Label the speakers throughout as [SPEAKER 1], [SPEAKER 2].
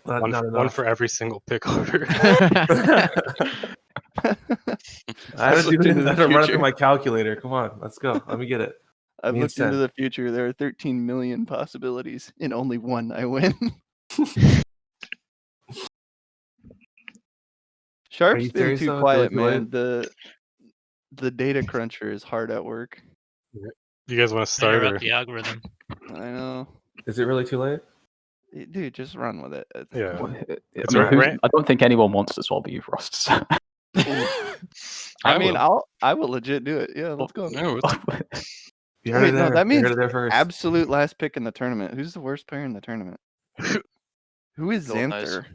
[SPEAKER 1] Not
[SPEAKER 2] One
[SPEAKER 1] enough.
[SPEAKER 2] for every single pick order.
[SPEAKER 1] I had to
[SPEAKER 3] looked into the
[SPEAKER 1] run it
[SPEAKER 3] future.
[SPEAKER 1] through my calculator. Come on, let's go. Let me get it.
[SPEAKER 3] I've
[SPEAKER 1] Me
[SPEAKER 3] looked into
[SPEAKER 1] instead.
[SPEAKER 3] the future. There are 13 million possibilities. In only one, I win. Sharp's
[SPEAKER 1] you
[SPEAKER 3] been
[SPEAKER 1] serious,
[SPEAKER 3] too
[SPEAKER 1] though?
[SPEAKER 3] quiet,
[SPEAKER 1] Feel like
[SPEAKER 3] man. The data cruncher is hard at work.
[SPEAKER 2] You guys want to start?
[SPEAKER 4] Figure out
[SPEAKER 2] Or...
[SPEAKER 4] the algorithm.
[SPEAKER 3] I know.
[SPEAKER 1] Is it really too late?
[SPEAKER 3] Dude, just run with it.
[SPEAKER 2] Yeah.
[SPEAKER 5] I mean, I don't think anyone wants to swap you, Frost. So.
[SPEAKER 3] I mean, I will legit do it. Yeah, let's go.
[SPEAKER 2] No,
[SPEAKER 3] Wait, no, that means
[SPEAKER 1] there first.
[SPEAKER 3] absolute last pick in the tournament. Who's the worst player in the tournament? Who is
[SPEAKER 6] God knows.
[SPEAKER 3] Xanther?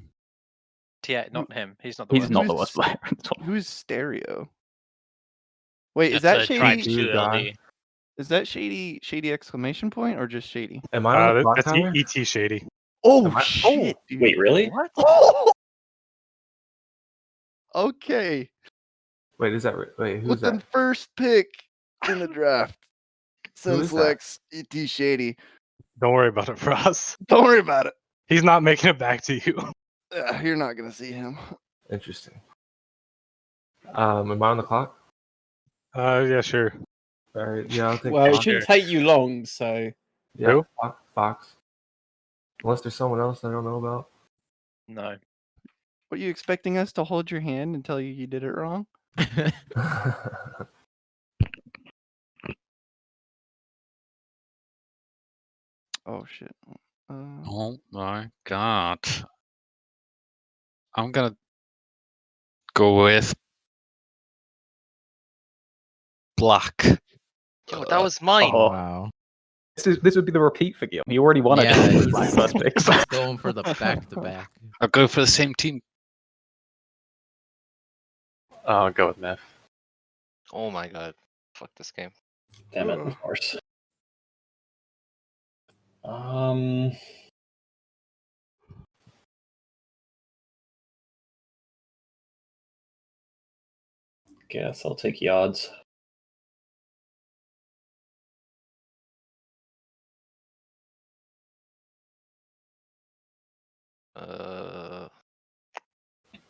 [SPEAKER 6] Yeah, not him. He's not the
[SPEAKER 5] He's
[SPEAKER 6] worst.
[SPEAKER 5] not the worst player.
[SPEAKER 3] Who's Stereo? Wait, is
[SPEAKER 4] That's
[SPEAKER 3] that
[SPEAKER 4] a tribe
[SPEAKER 3] shady?
[SPEAKER 4] 2 LD.
[SPEAKER 3] Is that shady exclamation point or just shady?
[SPEAKER 1] Am I on the clock
[SPEAKER 2] that's
[SPEAKER 1] timer?
[SPEAKER 2] ET Shady.
[SPEAKER 3] Oh shit! Dude.
[SPEAKER 7] Wait, really?
[SPEAKER 3] What? Okay.
[SPEAKER 1] Wait, is that wait? Who's
[SPEAKER 3] With the
[SPEAKER 1] that?
[SPEAKER 3] first pick in the draft,
[SPEAKER 1] Who is
[SPEAKER 3] Sunflex ET Shady.
[SPEAKER 2] Don't worry about it, Frost.
[SPEAKER 3] Don't worry about it.
[SPEAKER 2] He's not making it back to you.
[SPEAKER 3] You're not gonna see him.
[SPEAKER 1] Interesting. Am I on the clock?
[SPEAKER 2] Yeah, sure.
[SPEAKER 1] All right. Yeah, I'll take.
[SPEAKER 8] Well, it
[SPEAKER 1] Fox.
[SPEAKER 8] shouldn't take you long, so.
[SPEAKER 1] Yeah,
[SPEAKER 2] Who?
[SPEAKER 1] Fox. Unless there's someone else I don't know about.
[SPEAKER 6] No.
[SPEAKER 3] What, you expecting us to hold your hand and tell you did it wrong? Oh shit.
[SPEAKER 9] Oh my god. I'm gonna go with black.
[SPEAKER 6] Yo, that was mine.
[SPEAKER 5] Oh.
[SPEAKER 10] Wow.
[SPEAKER 5] This would be the repeat for Giohm. He already won it.
[SPEAKER 10] Yeah,
[SPEAKER 5] His
[SPEAKER 10] he's
[SPEAKER 5] first pick. So.
[SPEAKER 10] going for the back-to-back.
[SPEAKER 9] I'll go for the same team.
[SPEAKER 7] I'll go with Meth.
[SPEAKER 6] Oh my god. Fuck this game.
[SPEAKER 7] Damn it, of course. Guess I'll take Yods.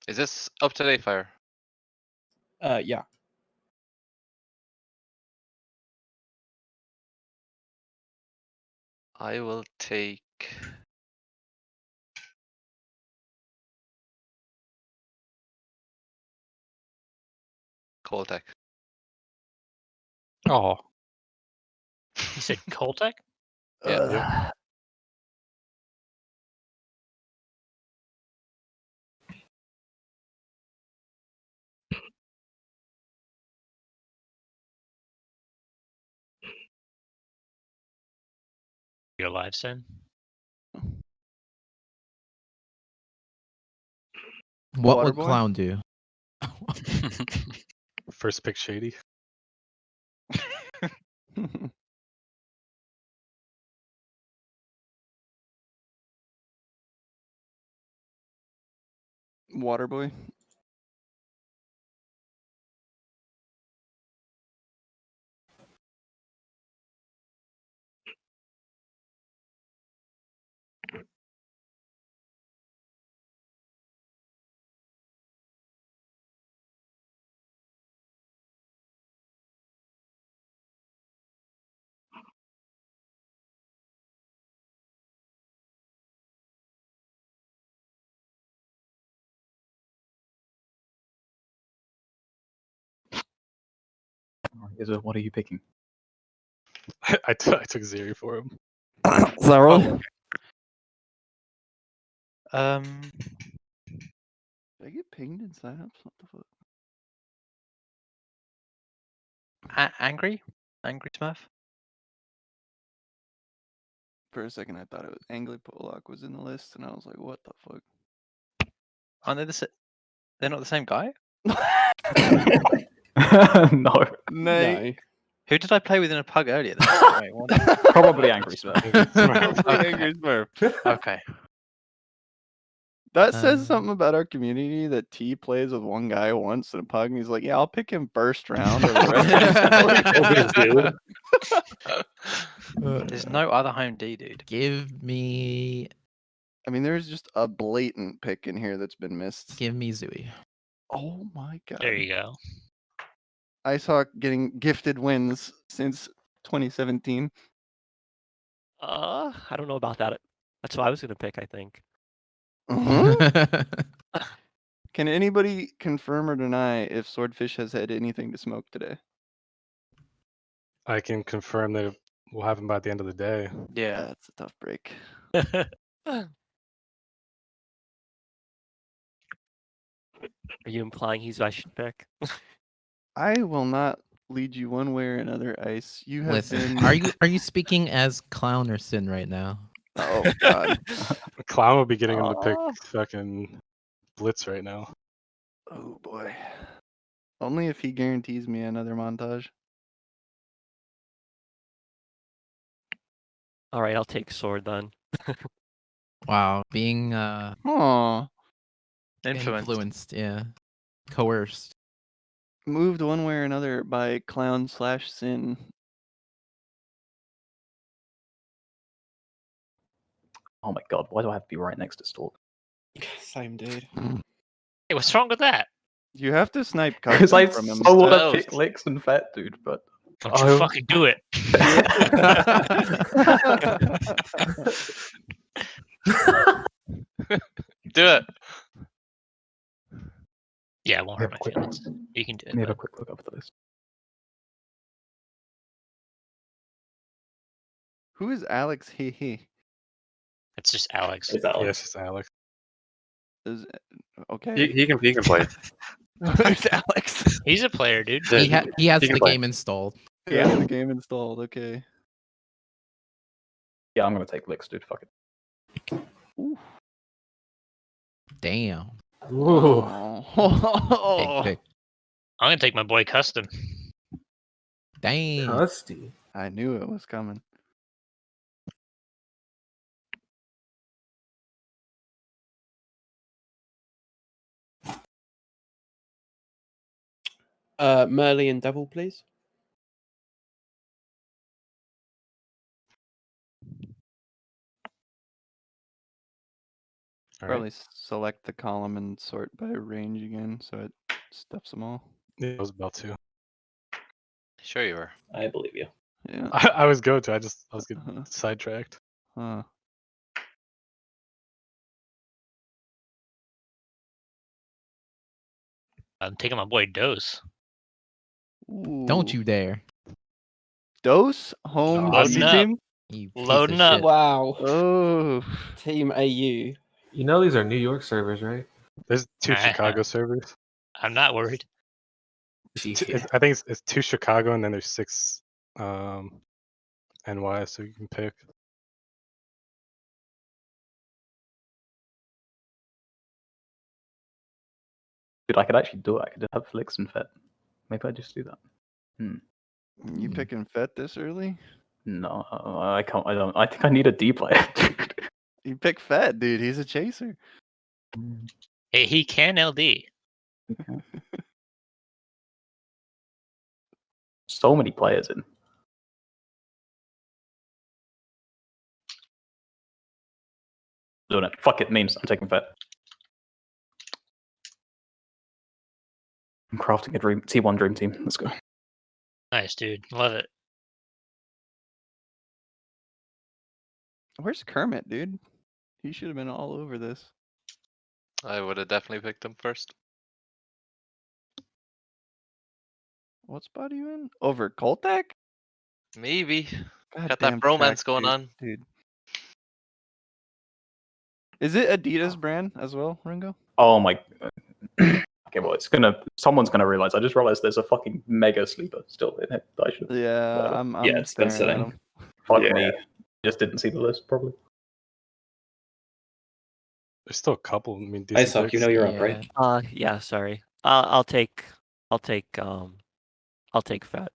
[SPEAKER 6] Is this up to date, Fire?
[SPEAKER 8] Yeah.
[SPEAKER 6] I will take. Coltec.
[SPEAKER 9] Oh.
[SPEAKER 4] You said Coltec?
[SPEAKER 6] Yeah.
[SPEAKER 4] You're alive, Sin?
[SPEAKER 10] What would
[SPEAKER 3] Waterboy?
[SPEAKER 10] Clown do?
[SPEAKER 2] First pick Shady.
[SPEAKER 3] Waterboy.
[SPEAKER 5] Izza, what are you picking?
[SPEAKER 2] I took Zeri for him.
[SPEAKER 3] Zara?
[SPEAKER 6] Um.
[SPEAKER 3] Did I get pinged in signups? What the fuck?
[SPEAKER 6] Angry Smurf.
[SPEAKER 3] For a second, I thought it was Angry Pollock was in the list, and I was like, "What the fuck?"
[SPEAKER 6] Aren't they they're not the same guy?
[SPEAKER 5] No.
[SPEAKER 3] No.
[SPEAKER 6] Who did I play with in a pug earlier? Wait, what?
[SPEAKER 5] Probably Angry Smurf.
[SPEAKER 3] Angry Smurf.
[SPEAKER 6] Okay.
[SPEAKER 3] That says something about our community that T plays with one guy once in a pug, and he's like, "Yeah, I'll pick him first round." Over the rest of his
[SPEAKER 6] There's no other home D, dude.
[SPEAKER 10] Give me
[SPEAKER 3] I mean, there's just a blatant pick in here that's been missed.
[SPEAKER 10] Give me Zooey.
[SPEAKER 3] Oh my god.
[SPEAKER 4] There you go.
[SPEAKER 3] Icehawk getting gifted wins since 2017.
[SPEAKER 11] I don't know about that. That's what I was gonna pick, I think.
[SPEAKER 3] Uh-huh. Can anybody confirm or deny if Swordfish has had anything to smoke today?
[SPEAKER 2] I can confirm that it will happen by the end of the day.
[SPEAKER 6] Yeah.
[SPEAKER 3] That's a tough break.
[SPEAKER 11] Are you implying he's who I should pick?
[SPEAKER 3] I will not lead you one way or another, Ice. You have
[SPEAKER 10] Listen,
[SPEAKER 3] been.
[SPEAKER 10] are you speaking as Clown or Sin right now?
[SPEAKER 3] Oh god.
[SPEAKER 2] The Clown will be getting him to pick
[SPEAKER 3] Aw.
[SPEAKER 2] fucking Blitz right now.
[SPEAKER 3] Oh boy. Only if he guarantees me another montage.
[SPEAKER 11] All right, I'll take sword then.
[SPEAKER 10] Wow, being
[SPEAKER 3] Aw.
[SPEAKER 6] Influenced.
[SPEAKER 10] yeah, coerced.
[SPEAKER 3] Moved one way or another by Clown/Sin.
[SPEAKER 5] Oh my god, why do I have to be right next to Stork?
[SPEAKER 8] Same dude.
[SPEAKER 4] Hey, what's wrong with that?
[SPEAKER 3] You have to snipe
[SPEAKER 5] Because I
[SPEAKER 3] custom from him.
[SPEAKER 5] so want to
[SPEAKER 6] Oh.
[SPEAKER 5] pick Licks and Fat, dude, but
[SPEAKER 4] Don't you fucking do it.
[SPEAKER 6] Do it.
[SPEAKER 4] Yeah, it won't hurt
[SPEAKER 5] Have a
[SPEAKER 4] my
[SPEAKER 5] quick
[SPEAKER 4] feelings. You can do
[SPEAKER 5] Let me
[SPEAKER 4] it.
[SPEAKER 5] have a
[SPEAKER 4] bud.
[SPEAKER 5] quick look up the list.
[SPEAKER 3] Who is Alex Hehe?
[SPEAKER 4] It's just Alex.
[SPEAKER 7] It's Alex.
[SPEAKER 2] Yes, it's Alex.
[SPEAKER 3] Is okay.
[SPEAKER 7] He can play.
[SPEAKER 3] Who's Alex?
[SPEAKER 4] He's a player, dude.
[SPEAKER 7] Yeah,
[SPEAKER 10] He has
[SPEAKER 7] can
[SPEAKER 10] the
[SPEAKER 7] play.
[SPEAKER 10] game installed.
[SPEAKER 3] He has the game installed. Okay.
[SPEAKER 5] Yeah, I'm gonna take Licks, dude. Fuck it.
[SPEAKER 10] Damn.
[SPEAKER 1] Ooh.
[SPEAKER 3] Oh.
[SPEAKER 10] Big pick.
[SPEAKER 4] I'm gonna take my boy Custom.
[SPEAKER 10] Damn.
[SPEAKER 1] Custy.
[SPEAKER 3] I knew it was coming.
[SPEAKER 8] Merly and Devil, please.
[SPEAKER 2] All
[SPEAKER 3] Probably
[SPEAKER 2] right.
[SPEAKER 3] select the column and sort by range again, so it stuffs them all.
[SPEAKER 2] Yeah, I was about to.
[SPEAKER 6] Sure you were.
[SPEAKER 7] I believe you.
[SPEAKER 3] Yeah.
[SPEAKER 2] I was going to. I was getting
[SPEAKER 3] Uh-huh.
[SPEAKER 2] sidetracked.
[SPEAKER 3] Huh.
[SPEAKER 4] I'm taking my boy Dose.
[SPEAKER 10] Don't
[SPEAKER 3] Ooh.
[SPEAKER 10] you dare.
[SPEAKER 3] Dose home
[SPEAKER 4] Loading
[SPEAKER 3] D
[SPEAKER 4] up.
[SPEAKER 3] team?
[SPEAKER 10] You piece
[SPEAKER 4] Loading
[SPEAKER 10] of
[SPEAKER 4] up.
[SPEAKER 10] shit.
[SPEAKER 8] Wow.
[SPEAKER 3] Oh.
[SPEAKER 8] Team AU.
[SPEAKER 1] You know these are New York servers, right?
[SPEAKER 2] There's two Chicago servers.
[SPEAKER 4] I'm not worried.
[SPEAKER 2] I think it's two Chicago and then there's 6 NY, so you can pick.
[SPEAKER 5] Dude, I could actually do it. I could have Licks and Fat. Maybe I just do that.
[SPEAKER 3] You picking Fett this early?
[SPEAKER 5] No, I can't. I don't. I think I need a D player.
[SPEAKER 3] You pick Fett, dude. He's a chaser.
[SPEAKER 4] Hey, he can LD.
[SPEAKER 5] So many players in. Doing it. Fuck it. Memes. I'm taking Fat. I'm crafting a dream T1 dream team. Let's go.
[SPEAKER 4] Nice, dude. Love it.
[SPEAKER 3] Where's Kermit, dude? He should have been all over this.
[SPEAKER 6] I would have definitely picked him first.
[SPEAKER 3] What spot are you in? Over Koltak?
[SPEAKER 6] Maybe. Got that
[SPEAKER 3] Goddamn
[SPEAKER 6] bromance going
[SPEAKER 3] tracksuit,
[SPEAKER 6] on.
[SPEAKER 3] dude. Is it Adidas brand as well, Ringo?
[SPEAKER 5] Oh my. Okay, well, someone's gonna realize. I just realized there's a fucking mega sleeper still in it. I should.
[SPEAKER 3] Yeah,
[SPEAKER 5] Whatever.
[SPEAKER 3] I'm
[SPEAKER 7] Yeah, it's been
[SPEAKER 3] staring at
[SPEAKER 7] sitting.
[SPEAKER 3] him.
[SPEAKER 5] Fuck
[SPEAKER 7] Yeah.
[SPEAKER 5] me. Just didn't see the list probably.
[SPEAKER 2] There's still a couple. I mean, decent
[SPEAKER 7] Icehawk, you
[SPEAKER 2] picks.
[SPEAKER 7] know you're up, right?
[SPEAKER 11] Yeah, sorry. I'll take Fett.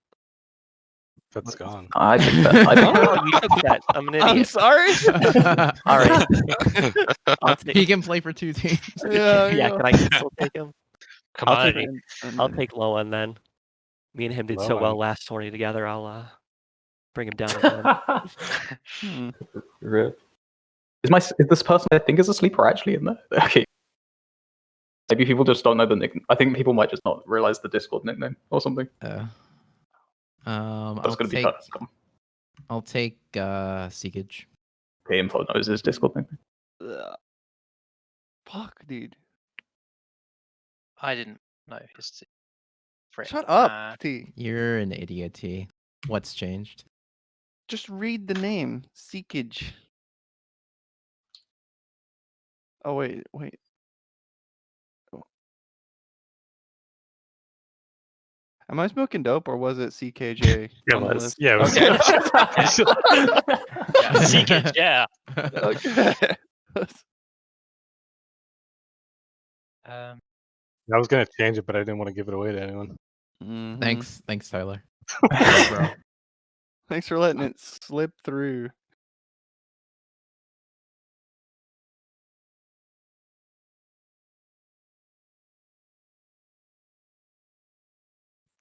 [SPEAKER 2] That's gone.
[SPEAKER 5] I think that. I think
[SPEAKER 11] Oh, you took Fett. I'm an
[SPEAKER 3] I'm
[SPEAKER 11] idiot.
[SPEAKER 3] sorry.
[SPEAKER 11] All right. I'll
[SPEAKER 10] He
[SPEAKER 11] take.
[SPEAKER 10] can play for 2 teams.
[SPEAKER 11] Yeah, can I still take him?
[SPEAKER 4] Commodity.
[SPEAKER 11] I'll take Lowen then. Me and him did so well
[SPEAKER 2] Lowen.
[SPEAKER 11] last tourney together. I'll bring him down again.
[SPEAKER 3] Hmm.
[SPEAKER 1] Rip.
[SPEAKER 5] Is this person I think is a sleeper actually in there? Okay. Maybe people just don't know the nickname. I think people might just not realize the Discord nickname or something. That's gonna be cut.
[SPEAKER 10] I'll take Seekage.
[SPEAKER 5] Okay, Implo knows his Discord nickname.
[SPEAKER 3] Ugh. Fuck, dude.
[SPEAKER 6] I didn't know his. Frick.
[SPEAKER 3] Shut up, T.
[SPEAKER 10] You're an idiot, T. What's changed?
[SPEAKER 3] Just read the name. Seekage. Oh, wait. Oh. Am I smoking dope or was it CKJ?
[SPEAKER 2] Yeah,
[SPEAKER 3] on
[SPEAKER 2] it
[SPEAKER 3] the
[SPEAKER 2] was.
[SPEAKER 3] list?
[SPEAKER 2] Yeah, it was.
[SPEAKER 3] Okay.
[SPEAKER 4] Seekage, yeah.
[SPEAKER 3] Okay.
[SPEAKER 6] Um,
[SPEAKER 2] I was gonna change it, but I didn't want to give it away to anyone.
[SPEAKER 3] Mhm.
[SPEAKER 10] Thanks, Tyler.
[SPEAKER 3] Bro. Thanks for letting it slip through.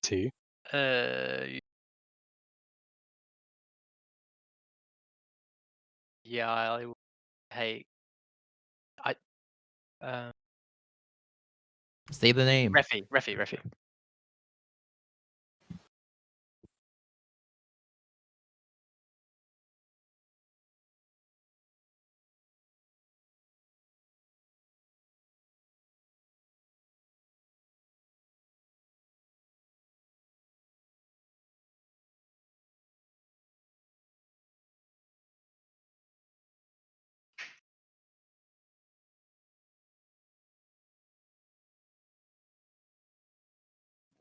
[SPEAKER 2] T.
[SPEAKER 6] Yeah, I hate.
[SPEAKER 10] Say the name.
[SPEAKER 6] Refi.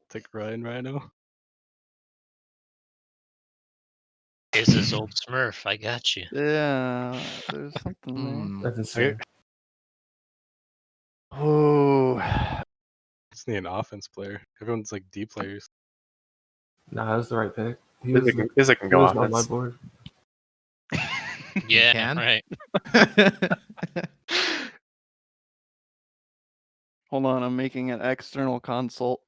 [SPEAKER 2] Take Ryan Rhino.
[SPEAKER 4] Here's his old Smurf. I got you.
[SPEAKER 3] Yeah, there's something
[SPEAKER 10] Hmm.
[SPEAKER 1] That's insane.
[SPEAKER 3] there. Oh,
[SPEAKER 2] Just need an offense player. Everyone's like D players.
[SPEAKER 1] Nah, that was the right pick. He was,
[SPEAKER 7] Izza can
[SPEAKER 1] he
[SPEAKER 7] go
[SPEAKER 1] was on my
[SPEAKER 7] offense.
[SPEAKER 1] board.
[SPEAKER 4] Yeah,
[SPEAKER 10] can?
[SPEAKER 4] right.
[SPEAKER 3] hold on, I'm making an external consult.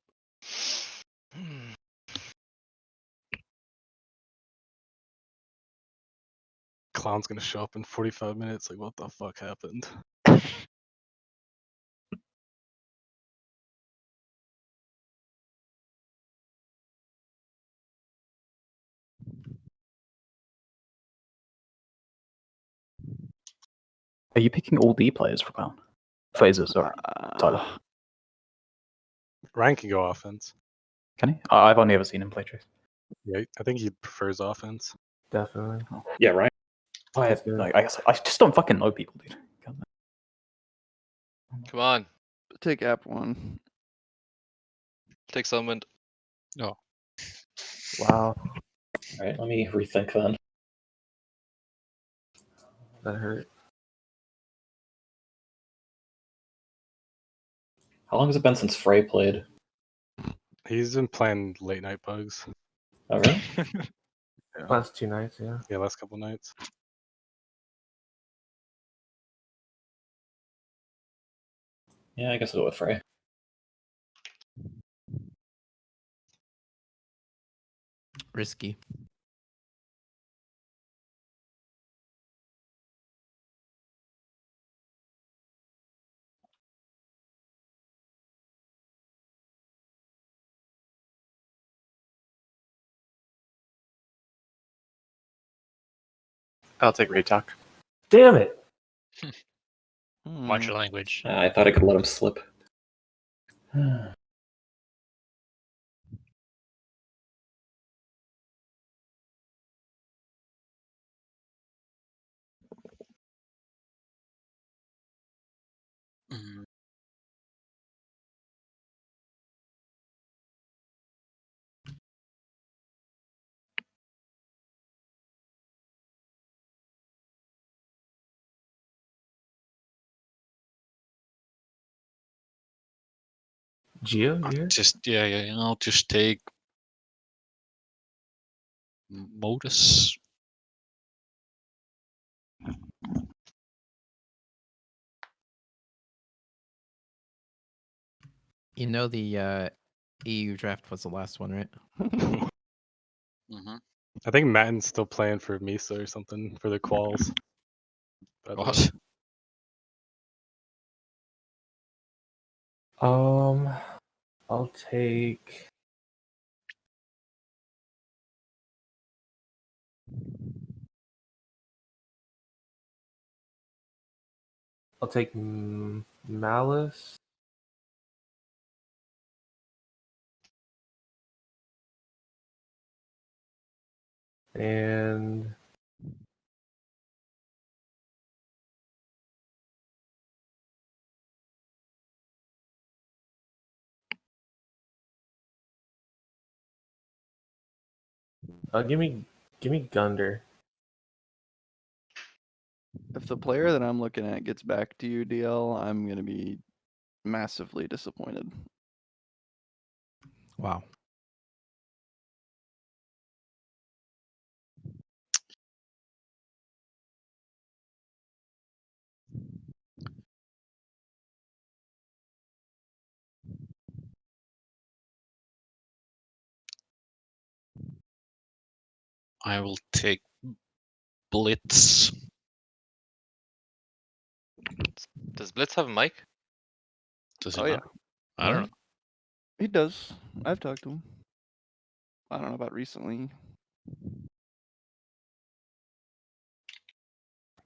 [SPEAKER 2] Clown's gonna show up in 45 minutes. Like, what the fuck happened?
[SPEAKER 5] Are you picking all D players for Clown? Phases, sorry. Tyler.
[SPEAKER 2] Ryan can go offense.
[SPEAKER 5] Can he? I've only ever seen him play Trace.
[SPEAKER 2] Yeah, I think he prefers offense.
[SPEAKER 1] Definitely.
[SPEAKER 7] Yeah, right.
[SPEAKER 5] I guess I just don't fucking know people, dude.
[SPEAKER 12] Come on,
[SPEAKER 3] Take app 1.
[SPEAKER 12] take someone.
[SPEAKER 1] Wow.
[SPEAKER 7] All right, let me rethink then.
[SPEAKER 1] That hurt.
[SPEAKER 7] How long has it been since Frey played?
[SPEAKER 2] He's been playing late night bugs.
[SPEAKER 7] Oh, really?
[SPEAKER 2] Yeah.
[SPEAKER 1] Last 2 nights, yeah.
[SPEAKER 2] Yeah, last couple nights.
[SPEAKER 7] Yeah, I guess I'll go with Frey.
[SPEAKER 10] Risky.
[SPEAKER 7] I'll take Retalk.
[SPEAKER 1] Damn it!
[SPEAKER 4] Watch your language.
[SPEAKER 7] I thought I could let him slip.
[SPEAKER 9] Mm.
[SPEAKER 1] Gio here?
[SPEAKER 9] Yeah. I'll just take Modus.
[SPEAKER 10] You know the EU draft was the last one, right?
[SPEAKER 9] Mm-hmm.
[SPEAKER 2] I think Matten's still playing for Misa or something for the quals.
[SPEAKER 9] What?
[SPEAKER 1] I'll take. I'll take Malice. And give me Gunder.
[SPEAKER 3] If the player that I'm looking at gets back to you, DL, I'm gonna be massively disappointed.
[SPEAKER 10] Wow.
[SPEAKER 9] I will take Blitz.
[SPEAKER 12] Does Blitz have a mic?
[SPEAKER 9] Does he
[SPEAKER 3] Oh yeah,
[SPEAKER 9] not? I don't know.
[SPEAKER 3] he does. I've talked to him. I don't know about recently.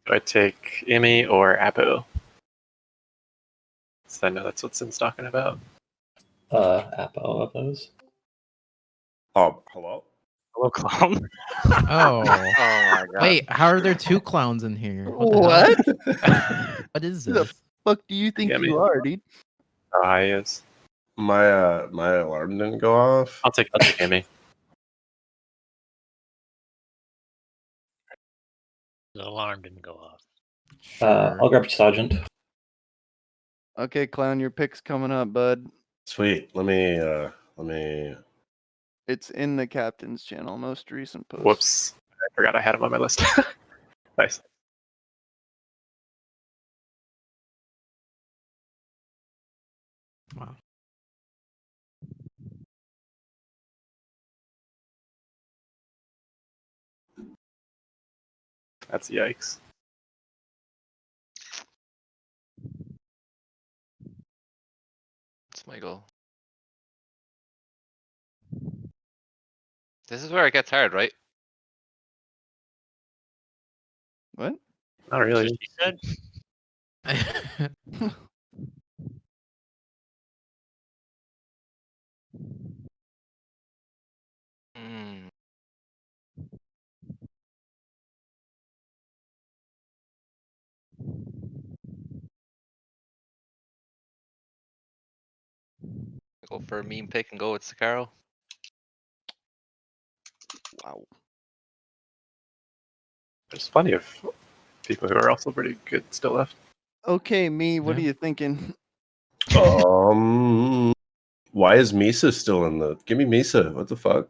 [SPEAKER 7] Do I take Imi or Apo? So I know that's what Sim's talking about. Apo of those.
[SPEAKER 13] Oh, hello?
[SPEAKER 2] Hello, clown.
[SPEAKER 10] Oh.
[SPEAKER 13] Oh my god.
[SPEAKER 10] Wait, how are there two clowns in here?
[SPEAKER 3] What?
[SPEAKER 10] What is
[SPEAKER 3] Who the
[SPEAKER 10] this?
[SPEAKER 3] fuck do you think
[SPEAKER 7] Gimme.
[SPEAKER 3] you are, dude?
[SPEAKER 7] How high he is?
[SPEAKER 13] My alarm didn't go off.
[SPEAKER 7] I'll take Imi.
[SPEAKER 4] The alarm didn't go off.
[SPEAKER 7] I'll grab Sergeant.
[SPEAKER 3] Okay, clown, your pick's coming up, bud.
[SPEAKER 13] Sweet. Let me
[SPEAKER 3] It's in the captain's channel, most recent post.
[SPEAKER 7] Whoops. I forgot I had him on my list. Nice.
[SPEAKER 10] Wow.
[SPEAKER 7] That's yikes.
[SPEAKER 12] What's my goal? This is where it gets hard, right?
[SPEAKER 3] What?
[SPEAKER 7] Not really.
[SPEAKER 4] She said.
[SPEAKER 12] Hmm. Go for a meme pick and go with Sakaro.
[SPEAKER 3] Wow.
[SPEAKER 7] There's plenty of people who are also pretty good still left.
[SPEAKER 3] Okay, me, what
[SPEAKER 10] Yeah.
[SPEAKER 3] are you thinking?
[SPEAKER 13] Why is Misa still in the? Give me Misa. What the fuck?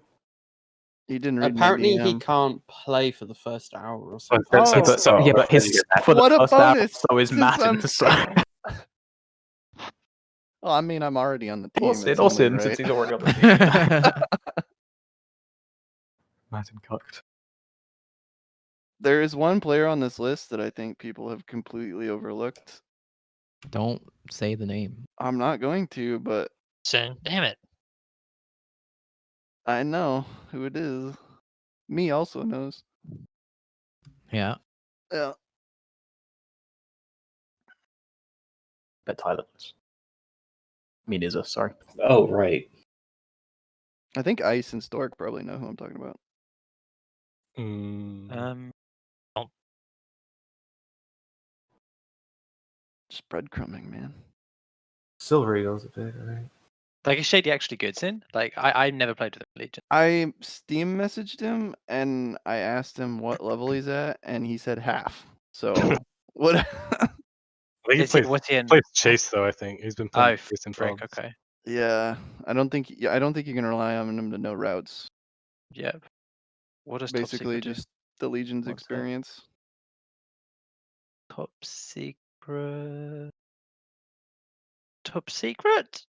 [SPEAKER 3] He didn't read
[SPEAKER 8] Apparently,
[SPEAKER 3] my
[SPEAKER 8] he
[SPEAKER 3] DM.
[SPEAKER 8] can't play for the first hour or
[SPEAKER 7] Oh,
[SPEAKER 8] something.
[SPEAKER 3] Oh,
[SPEAKER 5] Yeah, but his for
[SPEAKER 3] What
[SPEAKER 5] the
[SPEAKER 3] a
[SPEAKER 5] first hour,
[SPEAKER 3] bonus,
[SPEAKER 5] so is
[SPEAKER 3] since
[SPEAKER 5] massive. So
[SPEAKER 3] Well, I mean, I'm already on the team.
[SPEAKER 5] Austin,
[SPEAKER 3] it's only
[SPEAKER 5] since
[SPEAKER 3] right.
[SPEAKER 5] he's already on the team. Martin cocked.
[SPEAKER 3] There is one player on this list that I think people have completely overlooked.
[SPEAKER 10] Don't say the name.
[SPEAKER 3] I'm not going to, but
[SPEAKER 4] Sin. Damn it.
[SPEAKER 3] I know who it is. Me also knows.
[SPEAKER 10] Yeah.
[SPEAKER 3] Yeah.
[SPEAKER 5] Bet Tyler knows. I mean, Izza, sorry.
[SPEAKER 7] Oh, right.
[SPEAKER 3] I think Ice and Stork probably know who I'm talking about.
[SPEAKER 4] Don't.
[SPEAKER 3] Just breadcrumbing, man.
[SPEAKER 1] Silver Eagle's a bit, right?
[SPEAKER 6] Like, is Shady actually good, Sin? Like, I've never played with the Legion.
[SPEAKER 3] I Steam messaged him and I asked him what level he's at, and he said half. So what?
[SPEAKER 2] I think
[SPEAKER 6] Is he, what's he in?
[SPEAKER 2] plays Chase though. I think he's been playing Chase in
[SPEAKER 6] Frick,
[SPEAKER 2] Probs.
[SPEAKER 6] okay.
[SPEAKER 3] Yeah, I don't think you can rely on him to know routes.
[SPEAKER 6] Yep. What does
[SPEAKER 3] Basically,
[SPEAKER 6] top secret do?
[SPEAKER 3] just the Legion's
[SPEAKER 6] What's that?
[SPEAKER 3] experience.
[SPEAKER 6] Top secret. Top secret?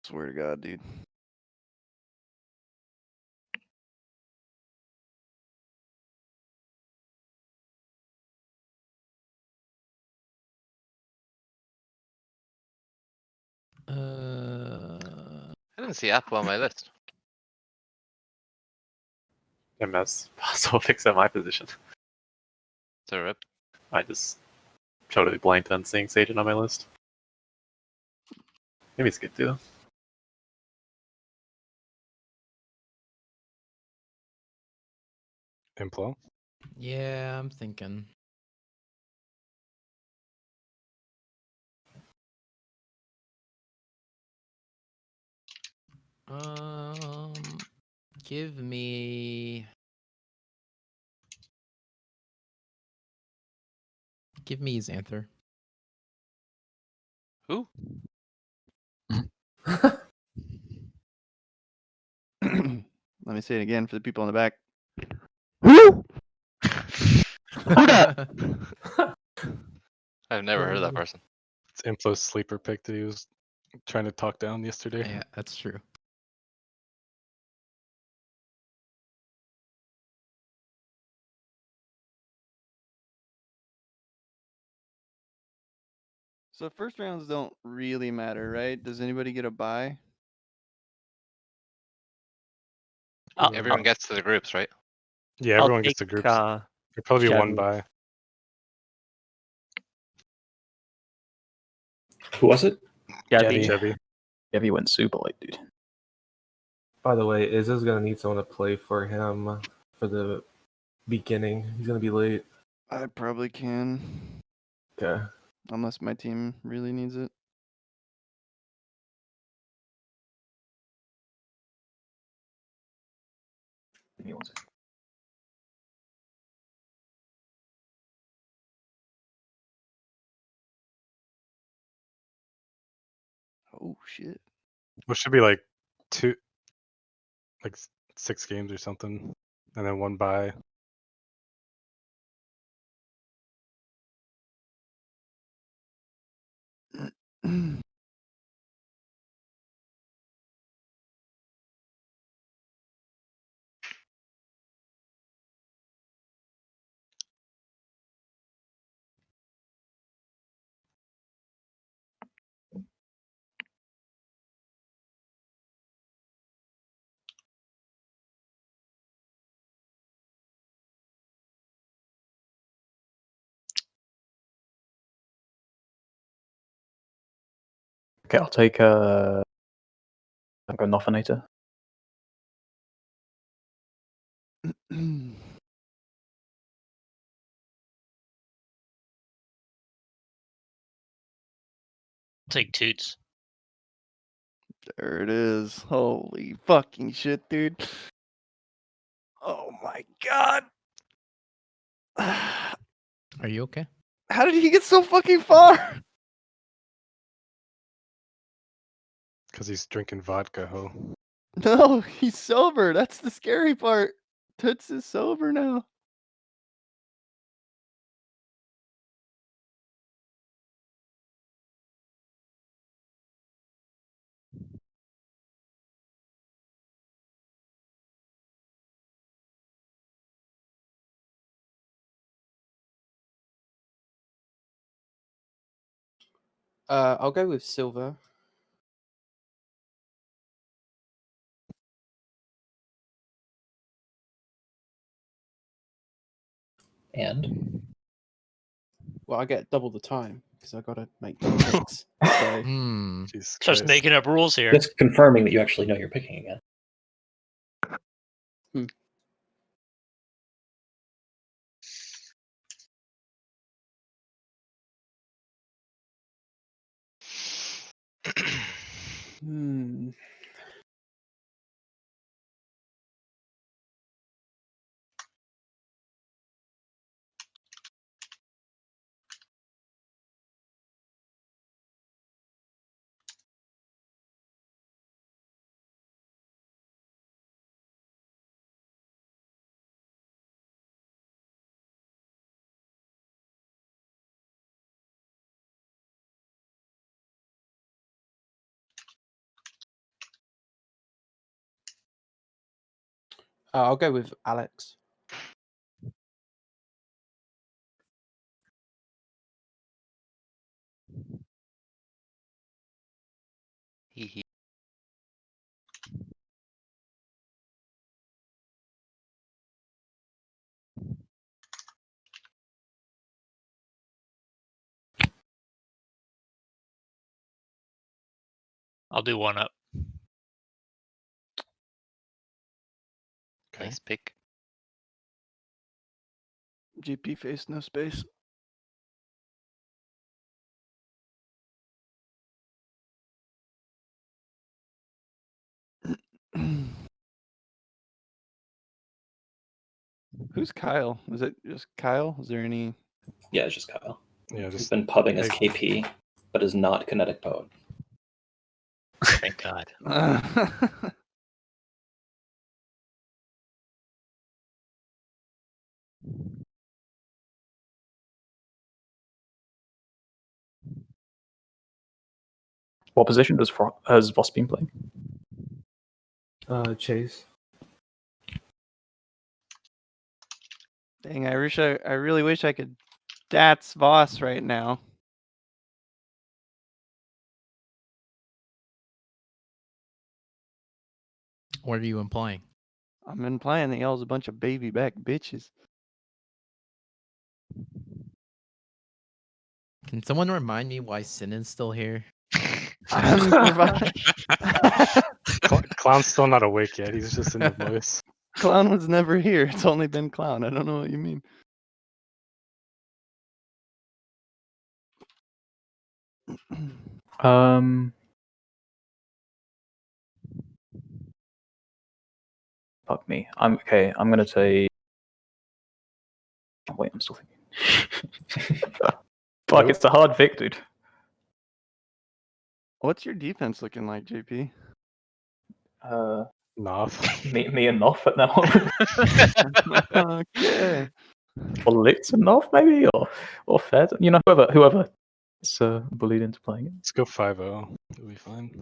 [SPEAKER 3] Swear to God, dude.
[SPEAKER 12] I didn't see Apple on my list.
[SPEAKER 2] MS possible picks at my position.
[SPEAKER 12] It's a rip.
[SPEAKER 2] I just totally blanked on seeing Sagen on my list. Maybe it's good too. Implo.
[SPEAKER 10] Yeah, I'm thinking. Give me Xanther.
[SPEAKER 12] Who?
[SPEAKER 3] Let me say it again for the people in the back.
[SPEAKER 12] I've never heard of that person.
[SPEAKER 2] It's Implo's sleeper pick that he was trying to talk down yesterday.
[SPEAKER 10] Yeah, that's true.
[SPEAKER 3] So first rounds don't really matter, right? Does anybody get a bye?
[SPEAKER 12] Everyone gets to the groups, right?
[SPEAKER 2] Yeah,
[SPEAKER 11] I'll
[SPEAKER 2] everyone gets to
[SPEAKER 11] take,
[SPEAKER 2] groups. There'll probably be one
[SPEAKER 11] Chevy.
[SPEAKER 2] by.
[SPEAKER 7] Who was it?
[SPEAKER 11] Chevy.
[SPEAKER 2] Chevy.
[SPEAKER 5] Chevy went super late, dude.
[SPEAKER 1] By the way, Izza's gonna need someone to play for him for the beginning. He's gonna be late.
[SPEAKER 3] I probably can.
[SPEAKER 1] Okay.
[SPEAKER 3] Unless my team really needs it.
[SPEAKER 5] Give me one second.
[SPEAKER 3] Oh shit.
[SPEAKER 2] Well, should be like 6 games or something, and then one by.
[SPEAKER 5] Okay, I'll take I'll go Nothinator.
[SPEAKER 4] Take Toots.
[SPEAKER 3] There it is. Holy fucking shit, dude. Oh my god.
[SPEAKER 10] Are you okay?
[SPEAKER 3] How did he get so fucking far?
[SPEAKER 2] Because he's drinking vodka, ho.
[SPEAKER 3] No, he's sober. That's the scary part. Toots is sober now.
[SPEAKER 8] I'll go with silver.
[SPEAKER 7] And
[SPEAKER 8] Well, I get double the time because I got to make 2 picks. So
[SPEAKER 10] Hmm.
[SPEAKER 2] Jesus
[SPEAKER 4] Just
[SPEAKER 2] Christ.
[SPEAKER 4] making up rules here.
[SPEAKER 7] just confirming that you actually know you're picking again.
[SPEAKER 8] hmm. I'll go with Alex.
[SPEAKER 12] Hee.
[SPEAKER 4] I'll do one up.
[SPEAKER 12] Nice pick.
[SPEAKER 3] GP face, no space. Who's Kyle? Is it just Kyle? Is there any?
[SPEAKER 7] Yeah, it's just Kyle.
[SPEAKER 2] Yeah,
[SPEAKER 7] He's
[SPEAKER 2] just
[SPEAKER 7] been pubbing as
[SPEAKER 2] take-
[SPEAKER 7] KP, but is not kinetic poet.
[SPEAKER 4] Thank God.
[SPEAKER 5] What position has Voss been playing?
[SPEAKER 1] Chase.
[SPEAKER 3] Dang, I really wish I could Dats Voss right now.
[SPEAKER 10] What are you implying?
[SPEAKER 3] I'm implying that y'all's a bunch of baby back bitches.
[SPEAKER 10] Can someone remind me why Sinan's still here?
[SPEAKER 2] Clown's still not awake yet. He's just in the voice.
[SPEAKER 3] Clown was never here. It's only been Clown. I don't know what you mean.
[SPEAKER 5] Fuck me. I'm okay. I'm gonna say. Wait, I'm still thinking. Fuck, it's a hard pick, dude.
[SPEAKER 3] What's your defense looking like, JP?
[SPEAKER 2] Noth.
[SPEAKER 5] Me and Noth at that moment.
[SPEAKER 3] Okay.
[SPEAKER 5] Or Litz and Noth, maybe, or Fed. You know, whoever is bullied into playing it.
[SPEAKER 2] Let's go 5-0. It'll be fine.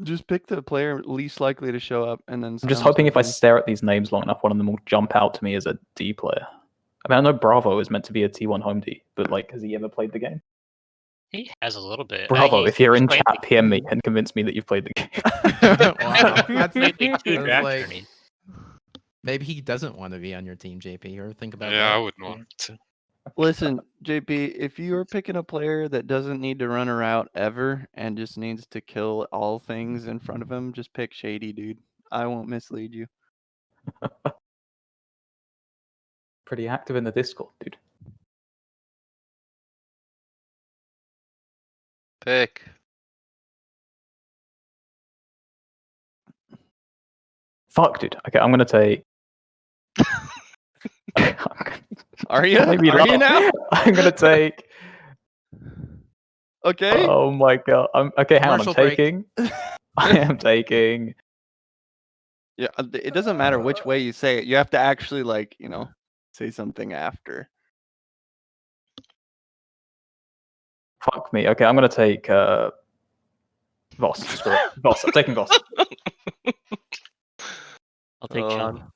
[SPEAKER 3] Just pick the player least likely to show up, and then.
[SPEAKER 5] I'm just hoping if I stare at these names long enough, one of them will jump out to me as a D player. I mean, I know Bravo is meant to be a T1 home D, but like, has he ever played the game?
[SPEAKER 4] He has a little bit.
[SPEAKER 5] Bravo, if you're in
[SPEAKER 4] played
[SPEAKER 5] chat, PM me and convince me that you've played the game.
[SPEAKER 10] Wow.
[SPEAKER 4] That's like 2
[SPEAKER 10] Sounds
[SPEAKER 4] draft
[SPEAKER 10] like-
[SPEAKER 4] journeys.
[SPEAKER 10] Maybe he doesn't want to be on your team, JP. Or think about
[SPEAKER 9] Yeah,
[SPEAKER 10] that.
[SPEAKER 9] I wouldn't want to.
[SPEAKER 3] Listen, JP, if you are picking a player that doesn't need to run a route ever and just needs to kill all things in front of him, just pick Shady, dude. I won't mislead you.
[SPEAKER 5] Pretty active in the Discord, dude.
[SPEAKER 12] Pick.
[SPEAKER 5] Fuck, dude. Okay, I'm gonna take.
[SPEAKER 3] Are you?
[SPEAKER 5] Maybe
[SPEAKER 3] Are you now?
[SPEAKER 5] I'm gonna take.
[SPEAKER 3] Okay.
[SPEAKER 5] Oh my god. Okay. Hang on. I'm
[SPEAKER 10] Commercial break.
[SPEAKER 5] taking. I am taking.
[SPEAKER 3] Yeah, it doesn't matter which way you say it. You have to actually, like, say something after.
[SPEAKER 5] Fuck me. Okay, I'm gonna take. Voss. Screw it. Voss. I'm taking Voss.
[SPEAKER 11] I'll take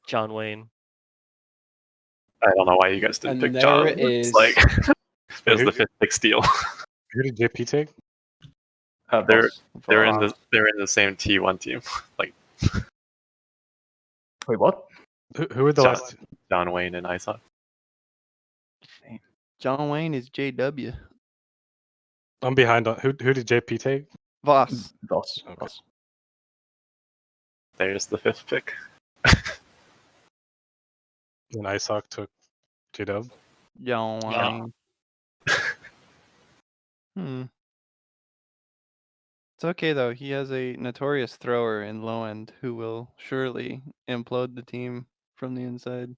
[SPEAKER 11] John Wayne.
[SPEAKER 14] I don't know why you guys didn't
[SPEAKER 8] And
[SPEAKER 14] pick John.
[SPEAKER 8] there
[SPEAKER 14] It's
[SPEAKER 8] is-
[SPEAKER 14] like it was the fifth pick steal.
[SPEAKER 2] Who did JP take?
[SPEAKER 14] They're in the same T1 team. Like
[SPEAKER 5] Wait, what?
[SPEAKER 2] Who are the last?
[SPEAKER 14] John Wayne and Icehawk.
[SPEAKER 3] John Wayne is JW.
[SPEAKER 2] I'm behind on who did JP take?
[SPEAKER 3] Voss.
[SPEAKER 5] Voss.
[SPEAKER 2] Okay.
[SPEAKER 5] Voss.
[SPEAKER 14] There's the fifth pick.
[SPEAKER 2] And Icehawk took J-Dub.
[SPEAKER 3] John
[SPEAKER 4] Yeah.
[SPEAKER 3] Wayne. It's okay though. He has a notorious thrower in low end who will surely implode the team from the inside.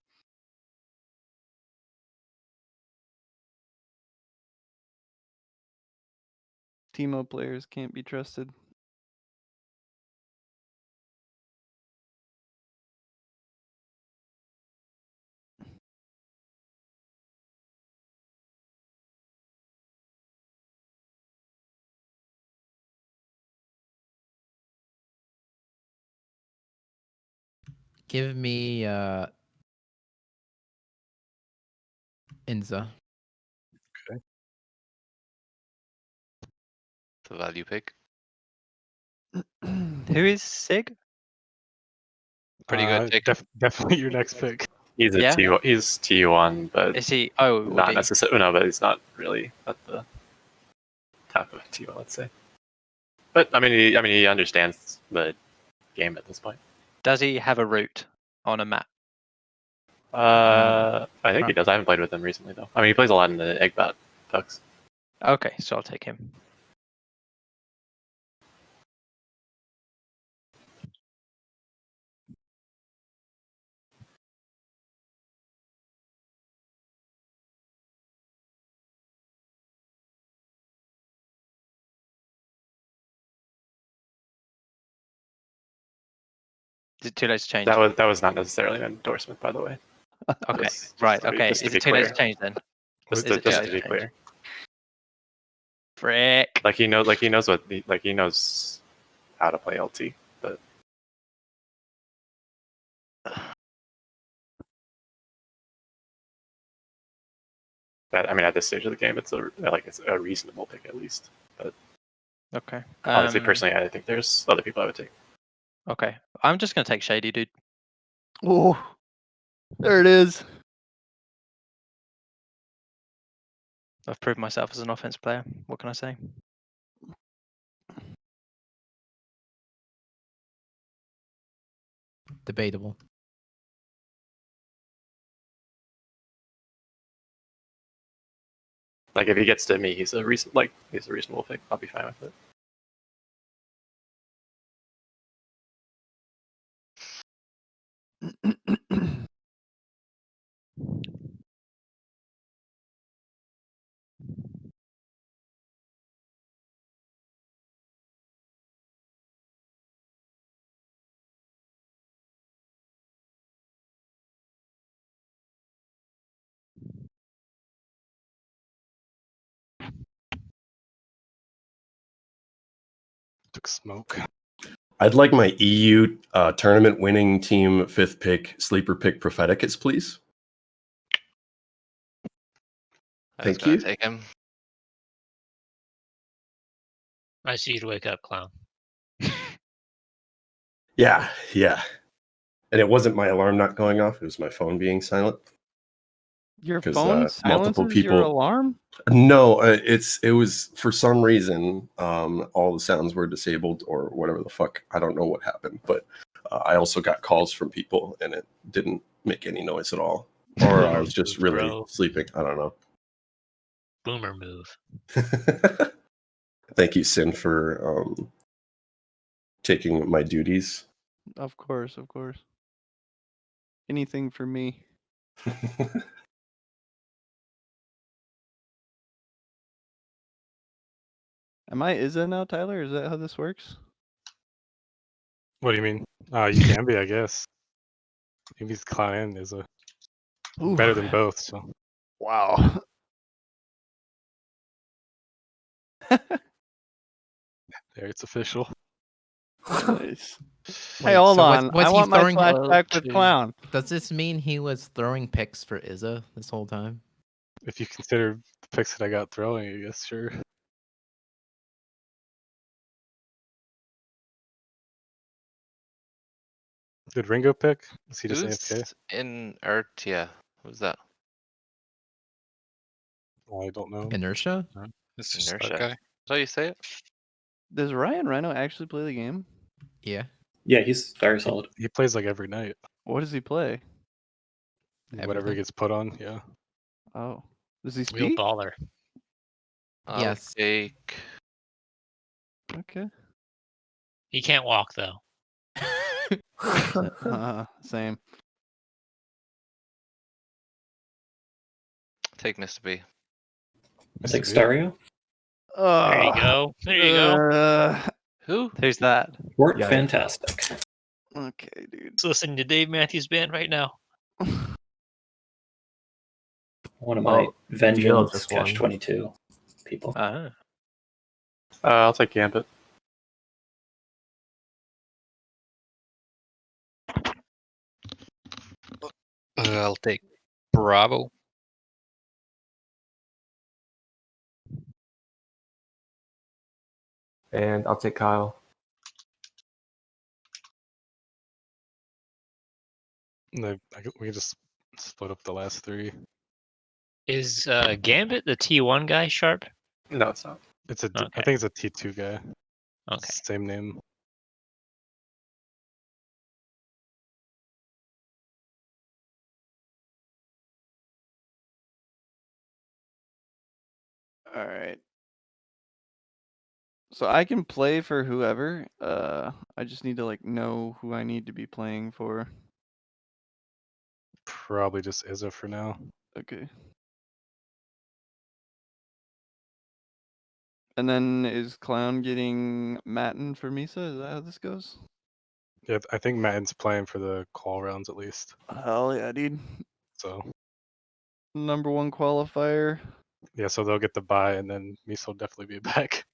[SPEAKER 3] Teemo players can't be trusted.
[SPEAKER 10] Give me Inza.
[SPEAKER 12] Okay. The value pick.
[SPEAKER 6] Who is Sig?
[SPEAKER 12] Pretty good. Take
[SPEAKER 2] Definitely your next pick.
[SPEAKER 14] He's a
[SPEAKER 6] Yeah?
[SPEAKER 14] he's T1, but
[SPEAKER 6] Is he? Oh, would
[SPEAKER 14] not
[SPEAKER 6] be.
[SPEAKER 14] necessarily. No, but he's not really at the top of T1, let's say. But I mean, he understands the game at this point.
[SPEAKER 6] Does he have a route on a map?
[SPEAKER 14] I think he does. I haven't played with him recently though. I mean, he plays a lot in the Eggbot ducks.
[SPEAKER 6] Okay, so I'll take him. Is it too late to change?
[SPEAKER 14] That was not necessarily an endorsement, by the way.
[SPEAKER 6] Okay,
[SPEAKER 14] Just
[SPEAKER 6] right.
[SPEAKER 14] to be-
[SPEAKER 6] Okay,
[SPEAKER 14] just
[SPEAKER 6] is
[SPEAKER 14] to
[SPEAKER 6] it
[SPEAKER 14] be
[SPEAKER 6] too late to
[SPEAKER 14] clear.
[SPEAKER 6] change then?
[SPEAKER 14] Just
[SPEAKER 6] Is it too
[SPEAKER 14] to
[SPEAKER 6] late
[SPEAKER 14] be
[SPEAKER 6] to change?
[SPEAKER 14] clear.
[SPEAKER 6] Frick.
[SPEAKER 14] Like he knows how to play LT, but that, I mean, at this stage of the game, it's a reasonable pick at least. But
[SPEAKER 6] Okay.
[SPEAKER 14] honestly, personally, I think there's other people I would take.
[SPEAKER 6] Okay, I'm just gonna take Shady, dude.
[SPEAKER 3] Oh, there it is.
[SPEAKER 6] I've proved myself as an offense player. What can I say?
[SPEAKER 10] Debatable.
[SPEAKER 14] Like if he gets to me, he's a reasonable pick. I'll be fine with it.
[SPEAKER 2] Took smoke.
[SPEAKER 13] I'd like my EU tournament winning team 5th pick, sleeper pick Propheticus, please.
[SPEAKER 12] I was
[SPEAKER 13] Thank
[SPEAKER 12] gonna
[SPEAKER 13] you.
[SPEAKER 12] take him.
[SPEAKER 4] I see you to wake up, clown.
[SPEAKER 13] Yeah. And it wasn't my alarm not going off; it was my phone being silent.
[SPEAKER 3] Your
[SPEAKER 13] 'Cause,
[SPEAKER 3] phone
[SPEAKER 13] multiple
[SPEAKER 3] silences your
[SPEAKER 13] people-
[SPEAKER 3] alarm?
[SPEAKER 13] No, it was for some reason all the sounds were disabled or whatever the fuck. I don't know what happened, but I also got calls from people and it didn't make any noise at all. Or I was just really
[SPEAKER 4] Bro.
[SPEAKER 13] sleeping. I don't know.
[SPEAKER 4] Boomer move.
[SPEAKER 13] Thank you, Sin, for taking my duties.
[SPEAKER 3] Of course, of course. Anything for me. Am I Izza now, Tyler? Is that how this works?
[SPEAKER 2] What do you mean? You can be, I guess. Maybe his client is better than both. So
[SPEAKER 3] Wow.
[SPEAKER 2] there, it's official.
[SPEAKER 3] Nice.
[SPEAKER 10] Wait,
[SPEAKER 3] Hey, hold
[SPEAKER 10] so
[SPEAKER 3] on.
[SPEAKER 10] was
[SPEAKER 3] I
[SPEAKER 10] he
[SPEAKER 3] want my
[SPEAKER 10] throwing-
[SPEAKER 3] flashback with
[SPEAKER 6] Okay.
[SPEAKER 3] Clown.
[SPEAKER 10] Does this mean he was throwing picks for Izza this whole time?
[SPEAKER 2] If you consider the picks that I got throwing, I guess sure. Did Ringo pick? Is he just AFK?
[SPEAKER 12] Who's in Ertia? Who's that?
[SPEAKER 2] I don't know.
[SPEAKER 10] Inertia?
[SPEAKER 9] It's just
[SPEAKER 12] Inertia.
[SPEAKER 9] that guy.
[SPEAKER 12] Is that how you say it?
[SPEAKER 3] Does Ryan Rhino actually play the game?
[SPEAKER 10] Yeah.
[SPEAKER 7] Yeah, he's very solid.
[SPEAKER 2] He plays like every night.
[SPEAKER 3] What does he play?
[SPEAKER 2] Whatever
[SPEAKER 10] Everything.
[SPEAKER 2] he gets put on, yeah.
[SPEAKER 3] Oh. Does he
[SPEAKER 4] Real
[SPEAKER 3] speak?
[SPEAKER 4] baller.
[SPEAKER 12] I'll
[SPEAKER 10] Yes.
[SPEAKER 12] take.
[SPEAKER 3] Okay.
[SPEAKER 4] He can't walk though.
[SPEAKER 3] Same.
[SPEAKER 12] Take Mr. B.
[SPEAKER 7] I think
[SPEAKER 2] Mr. B.
[SPEAKER 7] Stereo.
[SPEAKER 4] There you go. There you go.
[SPEAKER 12] Who?
[SPEAKER 6] Who's that?
[SPEAKER 7] Worked
[SPEAKER 1] Yeah.
[SPEAKER 7] fantastic.
[SPEAKER 3] Okay, dude.
[SPEAKER 4] Just listening to Dave Matthews Band right now.
[SPEAKER 7] One of my
[SPEAKER 1] Oh,
[SPEAKER 7] Vengeance
[SPEAKER 1] just won.
[SPEAKER 7] Catch 22 people.
[SPEAKER 14] I'll take Gambit.
[SPEAKER 9] I'll take Bravo.
[SPEAKER 1] And I'll take Kyle.
[SPEAKER 2] We can just split up the last three.
[SPEAKER 4] Is Gambit the T1 guy sharp?
[SPEAKER 14] No, it's not.
[SPEAKER 2] It's a. I
[SPEAKER 4] Okay.
[SPEAKER 2] think it's a T2 guy.
[SPEAKER 4] Okay.
[SPEAKER 2] Same name.
[SPEAKER 3] All right. So I can play for whoever. I just need to like know who I need to be playing for.
[SPEAKER 2] Probably just Izza for now.
[SPEAKER 3] Okay. And then is Clown getting Matin for Misa? Is that how this goes?
[SPEAKER 2] Yeah, I think Madden's playing for the qual rounds at least.
[SPEAKER 3] Hell yeah, dude.
[SPEAKER 2] So
[SPEAKER 3] Number 1 qualifier.
[SPEAKER 2] yeah, so they'll get the bye, and then Miso will definitely be back.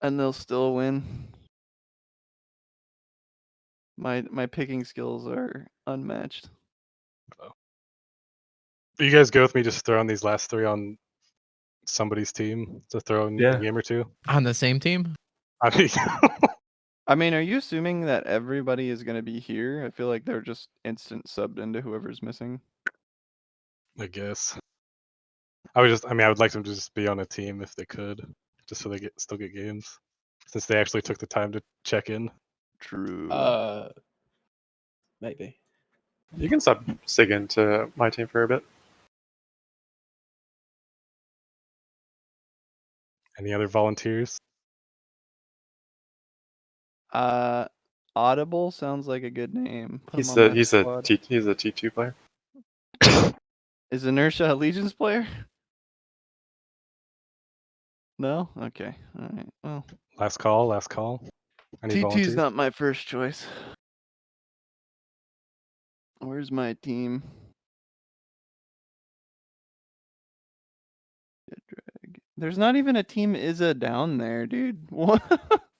[SPEAKER 3] And they'll still win. My picking skills are unmatched.
[SPEAKER 2] You guys go with me just throwing these last three on somebody's team to throw in
[SPEAKER 1] Yeah.
[SPEAKER 2] a game or two?
[SPEAKER 10] On the same team?
[SPEAKER 2] I mean,
[SPEAKER 3] I mean, are you assuming that everybody is going to be here? I feel like they're just instant subbed into whoever's missing.
[SPEAKER 2] I guess. I would like them to just be on a team if they could, just so they still get games, since they actually took the time to check in.
[SPEAKER 3] True.
[SPEAKER 8] Maybe.
[SPEAKER 14] You can sub Sig into my team for a bit.
[SPEAKER 2] Any other volunteers?
[SPEAKER 3] Audible sounds like a good name. Put
[SPEAKER 14] He's
[SPEAKER 3] him on my
[SPEAKER 14] he's
[SPEAKER 3] squad.
[SPEAKER 14] he's a T2 player.
[SPEAKER 3] Is Inertia a Legion's player? No? Okay. Alright. Well,
[SPEAKER 2] Last call. Any
[SPEAKER 3] T2's
[SPEAKER 2] volunteers?
[SPEAKER 3] not my first choice. Where's my team? There's not even a team Izza down there, dude. What?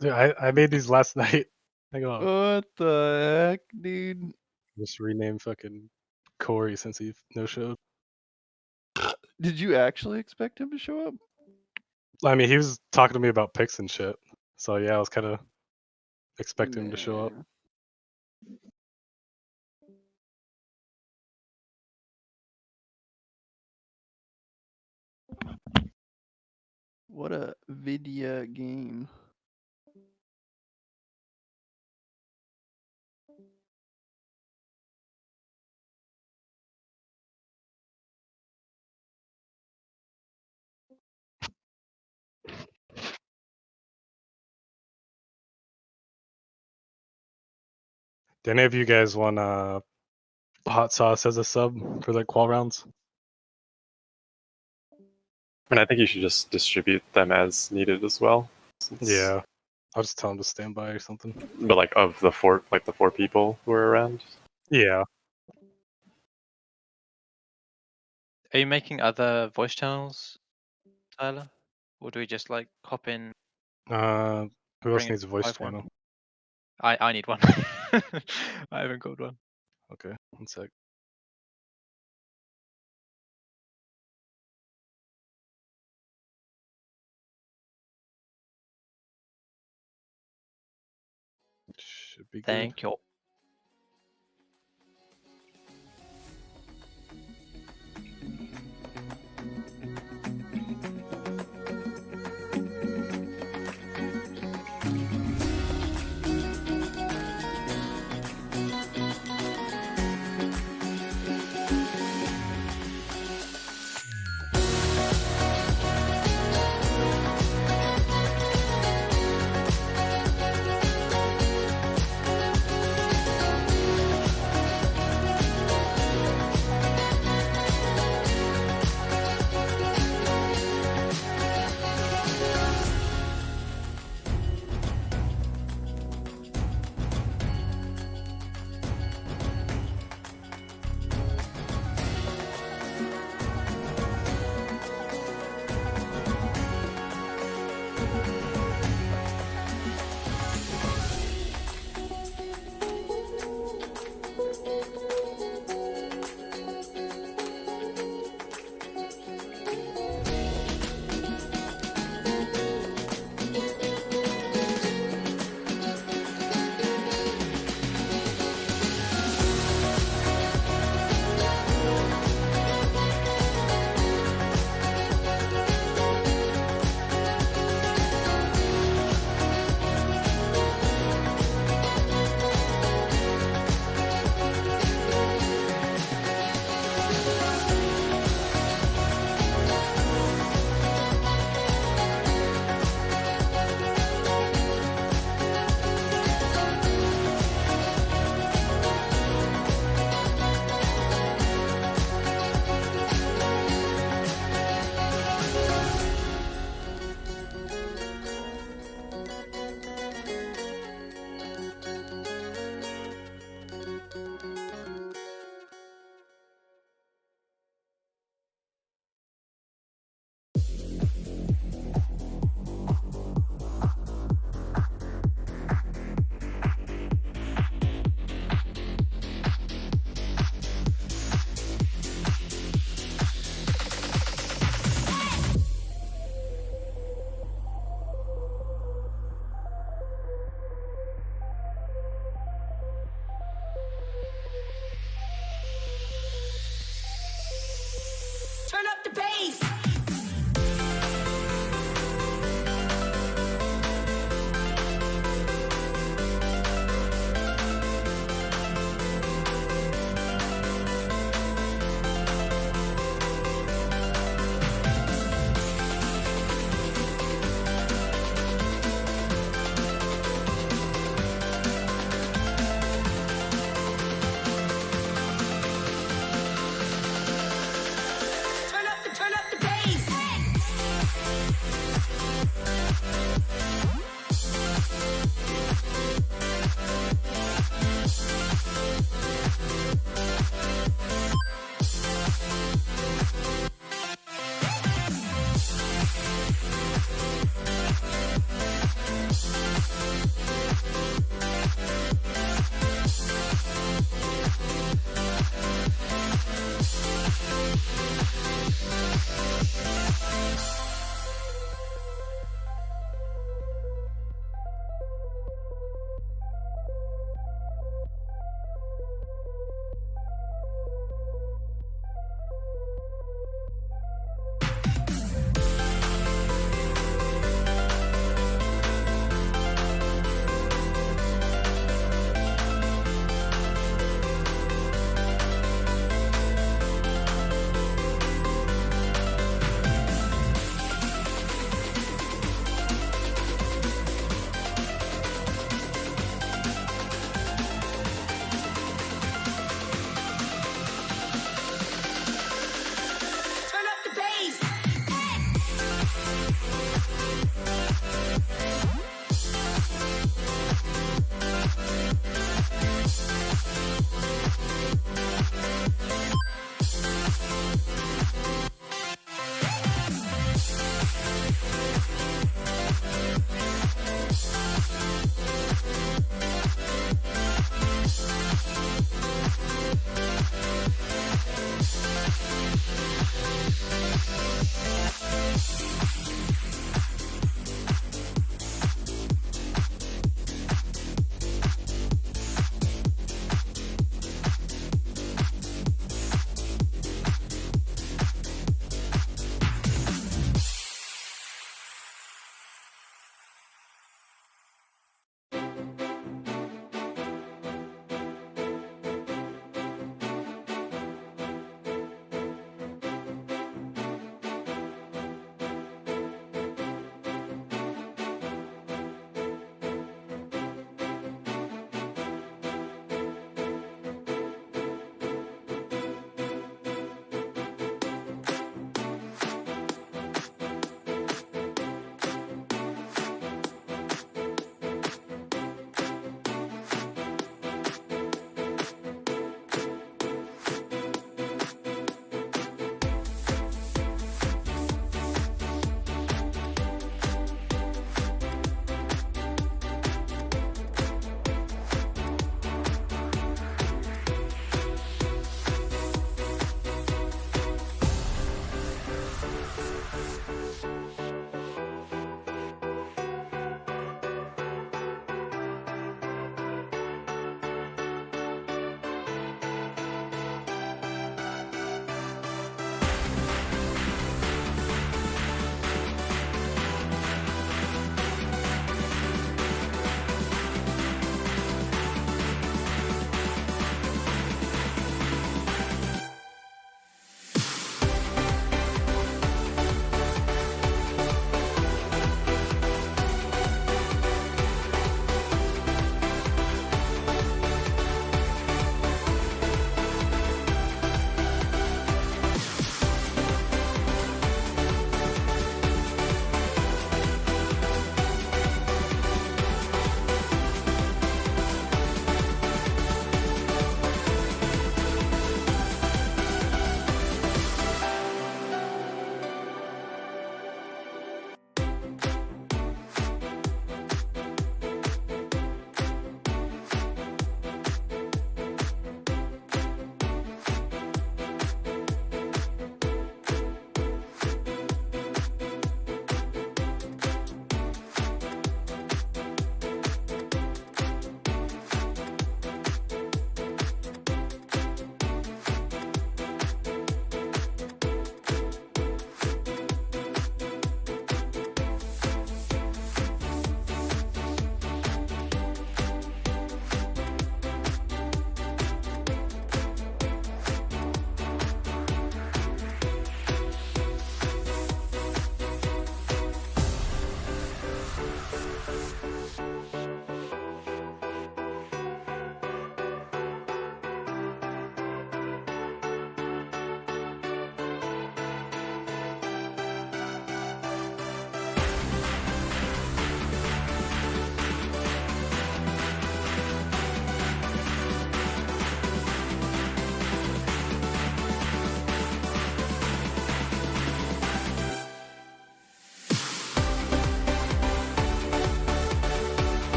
[SPEAKER 2] Dude, I made these last night. Hang on.
[SPEAKER 3] What the heck, dude?
[SPEAKER 2] Just rename fucking Corey since he no showed.
[SPEAKER 3] Did you actually expect him to show up?
[SPEAKER 2] I mean, he was talking to me about picks and shit. So yeah, I was kind of expecting him to show up.
[SPEAKER 3] Man. What a video game.
[SPEAKER 2] Do any of you guys want hot sauce as a sub for the qual rounds?
[SPEAKER 14] I mean, I think you should just distribute them as needed as well.
[SPEAKER 2] Yeah, I'll just tell him to stand by or something.
[SPEAKER 14] But like of the four people who are around.
[SPEAKER 2] Yeah.
[SPEAKER 6] Are you making other voice channels, Tyler? Or do we just like hop in?
[SPEAKER 2] Who else
[SPEAKER 6] Bring it
[SPEAKER 2] needs a voice
[SPEAKER 6] live one?
[SPEAKER 2] channel?
[SPEAKER 6] I need one. I haven't got one.
[SPEAKER 2] Okay, one sec. Should be good.
[SPEAKER 6] Thank you.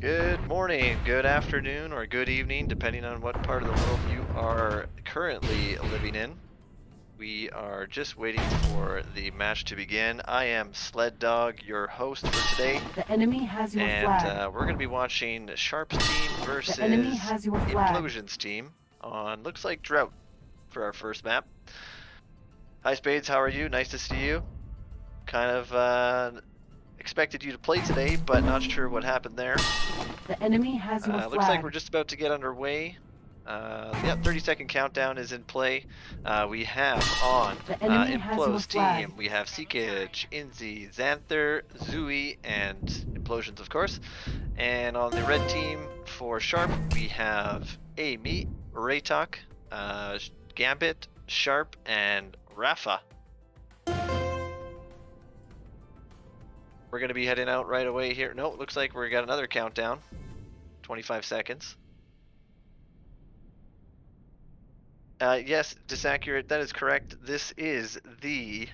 [SPEAKER 15] Good morning, good afternoon, or good evening, depending on what part of the world you are currently living in. We are just waiting for the match to begin. I am Sled Dog, your host for today.
[SPEAKER 16] The enemy has your
[SPEAKER 15] and
[SPEAKER 16] flag.
[SPEAKER 15] we're going to be watching Sharp's team versus
[SPEAKER 16] The enemy has your flag.
[SPEAKER 15] Implosions team on, looks like, Drought for our first map. Hi Spades, how are you? Nice to see you. Kind of expected you to play today, but not sure what happened there.
[SPEAKER 16] The enemy has your flag.
[SPEAKER 15] Looks like we're just about to get underway. Yeah, 30-second countdown is in play. We have on Implo's team, we have Seekage, Inzi, Xanther, Zui, and Implosions, of course. And on the red team for Sharp, we have Amy, Raytok, Gambit, Sharp, and Rafa. We're going to be heading out right away here. No, it looks like we got another countdown. 25 seconds. Yes, Disaccurate, that is correct. This is the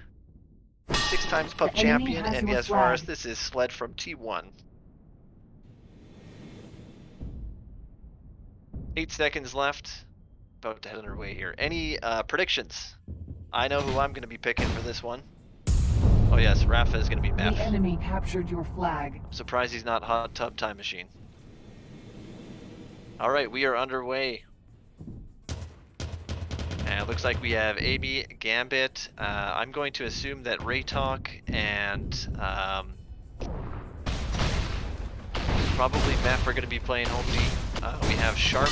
[SPEAKER 15] 6 times pub champion, and yes, Varus, this is Sled from T1. 8 seconds left. About to head underway here. Any predictions? I know who I'm going to be picking for this one. Oh yes, Rafa is going to be Meth.
[SPEAKER 16] The enemy captured your flag.
[SPEAKER 15] Surprised he's not Hot Tub Time Machine. Alright, we are underway. And it looks like we have Amy, Gambit. I'm going to assume that Raytok and probably Meth are going to be playing home D. We have Sharp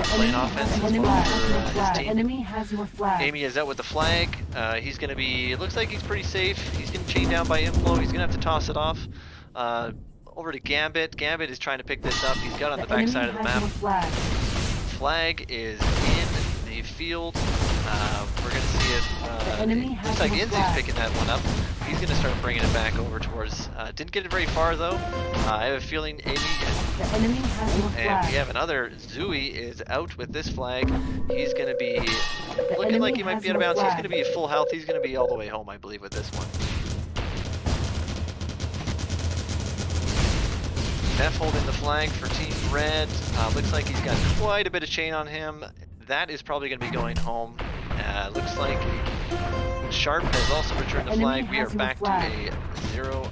[SPEAKER 15] playing offense as well for his team.
[SPEAKER 16] Enemy has your flag.
[SPEAKER 15] Amy is out with the flag. He's going to be, it looks like he's pretty safe. He's getting chained down by Implo. He's going to have to toss it off. Over to Gambit. Gambit is trying to pick this up. He's got on the back side of the map. Flag is in the field. We're going to see if, looks like Inzi's picking that one up. He's going to start bringing it back over towards, didn't get it very far though. I have a feeling Amy, and we have another, Zui is out with this flag. He's going to be looking like he might be out of bounds. He's going to be full health. He's going to be all the way home, I believe, with this one. Neff holding the flag for Team Red. Looks like he's got quite a bit of chain on him. That is probably going to be going home. Looks like Sharp has also returned the flag. We are back to a 0-0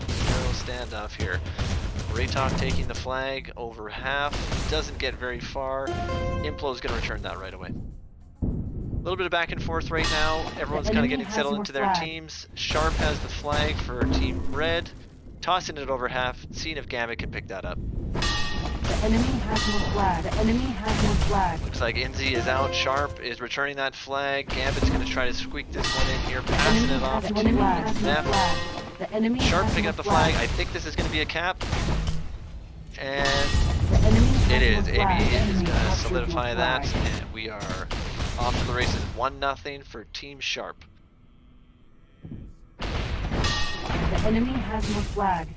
[SPEAKER 15] standoff here. Raytok taking the flag over half. Doesn't get very far. Implo is going to return that right away. A little bit of back and forth right now. Everyone's kind of getting settled into their teams. Sharp has the flag for Team Red. Tossing it over half, seeing if Gambit can pick that up.
[SPEAKER 16] The enemy has your flag. The enemy has your flag.
[SPEAKER 15] Looks like Inzi is out. Sharp is returning that flag. Gambit's going to try to squeak this one in here, passing it off to Neff. Sharp picking up the flag. I think this is going to be a cap. And it is. Amy is going to solidify that, and we are off to the races. 1-0 for Team Sharp.
[SPEAKER 16] The enemy has your flag.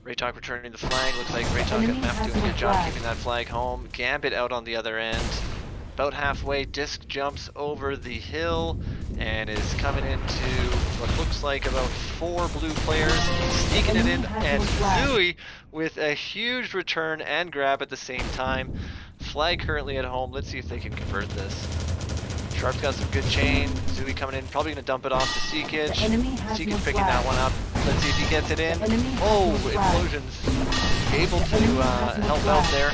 [SPEAKER 15] Raytok returning the flag. Looks like Raytok and Mef doing a good job keeping that flag home. Gambit out on the other end. About halfway, Disc jumps over the hill and is coming into what looks like about 4 blue players. He's sneaking it in, and Zui with a huge return and grab at the same time. Flag currently at home. Let's see if they can convert this. Sharp's got some good chain. Zui coming in, probably going to dump it off to Seekage. Seekage picking that one up. Let's see if he gets it in. Oh, Implosions able to help out there.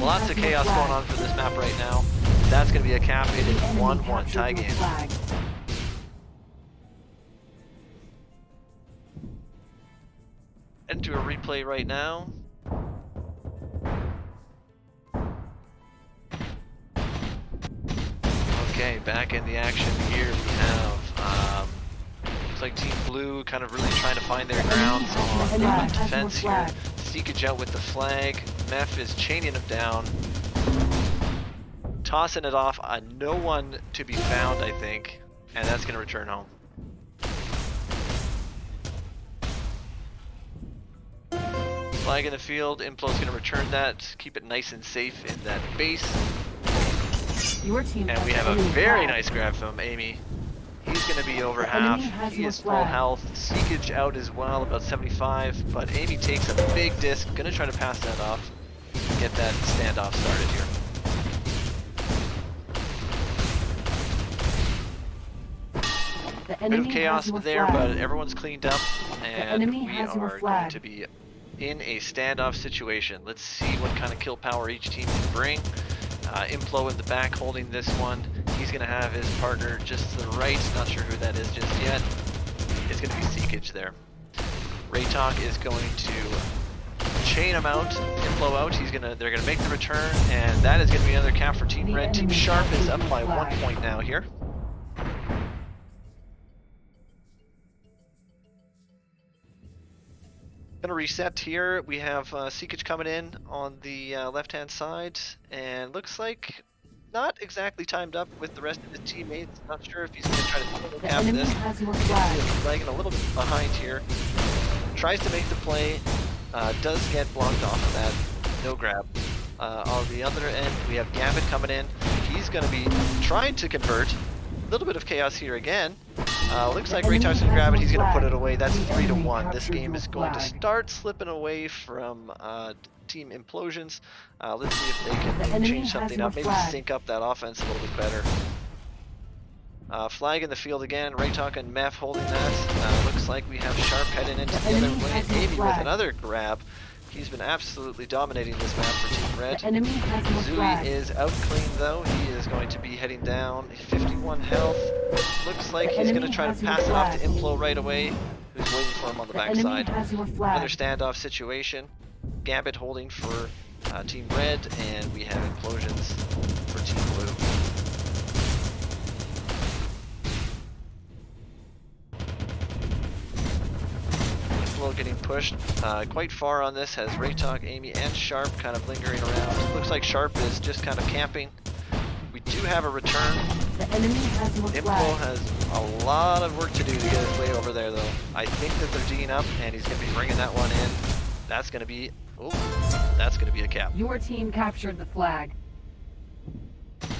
[SPEAKER 15] Lots of chaos going on for this map right now. That's going to be a cap. It is 1-1 tie game. Into a replay right now. Okay, back in the action here. We have, looks like Team Blue kind of really trying to find their grounds on defense here. Seekage out with the flag. Mef is chaining him down. Tossing it off. No one to be found, I think. And that's going to return home. Flag in the field. Implo's going to return that. Keep it nice and safe in that base.
[SPEAKER 16] Your team
[SPEAKER 15] and we have a very nice grab from Amy. He's He's going to be over
[SPEAKER 16] The enemy
[SPEAKER 15] half.
[SPEAKER 16] has
[SPEAKER 15] He
[SPEAKER 16] your
[SPEAKER 15] is full
[SPEAKER 16] flag.
[SPEAKER 15] health. Seekage out as well, about 75. But Amy takes a big disc. Going to try to pass that off. Get that standoff started here.
[SPEAKER 16] The
[SPEAKER 15] Bit of
[SPEAKER 16] enemy
[SPEAKER 15] chaos
[SPEAKER 16] has your
[SPEAKER 15] there,
[SPEAKER 16] flag.
[SPEAKER 15] but everyone's cleaned up. And
[SPEAKER 16] enemy
[SPEAKER 15] we
[SPEAKER 16] has your
[SPEAKER 15] are going
[SPEAKER 16] flag.
[SPEAKER 15] to be in a standoff situation. Let's see what kind of kill power each team can bring. Implo in the back holding this one. He's going to have his partner just to the right. Not sure who that is just yet. It's going to be Seekage there. Raytalk is going to chain him out, Implo out. They're gonna make the return, and that is gonna be another cap for Team
[SPEAKER 16] The
[SPEAKER 15] Red. Team
[SPEAKER 16] enemy
[SPEAKER 15] Sharp
[SPEAKER 16] has
[SPEAKER 15] is up
[SPEAKER 16] your
[SPEAKER 15] by 1
[SPEAKER 16] flag.
[SPEAKER 15] point now here. Gonna reset here. We have Seekage coming in on the left-hand side, and looks like not exactly timed up with the rest of his teammates. Not sure if he's gonna try to
[SPEAKER 16] The
[SPEAKER 15] cap
[SPEAKER 16] enemy
[SPEAKER 15] this.
[SPEAKER 16] has your flag.
[SPEAKER 15] He's lagging a little bit behind here. Tries to make the play, does get blocked off of that no grab. On the other end, we have Gambit coming in. He's going to be trying to convert. A little bit of chaos here again. Looks like Raytalk's going to grab it. He's going to put it away. That's 3-1. This game is going to start slipping away from Team Implosions. Let's see if they can change something up. Maybe sync up that offense a little bit better. Flag in the field again. Raytalk and Meth holding that. Looks like we have Sharp heading into the other way. Amy with another grab. He's been absolutely dominating this map for Team Red. Zooey is out clean though. He is going to be heading down. 51 health. Looks like he's going to try to pass it off to Implo right away, who's waiting for him on the backside. Another standoff situation. Gambit holding for Team Red, and we have Implosions for Team Blue. Getting pushed quite far on this, has Raytalk, Amy, and Sharp kind of lingering around. Looks like Sharp is just kind of camping. We do have a return.
[SPEAKER 16] The enemy has your
[SPEAKER 15] Implo
[SPEAKER 16] flag.
[SPEAKER 15] has a lot of work to do to get his way over there, though. I think that they're D'ing up, and he's going to be bringing that one in. That's going to be, that's going to be a cap.
[SPEAKER 16] Your team captured the flag.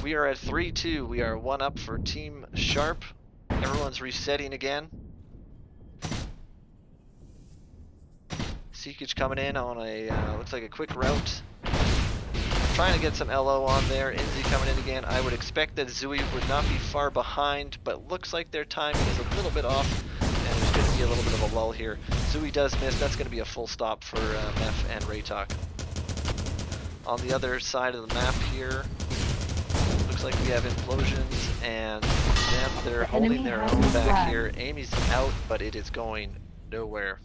[SPEAKER 15] We are at 3-2. We are 1 up for Team Sharp. Everyone's resetting again. Seekage coming in on a, looks like a quick route. Trying to get some LO on there. Inzi coming in again. I would expect that Zooey would not be far behind, but looks like their timing is a little bit off, and there's going to be a little bit of a lull here. Zooey does miss. That's going to be a full stop for Meth and Raytalk. On the other side of the map here, looks like we have Implosions and Xanth. They're holding their own back here. Amy's out, but it is going nowhere.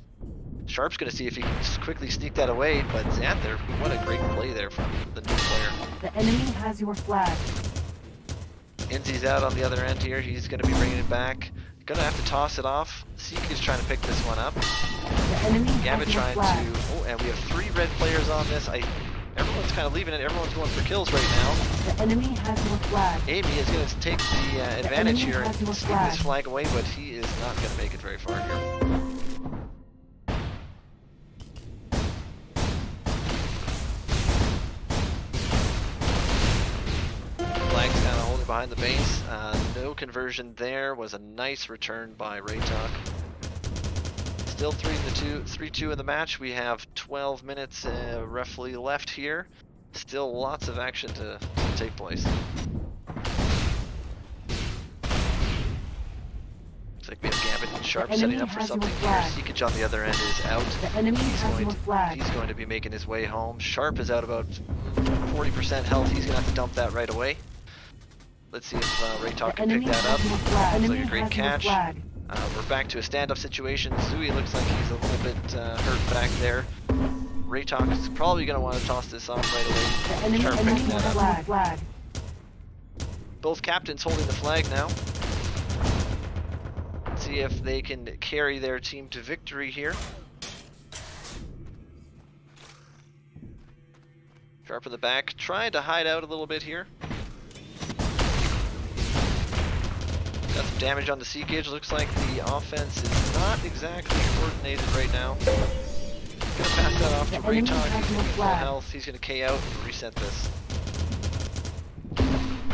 [SPEAKER 15] Sharp's going to see if he can quickly sneak that away, but Xanther, what a great play there from the new player.
[SPEAKER 16] The enemy has your flag.
[SPEAKER 15] Inzi's out on the other end here. He's going to be bringing it back. Going to have to toss it off. Seek is trying to pick this one up.
[SPEAKER 16] The enemy
[SPEAKER 15] Gambit
[SPEAKER 16] has your
[SPEAKER 15] trying
[SPEAKER 16] flag.
[SPEAKER 15] to... Oh, and we have 3 red players on this. Everyone's kind of leaving it. Everyone's going for kills right now.
[SPEAKER 16] The enemy has your flag.
[SPEAKER 15] Amy is going to take the advantage here and
[SPEAKER 16] has your
[SPEAKER 15] sneak this flag away, but he is not going to make it very far here. Behind the base, no conversion there. Was a nice return by Raytalk. Still 3-2 in the match. We have 12 minutes roughly left here. Still lots of action to take place. Looks like we have Gambit and Sharp setting up for something here. Seekage on the other end is out.
[SPEAKER 16] The enemy has your flag.
[SPEAKER 15] He's going to be making his way home. Sharp is out about 40% health. He's going to have to dump that right away. Let's see if Raytalk can pick that up. Looks like a great catch. We're back to a standoff situation. Zooey looks like he's a little bit hurt back there. Raytalk is probably going to want to toss this off right away. Sharp picking that up. Both captains holding the flag now. Let's see if they can carry their team to victory here. Sharp in the back, trying to hide out a little bit here. Got some damage on the Seekage. Looks like the offense is not exactly coordinated right now. Gonna pass that off to Raytalk. He's gonna be full health. He's gonna K out and reset this.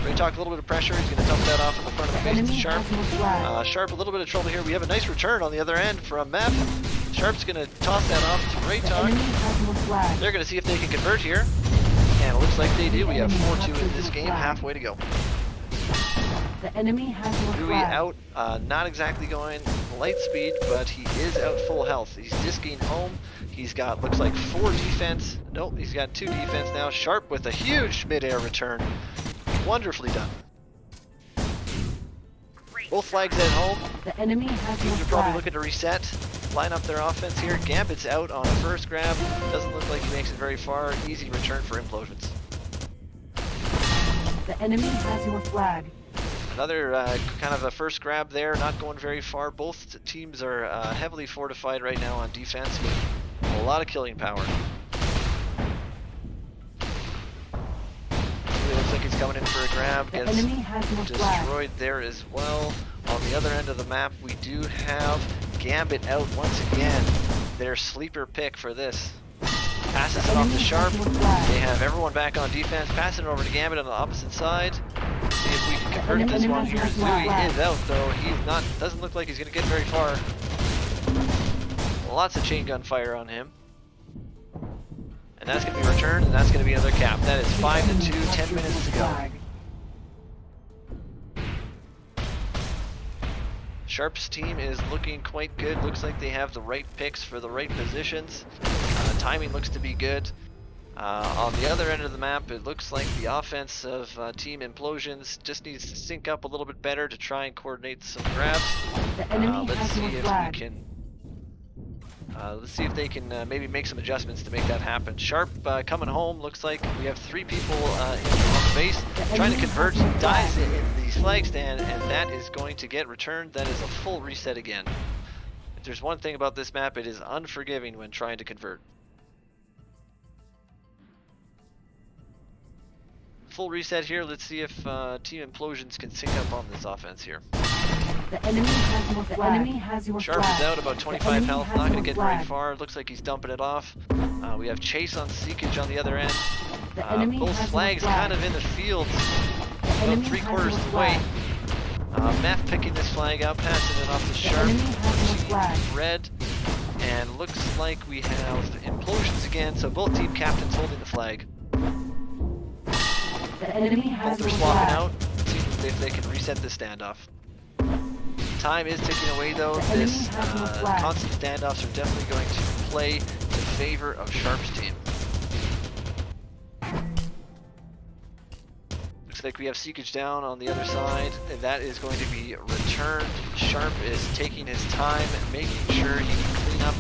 [SPEAKER 15] Raytalk, a little bit of pressure. He's going to dump that off in the front of the face to Sharp. Sharp, a little bit of trouble here. We have a nice return on the other end from Mep. Sharp's going to toss that off to Raytalk. They're going to see if they can convert here. And it looks like they do. We have 4-2 in this game. Halfway to go.
[SPEAKER 16] The enemy has your
[SPEAKER 15] Dewey out, not exactly going light speed, but he is out full health. He's disking home. He's got, looks like 4 defense. Nope, he's got 2 defense now. Sharp with a huge midair return. Wonderfully done. Both flags at home.
[SPEAKER 16] The enemy has
[SPEAKER 15] Teams
[SPEAKER 16] your
[SPEAKER 15] are probably
[SPEAKER 16] flag.
[SPEAKER 15] looking to reset, line up their offense here. Gambit's out on a first grab. Doesn't look like he makes it very far. Easy return for Implosions.
[SPEAKER 16] The enemy has your flag.
[SPEAKER 15] Another kind of a first grab there, not going very far. Both teams are heavily fortified right now on defense with a lot of killing power. It looks like he's coming in for a grab. Gets destroyed there as well. On the other end of the map, we do have Gambit out once again. Their sleeper pick for this. Passes it off to Sharp. They have everyone back on defense. Passing it over to Gambit on the opposite side. See if we can convert this one here. Zooey is out though. He's not. Doesn't look like he's gonna get very far. Lots of chain gun fire on him. And that's gonna be returned, and that's gonna be another cap. That is 5-2. 10 minutes to go. Sharp's team is looking quite good. Looks like they have the right picks for the right positions. Timing looks to be good. On the other end of the map, it looks like the offense of Team Implosions just needs to sync up a little bit better to try and coordinate some grabs. Let's see if we can. Let's see if they can maybe make some adjustments to make that happen. Sharp coming home. Looks like we have 3 people on the base trying to convert. Dies in the flag stand, and that is going to get returned. That is a full reset again. If there's one thing about this map, it is unforgiving when trying to convert. Full reset here. Let's see if Team Implosions can sync up on this offense here.
[SPEAKER 16] The enemy has your flag. The enemy has your
[SPEAKER 15] Sharp
[SPEAKER 16] flag.
[SPEAKER 15] is out, about 25 health, not going to get very far. Looks like he's dumping it off. We have Chase on Seekage on the other end. Both flags kind of in the field, about 3/4 of the way. Meth picking this flag up, passing it off to Sharp. Red. And looks like we have Implosions again, so both team captains holding the flag.
[SPEAKER 16] The enemy has
[SPEAKER 15] Both are
[SPEAKER 16] your
[SPEAKER 15] swapping
[SPEAKER 16] flag.
[SPEAKER 15] out. See if they can reset the standoff. Time is ticking away though. This constant standoffs are definitely going to play in favor of Sharp's team. Looks like we have Seekage down on the other side, and that is going to be returned. Sharp is taking his time, making sure he can clean up.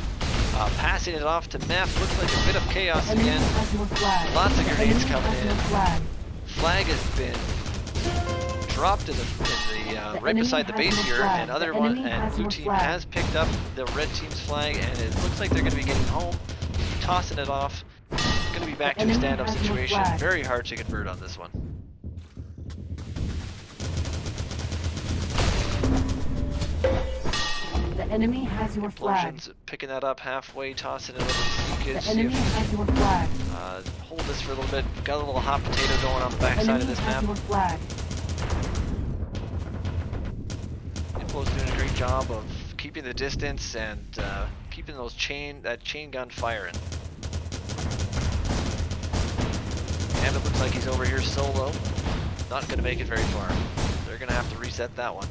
[SPEAKER 15] Passing it off to Meth. Looks like a bit of chaos again. Lots of grenades coming in. Flag has been dropped in the right beside the base here, and blue team has picked up the red team's flag, and it looks like they're going to be getting home, tossing it off. Going to be back to a standoff situation. Very hard to convert on this one.
[SPEAKER 16] The enemy has your flag.
[SPEAKER 15] Implosions picking that up halfway, tossing it over to Seekage.
[SPEAKER 16] The enemy has your flag.
[SPEAKER 15] Hold this for a little bit. Got a little hot potato going on the backside of this map. Implo's doing a great job of keeping the distance and keeping those chain gun firing. And it looks like he's over here solo. Not going to make it very far. They're going to have to reset that one.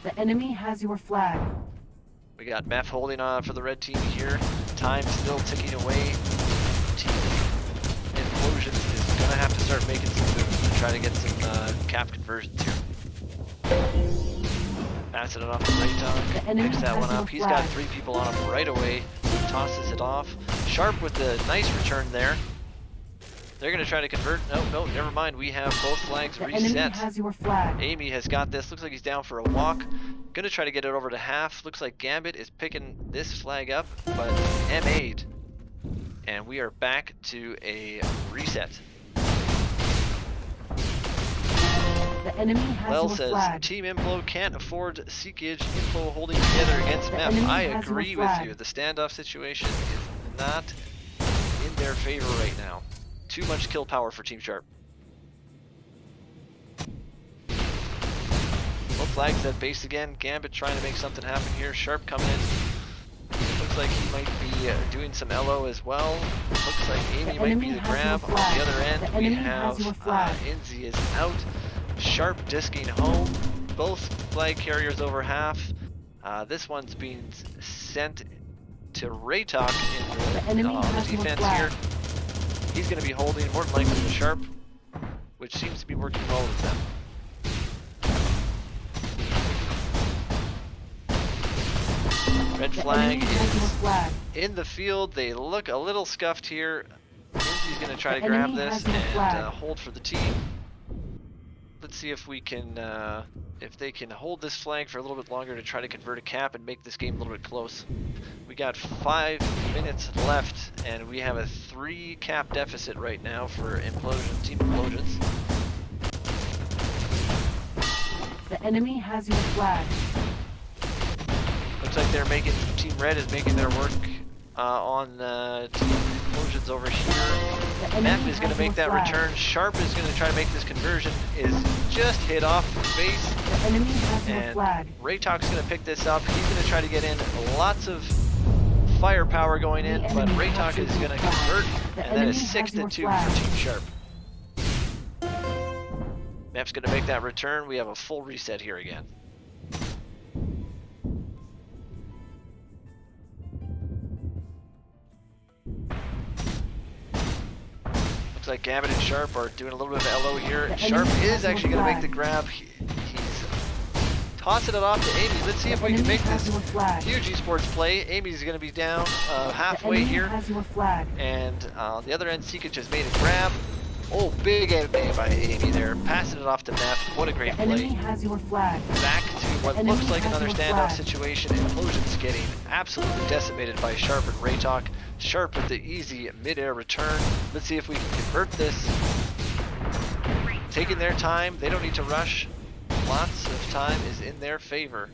[SPEAKER 16] The enemy has your flag.
[SPEAKER 15] We got Meth holding on for the red team here. Time still ticking away. Team Implosions is going to have to start making some moves to try to get some cap conversions here. Passing it off to Raytalk. Picks that one up. He's got 3 people on him right away. Tosses it off. Sharp with the nice return there. They're going to try to convert. No, never mind. We have both flags reset.
[SPEAKER 16] The enemy has your flag.
[SPEAKER 15] Amy has got this. Looks like he's down for a walk. Going to try to get it over to half. Looks like Gambit is picking this flag up, but MA'd. And we are back to a reset.
[SPEAKER 16] The enemy has
[SPEAKER 15] Lel
[SPEAKER 16] your
[SPEAKER 15] says,
[SPEAKER 16] flag.
[SPEAKER 15] Team Implo can't afford Seekage. Implo holding together against Mep. I agree with you. The standoff situation is not in their favor right now. Too much kill power for Team Sharp. Both flags at base again. Gambit trying to make something happen here. Sharp coming in. Looks like he might be doing some LO as well. Looks like Amy might be the grab. On the other end, we have Inzi is out. Sharp disking home. Both flag carriers over half. This one's being sent to Raytalk in the defense here. He's going to be holding more than likely the Sharp, which seems to be working well with them. Red flag is in the field. They look a little scuffed here. Inzi's going to try to grab this and hold for the team. Let's see if we can, if they can hold this flag for a little bit longer to try to convert a cap and make this game a little bit close. We got 5 minutes left, and we have a 3 cap deficit right now for Implosion, Team Implosions.
[SPEAKER 16] The enemy has your flag.
[SPEAKER 15] Looks like they're making, Team Red is making their work on Team Implosions over here. Map is going to make that return. Sharp is going to try to make this conversion. Is just hit off the base.
[SPEAKER 16] The enemy has your
[SPEAKER 15] And
[SPEAKER 16] flag.
[SPEAKER 15] Raytalk's going to pick this up. He's going to try to get in. Lots of firepower going in, but Raytalk is going to convert. And that is 6-2 for Team Sharp. Map's going to make that return. We have a full reset here again. Looks like Gambit and Sharp are doing a little bit of LO here. Sharp is actually going to make the grab. He's tossing it off to Amy. Let's see if we can make this huge esports play. Amy's going to be down halfway here. And on the other end, Seekich has made a grab. Oh, big MA by Amy there. Passing it off to Meth. What a great play.
[SPEAKER 16] Has your flag.
[SPEAKER 15] Back to what looks like another standoff situation. Implosions getting absolutely decimated by Sharp and Raytalk. Sharp with the easy midair return. Let's see if we can convert this. Taking their time. They don't need to rush. Lots of time is in their favor.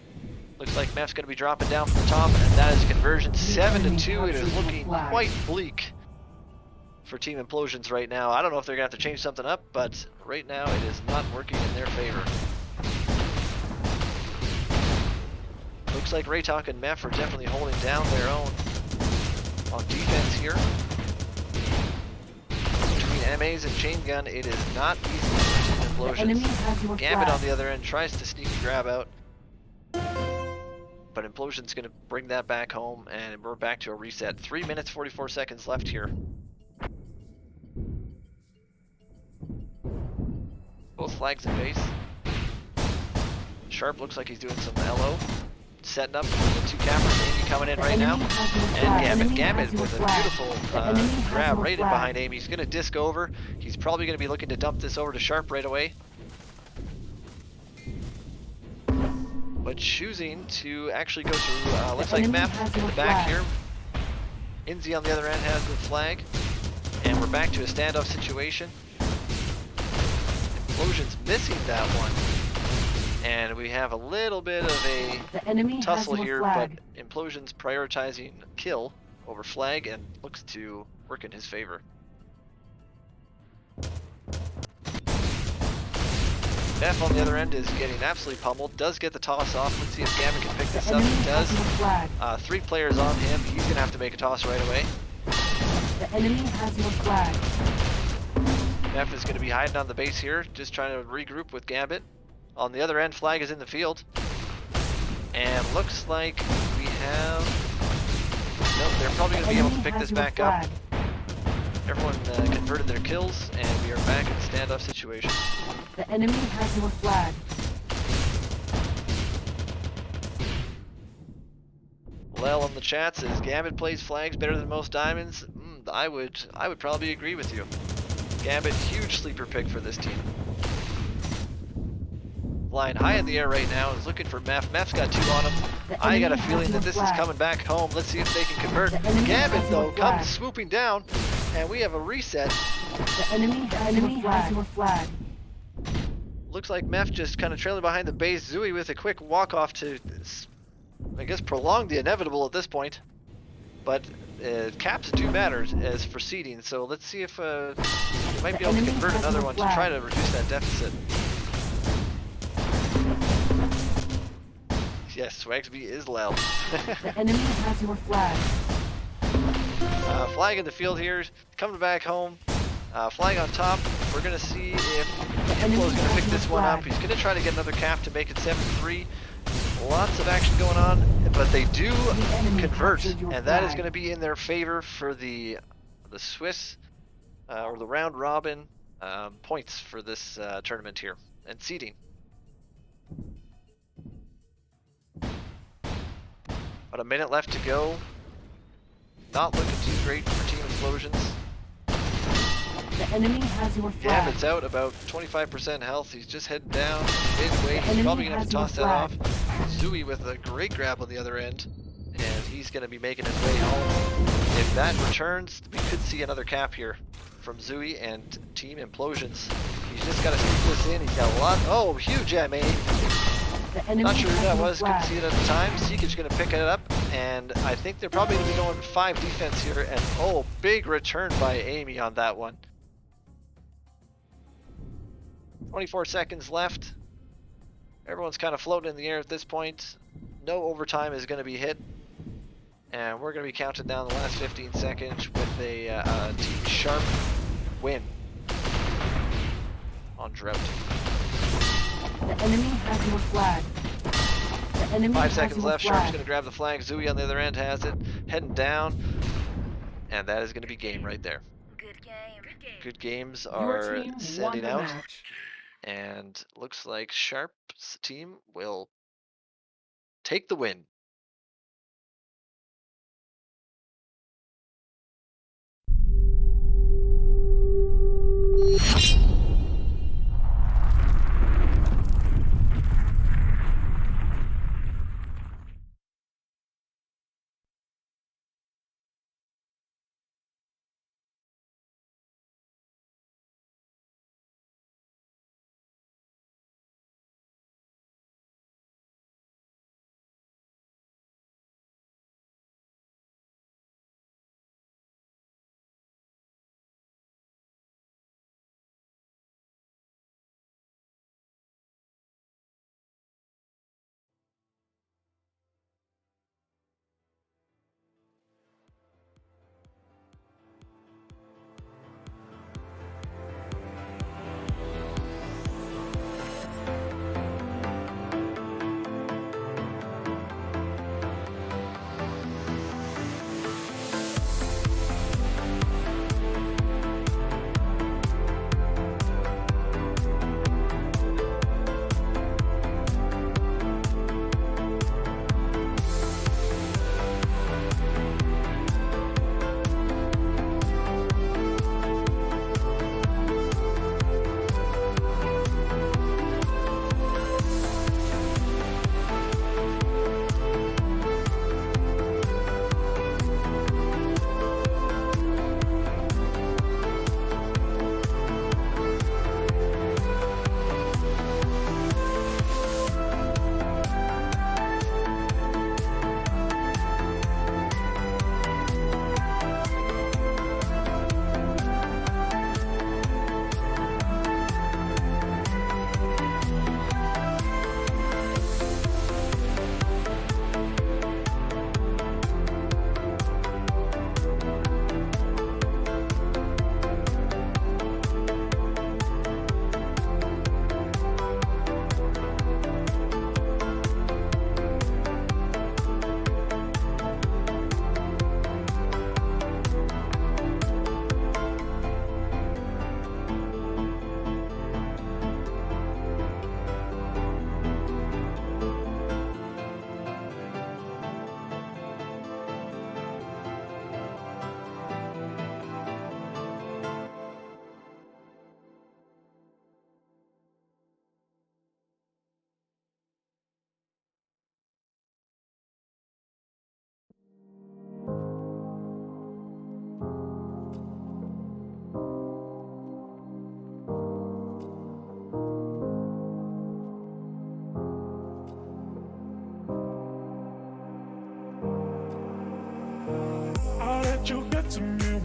[SPEAKER 15] Looks like Meth's going to be dropping down from the top, and that is conversion 7-2. It is looking quite bleak for Team Implosions right now. I don't know if they're going to have to change something up, but right now it is not working in their favor. Looks like Raytalk and Meth are definitely holding down their own on defense here. Between MAs and Chain Gun, it is not easy for Team Implosions. Gambit on the other end tries to sneak a grab out, but Implosion's going to bring that back home, and we're back to a reset. 3 minutes 44 seconds left here. Both flags in base. Sharp looks like he's doing some LO. Setting up for the 2 cappers. Amy coming in right now. And Gambit with a beautiful grab right in behind Amy. He's going to disc over. He's probably going to be looking to dump this over to Sharp right away. But choosing to actually go to, looks like Meth in the back here. Inzi on the other end has the flag. And we're back to a standoff situation. Implosion's missing that one. And we have a little bit of a tussle here, but Implosion's prioritizing kill over flag and looks to work in his favor. Neff on the other end is getting absolutely pummeled, does get the toss off. Let's see if Gambit can pick this up. He does. 3 players on him. He's going to have to make a toss right away.
[SPEAKER 16] The enemy has your flag.
[SPEAKER 15] Neff is going to be hiding on the base here, just trying to regroup with Gambit. On the other end, flag is in the field. And looks like we have... Nope, they're probably going to be able to pick this back up. Everyone converted their kills, and we are back in a standoff situation.
[SPEAKER 16] The enemy has your flag.
[SPEAKER 15] Lel on the chat says Gambit plays flags better than most diamonds. I would probably agree with you. Gambit, huge sleeper pick for this team. Flying high in the air right now, is looking for Meth. Meth's got 2 on him. I got a feeling that this is coming back home. Let's see if they can convert. Gambit, though, comes swooping down, and we have a reset.
[SPEAKER 16] The enemy has your flag.
[SPEAKER 15] Looks like Meth just kind of trailing behind the base. Zooey with a quick walk-off to, I guess, prolong the inevitable at this point. But caps do matter as for seeding, so let's see if we might be able to
[SPEAKER 16] enemy
[SPEAKER 15] convert
[SPEAKER 16] has
[SPEAKER 15] another
[SPEAKER 16] no
[SPEAKER 15] one to
[SPEAKER 16] flag.
[SPEAKER 15] try to reduce that deficit. Yes, Swagsby is loud.
[SPEAKER 16] The enemy has your flag.
[SPEAKER 15] Flag in the field here, coming back home. Flag on top. We're going to see if Implo's going to pick this one up. He's going to try to get another cap to make it 7-3. Lots of action going on, but they do convert, and that is going to be in their favor for the Swiss or the round robin points for this tournament here and seeding. About a minute left to go. Not looking too great for Team Implosions.
[SPEAKER 16] The enemy has your flag.
[SPEAKER 15] Gambit's out about 25% health. He's just heading down midway. He's
[SPEAKER 16] enemy
[SPEAKER 15] probably going to have
[SPEAKER 16] has
[SPEAKER 15] to
[SPEAKER 16] your
[SPEAKER 15] toss that
[SPEAKER 16] flag.
[SPEAKER 15] off. Zooey with a great grab on the other end. And he's going to be making his way home. If that returns, we could see another cap here from Zooey and Team Implosions. He's just got to sneak this in. He's got a lot. Oh, huge MA.
[SPEAKER 16] The enemy
[SPEAKER 15] Not sure who
[SPEAKER 16] has
[SPEAKER 15] that
[SPEAKER 16] your
[SPEAKER 15] was. Couldn't
[SPEAKER 16] flag.
[SPEAKER 15] see it at the time. Seekage going to pick it up. And I think they're probably going to be going 5 defense here. And oh, big return by Amy on that one. 24 seconds left. Everyone's kind of floating in the air at this point. No overtime is going to be hit. And we're going to be counting down the last 15 seconds with a Team Sharp win on Drought.
[SPEAKER 16] The enemy has your flag. The enemy
[SPEAKER 15] 5
[SPEAKER 16] has
[SPEAKER 15] seconds
[SPEAKER 16] your
[SPEAKER 15] left.
[SPEAKER 16] flag.
[SPEAKER 15] Sharp's going to grab the flag. Zooey on the other end has it. Heading down. And that is going to be game right there. Good games
[SPEAKER 16] Your
[SPEAKER 15] are
[SPEAKER 16] team won
[SPEAKER 15] sending
[SPEAKER 16] the
[SPEAKER 15] out.
[SPEAKER 16] match.
[SPEAKER 15] And looks like Sharp's team will take the win.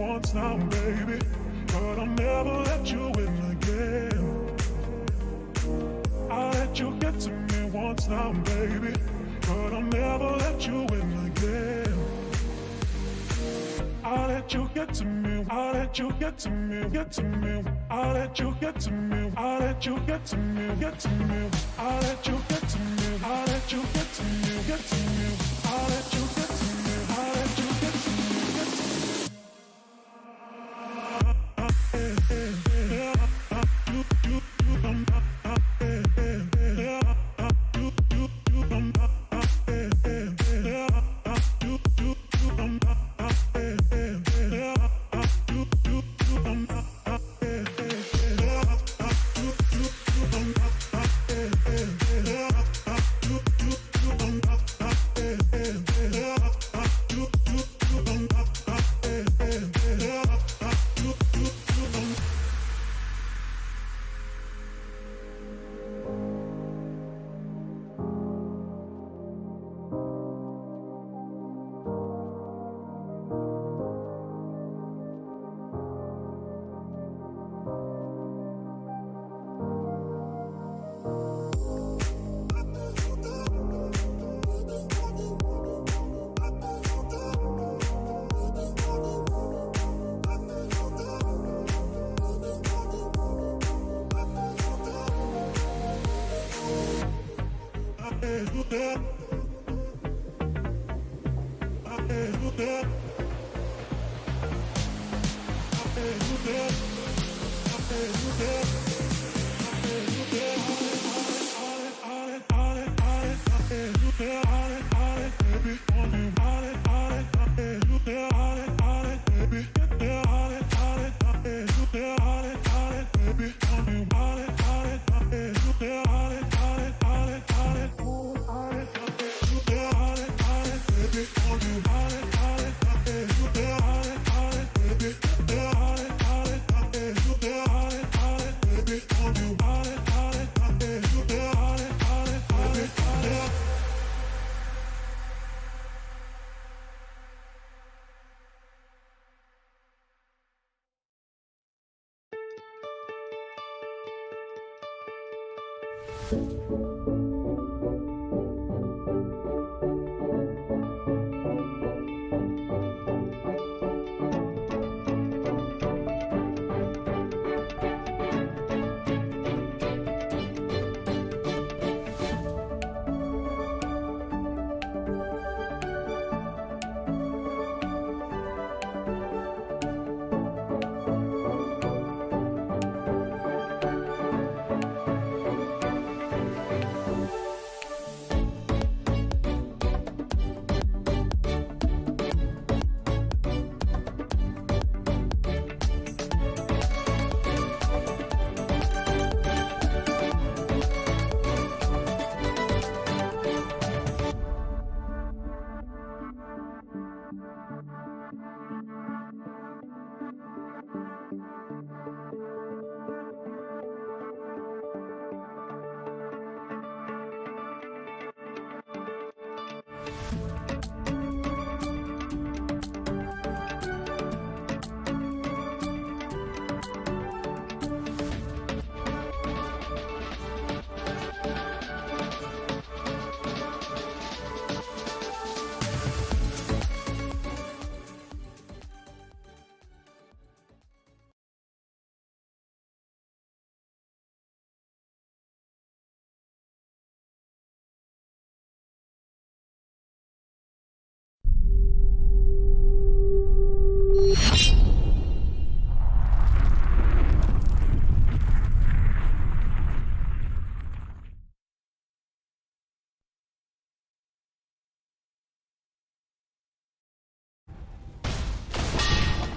[SPEAKER 17] once now, baby, but I'll never let you in again. I'll let you get to me once now, baby, but I'll never let you in again. I'll let you get to me, I'll let you get to me, get to me. I'll let you get to me, I'll let you get to me, get to me. I'll let you get to me, I'll let you get to me, get to me. I'll let you get to me, I'll let you get to me, get to me.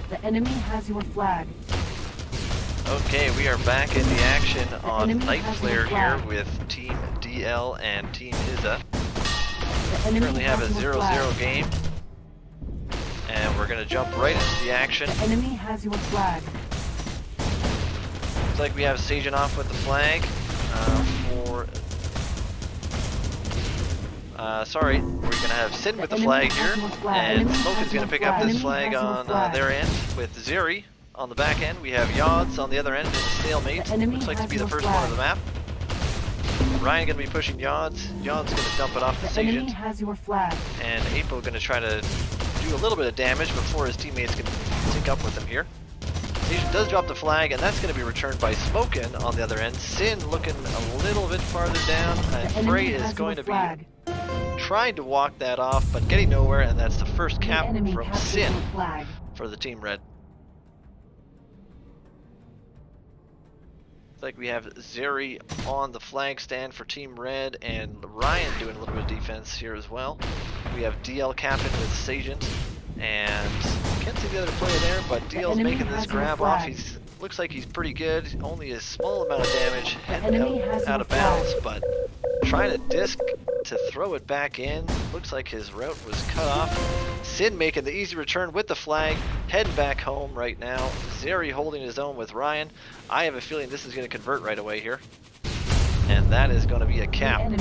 [SPEAKER 16] The enemy has your flag.
[SPEAKER 15] Okay, we are back in the action on
[SPEAKER 16] enemy
[SPEAKER 15] Night
[SPEAKER 16] has
[SPEAKER 15] Flare
[SPEAKER 16] your
[SPEAKER 15] here
[SPEAKER 16] flag.
[SPEAKER 15] with Team DL and Team Izza.
[SPEAKER 16] The enemy
[SPEAKER 15] Currently have a
[SPEAKER 16] has your
[SPEAKER 15] 0-0
[SPEAKER 16] flag.
[SPEAKER 15] game. And we're gonna jump right into the action.
[SPEAKER 16] The enemy has your flag.
[SPEAKER 15] Looks like we have Sajin off with the flag for Sorry, we're gonna have Sin with the flag here, and Smokin's gonna pick up this flag on their end with Zeri on the back end. We have Yods on the other end in a stalemate. Looks like to be the first one on the map. Ryan gonna be pushing Yods. Yods gonna dump it off to Sagent. And Apo gonna try to do a little bit of damage before his teammates can sync up with him here. Sagent does drop the flag, and that's going to be returned by Smokin on the other end. Sin looking a little bit farther down, and Frey is going to be trying to walk that off, but getting nowhere, and that's the first cap from Sin for the Team Red. Looks like we have Zeri on the flag stand for Team Red, and Ryan doing a little bit of defense here as well. We have DL capping with Sagent, and can't see the other player there, but DL's making this grab off. He's looks like he's pretty good. Only a small amount of damage, heading out of bounds, but trying to disc to throw it back in. Looks like his route was cut off. Sin making the easy return with the flag, heading back home right now. Zeri holding his own with Ryan. I have a feeling this is going to convert right away here. And that is going to be a cap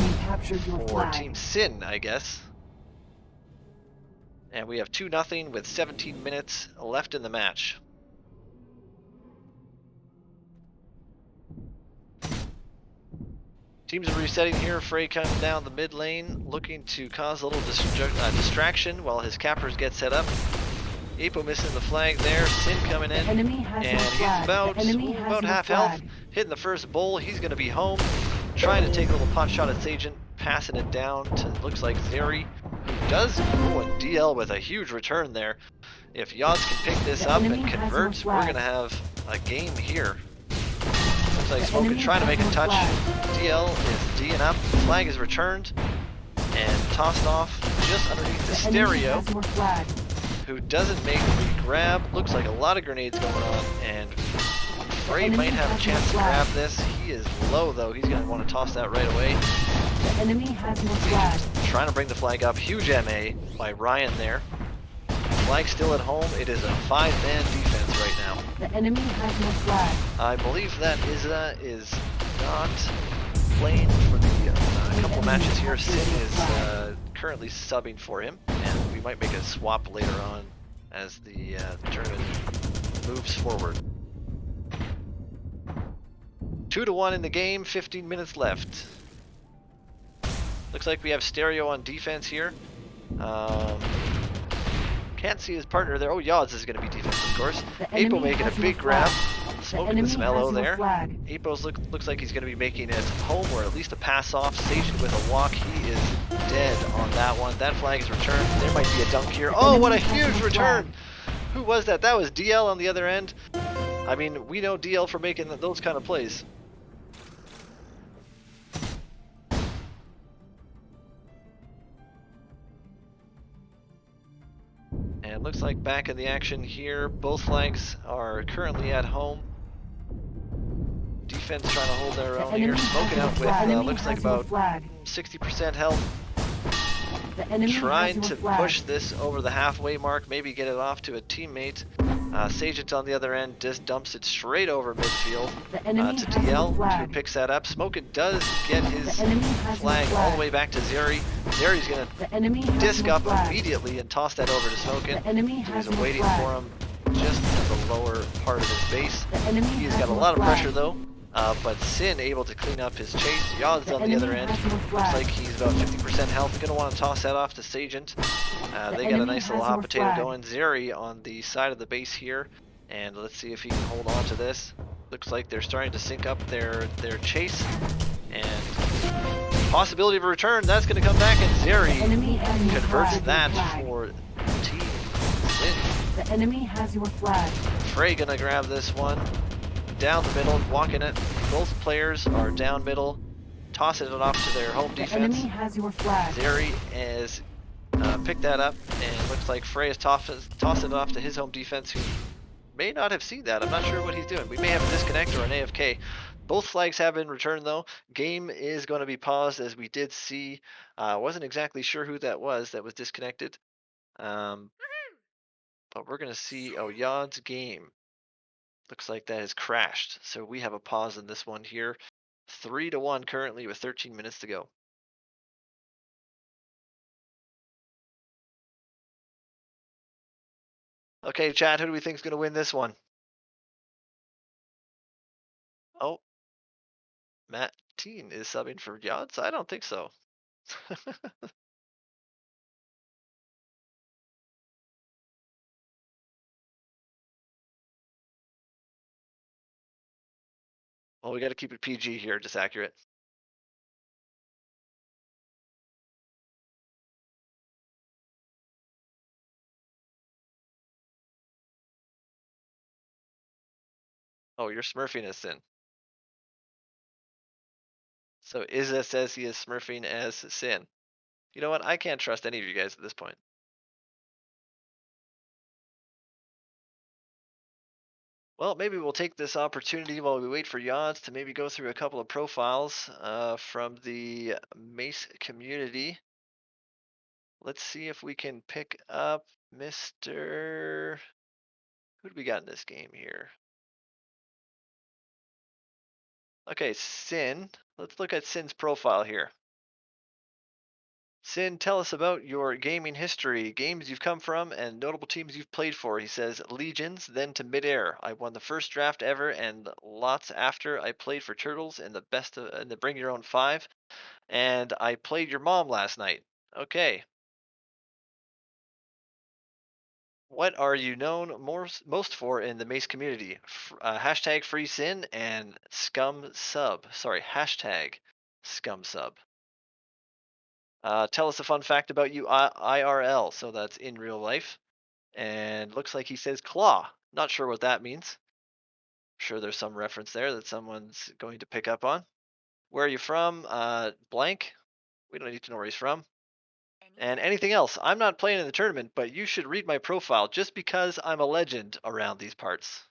[SPEAKER 15] for Team Sin, I guess. And we have 2-0 with 17 minutes left in the match. Teams are resetting here. Frey coming down the mid lane, looking to cause a little distraction while his cappers get set up. Apo missing the flag there. Sin coming in, and he's about half health. Hitting the first bowl. He's going to be home. Trying to take a little pot shot at Sagent, passing it down to, looks like Zeri, who does and DL with a huge return there. If Yods can pick this up and convert, we're going to have a game here. Looks like Smokin trying to make a touch. DL is D'ing up. Flag is returned and tossed off just underneath the stereo, who doesn't make the grab. Looks like a lot of grenades going on, and Frey might have a chance to grab this. He is low though. He's going to want to toss that right away.
[SPEAKER 16] The enemy has your flag.
[SPEAKER 15] Trying to bring the flag up. Huge MA by Ryan there. Flag still at home. It is a 5-man defense right now.
[SPEAKER 16] The enemy has your flag.
[SPEAKER 15] I believe that Izza is not playing for the couple matches here. Sin is currently subbing for him, and we might make a swap later on as the tournament moves forward. 2-1 in the game, 15 minutes left. Looks like we have Stereo on defense here. Can't see his partner there. Oh, Yods is going to be defense, of course. Apo making a big grab. Smoking with some LO there. Apo's looks like he's going to be making it home, or at least a pass off. Sagent with a walk. He is dead on that one. That flag is returned. There might be a dunk here. Oh, what a huge return! Who was that? That was DL on the other end. I mean, we know DL for making those kind of plays. And looks like back in the action here, both flags are currently at home. Defense trying to hold their own here, smoking out with looks like about 60% health. Trying to push this over the halfway mark, maybe get it off to a teammate. Sagent on the other end just dumps it straight over midfield to DL, who picks that up. Smokin does get his flag all the way back to Zeri. Zeri's going to disc up immediately and toss that over to Smokin. He's waiting for him just at the lower part of his base. He's got a lot of pressure though. But Sin able to clean up his chase. Yods on the other end. Looks like he's about 50% health. Gonna want to toss that off to Sagent. They got a nice little hot potato going. Zeri on the side of the base here. And let's see if he can hold on to this. Looks like they're starting to sync up their chase. And possibility of a return. That's gonna come back, and Zeri converts that for Team Sin.
[SPEAKER 16] The enemy has your flag.
[SPEAKER 15] Frey gonna grab this one. Down the middle, walking it. Both players are down middle, tossing it off to their home defense.
[SPEAKER 16] The enemy has your flag.
[SPEAKER 15] Zeri has picked that up, and looks like Frey is tossing it off to his home defense, who may not have seen that. I'm not sure what he's doing. We may have a disconnect or an AFK. Both flags have been returned though. Game is going to be paused, as we did see. Wasn't exactly sure who that was disconnected. But we're going to see, oh, Yod's game. Looks like that has crashed, so we have a pause in this one here. 3-1 currently with 13 minutes to go. Okay, chat, who do we think is going to win this one? Oh, Matt Teen is subbing for Yods? I don't think so. Well, we got to keep it PG here, just accurate. Oh, you're smurfing as Sin. So Izza says he is smurfing as Sin. You know what? I can't trust any of you guys at this point. Well, maybe we'll take this opportunity while we wait for Yods to maybe go through a couple of profiles from the Mace community. Let's see if we can pick up Mr. Who do we got in this game here? Okay, Sin. Let's look at Sin's profile here. Sin, tell us about your gaming history, games you've come from, and notable teams you've played for. He says Legions, then to Midair. I won the first draft ever, and lots after. I played for Turtles in the Bring Your Own 5, and I played your mom last night. Okay. What are you known most for in the Mace community? Hashtag free Sin and scum sub. Sorry, hashtag scum sub. Tell us a fun fact about you IRL. So that's in real life. And looks like he says claw. Not sure what that means. Sure there's some reference there that someone's going to pick up on. Where are you from? Blank. We don't need to know where he's from. And anything else. I'm not playing in the tournament, but you should read my profile just because I'm a legend around these parts.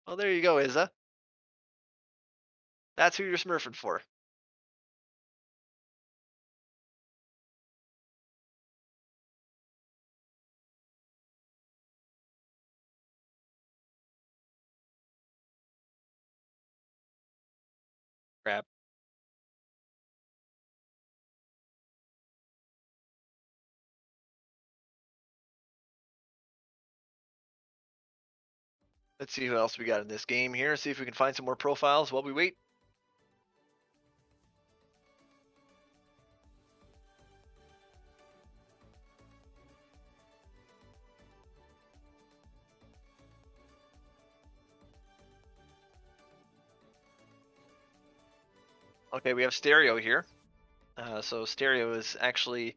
[SPEAKER 15] Well, there you go, Izza. That's who you're smurfing for. Crap. Let's see who else we got in this game here. See if we can find some more profiles while we wait. Okay, we have Stereo here. So Stereo is actually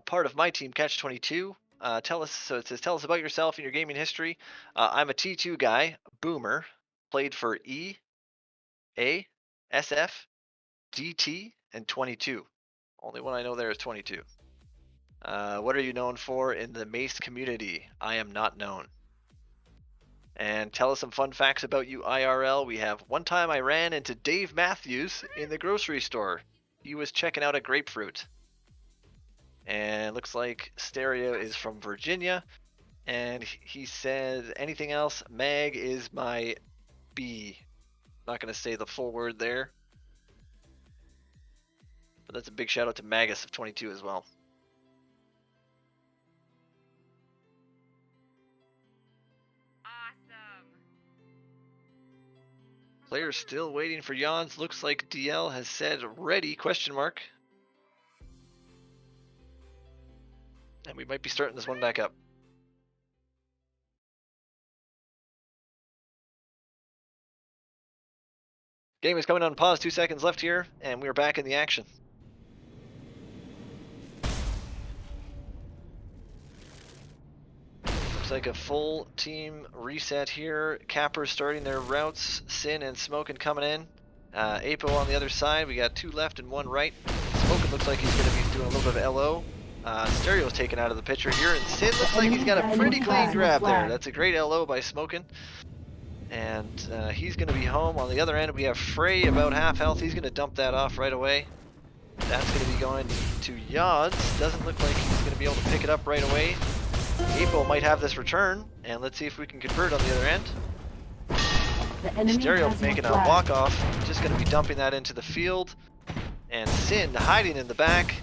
[SPEAKER 15] part of my team, Catch 22. Tell us. So it says, tell us about yourself and your gaming history. I'm a T2 guy, boomer. Played for E, A, SF, DT, and 22. Only one I know there is 22. What are you known for in the Mace community? I am not known. And tell us some fun facts about you IRL. We have one time I ran into Dave Matthews in the grocery store. He was checking out a grapefruit. And looks like Stereo is from Virginia. And he said, anything else? Mag is my B. Not going to say the full word there. But that's a big shout out to Magus of 22 as well. Players still waiting for Yawns. Looks like DL has said ready, question mark. And we might be starting this one back up. Game is coming on pause, 2 seconds left here, and we are back in the action. Looks like a full team reset here. Cappers starting their routes, Sin and Smokin coming in. Apo on the other side, we got 2 left and 1 right. Smokin looks like he's going to be doing a little bit of LO. Stereo's taken out of the picture here, and Sin looks like he's got a pretty clean grab there. That's a great LO by Smokin. And he's going to be home. On the other end, we have Frey about half health. He's going to dump that off right away. That's going to be going to Yods. Doesn't look like he's going to be able to pick it up right away. Apo might have this return, and let's see if we can convert on the other end. Stereo making a walk-off. Just going to be dumping that into the field. And Sin hiding in the back.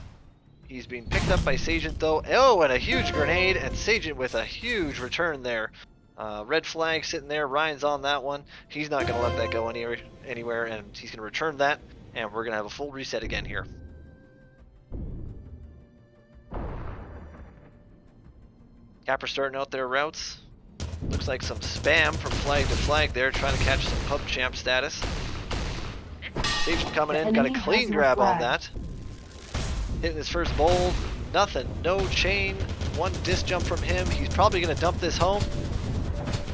[SPEAKER 15] He's being picked up by Sagent though. Oh, and a huge grenade, and Sagent with a huge return there. Red flag sitting there. Ryan's on that one. He's not going to let that go anywhere, and he's going to return that, and we're going to have a full reset again here. Capper starting out their routes. Looks like some spam from flag to flag there, trying to catch some pub champ status. Sagent coming in, got a clean grab on that. Hitting his first bowl, nothing, no chain, one disc jump from him. He's probably going to dump this home,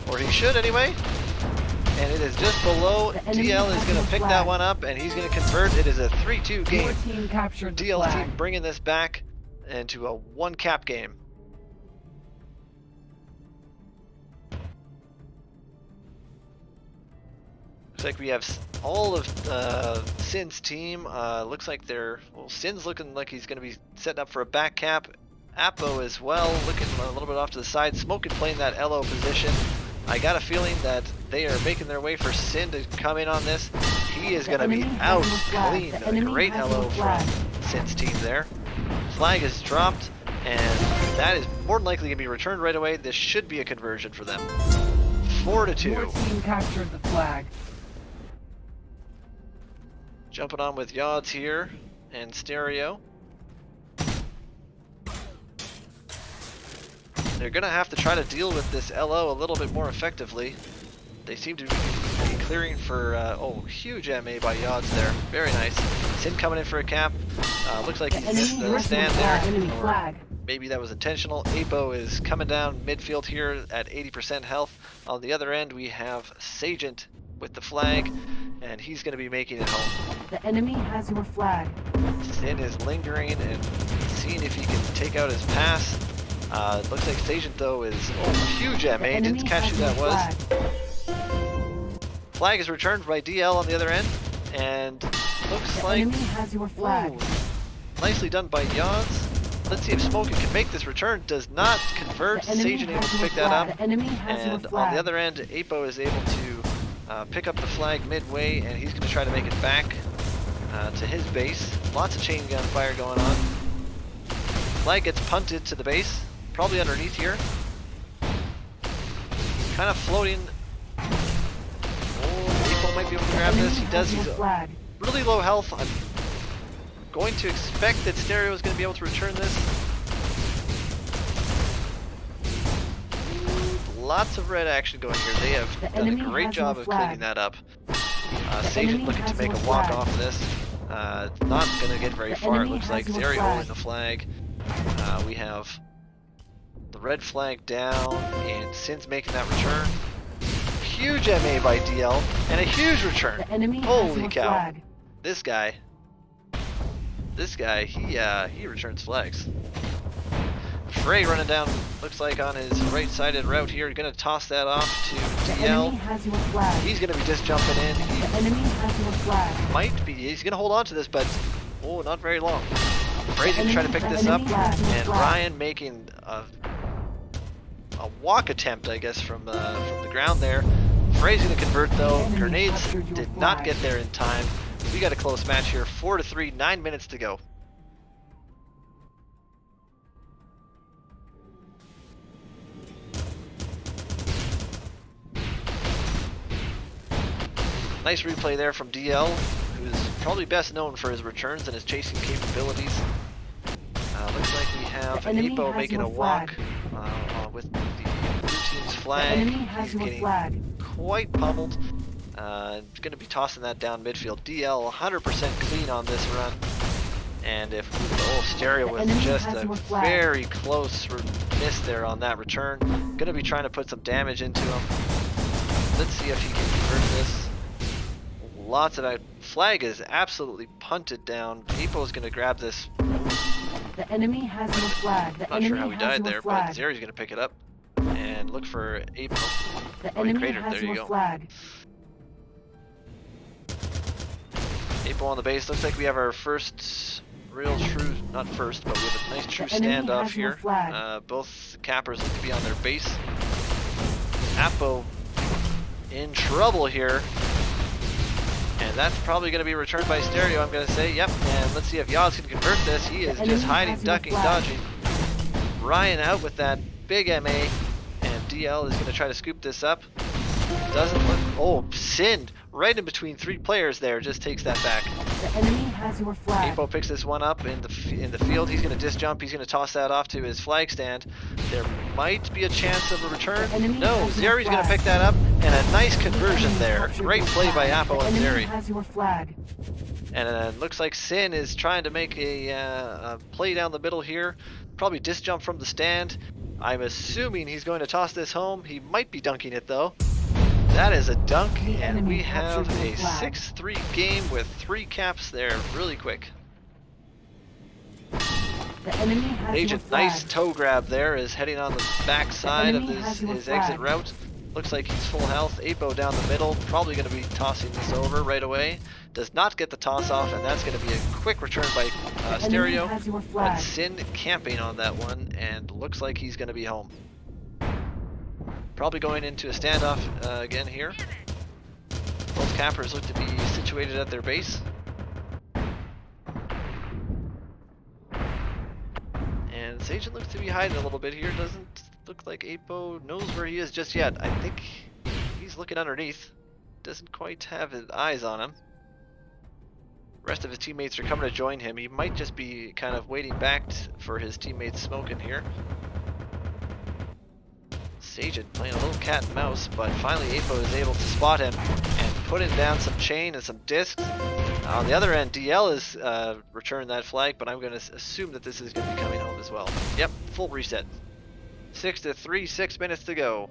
[SPEAKER 15] or he should anyway. And it is just below. DL is going to pick that one up, and he's going to convert. It is a 3-2 game. DL team bringing this back into a 1-cap game. Looks like we have all of Sin's team. Looks like Sin's looking like he's going to be setting up for a back cap. Apo as well, looking a little bit off to the side. Smokin playing that LO position. I got a feeling that they are making their way for Sin to come in on this. He is going to be out clean. A great LO from Sin's team there. Flag is dropped, and that is more than likely going to be returned right away. This should be a conversion for them. 4-2.
[SPEAKER 16] Your team captured the flag.
[SPEAKER 15] Jumping on with Yods here and Stereo. They're going to have to try to deal with this LO a little bit more effectively. They seem to be clearing for, oh, huge MA by Yods there. Very nice. Sin coming in for a cap. Looks like he missed the stand there. Or maybe that was intentional. Apo is coming down midfield here at 80% health. On the other end, we have Sagent with the flag, and he's going to be making it home.
[SPEAKER 16] The enemy has your flag.
[SPEAKER 15] Sin is lingering and seeing if he can take out his pass. It looks like Sagent though is huge MA. Didn't catch who that was. Flag is returned by DL on the other end, and looks
[SPEAKER 16] the
[SPEAKER 15] like
[SPEAKER 16] enemy has your flag.
[SPEAKER 15] Nicely done by Yods. Let's see if Smokin can make this return. Does not convert. Sagent able to pick that up. And on the other end, Apo is able to pick up the flag midway, and he's going to try to make it back to his base. Lots of chain gun fire going on. Flag gets punted to the base, probably underneath here. Kind of floating. Oh, Apo might be able to grab this. He does. He's really low health. I'm going to expect that Stereo is going to be able to return this. Lots of red action going here. They have done a great job of cleaning that up. Sagent looking to make a walk off this. Not going to get very far, it looks like. Zeri holding the flag. We have the red flag down, and Sin's making that return. Huge MA by DL, and a huge return. Holy cow. This guy, he returns flags. Frey running down, looks like on his right-sided route here. Gonna toss that off to DL. He's gonna be just jumping in. He might be. He's gonna hold on to this, but oh, not very long. Frey's gonna try to pick this up, and Ryan making a walk attempt, I guess, from the ground there. Frey's gonna convert though. Grenades did not get there in time. We got a close match here. 4-3, 9 minutes to go. Nice replay there from DL, who's probably best known for his returns and his chasing capabilities. Looks like we have Apo making a walk with the blue team's flag. He's getting quite pummeled. Going to be tossing that down midfield. DL 100% clean on this run. And if Stereo was just a very close miss there on that return. Going to be trying to put some damage into him. Let's see if he can convert this. Lots of that. Flag is absolutely punted down. Apo is going to grab this.
[SPEAKER 16] The enemy has no flag.
[SPEAKER 15] Not sure how he died there, but Zeri's going to pick it up and look for Apo.
[SPEAKER 16] The enemy has
[SPEAKER 15] there you go.
[SPEAKER 16] Flag.
[SPEAKER 15] Apo on the base. Looks like we have our first real true, not first, but we have a nice true standoff here. Both cappers look to be on their base. Apo in trouble here. And that's probably going to be returned by Stereo, I'm going to say. Yep, and let's see if Yaz can convert this. He is just hiding, ducking, dodging. Ryan out with that big MA, and DL is going to try to scoop this up. Doesn't look... Oh, Sin! Right in between 3 players there, just takes that back.
[SPEAKER 16] The enemy has your flag.
[SPEAKER 15] Apo picks this one up in the field. He's going to disjump. He's going to toss that off to his flag stand. There might be a chance of a return. No, Zeri's going to pick that up, and a nice conversion there. Great play by Apo and Zeri.
[SPEAKER 16] Has your flag.
[SPEAKER 15] And it looks like Sin is trying to make a play down the middle here. Probably disjump from the stand. I'm assuming he's going to toss this home. He might be dunking it though. That is a dunk, and we have a 6-3 game with 3 caps there really quick.
[SPEAKER 16] The enemy has
[SPEAKER 15] Agent, nice toe grab there, is heading on the back side of his exit route. Looks like he's full health. Apo down the middle, probably going to be tossing this over right away. Does not get the toss off, and that's going to be a quick return by Stereo. But Sin camping on that one, and looks like he's going to be home. Probably going into a standoff again here. Both cappers look to be situated at their base. And this agent looks to be hiding a little bit here. Doesn't look like Apo knows where he is just yet. I think he's looking underneath. Doesn't quite have his eyes on him. Rest of his teammates are coming to join him. He might just be kind of waiting back for his teammates smoking here. Agent playing a little cat and mouse, but finally Apo is able to spot him and put him down some chain and some discs. On the other end, DL has returned that flag, but I'm going to assume that this is going to be coming home as well. Yep, full reset. 6-3, 6 minutes to go.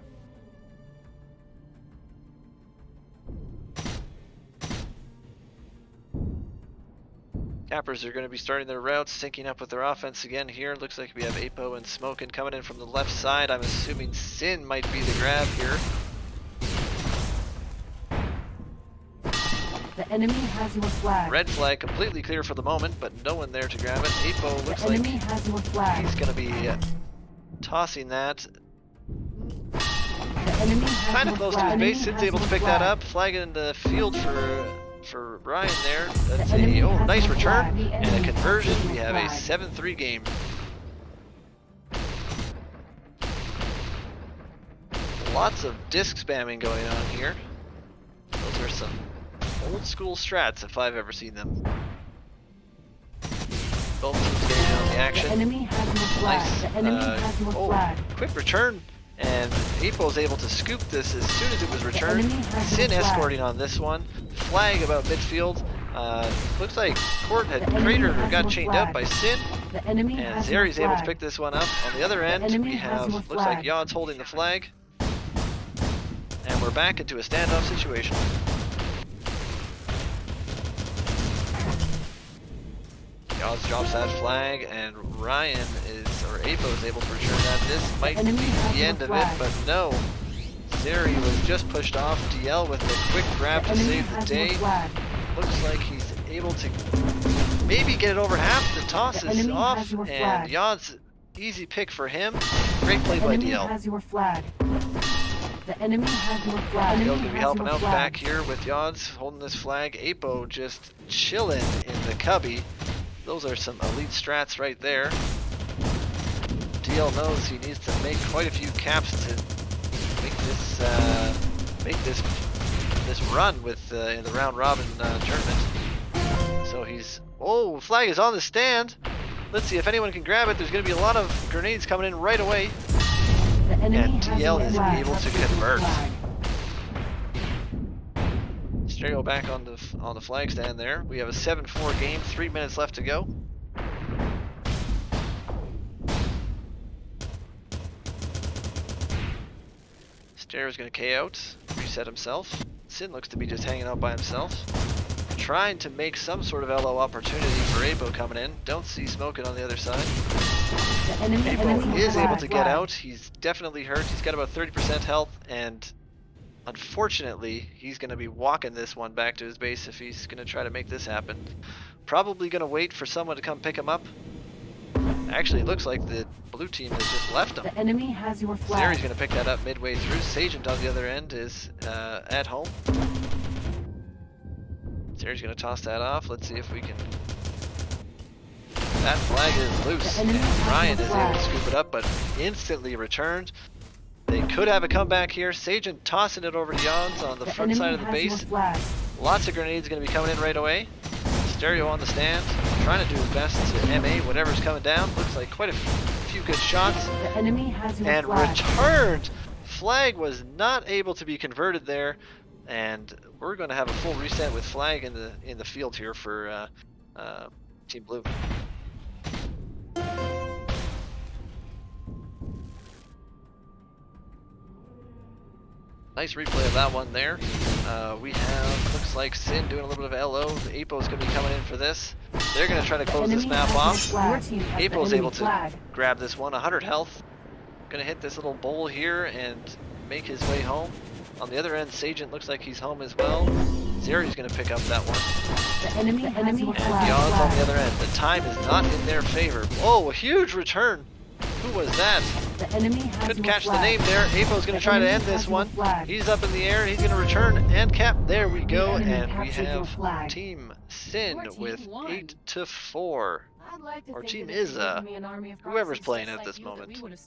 [SPEAKER 15] Cappers are going to be starting their routes, syncing up with their offense again here. Looks like we have Apo and Smokin coming in from the left side. I'm assuming Sin might be the grab here.
[SPEAKER 16] The enemy has your flag.
[SPEAKER 15] Red flag completely clear for the moment, but no one there to grab it. Apo looks like
[SPEAKER 16] has your flag.
[SPEAKER 15] He's going to be tossing that.
[SPEAKER 16] The enemy has
[SPEAKER 15] Kind of
[SPEAKER 16] your
[SPEAKER 15] close
[SPEAKER 16] flag.
[SPEAKER 15] to his base. Sin's able to pick that up. Flag it in the field for Ryan there. That's a nice return and a conversion. We have a 7-3 game. Lots of disc spamming going on here. Those are some old school strats if I've ever seen them. Both teams getting in on the action.
[SPEAKER 16] The enemy has your flag.
[SPEAKER 15] Nice.
[SPEAKER 16] The enemy has your flag.
[SPEAKER 15] Quick return. And Apo's able to scoop this as soon as it was returned. Sin escorting on this one. Flag about midfield. Looks like Court had cratered or got chained out by Sin. And Zeri's able to pick this one up. On the other end, we have, looks like Yod's holding the flag. And we're back into a standoff situation. Yod's drops that flag, and Ryan or Apo is able to return that. This might be the end of it, but no. Zeri was just pushed off. DL with a quick grab to save the day. Looks like he's able to maybe get it over half. The toss is off, and Yod's easy pick for him. Great play by DL.
[SPEAKER 16] Has your flag. The enemy has your flag.
[SPEAKER 15] DL's gonna be helping out back here with Yod's holding this flag. Apo just chilling in the cubby. Those are some elite strats right there. DL knows he needs to make quite a few caps to make this run with in the round robin tournament. So he's flag is on the stand. Let's see if anyone can grab it. There's going to be a lot of grenades coming in right away, and DL is able to convert. Stereo back on the flag stand there. We have a 7-4 game, 3 minutes left to go. Stereo's gonna K out, reset himself. Sin looks to be just hanging out by himself. Trying to make some sort of LO opportunity for Apo coming in. Don't see Smokin on the other side. Apo is able to get out. He's definitely hurt. He's got about 30% health, and unfortunately, he's going to be walking this one back to his base if he's going to try to make this happen. Probably going to wait for someone to come pick him up. Actually, it looks like the blue team has just left him.
[SPEAKER 16] The enemy has your flag.
[SPEAKER 15] Zeri's going to pick that up midway through. Sagent on the other end is at home. Sarah's gonna toss that off. Let's see if we can. That flag is loose.
[SPEAKER 16] The enemy
[SPEAKER 15] And
[SPEAKER 16] has
[SPEAKER 15] Ryan
[SPEAKER 16] the
[SPEAKER 15] is able to
[SPEAKER 16] flag.
[SPEAKER 15] scoop it up, but instantly returned. They could have a comeback here. Sagen tossing it over to Jans on the front side of the base. Lots of grenades going to be coming in right away. Stereo on the stand, trying to do his best to MA whatever's coming down. Looks like quite a few good shots.
[SPEAKER 16] The enemy has your
[SPEAKER 15] And
[SPEAKER 16] flag.
[SPEAKER 15] returned! Flag was not able to be converted there. And we're going to have a full reset with flag in the field here for Team Blue. Nice replay of that one there. We have, looks like Sin doing a little bit of LO. Apo's going to be coming in for this. They're going to try to close this map off. Apo's able to grab this one, 100 health. Going to hit this little bowl here and make his way home. On the other end, Sagent looks like he's home as well. Zeri's going to pick up that one.
[SPEAKER 16] The enemy has your
[SPEAKER 15] And Yawns on the other end. The time is not in their favor. Oh, a huge return. Who was that?
[SPEAKER 16] The enemy has
[SPEAKER 15] Couldn't
[SPEAKER 16] your
[SPEAKER 15] catch the
[SPEAKER 16] flag.
[SPEAKER 15] name there. Apo's going
[SPEAKER 16] The
[SPEAKER 15] to try to
[SPEAKER 16] enemy
[SPEAKER 15] end this
[SPEAKER 16] has your
[SPEAKER 15] one.
[SPEAKER 16] flag.
[SPEAKER 15] He's up in the air. He's going to return and cap. There we go.
[SPEAKER 16] enemy
[SPEAKER 15] And we
[SPEAKER 16] captured your
[SPEAKER 15] have
[SPEAKER 16] flag.
[SPEAKER 15] Team Sin
[SPEAKER 16] Your team
[SPEAKER 15] with
[SPEAKER 16] won.
[SPEAKER 15] 8-4.
[SPEAKER 16] I'd like to
[SPEAKER 15] Or
[SPEAKER 16] think
[SPEAKER 15] Team
[SPEAKER 16] that if you
[SPEAKER 15] Izza.
[SPEAKER 16] gave me an army of
[SPEAKER 15] Whoever's
[SPEAKER 16] proxies
[SPEAKER 15] playing
[SPEAKER 16] just
[SPEAKER 15] at
[SPEAKER 16] like
[SPEAKER 15] this
[SPEAKER 16] you, that
[SPEAKER 15] moment.
[SPEAKER 16] we would've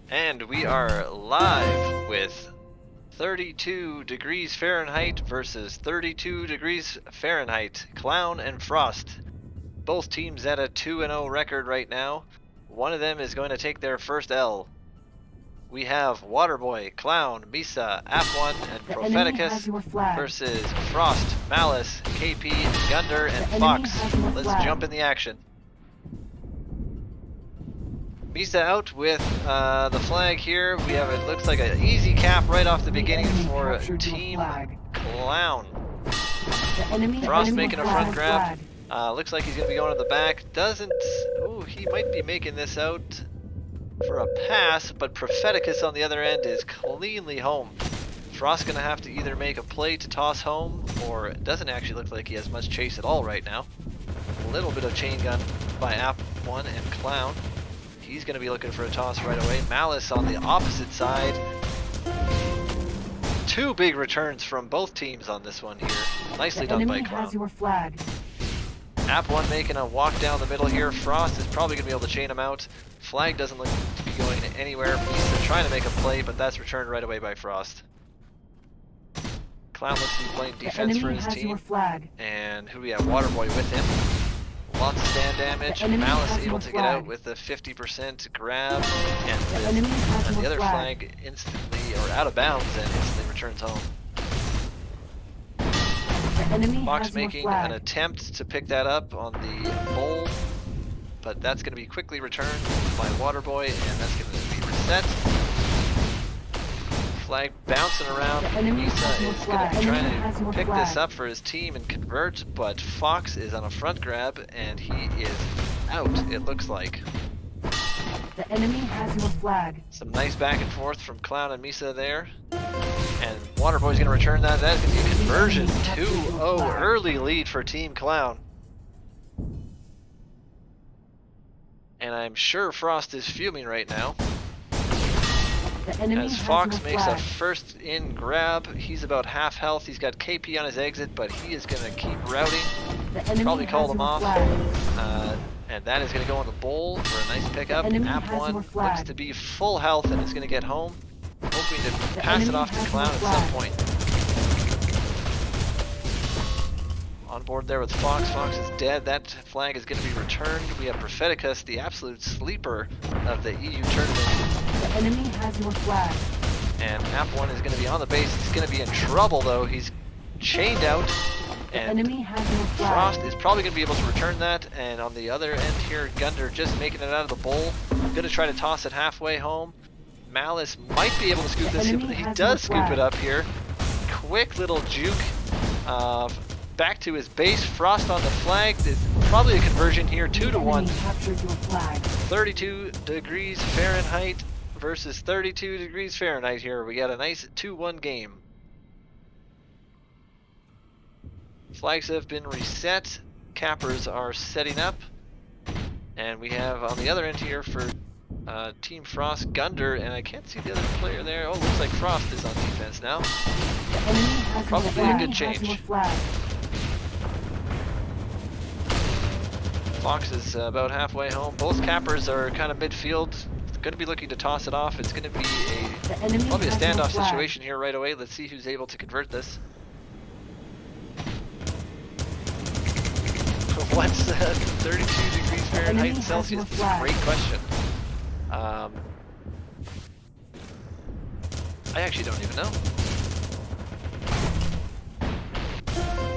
[SPEAKER 15] And we are live with 32 degrees Fahrenheit versus 32 degrees Fahrenheit. Clown and Frost. Both teams at a 2-0 record right now. One of them is going to take their first L. We have Waterboy, Clown, Misa, App1, and Propheticus versus Frost, Malice, KP, Gunder, and Fox. Let's jump in the action. Misa out with the flag here. We have, it looks like an easy cap right off the beginning for Team Clown. Frost making a front grab. Looks like he's going to be going to the back. Doesn't, oh, he might be making this out for a pass, but Propheticus on the other end is cleanly home. Frost's going to have to either make a play to toss home, or it doesn't actually look like he has much chase at all right now. A little bit of chain gun by App1 and Clown. He's going to be looking for a toss right away. Malice on the opposite side. Two big returns from both teams on this one here. Nicely done by Clown. App1 making a walk down the middle here. Frost is probably going to be able to chain him out. Flag doesn't look to be going anywhere. He's trying to make a play, but that's returned right away by Frost. Clown looks to be playing defense for his team. And who do we have? Waterboy with him. Lots of stand damage. Malice able to get out with a 50% grab, and the other flag instantly, or out of bounds, and instantly returns home. Fox making an attempt to pick that up on the bowl, but that's going to be quickly returned by Waterboy, and that's going to be reset. Flag bouncing around. Misa is going to be trying to pick this up for his team and convert, but Fox is on a front grab, and he is out, it looks like.
[SPEAKER 16] The enemy has your flag.
[SPEAKER 15] Some nice back and forth from Clown and Misa there. And Waterboy's going to return that. That is going to be a conversion. 2-0 early lead for Team Clown. And I'm sure Frost is fuming right now. As Fox makes a first in grab. He's about half health. He's got KP on his exit, but he is going to keep routing. Probably called him off. And that is going to go on the bowl for a nice pickup. App1 looks to be full health and is going to get home. Hoping to pass it off to Clown at some point. On board there with Fox. Fox is dead. That flag is going to be returned. We have Propheticus, the absolute sleeper of the EU tournament.
[SPEAKER 16] The enemy has your flag.
[SPEAKER 15] And App1 is going to be on the base. He's going to be in trouble though. He's chained out. And Frost is probably going to be able to return that. And on the other end here, Gunder just making it out of the bowl. Going to try to toss it halfway home. Malice might be able to scoop this. He does scoop it up here. Quick little juke. Back to his base. Frost on the flag. There's probably a conversion here. 2-1. 32 degrees Fahrenheit versus 32 degrees Fahrenheit here. We got a nice 2-1 game. Flags have been reset. Cappers are setting up. And we have on the other end here for Team Frost, Gunder, and I can't see the other player there. Oh, looks like Frost is on defense now. Probably a good change. Fox is about halfway home. Both cappers are kind of midfield. Going to be looking to toss it off. It's going to be probably a standoff situation here right away. Let's see who's able to convert this. What's 32 degrees Fahrenheit and Celsius? That's a great question. I actually don't even know.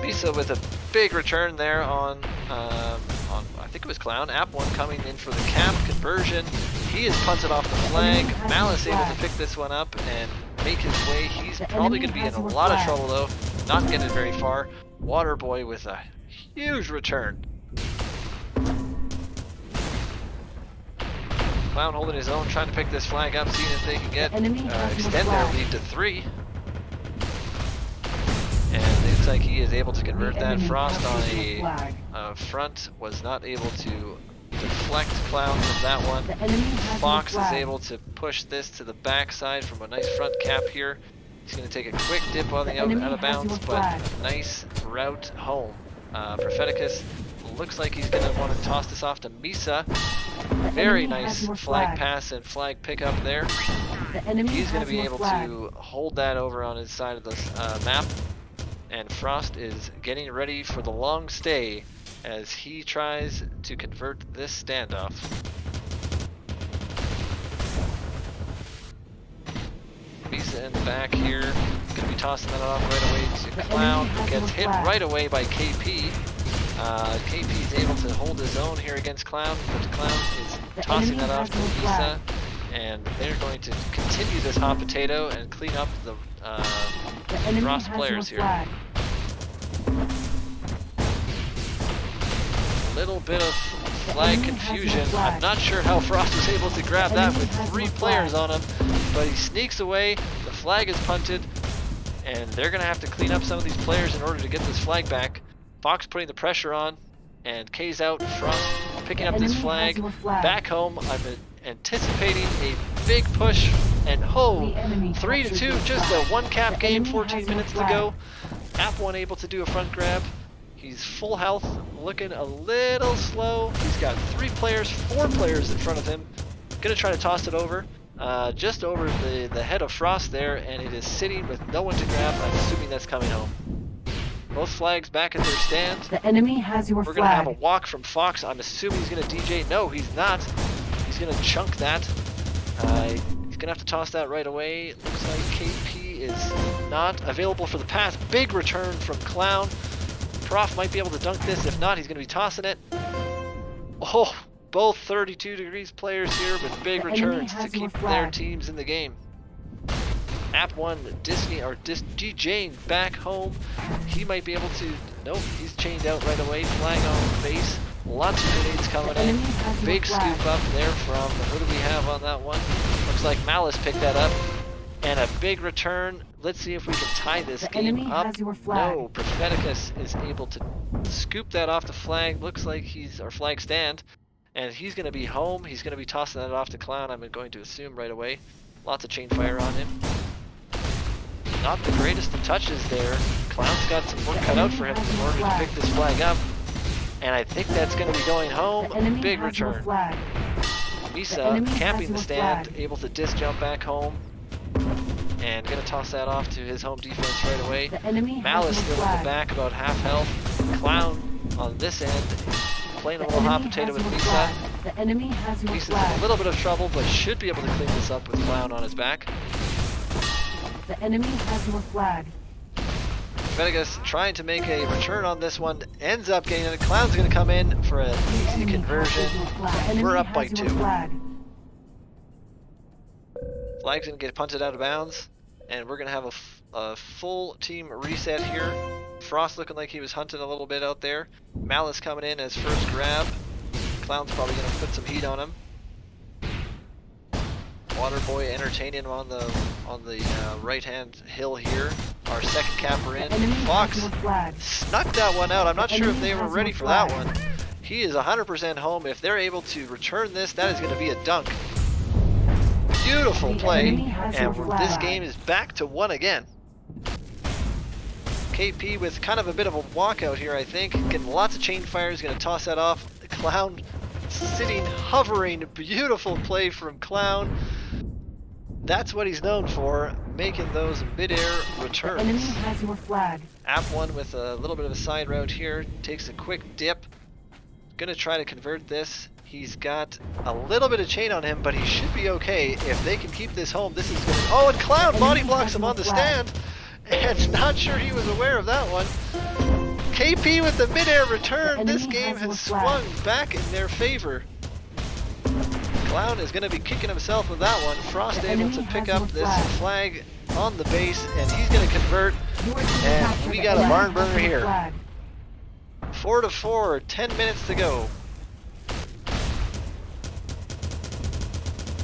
[SPEAKER 15] Misa with a big return there on I think it was Clown. App1 coming in for the cap conversion. He is punted off the flag. Malice able to pick this one up and make his way. He's probably going to be in a lot of trouble though. Not getting very far. Waterboy with a huge return. Clown holding his own, trying to pick this flag up, seeing if they can get
[SPEAKER 16] enemy has your
[SPEAKER 15] extend their
[SPEAKER 16] flag.
[SPEAKER 15] lead to 3. And it looks like he is able to convert
[SPEAKER 16] The
[SPEAKER 15] that.
[SPEAKER 16] enemy
[SPEAKER 15] Frost on
[SPEAKER 16] has your flag.
[SPEAKER 15] a front was not able to deflect Clown from that one.
[SPEAKER 16] The enemy has
[SPEAKER 15] Fox
[SPEAKER 16] your
[SPEAKER 15] is
[SPEAKER 16] flag.
[SPEAKER 15] able to push this to the backside from a nice front cap here. He's going to take a quick dip on the out
[SPEAKER 16] enemy
[SPEAKER 15] of
[SPEAKER 16] has
[SPEAKER 15] bounds,
[SPEAKER 16] your
[SPEAKER 15] but
[SPEAKER 16] flag.
[SPEAKER 15] nice route home. Propheticus looks like he's going to want to toss this off to Misa.
[SPEAKER 16] The
[SPEAKER 15] Very
[SPEAKER 16] enemy has
[SPEAKER 15] nice
[SPEAKER 16] your
[SPEAKER 15] flag
[SPEAKER 16] flag.
[SPEAKER 15] pass and flag pickup there.
[SPEAKER 16] The enemy
[SPEAKER 15] He's going
[SPEAKER 16] has
[SPEAKER 15] to be
[SPEAKER 16] your
[SPEAKER 15] able
[SPEAKER 16] flag.
[SPEAKER 15] to hold that over on his side of the map. And Frost is getting ready for the long stay as he tries to convert this standoff. Misa in the back here, going to be tossing that off right away to Clown, who gets hit right away by KP. KP is able to hold his own here against Clown, but Clown is tossing that off to Misa, and they're going to continue this hot potato and clean up the
[SPEAKER 16] enemy
[SPEAKER 15] Frost
[SPEAKER 16] has
[SPEAKER 15] players
[SPEAKER 16] your
[SPEAKER 15] here.
[SPEAKER 16] flag.
[SPEAKER 15] A little bit of flag confusion. I'm not sure how Frost was able to grab that with 3 players on him, but he sneaks away, the flag is punted, and they're going to have to clean up some of these players in order to get this flag back. Fox putting the pressure on, and K's out, Frost picking up this flag. Back home, I'm anticipating a big push, and 3-2, just a 1-cap game, 14 minutes to go. App1 able to do a front grab. He's full health, looking a little slow. He's got 4 players in front of him. Gonna try to toss it over, just over the head of Frost there, and it is sitting with no one to grab. I'm assuming that's coming home. Both flags back at their stand.
[SPEAKER 16] The enemy has your
[SPEAKER 15] We're gonna have a
[SPEAKER 16] flag.
[SPEAKER 15] walk from Fox. I'm assuming he's gonna DJ. No, he's not. He's gonna chunk that. He's gonna have to toss that right away. Looks like KP is not available for the pass. Big return from Clown. Prof might be able to dunk this. If not, he's gonna be tossing it. Oh, both 32 degrees players here with big
[SPEAKER 16] The enemy
[SPEAKER 15] returns to
[SPEAKER 16] has your
[SPEAKER 15] keep their
[SPEAKER 16] flag.
[SPEAKER 15] teams in the game. App1 DJing back home. He might be able to. Nope, he's chained out right away. Flag on face. Lots of grenades coming in. Big scoop up there from, who do we have on that one? Looks like Malice picked that up. And a big return. Let's see if we can tie this game
[SPEAKER 16] enemy
[SPEAKER 15] up.
[SPEAKER 16] has your flag.
[SPEAKER 15] No, Propheticus is able to scoop that off the flag. Looks like he's our flag stand. And he's going to be home. He's going to be tossing that off to Clown, I'm going to assume right away. Lots of chain fire on him. Not the greatest of touches there. Clown's got some work cut out for him in order to pick this flag up. And I think that's going to be going home. Big return. Misa camping the stand, able to disc jump back home. And going to toss that off to his home defense right away. Malice still in the back, about half health. Clown on this end, playing a little hot potato with Misa.
[SPEAKER 16] The enemy has your
[SPEAKER 15] Misa's in
[SPEAKER 16] flag.
[SPEAKER 15] a little bit of trouble, but should be able to clean this up with Clown on his back.
[SPEAKER 16] The enemy has your flag.
[SPEAKER 15] Vegas trying to make a return on this one, ends up getting it. Clown's going to come in for an easy conversion. We're up by 2. Flag's going to get punted out of bounds, and we're going to have a full team reset here. Frost looking like he was hunting a little bit out there. Malice coming in as first grab. Clown's probably going to put some heat on him. Waterboy entertaining him on the right hand hill here. Our second capper in. Fox snuck that one out. I'm not sure if they were ready for that one. He is 100% home. If they're able to return this, that is going to be a dunk. Beautiful play, and this game is back to 1 again. KP with kind of a bit of a walkout here, I think. Getting lots of chain fire. He's going to toss that off. Clown sitting, hovering. Beautiful play from Clown. That's what he's known for, making those midair returns.
[SPEAKER 16] The enemy has your flag.
[SPEAKER 15] App1 with a little bit of a side route here, takes a quick dip. Gonna try to convert this. He's got a little bit of chain on him, but he should be okay. If they can keep this home, this is gonna... Oh, and Clown body blocks him on the stand! And not sure he was aware of that one. KP with the midair return. This game has swung back in their favor. Clown is going to be kicking himself with that one. Frost able to pick up this flag on the base, and he's going to convert. And we got a barn burner here. 4-4, 10 minutes to go.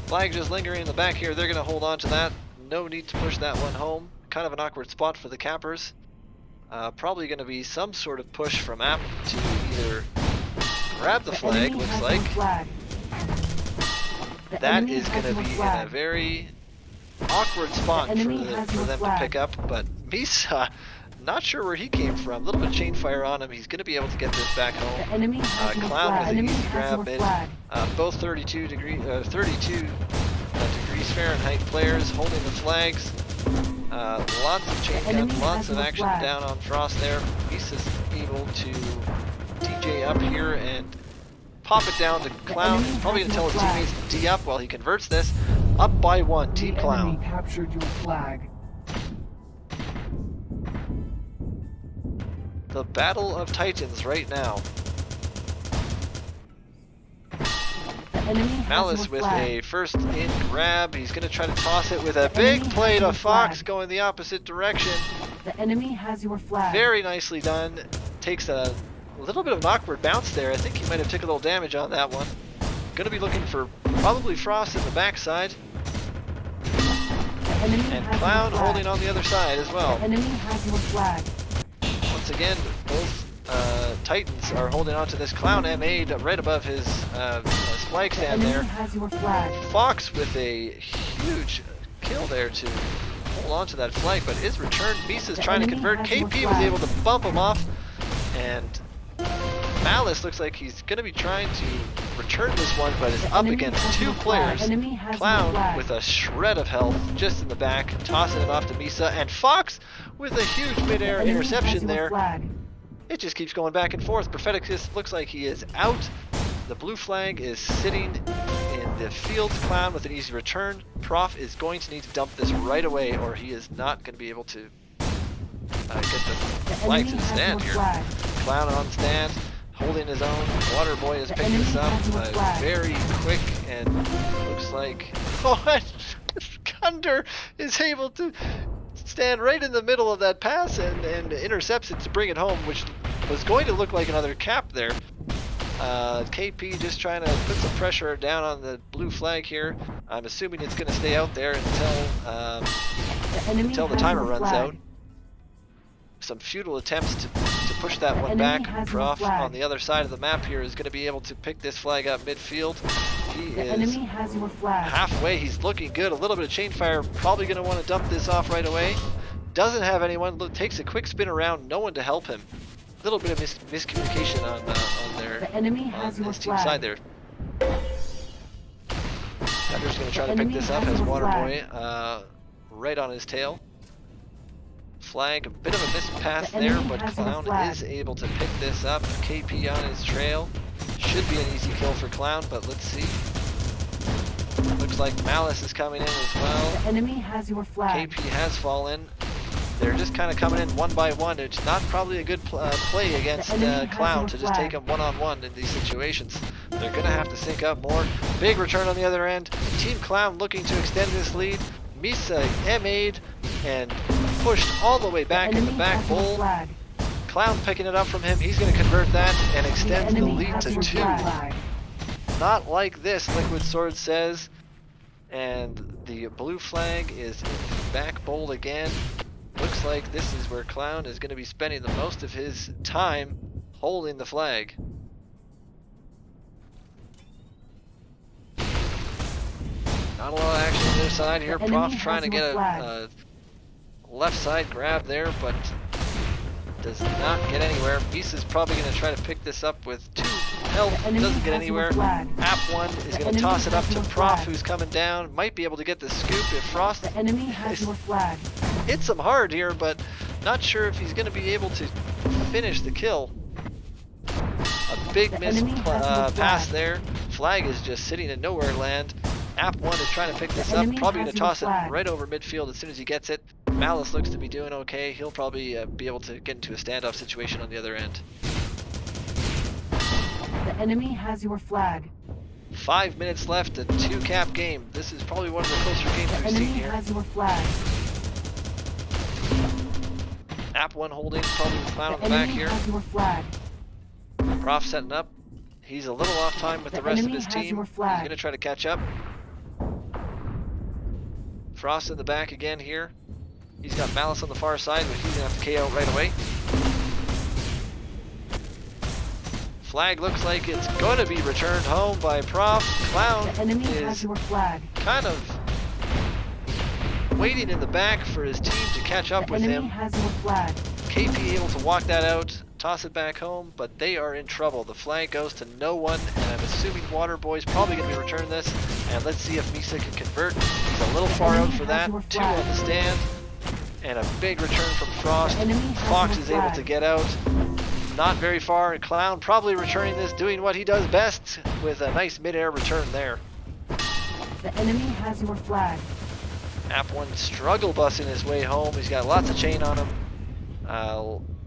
[SPEAKER 15] Flag just lingering in the back here. They're going to hold on to that. No need to push that one home. Kind of an awkward spot for the cappers. Probably going to be some sort of push from App to either grab the flag, looks like. That is going to be in a very awkward spot for them to pick up, but Misa, not sure where he came from. A little bit of chain fire on him. He's going to be able to get this back home. Clown with an easy grab mid. Both 32 degrees Fahrenheit players holding the flags. Lots of chain gun, lots of action down on Frost there. Misa's able to DJ up here and pop it down to Clown. He's probably going to tell his teammates to D up while he converts this. Up by one, Team Clown.
[SPEAKER 16] Captured your flag.
[SPEAKER 15] The Battle of Titans right now. Malice with a first in grab. He's going to try to toss it with a big play to Fox going the opposite direction.
[SPEAKER 16] The enemy has your flag.
[SPEAKER 15] Very nicely done. Takes a little bit of an awkward bounce there. I think he might have took a little damage on that one. Going to be looking for probably Frost in the backside. And Clown holding on the other side as well.
[SPEAKER 16] The enemy has your flag.
[SPEAKER 15] Once again, both Titans are holding on to this. Clown M8 right above his flag stand there. Fox with a huge kill there to hold on to that flag, but his return. Misa's trying to convert. KP was able to bump him off, and Malice looks like he's going to be trying to return this one, but is up against two players. Clown with a shred of health just in the back, tossing it off to Misa, and Fox with a huge midair interception there. It just keeps going back and forth. Propheticus looks like he is out. The blue flag is sitting in the field. Clown with an easy return. Prof is going to need to dump this right away, or he is not going to be able to get the flag to the stand here. Clown on stand, holding his own. Waterboy is picking this up very quick, and looks like Gunder is able to stand right in the middle of that pass and intercepts it to bring it home, which was going to look like another cap there. KP just trying to put some pressure down on the blue flag here. I'm assuming it's going to stay out there until the timer runs out. Some futile attempts to push that one back. Prof on the other side of the map here is going to be able to pick this flag up midfield. He is halfway. He's looking good. A little bit of chain fire. Probably going to want to dump this off right away. Doesn't have anyone. Takes a quick spin around. No one to help him. A little bit of miscommunication on his team side there. Thunder's going to try to pick this up as Waterboy right on his tail. Flag, a bit of a mispass there, but Clown is able to pick this up. KP on his trail. Should be an easy kill for Clown, but let's see. Looks like Malice is coming in as well.
[SPEAKER 16] The enemy has your flag.
[SPEAKER 15] KP has fallen. They're just kind of coming in one by one. It's not probably a good play against Clown to just take him one-on-one in these situations. They're going to have to sync up more. Big return on the other end. Team Clown looking to extend this lead. Misa M8'd and pushed all the way back in the back bowl. Clown picking it up from him. He's going to convert that and extend the lead to 2. Not like this, Liquid Sword says. And the blue flag is in the back bowl again. Looks like this is where Clown is going to be spending the most of his time holding the flag. Not a lot of action on their side here. Prof trying to get a left side grab there, but does not get anywhere. Misa's probably going to try to pick this up with 2 health. Doesn't get anywhere. App 1 is going to toss it up to Prof, who's coming down. Might be able to get the scoop if Frost hits him hard here, but not sure if he's going to be able to finish the kill. A big miss pass there. Flag is just sitting in nowhere land. App 1 is trying to pick this up, probably going to toss it right over midfield as soon as he gets it. Malice looks to be doing okay. He'll probably be able to get into a standoff situation on the other end.
[SPEAKER 16] The enemy has your flag.
[SPEAKER 15] 5 minutes left, a 2-cap game. This is probably one of the closer games we've seen here.
[SPEAKER 16] Has your flag.
[SPEAKER 15] App 1 holding, probably the Clown on the back here. Prof setting up. He's a little off time with the rest of his team. He's going to try to catch up. Frost in the back again here. He's got Malice on the far side, but he's gonna have to KO out right away. Flag looks like it's gonna be returned home by Prof. Clown
[SPEAKER 16] The enemy has
[SPEAKER 15] is
[SPEAKER 16] your flag.
[SPEAKER 15] kind of waiting in the back for his team to catch up
[SPEAKER 16] The
[SPEAKER 15] with
[SPEAKER 16] enemy
[SPEAKER 15] him.
[SPEAKER 16] has your flag.
[SPEAKER 15] KP able to walk that out, toss it back home, but they are in trouble. The flag goes to no one, and I'm assuming Waterboy's probably going to be returning this. And let's see if Misa can convert. He's a little far out for that. 2 on the stand, and a big return from Frost. Fox is able to get out. Not very far. Clown probably returning this, doing what he does best with a nice midair return there.
[SPEAKER 16] The enemy has your flag.
[SPEAKER 15] App 1 struggle busing his way home. He's got lots of chain on him.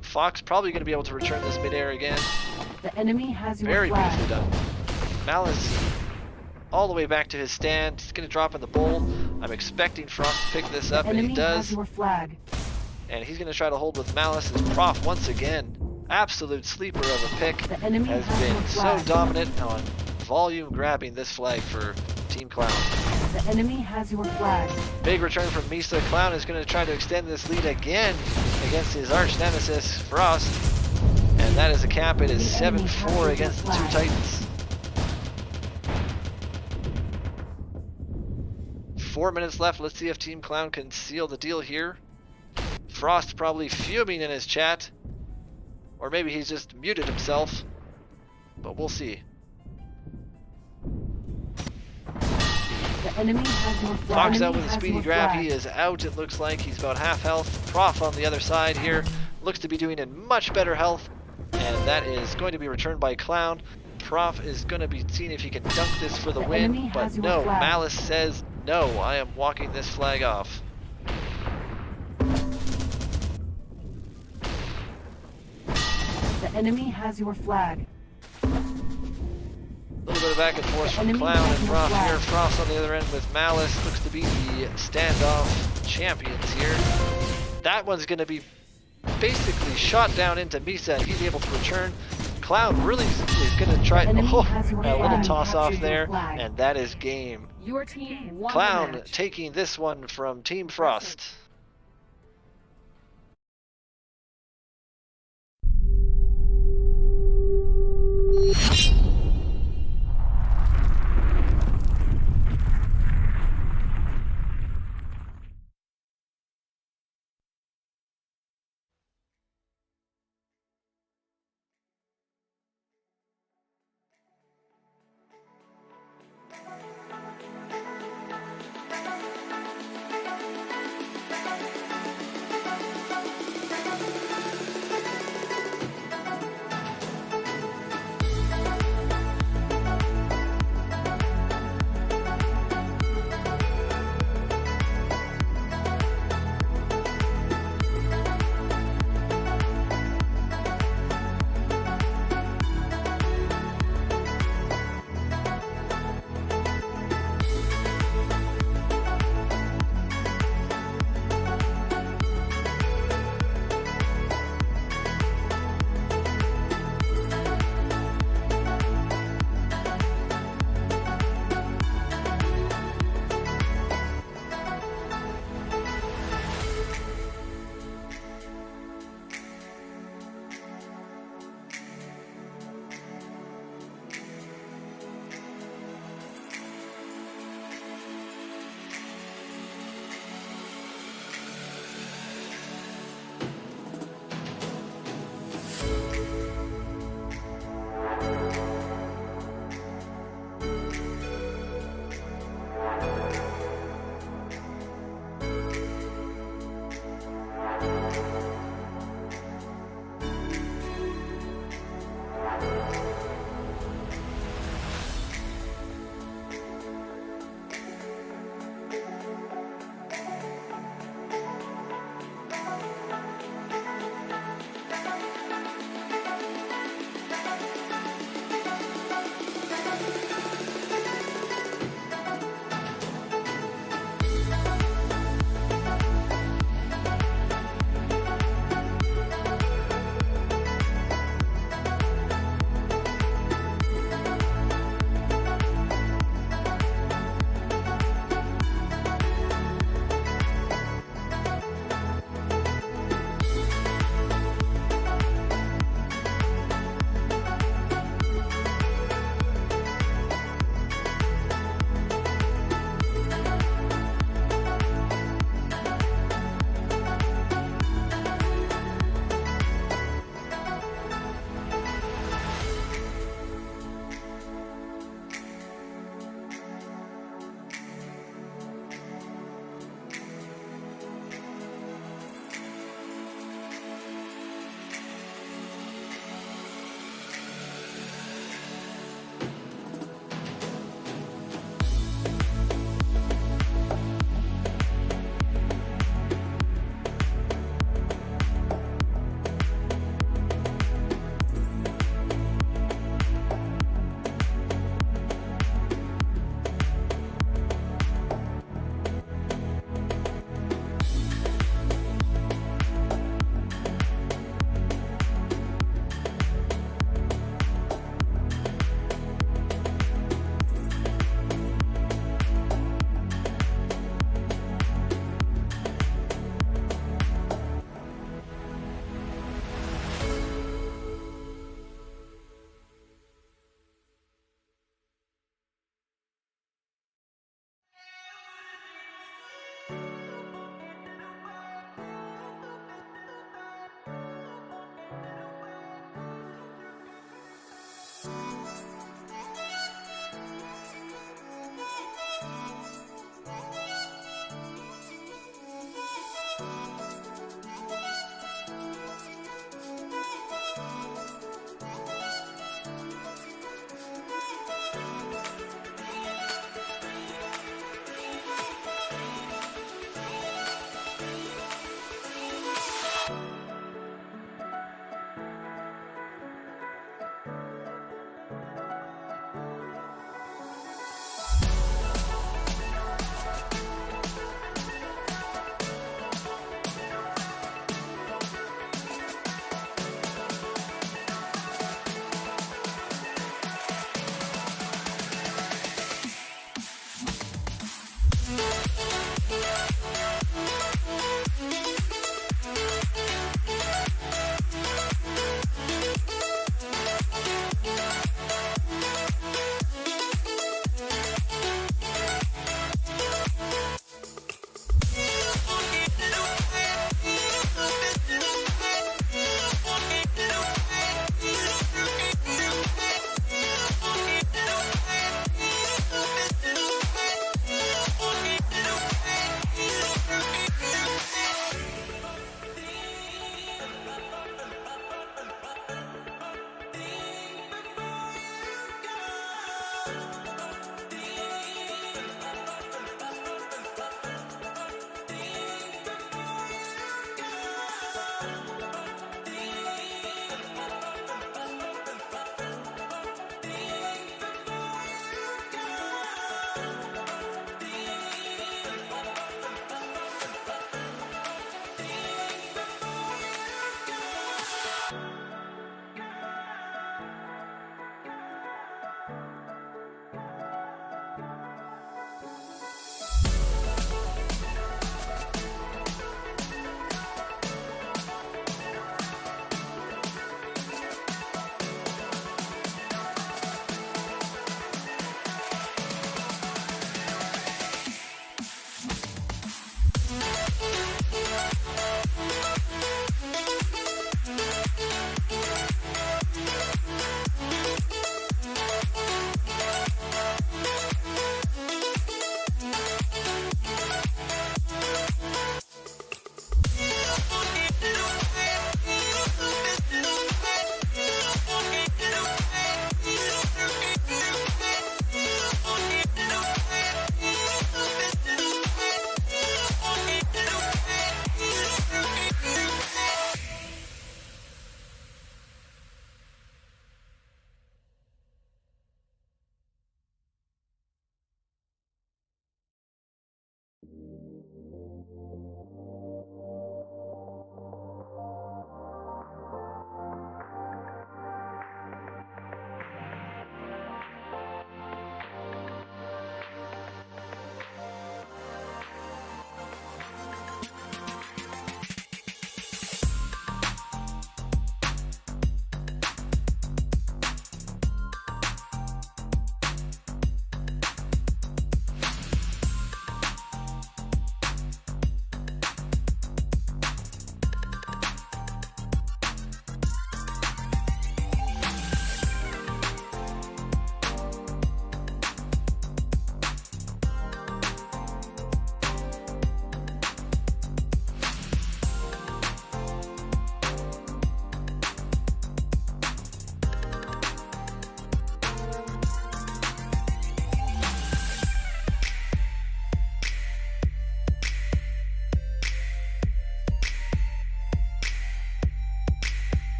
[SPEAKER 15] Fox probably going to be able to return this midair again.
[SPEAKER 16] The enemy has your
[SPEAKER 15] Very
[SPEAKER 16] flag.
[SPEAKER 15] beautifully done. Malice all the way back to his stand. He's going to drop in the bowl. I'm expecting Frost to pick this up,
[SPEAKER 16] The
[SPEAKER 15] and he
[SPEAKER 16] enemy
[SPEAKER 15] does.
[SPEAKER 16] has your flag.
[SPEAKER 15] And he's going to try to hold with Malice as Prof once again. Absolute sleeper of a pick.
[SPEAKER 16] The enemy
[SPEAKER 15] has
[SPEAKER 16] has
[SPEAKER 15] been
[SPEAKER 16] your
[SPEAKER 15] so
[SPEAKER 16] flag.
[SPEAKER 15] dominant on volume grabbing this flag for Team Clown.
[SPEAKER 16] The enemy has your flag.
[SPEAKER 15] Big return from Misa. Clown is going to try to extend this lead again against his arch nemesis, Frost. And that is a cap. It is 7-4 against the 2 Titans. 4 minutes left. Let's see if Team Clown can seal the deal here. Frost probably fuming in his chat. Or maybe he's just muted himself. But we'll see.
[SPEAKER 16] The enemy has your flag.
[SPEAKER 15] Fox
[SPEAKER 16] The
[SPEAKER 15] out
[SPEAKER 16] enemy
[SPEAKER 15] with a
[SPEAKER 16] has
[SPEAKER 15] speedy
[SPEAKER 16] your
[SPEAKER 15] grab.
[SPEAKER 16] flag.
[SPEAKER 15] He is out, it looks like. He's about half health. Prof on the other side here looks to be doing in much better health. And that is going to be returned by Clown. Prof is going to be seeing if he can dunk this for the
[SPEAKER 16] enemy
[SPEAKER 15] win.
[SPEAKER 16] has
[SPEAKER 15] But
[SPEAKER 16] your
[SPEAKER 15] no,
[SPEAKER 16] flag.
[SPEAKER 15] Malice says, no, I am walking this flag off.
[SPEAKER 16] The enemy has your flag.
[SPEAKER 15] A little bit of back and forth from
[SPEAKER 16] enemy
[SPEAKER 15] Clown
[SPEAKER 16] has
[SPEAKER 15] and
[SPEAKER 16] your
[SPEAKER 15] Prof
[SPEAKER 16] flag.
[SPEAKER 15] here. Frost on the other end with Malice. Looks to be the standoff champions here. That one's going to be basically shot down into Misa, and he's able to return. Clown really is going to try a little toss off there, and that is game.
[SPEAKER 16] Your team won the
[SPEAKER 15] Clown
[SPEAKER 16] match.
[SPEAKER 15] taking this one from Team Frost.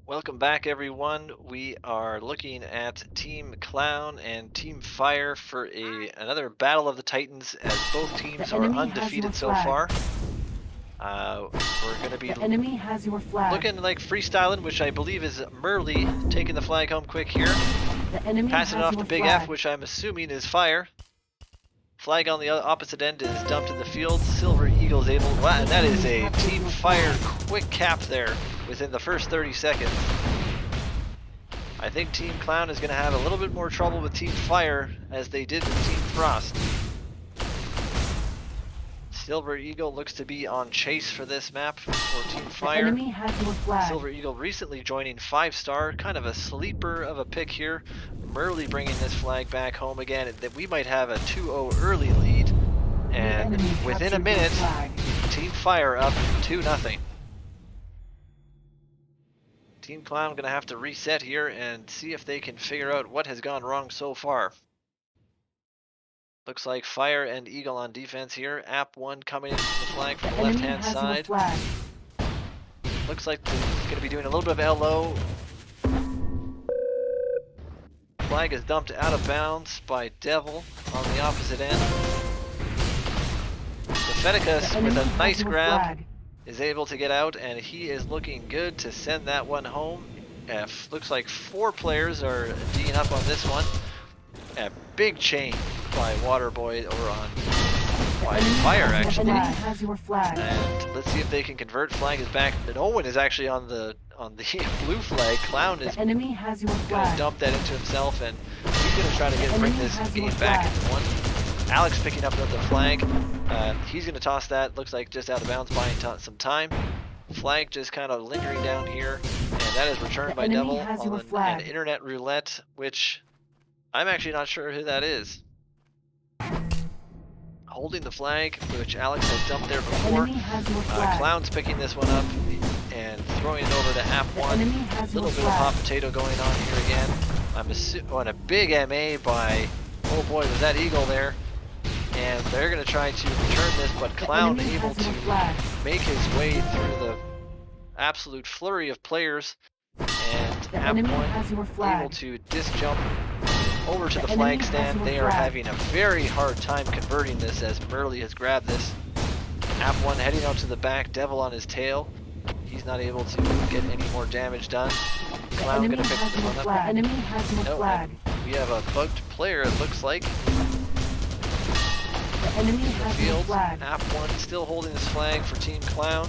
[SPEAKER 15] Welcome back, everyone. We are looking at Team Clown and Team Fire for another Battle of the Titans, as both teams are undefeated so far. We're going to be
[SPEAKER 16] enemy has your flag.
[SPEAKER 15] looking like freestyling, which I believe is Merly taking the flag home quick here.
[SPEAKER 16] The enemy
[SPEAKER 15] Passing it
[SPEAKER 16] has
[SPEAKER 15] off
[SPEAKER 16] your
[SPEAKER 15] to Big
[SPEAKER 16] flag.
[SPEAKER 15] F, which I'm assuming is Fire. Flag on the opposite end is dumped in the field. Silver Eagle is able. Wow, and that is a Team Fire quick cap there within the first 30 seconds. I think Team Clown is going to have a little bit more trouble with Team Fire as they did with Team Frost. Silver Eagle looks to be on chase for this map for Team Fire.
[SPEAKER 16] The enemy has your flag.
[SPEAKER 15] Silver Eagle recently joining 5-star, kind of a sleeper of a pick here. Merly bringing this flag back home again, and that we might have a 2-0 early lead. And within a minute, Team Fire up 2-0. Team Clown gonna have to reset here and see if they can figure out what has gone wrong so far. Looks like Fire and Eagle on defense here. App 1 coming in from the flag from the left-hand side. Looks like they're going to be doing a little bit of LO. Flag is dumped out of bounds by Devil on the opposite end. Propheticus with a nice grab is able to get out, and he is looking good to send that one home. Looks like 4 players are D'ing up on this one. A big chain by Waterboy, or on by Fire actually. And let's see if they can convert. Flag is back. No one is actually on the blue flag. Clown is gonna dump that into himself, and he's gonna try to bring this game back into one. Alex picking up the flag. He's gonna toss that. Looks like just out of bounds, buying some time. Flag just kind of lingering down here, and that is returned by Devil on an internet roulette, which I'm actually not sure who that is. Holding the flag, which Alex has dumped there before. Clown's picking this one up and throwing it over to App 1. A little bit of hot potato going on here again. I'm on a big MA by, oh boy, was that Eagle there. And they're going to try to return this, but Clown able to make his way through the absolute flurry of players. And App 1 able to disc jump over to the flag stand. They are having a very hard time converting this as Merly has grabbed this. App 1 heading out to the back, Devil on his tail. He's not able to get any more damage done. Clown gonna pick this one up. No, we have a bugged player, it looks like. In the field, App 1 still holding this flag for Team Clown.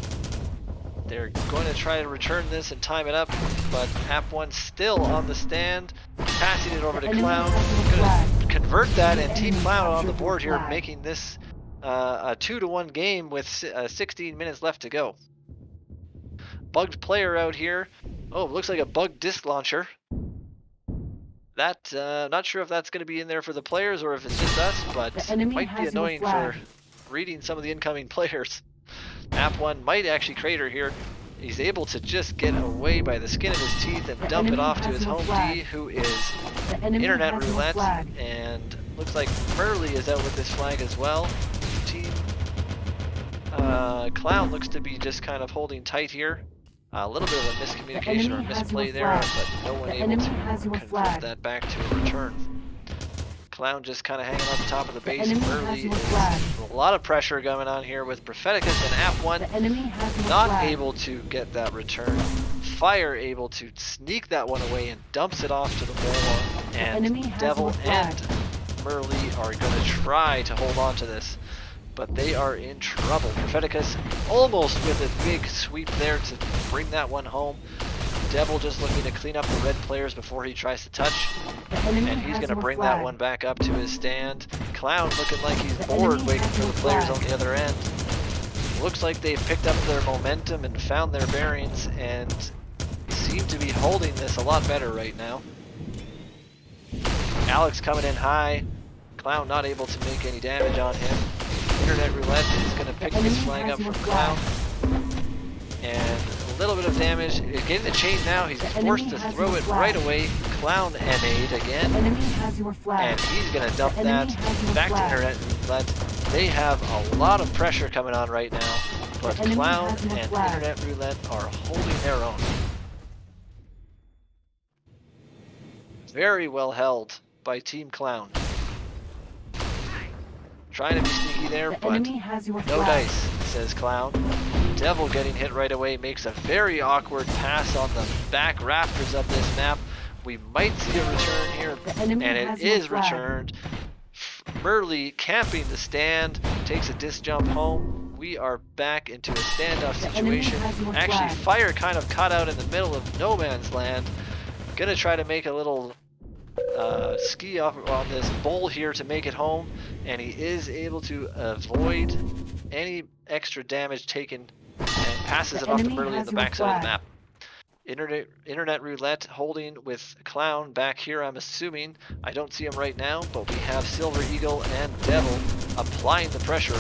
[SPEAKER 15] They're going to try to return this and time it up, but App 1 still on the stand, passing it over to Clown. Going to convert that, and Team Clown on the board here, making this a 2-1 game with 16 minutes left to go. Bugged player out here. Oh, looks like a bugged disc launcher. That, not sure if that's going to be in there for the players or if it's just us, but it might be annoying for reading some of the incoming players. App 1 might actually crater here. He's able to just get away by the skin of his teeth and dump it off to his home D, who is internet roulette, and looks like Merly is out with this flag as well. Team Clown looks to be just kind of holding tight here. A little bit of a miscommunication or misplay there, but no one able to convert that back to a return. Clown just kind of hanging on the top of the base. Merly is a lot of pressure going on here with Propheticus and App 1 not able to get that return. Fire able to sneak that one away and dumps it off to the wall. And Devil and Merly are going to try to hold on to this, but they are in trouble. Propheticus almost with a big sweep there to bring that one home. Devil just looking to clean up the red players before he tries to touch. And he's going to bring that one back up to his stand. Clown looking like he's bored waiting for the players on the other end. Looks like they've picked up their momentum and found their bearings and seem to be holding this a lot better right now. Alex coming in high. Clown not able to make any damage on him. Internet roulette is going to pick this flag up from Clown. And a little bit of damage. Getting the chain now. He's forced to throw it right away. Clown M8 again. And he's going to dump that back to internet roulette. They have a lot of pressure coming on right now. But Clown and internet roulette are holding their own. Very well held by Team Clown. Trying to be sneaky there,
[SPEAKER 16] The
[SPEAKER 15] but
[SPEAKER 16] enemy has your
[SPEAKER 15] no
[SPEAKER 16] flag.
[SPEAKER 15] dice, says Clown. Devil getting hit right away makes a very awkward pass on the back rafters of this map. We might see a return here,
[SPEAKER 16] The enemy
[SPEAKER 15] and it
[SPEAKER 16] has your
[SPEAKER 15] is
[SPEAKER 16] flag.
[SPEAKER 15] returned. Murley camping the stand, takes a disc jump home. We are back into a standoff
[SPEAKER 16] The enemy
[SPEAKER 15] situation.
[SPEAKER 16] has your
[SPEAKER 15] Actually,
[SPEAKER 16] flag.
[SPEAKER 15] fire kind of caught out in the middle of no man's land. Gonna try to make a little ski off on this bowl here to make it home, and he is able to avoid any extra damage taken and passes
[SPEAKER 16] The
[SPEAKER 15] it off to
[SPEAKER 16] enemy
[SPEAKER 15] Murley in
[SPEAKER 16] has
[SPEAKER 15] the
[SPEAKER 16] your
[SPEAKER 15] backside of the
[SPEAKER 16] flag.
[SPEAKER 15] map. Internet roulette holding with Clown back here, I'm assuming. I don't see him right now, but we have Silver Eagle and Devil applying the pressure.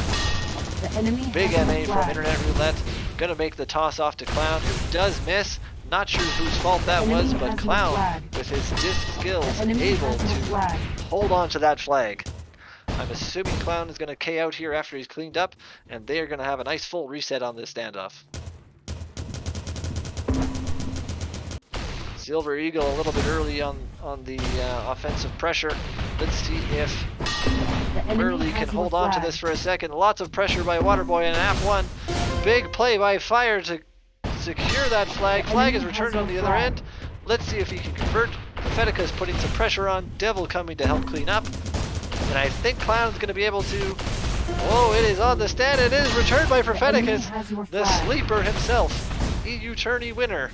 [SPEAKER 16] The enemy
[SPEAKER 15] Big
[SPEAKER 16] has
[SPEAKER 15] MA
[SPEAKER 16] your
[SPEAKER 15] from
[SPEAKER 16] flag.
[SPEAKER 15] Internet Roulette. Gonna make the toss off to Clown, who does miss. Not sure whose fault that
[SPEAKER 16] The
[SPEAKER 15] was,
[SPEAKER 16] enemy
[SPEAKER 15] but
[SPEAKER 16] has your
[SPEAKER 15] Clown,
[SPEAKER 16] flag.
[SPEAKER 15] with his disc skills,
[SPEAKER 16] The enemy
[SPEAKER 15] able
[SPEAKER 16] has your
[SPEAKER 15] to
[SPEAKER 16] flag.
[SPEAKER 15] hold on to that flag. I'm assuming Clown is gonna K out here after he's cleaned up, and they are gonna have a nice full reset on this standoff. Silver Eagle a little bit early on the offensive pressure. Let's see if
[SPEAKER 16] The enemy
[SPEAKER 15] Murley
[SPEAKER 16] has
[SPEAKER 15] can
[SPEAKER 16] your
[SPEAKER 15] hold on to
[SPEAKER 16] flag.
[SPEAKER 15] this for a second. Lots of pressure by Waterboy and App 1. Big play by Fire to secure that flag.
[SPEAKER 16] The
[SPEAKER 15] Flag is
[SPEAKER 16] enemy has
[SPEAKER 15] returned on
[SPEAKER 16] your
[SPEAKER 15] the other
[SPEAKER 16] flag.
[SPEAKER 15] end. Let's see if he can convert. Prophetica is putting some pressure on. Devil coming to help clean up. And I think Clown's going to be able to... Whoa, it is on the stand. It is returned by
[SPEAKER 16] The enemy
[SPEAKER 15] Propheticus,
[SPEAKER 16] has your
[SPEAKER 15] the
[SPEAKER 16] flag.
[SPEAKER 15] sleeper himself. EU tourney winner.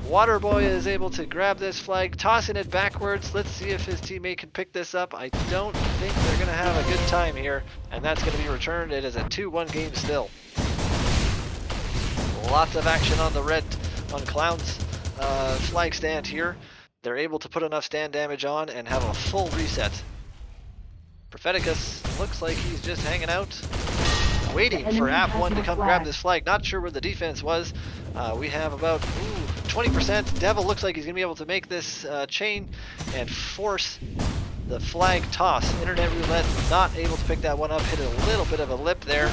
[SPEAKER 15] Waterboy is able to grab this flag, tossing it backwards. Let's see if his teammate can pick this up. I don't think they're going to have a good time here, and that's going to be returned. It is a 2-1 game still. Lots of action on the red, on Clown's flag stand here. They're able to put enough stand damage on and have a full reset. Propheticus looks like he's just hanging out, waiting
[SPEAKER 16] The
[SPEAKER 15] for
[SPEAKER 16] enemy
[SPEAKER 15] App
[SPEAKER 16] has
[SPEAKER 15] 1 to
[SPEAKER 16] your
[SPEAKER 15] come
[SPEAKER 16] flag.
[SPEAKER 15] grab this flag. Not sure where the defense was. We have about 20%. Devil looks like he's going to be able to make this chain and force the flag toss. Internet Roulette not able to pick that one up. Hit a little bit of a lip there.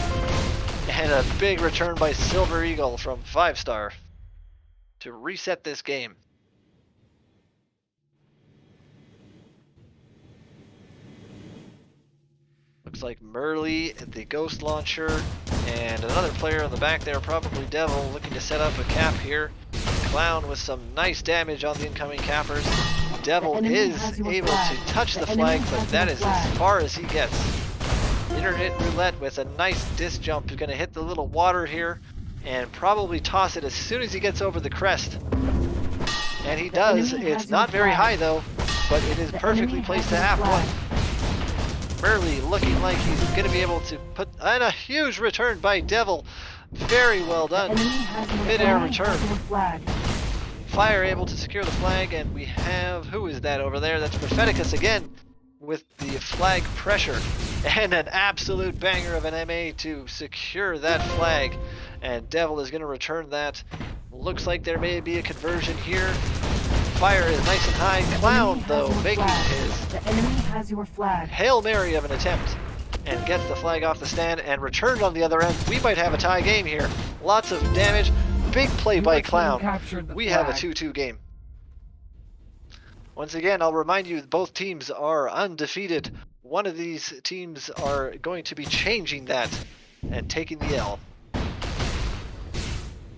[SPEAKER 15] And a big return by Silver Eagle from 5-star to reset this game. Looks like Murley at the Ghost Launcher and another player on the back there, probably Devil, looking to set up a cap here. Clown with some nice damage on the incoming cappers. Devil
[SPEAKER 16] The enemy
[SPEAKER 15] is
[SPEAKER 16] has your
[SPEAKER 15] able
[SPEAKER 16] flag.
[SPEAKER 15] to touch
[SPEAKER 16] The
[SPEAKER 15] the
[SPEAKER 16] enemy
[SPEAKER 15] flag, but
[SPEAKER 16] has
[SPEAKER 15] that
[SPEAKER 16] your
[SPEAKER 15] is
[SPEAKER 16] flag.
[SPEAKER 15] as far as he gets. Internet Roulette with a nice disc jump is going to hit the little water here and probably toss it as soon as he gets over the crest. And he
[SPEAKER 16] The
[SPEAKER 15] does.
[SPEAKER 16] enemy
[SPEAKER 15] It's
[SPEAKER 16] has your
[SPEAKER 15] not very
[SPEAKER 16] flag.
[SPEAKER 15] high though, but it is
[SPEAKER 16] The
[SPEAKER 15] perfectly
[SPEAKER 16] enemy
[SPEAKER 15] placed
[SPEAKER 16] has
[SPEAKER 15] to
[SPEAKER 16] your
[SPEAKER 15] have
[SPEAKER 16] flag.
[SPEAKER 15] one. Murley looking like he's going to be able to put... And a huge return by Devil. Very well
[SPEAKER 16] The
[SPEAKER 15] done.
[SPEAKER 16] enemy has your
[SPEAKER 15] Midair
[SPEAKER 16] enemy
[SPEAKER 15] return.
[SPEAKER 16] has your flag.
[SPEAKER 15] Fire able to secure the flag, and we have... Who is that over there? That's Propheticus again with the flag pressure. And an absolute banger of an MA to secure that flag. And Devil is going to return that. Looks like there may be a conversion here. Fire is nice and high.
[SPEAKER 16] The
[SPEAKER 15] Clown,
[SPEAKER 16] enemy has
[SPEAKER 15] though,
[SPEAKER 16] your
[SPEAKER 15] making
[SPEAKER 16] flag.
[SPEAKER 15] his
[SPEAKER 16] The enemy has your flag.
[SPEAKER 15] Hail Mary of an attempt and gets the flag off the stand and returned on the other end. We might have a tie game here. Lots of damage. Big play by
[SPEAKER 16] Your team
[SPEAKER 15] Clown.
[SPEAKER 16] captured the
[SPEAKER 15] We have a
[SPEAKER 16] flag.
[SPEAKER 15] 2-2 game. Once again, I'll remind you both teams are undefeated. One of these teams are going to be changing that and taking the L.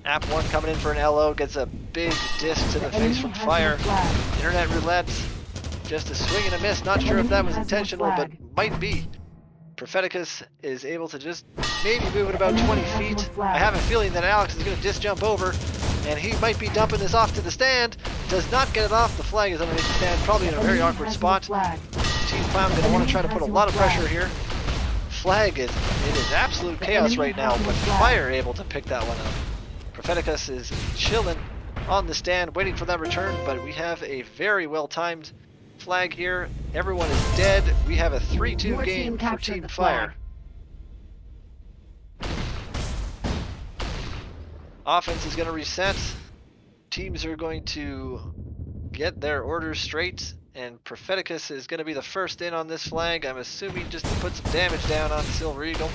[SPEAKER 15] App 1 coming in for an LO, gets a big disc to the face from Fire. Internet Roulette, just a swing and a miss. Not sure if that was intentional, but might be. Propheticus is able to just maybe move it about 20 feet. I have a feeling that Alex is going to disc jump over, and he might be dumping this off to the stand. Does not get it off. The flag is underneath the stand, probably in a very awkward spot. Team Clown going to want to try to put a lot of pressure here. Flag is, it is absolute chaos right now, but Fire able to pick that one up. Propheticus is chilling on the stand, waiting for that return, but we have a very well-timed flag here. Everyone is dead. We have a 3-2
[SPEAKER 16] Your
[SPEAKER 15] game
[SPEAKER 16] team
[SPEAKER 15] for
[SPEAKER 16] captured
[SPEAKER 15] Team
[SPEAKER 16] the
[SPEAKER 15] Fire. Offense is going to reset. Teams are going to get their orders straight, and Propheticus is going to be the first in on this flag. I'm assuming just to put some damage down on Silver Eagle.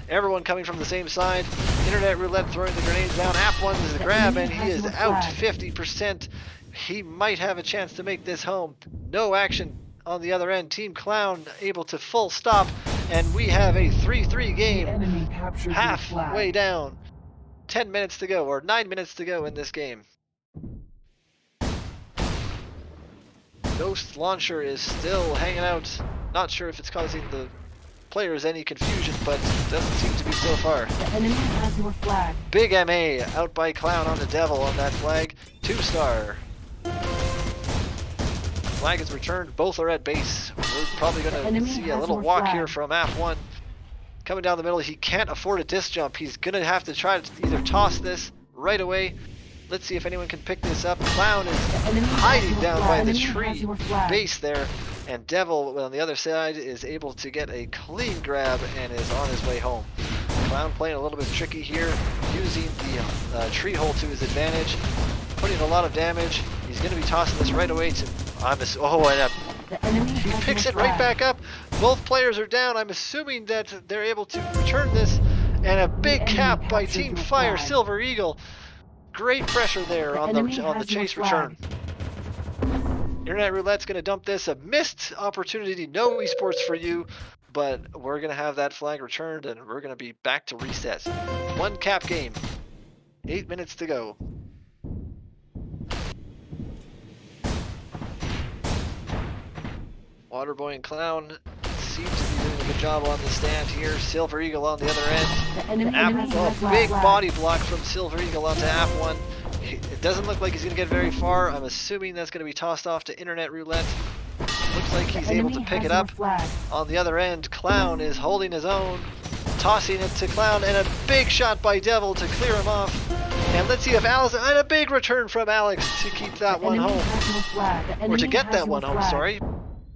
[SPEAKER 15] Everyone coming from the same side. Internet Roulette throwing the grenades down. App 1 is the grab, and he is out 50%. He might have a chance to make this home. No action on the other end. Team Clown able to full stop, and we have a 3-3 game.
[SPEAKER 16] Enemy captured your flag.
[SPEAKER 15] Halfway down. 10 minutes to go, or 9 minutes to go in this game. Ghost Launcher is still hanging out. Not sure if it's causing the players any confusion, but doesn't seem to be so far.
[SPEAKER 16] The enemy has your flag.
[SPEAKER 15] Big MA out by Clown on the Devil on that flag. 2-star. Flag is returned. Both are at base. We're probably going to see a little walk here from AF1. Coming down the middle, he can't afford a disc jump. He's going to have to try to either toss this right away. Let's see if anyone can pick this up. Clown is hiding down by the tree base there. And Devil on the other side is able to get a clean grab and is on his way home. Clown playing a little bit tricky here, using the tree hole to his advantage, putting a lot of damage. He's going to be tossing this right away to... he picks it right back up. Both players are down. I'm assuming that they're able to return this. And a big cap by Team Fire, Silver Eagle. Great pressure there on the chase return. Internet Roulette's going to dump this. A missed opportunity. No esports for you. But we're going to have that flag returned, and we're going to be back to reset. One cap game. 8 minutes to go. Waterboy and Clown seem to be doing a good job on the stand here. Silver Eagle on the other end. Big body block from Silver Eagle onto AF1. It doesn't look like he's going to get very far. I'm assuming that's going to be tossed off to Internet Roulette. Looks like he's able to pick it up. On the other end, Clown is holding his own. Tossing it to Clown, and a big shot by Devil to clear him off. And let's see if Alex, and a big return from Alex to keep that one home. Or to get that one home, sorry.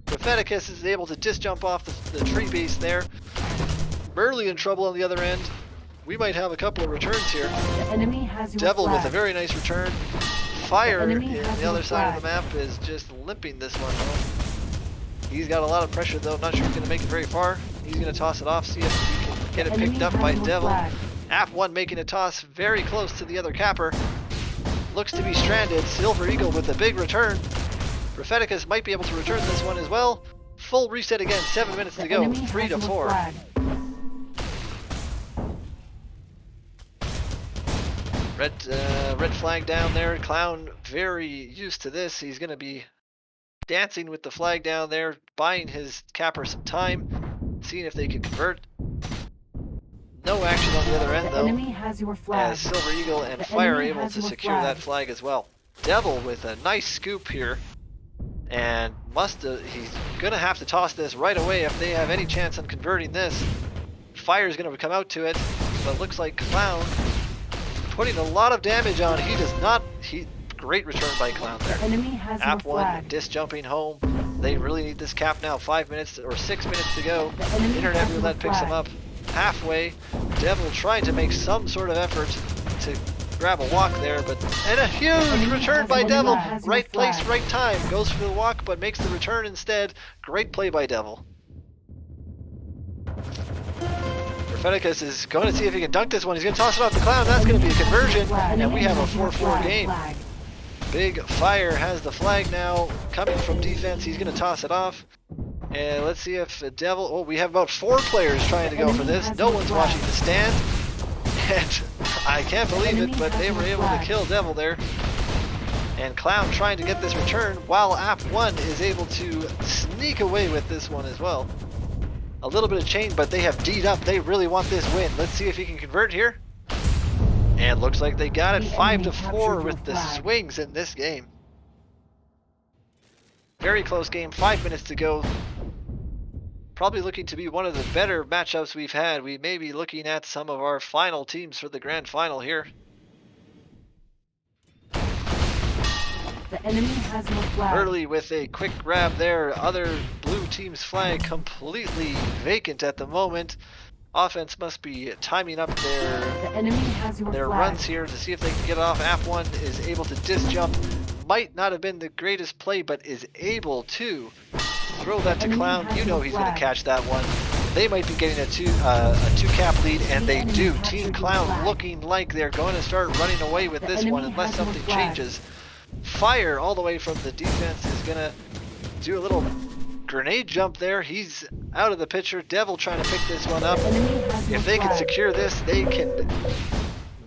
[SPEAKER 15] Propheticus is able to disc jump off the tree base there. Burley in trouble on the other end. We might have a couple of returns here. Devil with a very nice return. Fire in the other side of the map is just limping this one home. He's got a lot of pressure though. Not sure he's going to make it very far. He's going to toss it off, see if he can get it picked up by Devil. AF1 making a toss very close to the other capper. Looks to be stranded. Silver Eagle with a big return. Propheticus might be able to return this one as well. Full reset again, 7 minutes to go, 3-4. Red flag down there. Clown very used to this. He's going to be dancing with the flag down there, buying his capper some time, seeing if they can convert. No action on the other end though, as Silver Eagle and Fire are able to secure that flag as well. Devil with a nice scoop here. And he's going to have to toss this right away if they have any chance on converting this. Fire's going to come out to it, but looks like Clown putting a lot of damage on. He does not... Great return by Clown there. AF1 disc jumping home. They really need this cap now. 5 minutes or 6 minutes to go. Internet Roulette picks him up halfway. Devil trying to make some sort of effort to grab a walk there, and a huge return by Devil. Right place, right time. Goes for the walk, but makes the return instead. Great play by Devil. Propheticus is going to see if he can dunk this one. He's going to toss it off the Clown. That's going to be a conversion, and we have a 4-4 game. Big Fire has the flag now. Coming from defense, he's going to toss it off. And let's see if the Devil... Oh, we have about 4 players trying to go for this. No one's watching the stand. And I can't believe it, but they were able to kill Devil there. And Clown trying to get this return, while AF1 is able to sneak away with this one as well. A little bit of chain, but they have D'd up. They really want this win. Let's see if he can convert here. And looks like they got it. 5-4 with the swings in this game. Very close game. 5 minutes to go. Probably looking to be one of the better matchups we've had. We may be looking at some of our final teams for the grand final here.
[SPEAKER 16] The enemy has no flag.
[SPEAKER 15] Early with a quick grab there. Other blue team's flag completely vacant at the moment. Offense must be timing up their runs here to see if they can get it off. AF1 is able to disc jump. Might not have been the greatest play, but is able to throw that to Clown. You know he's going to catch that one. They might be getting a two cap lead, and they do. Team Clown looking like they're going to start running away with this one unless something changes. Fire all the way from the defense is gonna do a little grenade jump there. He's out of the picture. Devil trying to pick this one up. If they can secure this, they can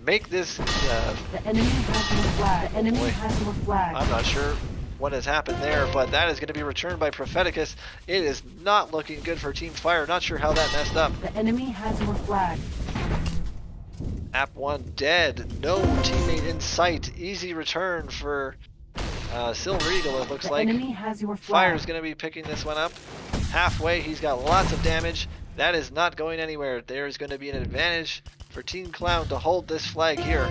[SPEAKER 15] make this.
[SPEAKER 16] The enemy has your flag. The enemy has your flag.
[SPEAKER 15] I'm not sure what has happened there, but that is going to be returned by Propheticus. It is not looking good for Team Fire. Not sure how that messed up.
[SPEAKER 16] The enemy has your flag.
[SPEAKER 15] App 1 dead. No teammate in sight. Easy return for Silver Eagle, it looks
[SPEAKER 16] The
[SPEAKER 15] like.
[SPEAKER 16] enemy has your flag.
[SPEAKER 15] Fire's going to be picking this one up. Halfway, he's got lots of damage. That is not going anywhere. There's going to be an advantage for Team Clown to hold this flag here.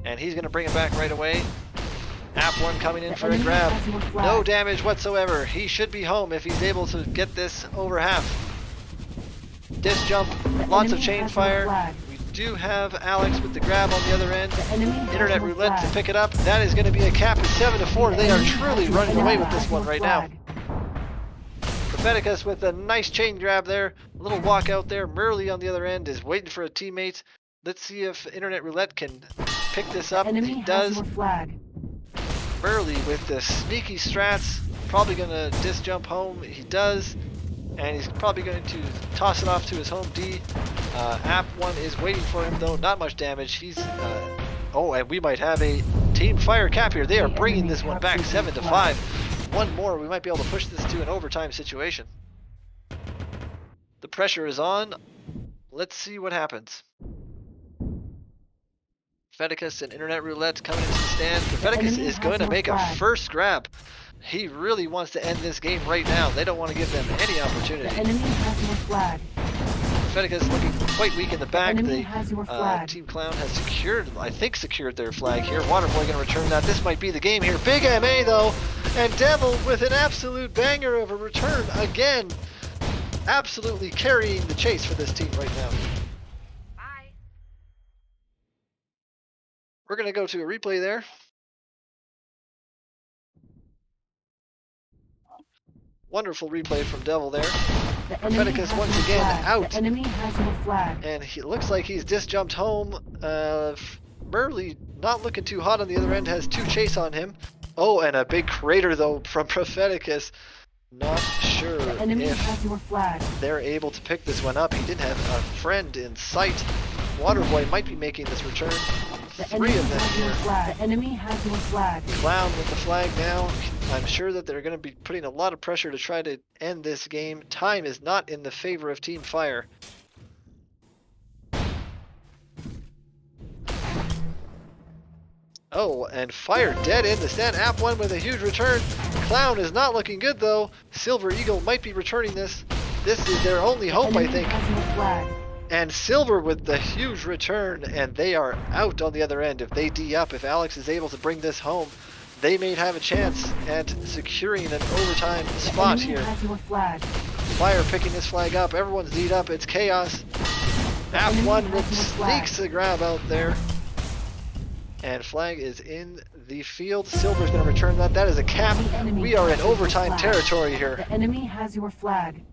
[SPEAKER 15] And he's going to bring it back right away. App 1 coming in for a grab. No damage whatsoever. He should be home if he's able to get this over half. Disc jump, lots of chain fire. We do have Alex with the grab on the other end. Internet roulette to pick it up. That is going to be a cap at 7-4. They are truly running away with this one right now. Propheticus with a nice chain grab there. A little walk out there. Murley on the other end is waiting for a teammate. Let's see if Internet roulette can pick this up. He does. Murley with the sneaky strats. Probably going to disc jump home. He does. And he's probably going to toss it off to his home D. App 1 is waiting for him though. Not much damage. He's oh, and we might have a Team Fire cap here. They are bringing this one back 7-5. One more, we might be able to push this to an overtime situation. The pressure is on. Let's see what happens. Propheticus and Internet Roulette coming into the stand. Propheticus is going to make a first grab. He really wants to end this game right now. They don't want to give them any opportunity.
[SPEAKER 16] The enemy has your flag.
[SPEAKER 15] Propheticus looking quite weak in the back.
[SPEAKER 16] The enemy
[SPEAKER 15] The
[SPEAKER 16] has your flag.
[SPEAKER 15] Team Clown has secured, I think secured their flag here. Waterboy going to return that. This might be the game here. Big MA though. And Devil with an absolute banger of a return again. Absolutely carrying the chase for this team right now. We're going to go to a replay there. Wonderful replay from Devil there. Propheticus once again out.
[SPEAKER 16] The enemy has your flag.
[SPEAKER 15] And he looks like he's disc jumped home. Murley not looking too hot on the other end, has 2 chase on him. Oh, and a big crater though from Propheticus. Not sure
[SPEAKER 16] The enemy
[SPEAKER 15] if
[SPEAKER 16] has your flag.
[SPEAKER 15] they're able to pick this one up. He didn't have a friend in sight. Waterboy might be making this return.
[SPEAKER 16] The
[SPEAKER 15] 3
[SPEAKER 16] enemy
[SPEAKER 15] of them
[SPEAKER 16] has your
[SPEAKER 15] here.
[SPEAKER 16] flag. The enemy has your flag.
[SPEAKER 15] Clown with the flag now. I'm sure that they're going to be putting a lot of pressure to try to end this game. Time is not in the favor of Team Fire. Oh, and Fire dead in the stand. App 1 with a huge return. Clown is not looking good though. Silver Eagle might be returning this. This is their only hope, I think. And Silver with the huge return, and they are out on the other end. If they D up, if Alex is able to bring this home, they may have a chance at securing an overtime spot here. Fire picking this flag up. Everyone's D'd up. It's chaos. App 1 with sneaks a grab out there. And flag is in the field. Silver's going to return that. That is a cap. We are in overtime territory here.
[SPEAKER 16] The enemy has your flag.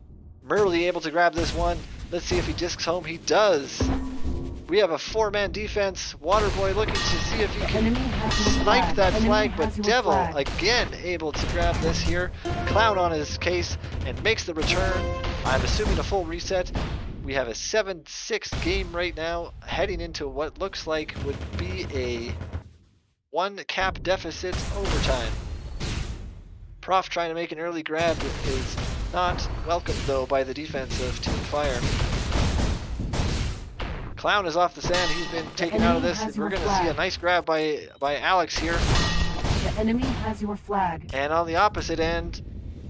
[SPEAKER 15] Murley able to grab this one. Let's see if he discs home. He does. We have a 4-man defense. Waterboy looking to see if he can snipe that flag, but Devil again able to grab this here. Clown on his case and makes the return. I'm assuming a full reset. We have a 7-6 game right now, heading into what looks like would be a 1 cap deficit overtime. Prof trying to make an early grab is not welcomed though by the defense of Team Fire. Clown is off the sand. He's been taken out of this. We're going to see a nice grab by Alex here.
[SPEAKER 16] The enemy has your flag.
[SPEAKER 15] And on the opposite end,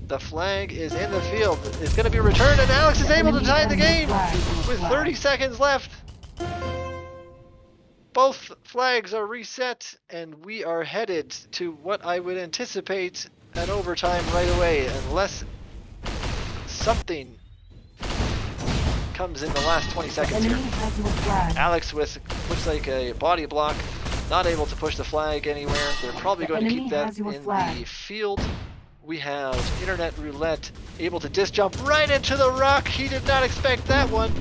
[SPEAKER 15] the flag is in the field. It's going to be returned, and Alex is able to tie the game with 30 seconds left. Both flags are reset, and we are headed to what I would anticipate an overtime right away, unless something comes in the last 20 seconds here. Alex with looks like a body block, not able to push the flag anywhere. They're probably going to keep that in the field. We have Internet Roulette able to disc jump right into the rock. He did not expect that one.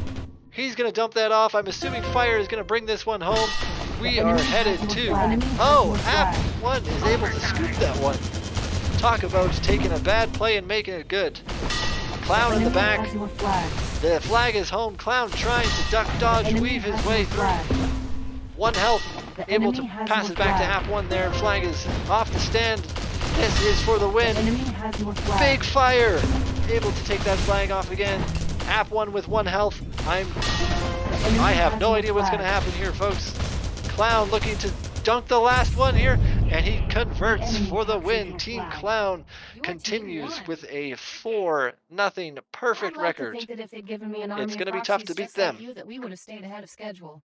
[SPEAKER 15] He's going to dump that off. I'm assuming Fire is going to bring this one home. We are headed to... Oh, one is able to scoop that one. Talk about taking a bad play and making it good. Clown in the back. The flag is home. Clown trying to duck, dodge, weave his way through. 1 health, able to pass it back to App 1 there. Flag is off the stand. This is for the win. Big fire, able to take that flag off again. App 1 with 1 health. I have no idea what's going to happen here, folks. Clown looking to dunk the last one here, and he converts for the win. Team Clown continues with a 4-0 perfect record.
[SPEAKER 16] It's
[SPEAKER 15] It's going to be tough to beat them.
[SPEAKER 16] that we would have stayed ahead of schedule.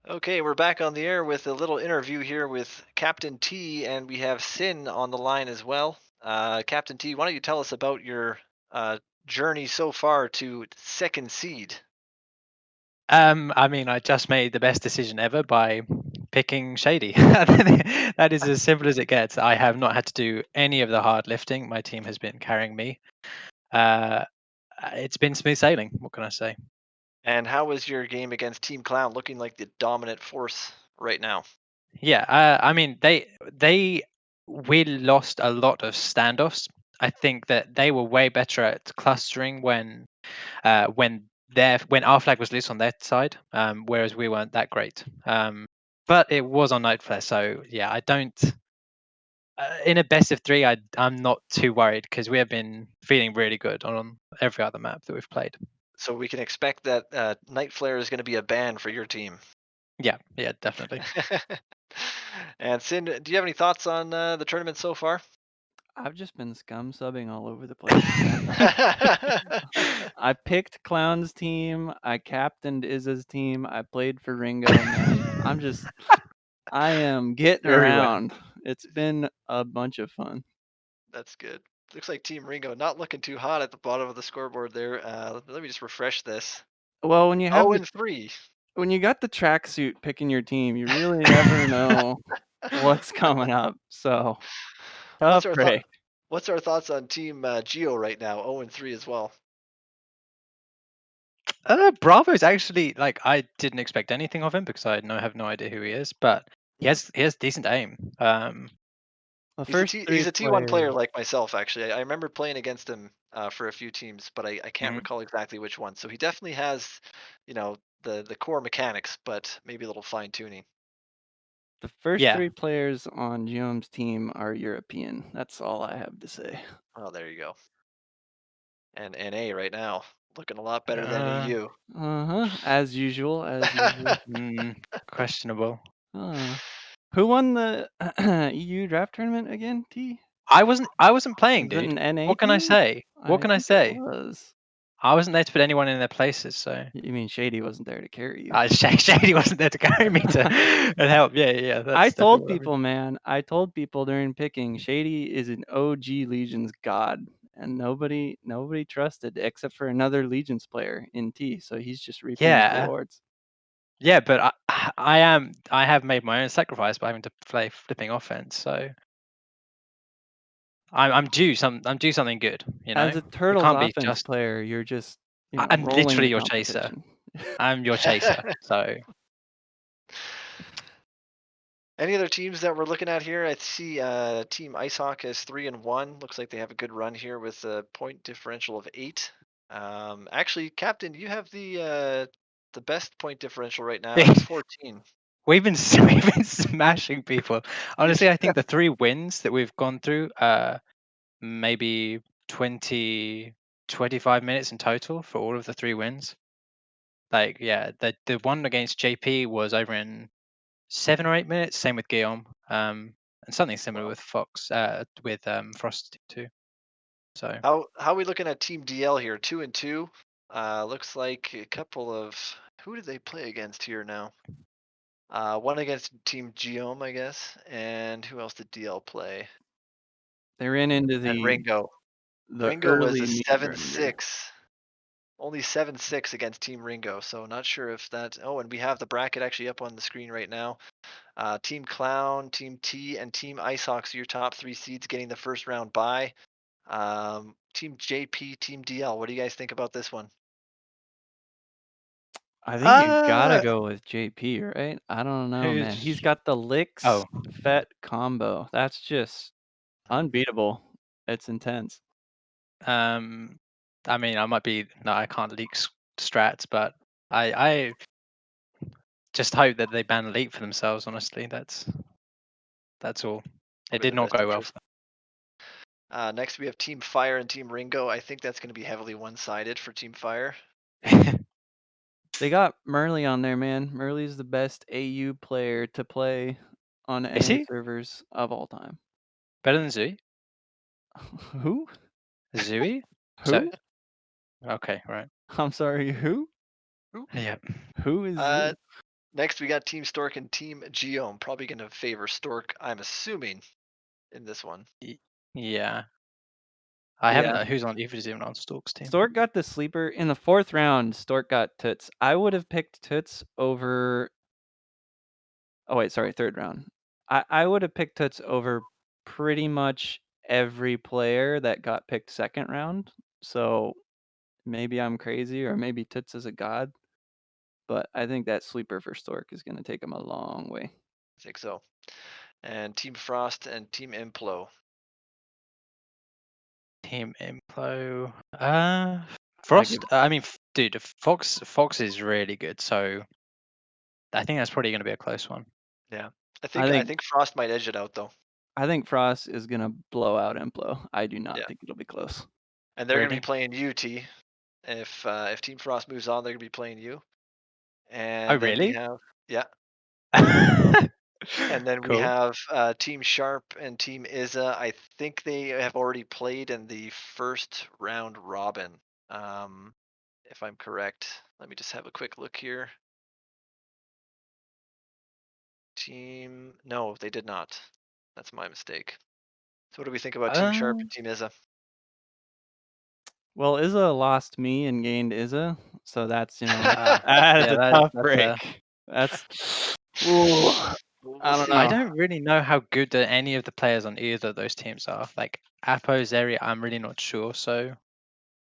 [SPEAKER 15] Okay, we're back on the air with a little interview here with Captain T, and we have Sin on the line as well. Captain T, why don't you tell us about your journey so far to second seed?
[SPEAKER 6] I mean, I just made the best decision ever by picking Shady. That is as simple as it gets. I have not had to do any of the hard lifting. My team has been carrying me. It's been smooth sailing. What can I say?
[SPEAKER 15] And how was your game against Team Clown, looking like the dominant force right now?
[SPEAKER 6] Yeah, I mean, we lost a lot of standoffs. I think that they were way better at clustering when our flag was loose on their side, whereas we weren't that great. But it was on Night Flare, so yeah, I don't. In a best of three, I'm not too worried because we have been feeling really good on every other map that we've played.
[SPEAKER 15] So we can expect that Night Flare is going to be a ban for your team.
[SPEAKER 6] Yeah, definitely.
[SPEAKER 15] And Sin, do you have any thoughts on the tournament so far?
[SPEAKER 3] I've just been scum subbing all over the place, man. I picked Clown's team. I captained Izza's team. I played for Ringo, man. I am getting
[SPEAKER 6] Everywhere.
[SPEAKER 3] around. It's been a bunch of fun.
[SPEAKER 15] That's good. Looks like Team Ringo not looking too hot at the bottom of the scoreboard there. Let me just refresh this.
[SPEAKER 3] Well, when you have
[SPEAKER 15] 0-3.
[SPEAKER 3] When you got the tracksuit picking your team, you really never know what's coming up. So tough break.
[SPEAKER 15] What's our thoughts on Team Gio right now? 0-3 as well.
[SPEAKER 6] Bravo's actually like I didn't expect anything of him because I have no idea who he is, but he has decent aim.
[SPEAKER 15] He's a T1 player like myself, actually. I remember playing against him for a few teams, but I can't recall exactly which one. So he definitely has, the core mechanics, but maybe a little fine tuning.
[SPEAKER 3] The first three players on Giohm's team are European. That's all I have to say.
[SPEAKER 15] Oh, there you go. And NA right now, looking a lot better than EU.
[SPEAKER 3] As usual.
[SPEAKER 6] Questionable.
[SPEAKER 3] Who won the EU draft tournament again? T.
[SPEAKER 6] I wasn't playing,
[SPEAKER 3] Was it
[SPEAKER 6] dude.
[SPEAKER 3] an NA
[SPEAKER 6] What can I
[SPEAKER 3] team?
[SPEAKER 6] say? What can I
[SPEAKER 3] think it
[SPEAKER 6] say?
[SPEAKER 3] was.
[SPEAKER 6] I wasn't there to put anyone in their places, so.
[SPEAKER 3] You mean Shady wasn't there to carry you?
[SPEAKER 6] Shady wasn't there to carry me and help. Yeah. That's
[SPEAKER 3] I told
[SPEAKER 6] definitely what I mean.
[SPEAKER 3] people, man. I told people during picking, Shady is an OG Legions god, and nobody trusted except for another Legions player in T. So he's just reaping his rewards.
[SPEAKER 6] Yeah, but I have made my own sacrifice by having to play flipping offense, so I'm due something good, you know.
[SPEAKER 3] As a Turtles
[SPEAKER 6] you can't be
[SPEAKER 3] offense
[SPEAKER 6] just.
[SPEAKER 3] player, you're just
[SPEAKER 6] I'm
[SPEAKER 3] rolling
[SPEAKER 6] literally
[SPEAKER 3] the
[SPEAKER 6] your chaser.
[SPEAKER 3] competition.
[SPEAKER 6] I'm your chaser. So.
[SPEAKER 15] Any other teams that we're looking at here? I see Team Icehawk is 3-1. Looks like they have a good run here with a point differential of 8. Actually, Captain, you have the best point differential right now. It's 14.
[SPEAKER 6] We've been smashing people. Honestly, I think the 3 wins that we've gone through, maybe 20, 25 minutes in total for all of the 3 wins. Like, yeah, the one against JP was over in 7 or 8 minutes. Same with Giohm, and something similar with Fox, with Frost too. So
[SPEAKER 15] How are we looking at Team DL here? 2-2. Looks like a couple of who did they play against here now? One against Team Giohm, I guess, and who else did DL play?
[SPEAKER 3] They ran into
[SPEAKER 15] And Ringo. Ringo was a 7-6. Only 7-6 against Team Ringo, so not sure if that. Oh, and we have the bracket actually up on the screen right now. Team Clown, Team T, and Team Icehawk, so your top 3 seeds getting the first round bye. Team JP, Team DL. What do you guys think about this one?
[SPEAKER 3] I think you gotta go with JP, right? I don't know, man. He's got the licks Fet combo. That's just unbeatable. It's intense.
[SPEAKER 6] I mean, I can't leak strats, but I just hope that they ban Elite for themselves. Honestly, that's all. It did not go well.
[SPEAKER 15] Next, we have Team Fire and Team Ringo. I think that's going to be heavily one-sided for Team Fire.
[SPEAKER 3] They got Merly on there, man. Merly's the best AU player to play on
[SPEAKER 6] Is
[SPEAKER 3] NA
[SPEAKER 6] he?
[SPEAKER 3] servers of all time.
[SPEAKER 6] Better than Zui?
[SPEAKER 3] Who?
[SPEAKER 6] Zui?
[SPEAKER 3] Who?
[SPEAKER 6] Okay, right.
[SPEAKER 3] I'm sorry, who?
[SPEAKER 6] Yeah.
[SPEAKER 3] Who is Zui?
[SPEAKER 15] Next, we got Team Stork and Team Giohm. Probably going to favor Stork, I'm assuming, in this one.
[SPEAKER 6] Yeah. I haven't. Who's on? Who's even on Stork's team?
[SPEAKER 3] Stork got the sleeper in the 4th round. Stork got Toots. I would have picked Toots over. Oh wait, sorry, 3rd round. I would have picked Toots over pretty much every player that got picked 2nd round. So maybe I'm crazy, or maybe Toots is a god. But I think that sleeper for Stork is going to take him a long way.
[SPEAKER 15] I think so. And Team Frost and Team Implo.
[SPEAKER 6] Team Implo. Frost. I mean, dude, Fox is really good. So I think that's probably going to be a close one.
[SPEAKER 15] Yeah, I think Frost might edge it out though.
[SPEAKER 3] I think Frost is going to blow out Implo. I do not think it'll be close.
[SPEAKER 15] And they're going to be playing you, T. If Team Frost moves on, they're going to be playing you. And then
[SPEAKER 6] really?
[SPEAKER 15] we have and then we
[SPEAKER 6] Cool.
[SPEAKER 15] have Team Sharp and Team Izza. I think they have already played in the 1st round robin. If I'm correct. Let me just have a quick look here. No, they did not. That's my mistake. So what do we think about Team Sharp and Team Izza?
[SPEAKER 3] Well, Izza lost me and gained Izza, so that's that's a tough break. That's ooh, I don't know.
[SPEAKER 6] I don't really know how good any of the players on either of those teams are. Like Apo, Zeri, I'm really not sure. So,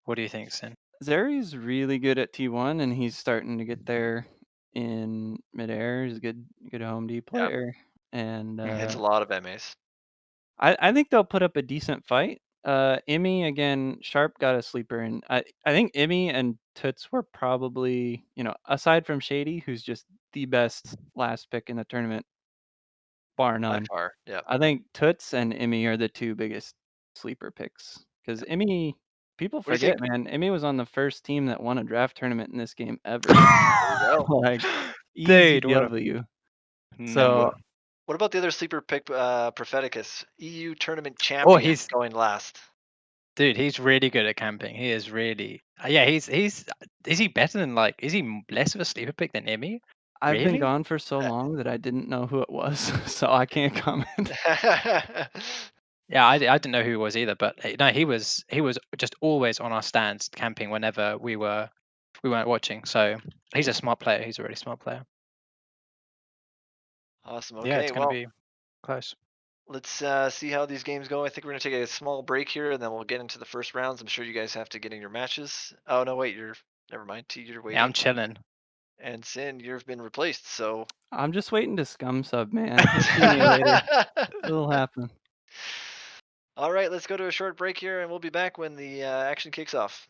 [SPEAKER 6] what do you think, Sin?
[SPEAKER 3] Zeri's really good at T1, and he's starting to get there in Midair. He's a good home D player, and
[SPEAKER 15] Hits a lot of MAs.
[SPEAKER 3] I think they'll put up a decent fight. Immy again, Sharp got a sleeper, and I think Immy and Toots were probably, aside from Shady, who's just the best last pick in the tournament, bar none.
[SPEAKER 15] By far, yeah.
[SPEAKER 3] I think Toots and Immy are the 2 biggest sleeper picks because Immy, people
[SPEAKER 15] What do you
[SPEAKER 3] forget,
[SPEAKER 15] think?
[SPEAKER 3] man. Immy was on the first team that won a draft tournament in this game ever. Like easy
[SPEAKER 6] Dude, what a-
[SPEAKER 3] W.
[SPEAKER 6] No.
[SPEAKER 15] What about the other sleeper pick, Propheticus, EU tournament champion,
[SPEAKER 6] he's-
[SPEAKER 15] going last?
[SPEAKER 6] Dude, he's really good at camping. He is really. Yeah, he's. Is he better than like? Is he less of a sleeper pick than Emmy?
[SPEAKER 3] I've been
[SPEAKER 6] Really?
[SPEAKER 3] gone for so long that I didn't know who it was, so I can't comment.
[SPEAKER 6] Yeah, I didn't know who he was either, but no, he was just always on our stands camping whenever we weren't watching. So he's a smart player. He's a really smart player.
[SPEAKER 15] Awesome. Okay,
[SPEAKER 6] Yeah, it's gonna
[SPEAKER 15] well,
[SPEAKER 6] be close.
[SPEAKER 15] let's see how these games go. I think we're gonna take a small break here, and then we'll get into the first rounds. I'm sure you guys have to get in your matches. Oh no, wait, never mind. T, you're waiting.
[SPEAKER 6] Yeah, I'm chilling.
[SPEAKER 15] And Sin, you've been replaced. So
[SPEAKER 3] I'm just waiting to scum sub, man. You'll see me later. It'll happen.
[SPEAKER 15] All right, let's go to a short break here, and we'll be back when the action kicks off.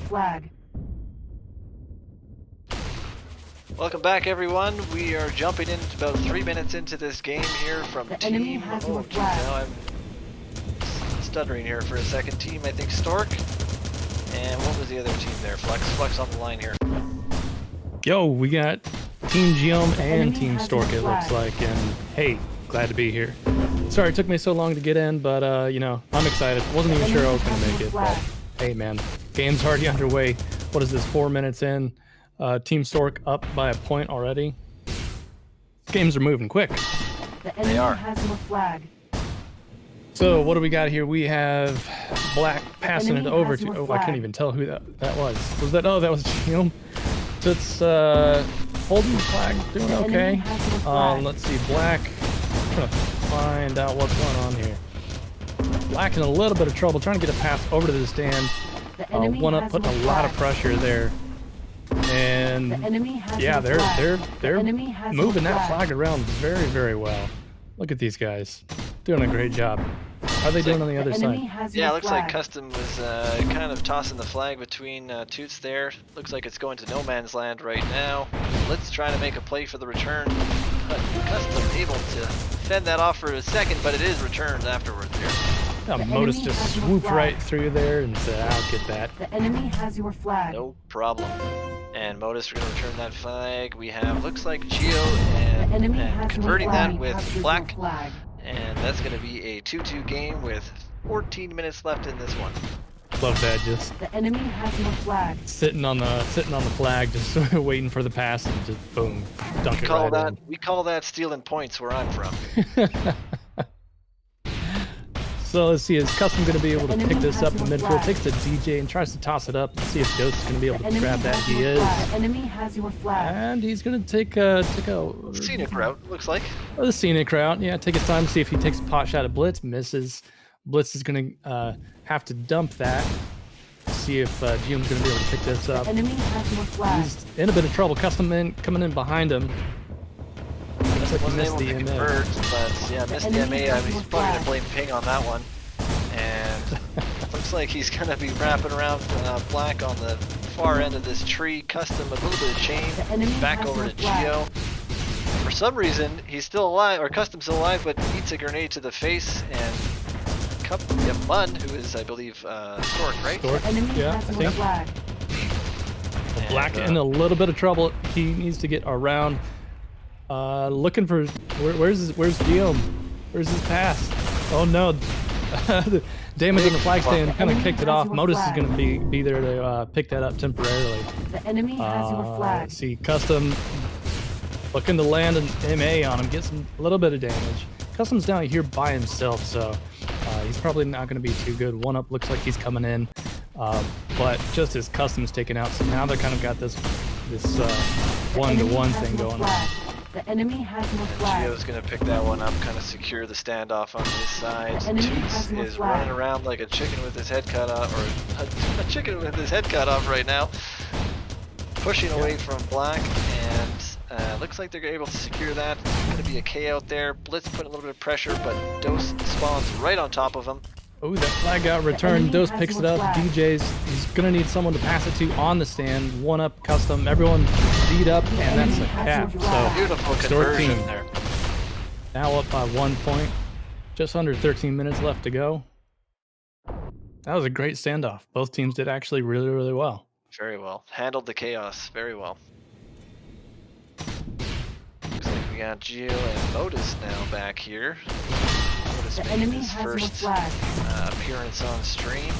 [SPEAKER 16] Flag.
[SPEAKER 15] Welcome back, everyone. We are jumping in about 3 minutes into this game here from
[SPEAKER 16] The enemy
[SPEAKER 15] team.
[SPEAKER 16] has
[SPEAKER 15] Oh,
[SPEAKER 16] your
[SPEAKER 15] geez,
[SPEAKER 16] flag.
[SPEAKER 15] now I'm stuttering here for a second. Team, I think Stork. And what was the other team there? Flex on the line here.
[SPEAKER 18] Yo, we got Team Giohm and
[SPEAKER 16] enemy
[SPEAKER 18] Team
[SPEAKER 16] has
[SPEAKER 18] Stork,
[SPEAKER 16] your
[SPEAKER 18] it looks
[SPEAKER 16] flag.
[SPEAKER 18] like. And hey, glad to be here. Sorry it took me so long to get in, but you know, I'm excited. Wasn't even sure I was gonna make it, but hey man, game's already underway. What is this, 4 minutes in? Team Stork up by a point already. Games are moving quick.
[SPEAKER 16] The enemy has your flag.
[SPEAKER 18] So what do we got here? We have Black passing it
[SPEAKER 16] enemy
[SPEAKER 18] over
[SPEAKER 16] has
[SPEAKER 18] to,
[SPEAKER 16] your
[SPEAKER 18] oh, I
[SPEAKER 16] flag.
[SPEAKER 18] can't even tell who that was. Was that, oh, that was Giohm. So it's holding the flag, doing
[SPEAKER 16] The enemy
[SPEAKER 18] okay.
[SPEAKER 16] has your flag.
[SPEAKER 18] Let's see, Black, trying to find out what's going on here. Black in a little bit of trouble, trying to get a pass over to the stand.
[SPEAKER 16] The enemy
[SPEAKER 18] One up,
[SPEAKER 16] has
[SPEAKER 18] putting
[SPEAKER 16] your
[SPEAKER 18] a lot of
[SPEAKER 16] flag.
[SPEAKER 18] pressure there. And
[SPEAKER 16] The enemy has
[SPEAKER 18] yeah,
[SPEAKER 16] your flag.
[SPEAKER 18] they're
[SPEAKER 16] The enemy has your
[SPEAKER 18] moving that
[SPEAKER 16] flag.
[SPEAKER 18] flag around very, very well. Look at these guys, doing a great job. How are they doing on the other
[SPEAKER 16] enemy
[SPEAKER 18] side?
[SPEAKER 16] has
[SPEAKER 15] Yeah,
[SPEAKER 16] your
[SPEAKER 15] looks like
[SPEAKER 16] flag.
[SPEAKER 15] Custom was kind of tossing the flag between Toots there. Looks like it's going to no man's land right now. Let's try to make a play for the return. But Custom able to fend that off for a second, but it is returned afterwards here.
[SPEAKER 18] Yeah,
[SPEAKER 16] The
[SPEAKER 18] Modus
[SPEAKER 16] enemy
[SPEAKER 18] just
[SPEAKER 16] has your
[SPEAKER 18] swooped
[SPEAKER 16] flag.
[SPEAKER 18] right through there and said, I'll get that.
[SPEAKER 16] The enemy has your flag.
[SPEAKER 15] No problem. And Modus are going to return that flag. We have, looks like Geo
[SPEAKER 16] The
[SPEAKER 15] and,
[SPEAKER 16] enemy has
[SPEAKER 15] converting
[SPEAKER 16] your
[SPEAKER 15] that
[SPEAKER 16] flag.
[SPEAKER 15] with
[SPEAKER 16] Captured your
[SPEAKER 15] Black.
[SPEAKER 16] flag.
[SPEAKER 15] And that's going to be a 2-2 game with 14 minutes left in this one.
[SPEAKER 18] Love that, just
[SPEAKER 16] The enemy has your flag.
[SPEAKER 18] sitting on the flag, just waiting for the pass and just boom, dunk it right
[SPEAKER 15] We call that stealing points where I'm from.
[SPEAKER 18] in. So let's see, is Custom going to be able to pick this up in the midfield? Takes the DJ and tries to toss it up and see if Ghost is going to be able
[SPEAKER 16] The
[SPEAKER 18] to
[SPEAKER 16] enemy
[SPEAKER 18] grab that.
[SPEAKER 16] has
[SPEAKER 18] He
[SPEAKER 16] your
[SPEAKER 18] is.
[SPEAKER 16] flag. The enemy has your flag.
[SPEAKER 18] And he's going to take a
[SPEAKER 15] Scenic route, looks like.
[SPEAKER 18] the scenic route. Yeah, take his time to see if he takes a pot shot at Blitz. Misses. Blitz is going to have to dump that. See if Giohm's going to be able to pick this
[SPEAKER 16] The
[SPEAKER 18] up.
[SPEAKER 16] enemy has your flag.
[SPEAKER 18] He's in a bit of trouble. Custom coming in behind him. Looks like he
[SPEAKER 15] Wasn't
[SPEAKER 18] missed
[SPEAKER 15] able
[SPEAKER 18] the
[SPEAKER 15] to
[SPEAKER 18] MA.
[SPEAKER 15] convert, but yeah, missed the
[SPEAKER 16] enemy
[SPEAKER 15] MA.
[SPEAKER 16] has
[SPEAKER 15] He's
[SPEAKER 16] your
[SPEAKER 15] probably going
[SPEAKER 16] flag.
[SPEAKER 15] to blame Ping on that one. And looks like he's going to be wrapping around Black on the far end of this tree. Custom a little bit of chain.
[SPEAKER 16] The enemy
[SPEAKER 15] Back
[SPEAKER 16] has
[SPEAKER 15] over
[SPEAKER 16] your
[SPEAKER 15] to
[SPEAKER 16] flag.
[SPEAKER 15] Geo. For some reason, he's still alive, or Custom's still alive, but eats a grenade to the face. And Mun, who is, I believe, Stork, right?
[SPEAKER 18] Stork?
[SPEAKER 16] The enemy
[SPEAKER 18] Yeah,
[SPEAKER 16] has
[SPEAKER 18] I
[SPEAKER 16] your
[SPEAKER 18] think.
[SPEAKER 16] flag.
[SPEAKER 18] Black in a little bit of trouble. He needs to get around. Looking for where's Giohm? Where's his pass? Oh no. The damage on the flag stand kind of kicked it off. Modus is going to be there to pick that up temporarily.
[SPEAKER 16] The enemy has your flag.
[SPEAKER 18] See, Custom looking to land an MA on him, gets a little bit of damage. Custom's down here by himself, so he's probably not going to be too good. One up looks like he's coming in, but just as Custom's taken out, so now they kind of got this one-to-one thing going on.
[SPEAKER 16] The enemy has your flag.
[SPEAKER 15] Gio's gonna pick that one up, kind of secure the standoff on his side. Toots is running around like a chicken with his head cut off, or a chicken with his head cut off right now. Pushing away from Black, and looks like they're able to secure that. Gonna be a K out there. Blitz putting a little bit of pressure, but Dose spawns right on top of him.
[SPEAKER 18] Oh, that flag got returned. Dose picks it up. DJ's, he's gonna need someone to pass it to on the stand. One up, Custom, everyone beat up, and that's a cap. So
[SPEAKER 15] beautiful
[SPEAKER 18] Stork
[SPEAKER 15] conversion
[SPEAKER 18] team
[SPEAKER 15] there.
[SPEAKER 18] now up by 1 point. Just under 13 minutes left to go. That was a great standoff. Both teams did actually really, really well.
[SPEAKER 15] Very well. Handled the chaos very well. Looks like we got Gio and Modus now back here. Modus making his first appearance on stream.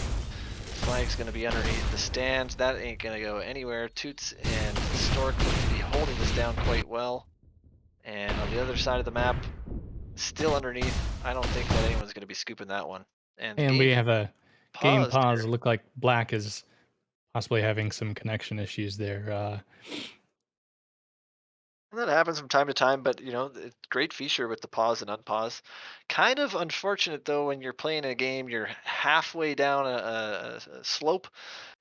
[SPEAKER 15] Flag's going to be underneath the stand. That ain't going to go anywhere. Toots and Stork look to be holding this down quite well. And on the other side of the map, still underneath. I don't think that anyone's going to be scooping that one.
[SPEAKER 18] And we have a game pause. Look like Black is possibly having some connection issues there.
[SPEAKER 15] That happens from time to time, but you know, it's great feature with the pause and unpause. Kind of unfortunate though when you're playing a game, you're halfway down a slope,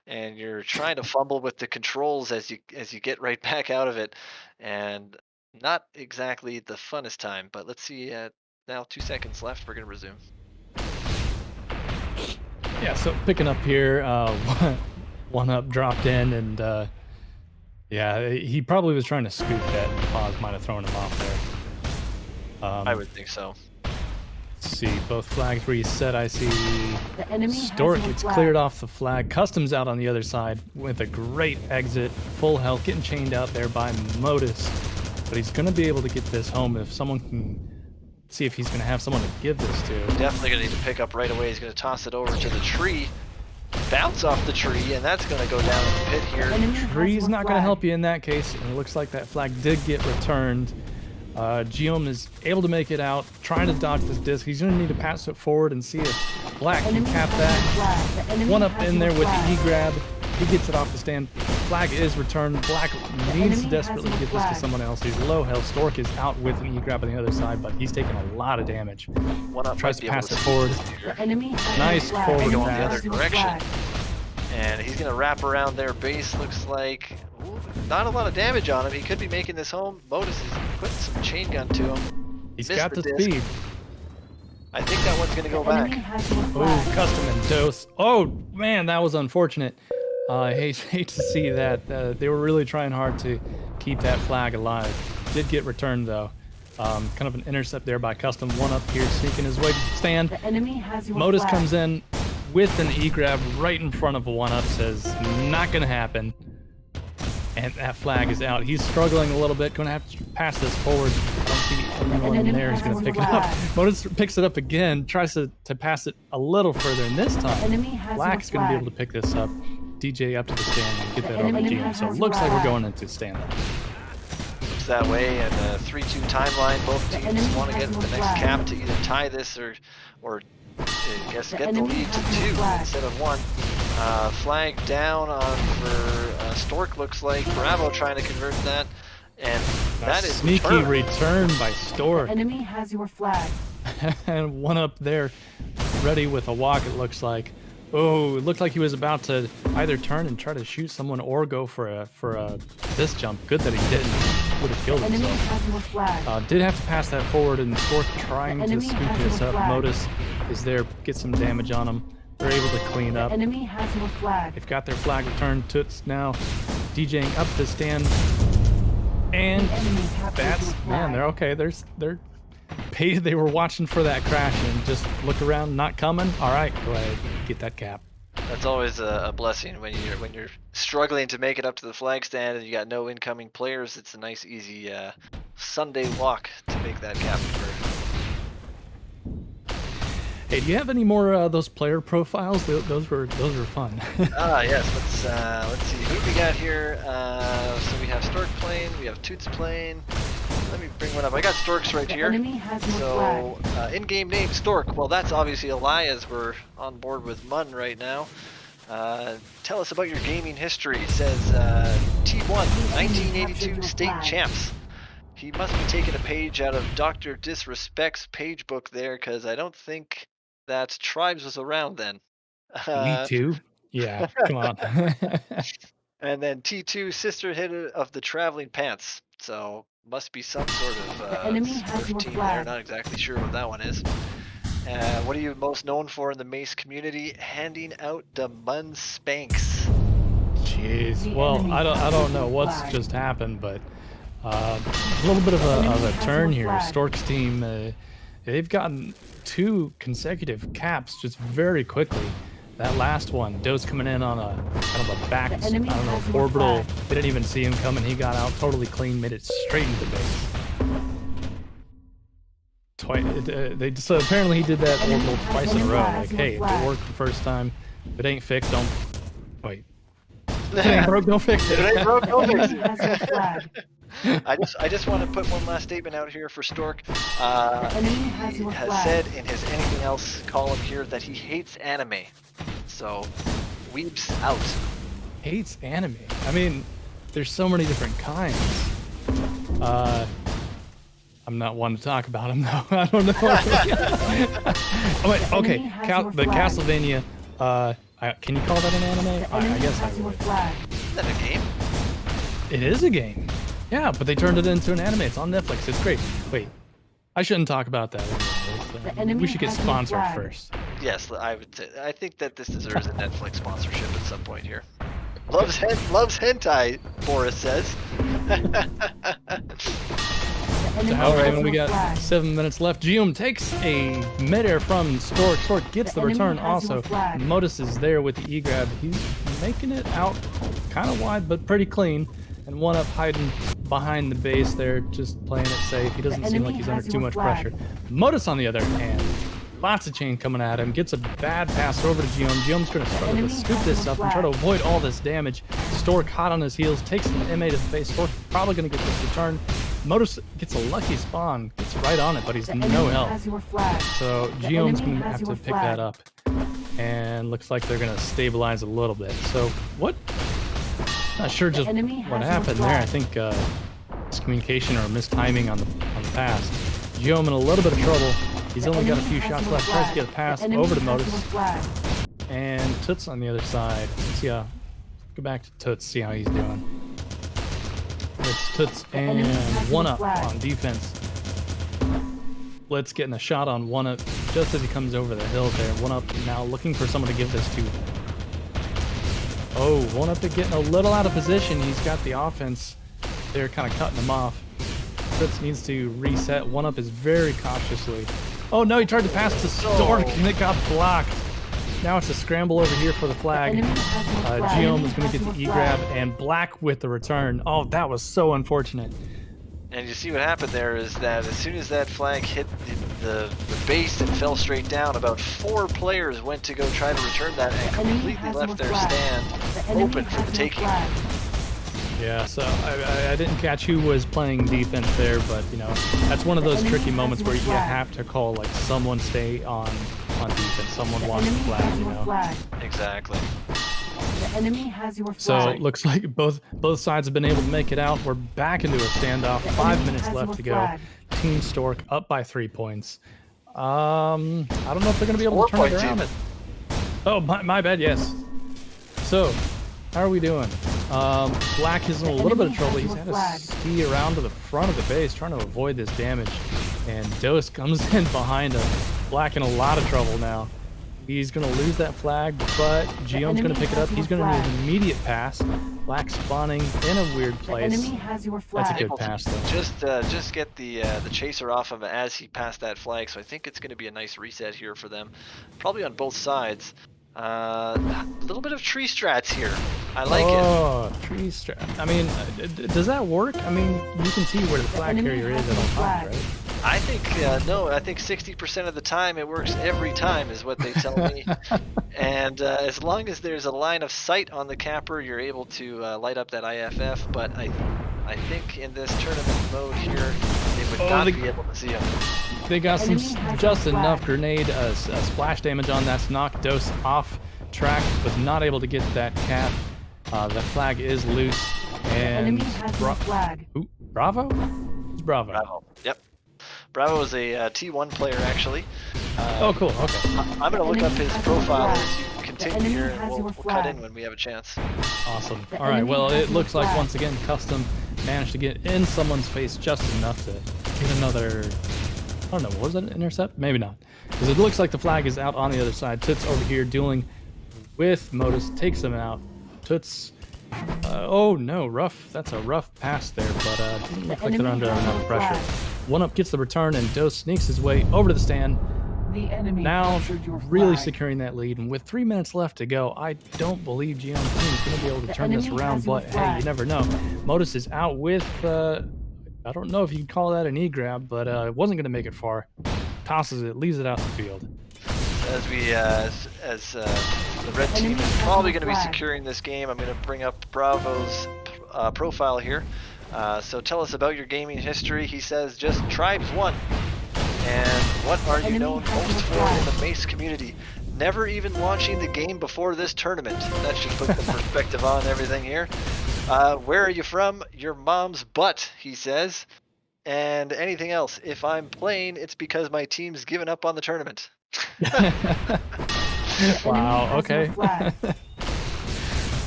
[SPEAKER 15] and you're trying to fumble with the controls as you get right back out of it, and not exactly the funnest time. But let's see. Now 2 seconds left. We're gonna resume.
[SPEAKER 18] Yeah. So picking up here, one up dropped in, and yeah, he probably was trying to scoop that. Pause might have thrown him off there.
[SPEAKER 15] I would think so.
[SPEAKER 18] Let's see, both flags reset. I see
[SPEAKER 16] enemy
[SPEAKER 18] Stork gets cleared off the flag. Customs out on the other side with a great exit. Full health, getting chained out there by Modus. But he's going to be able to get this home if someone can see if he's going to have someone to give this to.
[SPEAKER 15] Definitely going to need to pick up right away. He's going to toss it over to the tree. Bounce off the tree, and that's going to go down in the pit here.
[SPEAKER 18] Tree's not going to help you in that case, and it looks like that flag did get returned. Giohm is able to make it out, trying to dodge this disc. He's going to need to pass it forward and see if Black can cap that. One up in there with the E-grab. He gets it off the stand. Flag is returned. Black needs to desperately get this to someone else. He's low health. Stork is out with an E-grab on the other side, but he's taking a lot of damage.
[SPEAKER 15] One up
[SPEAKER 18] tries to pass it forward. Nice forward
[SPEAKER 15] going
[SPEAKER 18] pass.
[SPEAKER 15] the other direction. And he's going to wrap around their base, looks like. Ooh, not a lot of damage on him. He could be making this home. Modus is putting some chain gun to him.
[SPEAKER 18] He's
[SPEAKER 15] Missed
[SPEAKER 18] got the
[SPEAKER 15] disc.
[SPEAKER 18] speed.
[SPEAKER 15] I think that one's going to go back.
[SPEAKER 18] Oh, Custom and Dose. Oh, man, that was unfortunate. I hate to see that. They were really trying hard to keep that flag alive. Did get returned, though. Kind of an intercept there by Custom. One up here, sneaking his way to the stand. Modus comes in with an E-grab right in front of a one-up, says, not going to happen. And that flag is out. He's struggling a little bit, going to have to pass this forward. I don't see anyone in there who's going to pick it up. Modus picks it up again, tries to pass it a little further, and this time, Black's going to be able to pick this up. DJ up to the stand and get that over to Giohm. So it looks like we're going into stand-up.
[SPEAKER 15] Looks that way, and a 3-2 timeline. Both teams want to get the next cap to either tie this or I guess get the lead to 2 instead of 1. Flag down on for Stork, looks like. Bravo trying to convert that, and that is
[SPEAKER 18] sneaky return by Stork.
[SPEAKER 16] Enemy has your flag.
[SPEAKER 18] And one up there, ready with a walk. It looks like. Oh, it looked like he was about to either turn and try to shoot someone or go for a this jump. Good that he didn't. Would have killed himself. Did have to pass that forward, and Stork trying to scoop this up. Modus is there, get some damage on him. They're able to clean up.
[SPEAKER 16] Enemy has your flag.
[SPEAKER 18] They've got their flag returned. Toots now DJing up the stand. And that's, man, they're okay. They're paid. They were watching for that crash and just look around, not coming. All right, go ahead, get that cap.
[SPEAKER 15] That's always a blessing when you're struggling to make it up to the flag stand and you got no incoming players. It's a nice, easy Sunday walk to make that captain berth.
[SPEAKER 18] Hey, do you have any more those player profiles? Those were fun.
[SPEAKER 15] Yes. Let's see who we got here. So we have Stork playing. We have Toots playing. Let me bring one up. I got Storks right here. So in-game name Stork. Well, that's obviously a lie as we're on board with Mun right now. Tell us about your gaming history. It says T1 1982 state champs. He must be taking a page out of Dr. Disrespect's page book there, because I don't think that Tribes was around then.
[SPEAKER 18] Me too. Yeah, come on.
[SPEAKER 15] And then T2 sisterhood of the Traveling Pants. So must be some sort of Smurf team there. Not exactly sure what that one is. What are you most known for in the Mace community? Handing out the Mun Spanks.
[SPEAKER 18] Jeez. Well, I don't know what's just happened, but a little bit of a turn here. Stork's team, they've gotten 2 consecutive caps just very quickly. That last one, Doe's coming in on a kind of a back, I don't know, orbital. They didn't even see him coming. He got out totally clean, made it straight into the base. So apparently he did that orbital twice in a row. Like, hey, if it worked the first time, if it ain't fixed, don't wait. If it ain't broke, don't fix it.
[SPEAKER 15] If it ain't broke, don't fix it. I just want to put one last statement out here for Stork. He has said in his anything else column here that he hates anime. So, weeps out.
[SPEAKER 18] Hates anime. I mean, there's so many different kinds. I'm not one to talk about them though. I don't know. Oh, wait, okay, the Castlevania. Can you call that an anime? I guess I would.
[SPEAKER 15] Is that a game?
[SPEAKER 18] It is a game. Yeah, but they turned it into an anime. It's on Netflix. It's great. Wait, I shouldn't talk about that. We should get sponsored first.
[SPEAKER 15] Yes, I would say. I think that this deserves a Netflix sponsorship at some point here. Loves hentai, Boris says.
[SPEAKER 18] So however, we got 7 minutes left. Giohm takes a midair from Stork. Stork gets the return also. Modus is there with the E-grab. He's making it out kind of wide, but pretty clean. And 1UP hiding behind the base there, just playing it safe. He doesn't seem like he's under too much pressure. Modus, on the other hand, lots of chain coming at him. Gets a bad pass over to Giohm. Giohm's going to struggle to scoop this up and try to avoid all this damage. Stork hot on his heels, takes an MA to the face. Stork probably going to get this return. Modus gets a lucky spawn, gets right on it, but he's no health. So Giohm's going to have to pick that up. And looks like they're going to stabilize a little bit. So what? Not sure just what happened there. I think miscommunication or mistiming on the pass. Giohm in a little bit of trouble. He's only got a few shots left. Tries to get a pass over to Modus. And Toots on the other side. Let's see how. Go back to Toots, see how he's doing. It's Toots and 1UP on defense. Blitz getting a shot on 1UP just as he comes over the hill there. 1UP now looking for someone to give this to. Oh, 1UP getting a little out of position. He's got the offense. They're kind of cutting him off. Toots needs to reset. 1UP is very cautiously. Oh no, he tried to pass to Stork and it got blocked. Now it's a scramble over here for the flag. Giohm is going to get the E-grab and Black with the return. Oh, that was so unfortunate.
[SPEAKER 15] And you see what happened there is that as soon as that flag hit the base and fell straight down, about 4 players went to go try to return that and completely left their stand open for the taking.
[SPEAKER 18] Yeah, so I didn't catch who was playing defense there, but you know, that's one of those tricky moments where you have to call like someone stay on defense, someone watch the flag, you know.
[SPEAKER 15] Exactly.
[SPEAKER 16] The enemy has your flag.
[SPEAKER 18] So it looks like both sides have been able to make it out. We're back into a standoff. 5 minutes left to go. Team Stork up by 3 points. I don't know if they're going to be able to turn it around. Oh, my bad. Yes. So, how are we doing? Black is in a little bit of trouble. He's had to ski around to the front of the base trying to avoid this damage. And Dose comes in behind him. Black in a lot of trouble now. He's going to lose that flag, but Giohm's going to pick it up. He's going to need an immediate pass. Black spawning in a weird place. That's a good pass, though.
[SPEAKER 15] Just get the chaser off him as he passed that flag, so I think it's going to be a nice reset here for them. Probably on both sides. A little bit of tree strats here. I like it.
[SPEAKER 18] Oh, tree strap. I mean, does that work? I mean, you can see where the flag carrier is at all times, right?
[SPEAKER 15] I think, no, I think 60% of the time it works every time is what they tell me. And as long as there's a line of sight on the capper, you're able to light up that IFF, but I think in this tournament mode here, they would not be able to see him.
[SPEAKER 18] They got some just enough grenade splash damage on that to knock Dose off track, but not able to get that cap. The flag is loose, and Bravo? It's Bravo.
[SPEAKER 15] Bravo. Yep. Bravo is a T1 player, actually.
[SPEAKER 18] Oh, cool. Okay.
[SPEAKER 15] I'm going to look up his profile as you continue here, and we'll cut in when we have a chance.
[SPEAKER 18] Awesome. All right. Well, it looks like once again Custom managed to get in someone's face just enough to get another. I don't know. Was that an intercept? Maybe not, because it looks like the flag is out on the other side. Toots over here dueling with Modus, takes him out. Toots. Oh no, rough. That's a rough pass there, but doesn't look like they're under enough pressure. One up gets the return, and Dose sneaks his way over to the stand. Now really securing that lead, and with 3 minutes left to go, I don't believe Giohm team is going to be able to turn this around, but hey, you never know. Modus is out with, I don't know if you can call that an E-grab, but it wasn't going to make it far. Tosses it, leaves it out in the field.
[SPEAKER 15] As the red team is probably going to be securing this game, I'm going to bring up Bravo's profile here. So tell us about your gaming history. He says just Tribes 1. And what are you known most for in the Mace community? Never even launching the game before this tournament. That should put the perspective on everything here. Where are you from? Your mom's butt, he says. And anything else? If I'm playing, it's because my team's given up on the tournament.
[SPEAKER 18] Wow, okay.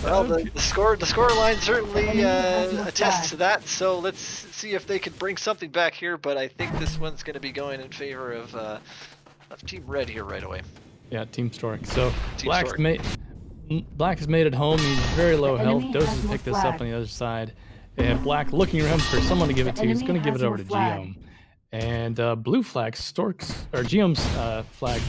[SPEAKER 15] Well, the score line certainly attests to that, so let's see if they can bring something back here, but I think this one's going to be going in favor of Team Red here right away.
[SPEAKER 18] Yeah, Team Stork. So
[SPEAKER 15] Team
[SPEAKER 18] Black has made it home. He's very low health. Dose has picked this up on the other side. And Black looking around for someone to give it to. He's going to give it over to Giohm. And blue flag, Giohm's flag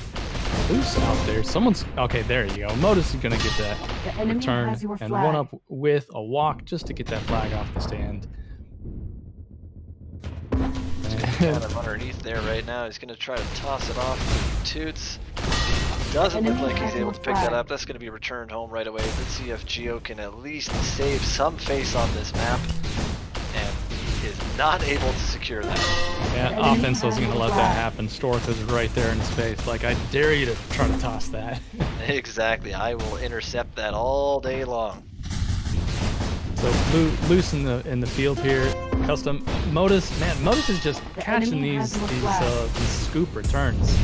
[SPEAKER 18] loose out there. Someone's okay. There you go. Modus is gonna get that return and one up with a walk just to get that flag off the stand.
[SPEAKER 15] Kind of underneath there right now. He's gonna try to toss it off to Toots. Doesn't look like he's able to pick that up. That's gonna be returned home right away. Let's see if Gio can at least save some face on this map. And he is not able to secure that.
[SPEAKER 18] Yeah, offense wasn't going to let that happen. Stork was right there in his face. Like, I dare you to try to toss that.
[SPEAKER 15] Exactly. I will intercept that all day long.
[SPEAKER 18] So loose in the field here. Custom Modus, man, Modus is just catching these scoop returns,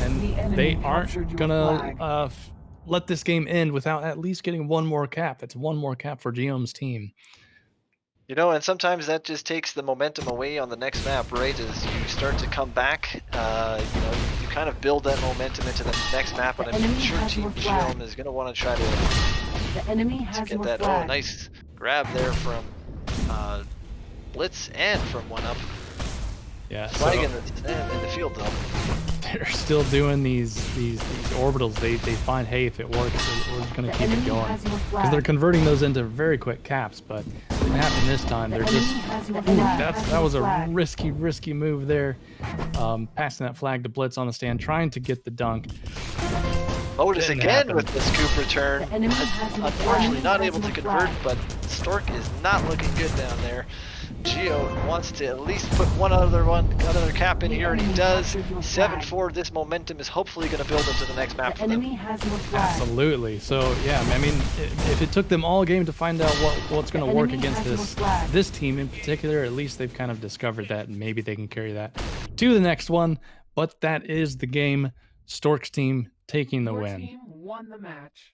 [SPEAKER 18] and they aren't gonna let this game end without at least getting one more cap. That's one more cap for Giohm's team.
[SPEAKER 15] You know, and sometimes that just takes the momentum away on the next map, right? As you start to come back, you know, you kind of build that momentum into the next map, and I'm sure Team Giohm is going to want to try to get that. Oh, nice grab there from Blitz and from 1UP.
[SPEAKER 18] Yeah,
[SPEAKER 15] flag in the field though.
[SPEAKER 18] They're still doing these orbitals. They find, hey, if it works, we're just gonna keep it going, because they're converting those into very quick caps. But it didn't happen this time. They're just that was a risky move there, passing that flag to Blitz on the stand, trying to get the dunk.
[SPEAKER 15] Modus again with the scoop return. Unfortunately not able to convert, but Stork is not looking good down there. Gio wants to at least put another cap in here, and he does. 7-4. This momentum is hopefully going to build into the next map for them.
[SPEAKER 18] Absolutely. So yeah, I mean, if it took them all game to find out what's going to work against this team in particular, at least they've kind of discovered that, and maybe they can carry that to the next one. But that is the game. Stork's team taking the win.
[SPEAKER 16] Team won the match.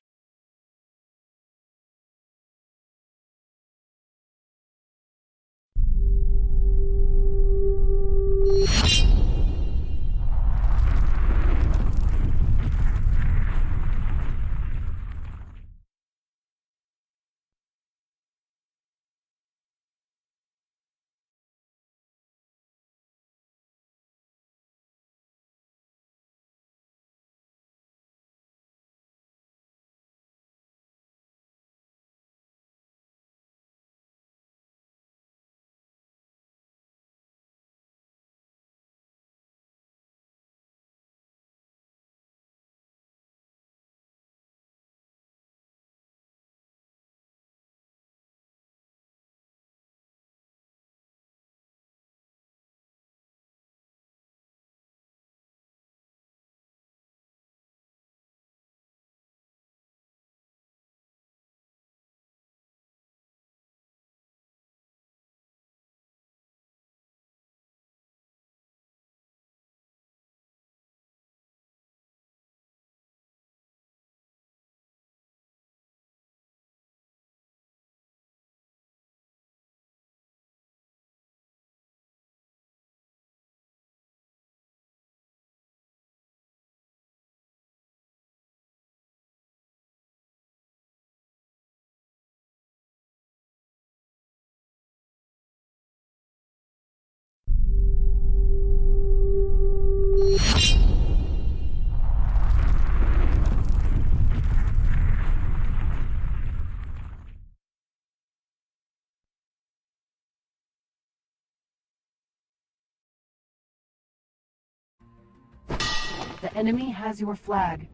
[SPEAKER 16] The enemy has your flag.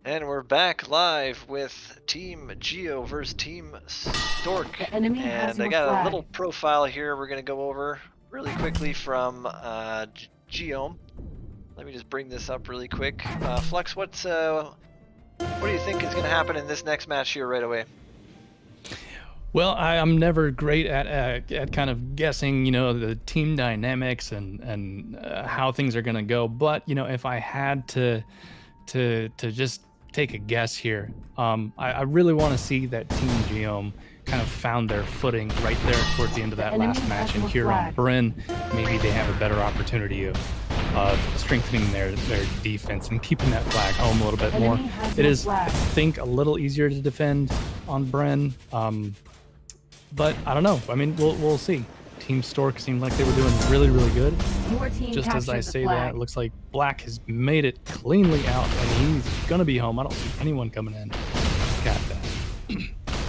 [SPEAKER 15] And we're back live with Team Geo versus Team Stork.
[SPEAKER 16] The enemy has
[SPEAKER 15] And I
[SPEAKER 16] your
[SPEAKER 15] got
[SPEAKER 16] flag.
[SPEAKER 15] a little profile here we're going to go over really quickly from Giohm. Let me just bring this up really quick. Flux, what do you think is going to happen in this next match here right away?
[SPEAKER 18] Well, I'm never great at kind of guessing, you know, the team dynamics and how things are going to go. But, you know, if I had to just take a guess here, I really want to see that Team Giohm kind of found their footing right there towards the end of that last match. And here on Bryn, maybe they have a better opportunity of strengthening their defense and keeping that flag home a little bit more. It is, I think, a little easier to defend on Bryn. But I don't know. I mean, we'll see. Team Stork seemed like they were doing really, really good. Just as I say that, it looks like Black has made it cleanly out, and he's going to be home. I don't see anyone coming in. Got that.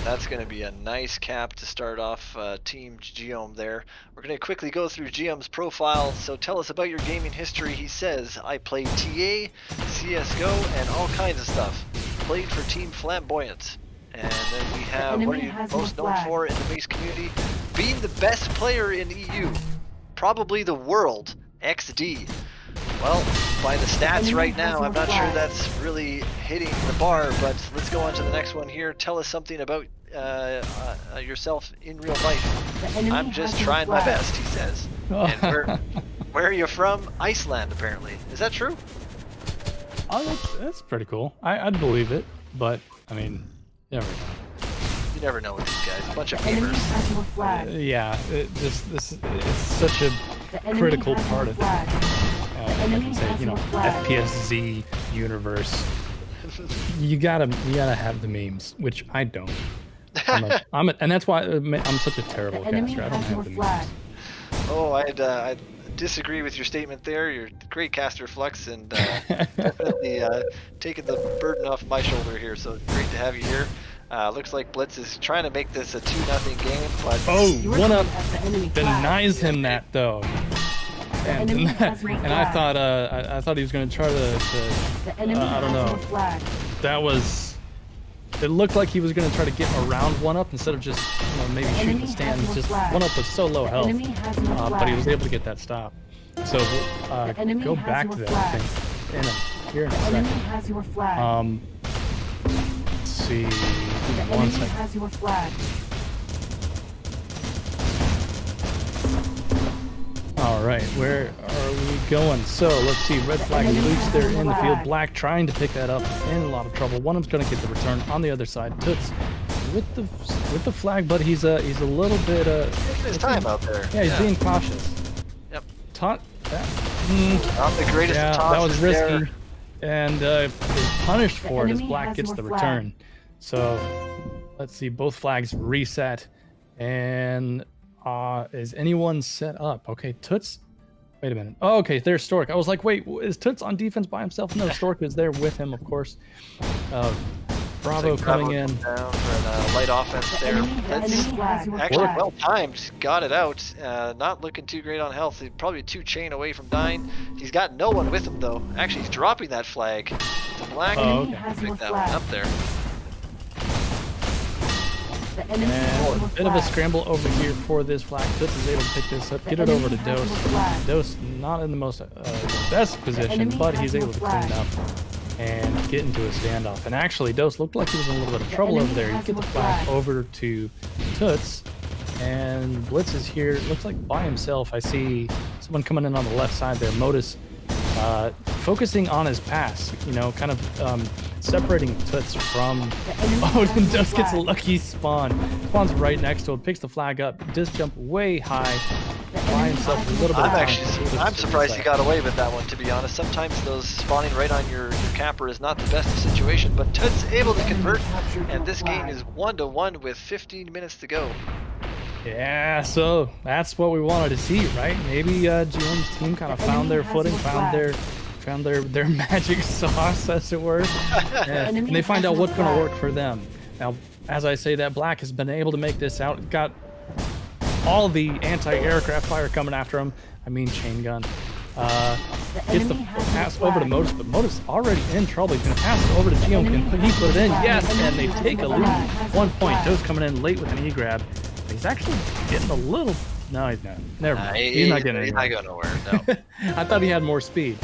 [SPEAKER 15] That's going to be a nice cap to start off Team Giohm there. We're going to quickly go through Giohm's profile. So tell us about your gaming history. He says, I played TA, CSGO, and all kinds of stuff. Played for Team Flamboyant. And then we have, what are you most known for in the base community? Being the best player in EU. Probably the world. XD. Well, by the stats right now, I'm not sure that's really hitting the bar, but let's go on to the next one here. Tell us something about yourself in real life. I'm just trying my best, he says. And where are you from? Iceland, apparently. Is that true?
[SPEAKER 18] Oh, that's pretty cool. I'd believe it, but, I mean, never know.
[SPEAKER 15] You never know with these guys. A bunch of gamers.
[SPEAKER 18] Yeah, it's such a critical part of if I can say, you know, FPSZ universe. You gotta have the memes, which I don't. And that's why I'm such a terrible caster. I don't have the memes.
[SPEAKER 15] Oh, I'd disagree with your statement there. You're a great caster, Flux, and definitely taking the burden off my shoulder here. So great to have you here. Looks like Blitz is trying to make this a 2-0 game, but
[SPEAKER 18] one up denies him that though, and I thought he was going to try to I don't know. That was. It looked like he was going to try to get around one up instead of just, you know, maybe shooting the stand. Just one up was so low health, but he was able to get that stop. So go back to that, I think, here in a second. Let's see. One second. All right, where are we going? So let's see. Red flag loose there in the field. Black trying to pick that up, in a lot of trouble. One of them's going to get the return on the other side. Toots with the flag, but he's a little bit
[SPEAKER 15] taking his time out there.
[SPEAKER 18] Yeah, he's being cautious.
[SPEAKER 15] Yep.
[SPEAKER 18] Taunt that.
[SPEAKER 15] Not the greatest
[SPEAKER 18] Yeah,
[SPEAKER 15] of taunts
[SPEAKER 18] that was risky,
[SPEAKER 15] there.
[SPEAKER 18] And is punished for it as Black gets the return. So let's see. Both flags reset, and is anyone set up? Okay, Toots. Wait a minute. Oh, okay, there's Stork. I was like, wait, is Toots on defense by himself? No, Stork is there with him, of course. Bravo coming in.
[SPEAKER 15] Down for a light offense there. That's actually well timed. Got it out. Not looking too great on health. He's probably 2 chain away from dying. He's got no one with him though. Actually, he's dropping that flag to Black.
[SPEAKER 18] Oh, okay.
[SPEAKER 15] Pick that one up there.
[SPEAKER 18] And a bit of a scramble over here for this flag. Toots is able to pick this up, get it over to Dose. Dose not in the most best position, but he's able to clean it up and get into a standoff. And actually, Dose looked like he was in a little bit of trouble over there. You get the flag over to Toots, and Blitz is here. It looks like by himself. I see someone coming in on the left side there. Modus focusing on his pass, you know, kind of separating Toots from Odin. Dose gets a lucky spawn. Spawns right next to him, picks the flag up, disc jump way high by himself. A little bit
[SPEAKER 15] I'm surprised he got away with that one, to be honest. Sometimes those spawning right on your capper is not the best situation, but Toots able to convert, and this game is 1-1 with 15 minutes to go.
[SPEAKER 18] Yeah, so that's what we wanted to see, right? Maybe Giohm's team kind of found their footing, found their magic sauce, as it were, and they find out what's going to work for them. Now, as I say that, Black has been able to make this out. Got all the anti-aircraft fire coming after him. I mean chain gun. Gets the pass over to Modus, but Modus already in trouble. He's going to pass it over to Giohm. Can he put it in? Yes, and they take a lead. 1 point. Dose coming in late with an E-grab. He's actually getting a little... No, he's not. Never mind. He's not getting anywhere.
[SPEAKER 15] He's not going nowhere, no.
[SPEAKER 18] I thought he had more speed.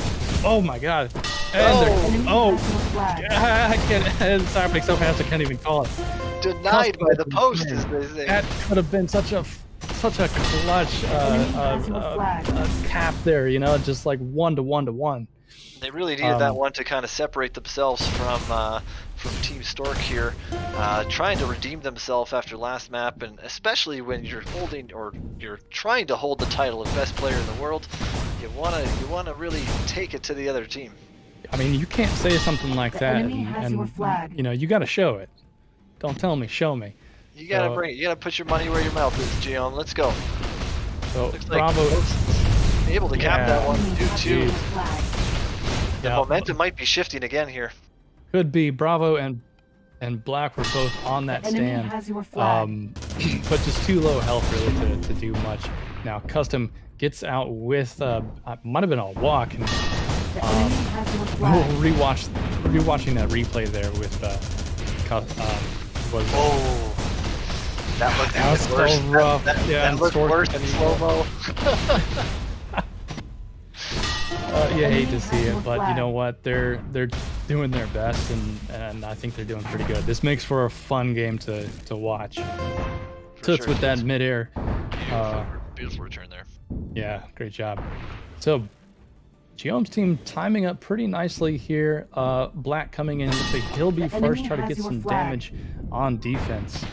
[SPEAKER 18] Oh my god. And I can't... It's happening so fast I can't even call it.
[SPEAKER 15] Denied by the post, as they say.
[SPEAKER 18] That could have been such a clutch cap there, you know, just like 1-to-1-to-1.
[SPEAKER 15] They really needed that one to kind of separate themselves from Team Stork here, trying to redeem themselves after last map, and especially when you're holding or you're trying to hold the title of best player in the world, you wanna really take it to the other team.
[SPEAKER 18] I mean, you can't say something like that, and you know, you got to show it. Don't tell me, show me.
[SPEAKER 15] You gotta bring it. You gotta put your money where your mouth is, Giohm. Let's go.
[SPEAKER 18] So
[SPEAKER 15] looks like
[SPEAKER 18] Bravo
[SPEAKER 15] able to cap that one. 2-2. The
[SPEAKER 18] Yeah.
[SPEAKER 15] momentum might be shifting again here.
[SPEAKER 18] Could be. Bravo and Black were both on that stand, but just too low health really to do much. Now Custom gets out with might have been a walk. And, rewatching that replay there with
[SPEAKER 15] that looked
[SPEAKER 18] so
[SPEAKER 15] worse.
[SPEAKER 18] rough.
[SPEAKER 15] That looked worse in slow-mo.
[SPEAKER 18] You hate to see it, but you know what? They're doing their best, and I think they're doing pretty good. This makes for a fun game to watch. Toots with that midair.
[SPEAKER 15] Beautiful return there.
[SPEAKER 18] Yeah, great job. So Giohm's team timing up pretty nicely here. Black coming in. Looks like he'll be first. Try to get some damage on defense.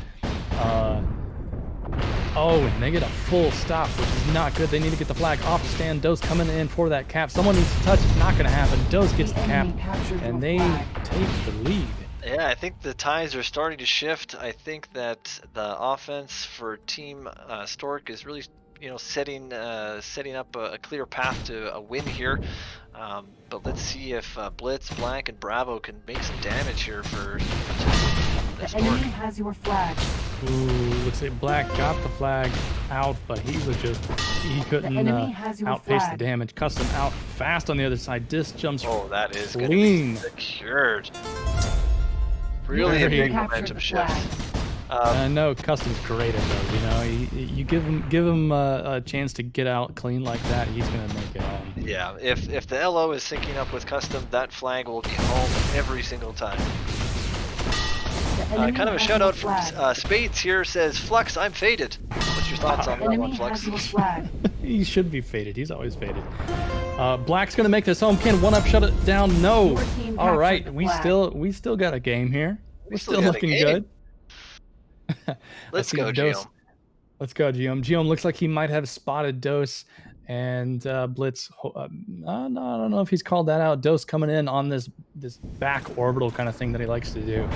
[SPEAKER 18] Oh, and they get a full stop, which is not good. They need to get the flag off the stand. Dose coming in for that cap. Someone needs to touch it. Not going to happen. Dose gets the cap, and they take the lead.
[SPEAKER 15] Yeah, I think the ties are starting to shift. I think that the offense for Team Stork is really, you know, setting up a clear path to a win here. But let's see if Blitz, Black, and Bravo can make some damage here for
[SPEAKER 16] the enemy has your flag.
[SPEAKER 18] Ooh, looks like Black got the flag out, but he couldn't outpace the damage. Custom out fast on the other side. Disc jumps.
[SPEAKER 15] Oh, that is
[SPEAKER 18] clean.
[SPEAKER 15] Gonna be secured. Really a big momentum shift.
[SPEAKER 18] I know Custom's great at those. You know, you give him a chance to get out clean like that, he's gonna make it home.
[SPEAKER 15] Yeah, if the LO is syncing up with Custom, that flag will be home every single time. Kind of a shout out from Spades here, says Flux, I'm faded. What's your thoughts on that one, Flux?
[SPEAKER 18] He should be faded. He's always faded. Black's gonna make this home. Can one up shut it down? No. All right, we still got a game here. We're still looking good.
[SPEAKER 15] Let's go, Giohm.
[SPEAKER 18] Let's go, Giohm. Giohm looks like he might have spotted Dose and Blitz. I don't know if he's called that out. Dose coming in on this back orbital kind of thing that he likes to do.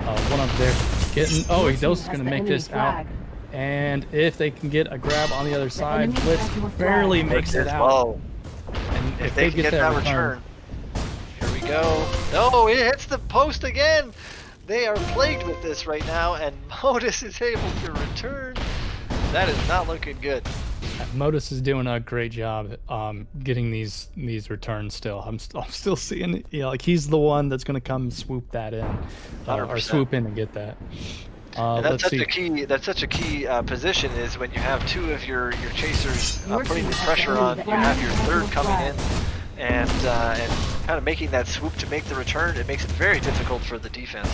[SPEAKER 18] One up there, getting. Oh, Dose is gonna make this out. And if they can get a grab on the other side, Blitz barely makes it out. And
[SPEAKER 15] if they can get that return. Here we go. No, it hits the post again. They are plagued with this right now, and Modus is able to return. That is not looking good.
[SPEAKER 18] Modus is doing a great job getting these returns still. I'm still seeing, you know, like he's the one that's going to come swoop that in, or swoop in and get that.
[SPEAKER 15] That's such a key position is when you have two of your chasers putting the pressure on. You have your third coming in and kind of making that swoop to make the return. It makes it very difficult for the defense.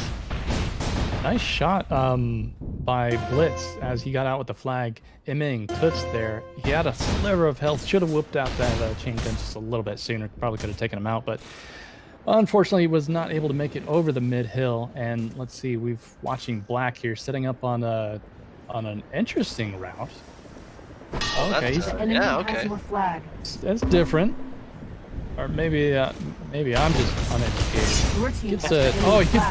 [SPEAKER 18] Nice shot by Blitz as he got out with the flag. Imming Toots there. He had a sliver of health. Should have whipped out that chain gun just a little bit sooner. Probably could have taken him out, but unfortunately he was not able to make it over the mid hill. And let's see, we've watching Black here setting up on an interesting route. Okay,
[SPEAKER 15] okay.
[SPEAKER 18] That's different. Or maybe I'm just uneducated. He gets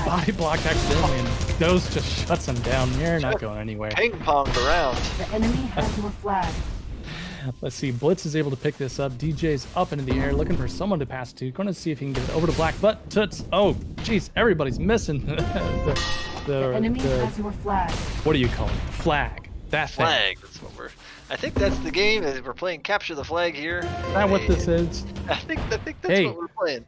[SPEAKER 18] body blocked accidentally, and Dose just shuts him down. You're not going anywhere.
[SPEAKER 15] Ping-ponged around.
[SPEAKER 16] The enemy has your flag.
[SPEAKER 18] Let's see. Blitz is able to pick this up. DJ's up into the air, looking for someone to pass to. Going to see if he can get it over to Black. But Toots. Oh, jeez, everybody's missing
[SPEAKER 16] the enemy has your flag.
[SPEAKER 18] What do you call it? The flag. That
[SPEAKER 15] flag.
[SPEAKER 18] Thing.
[SPEAKER 15] That's what we're. I think that's the game. We're playing capture the flag here.
[SPEAKER 18] Is that what this is?
[SPEAKER 15] I think that's
[SPEAKER 18] Hey.
[SPEAKER 15] what we're playing.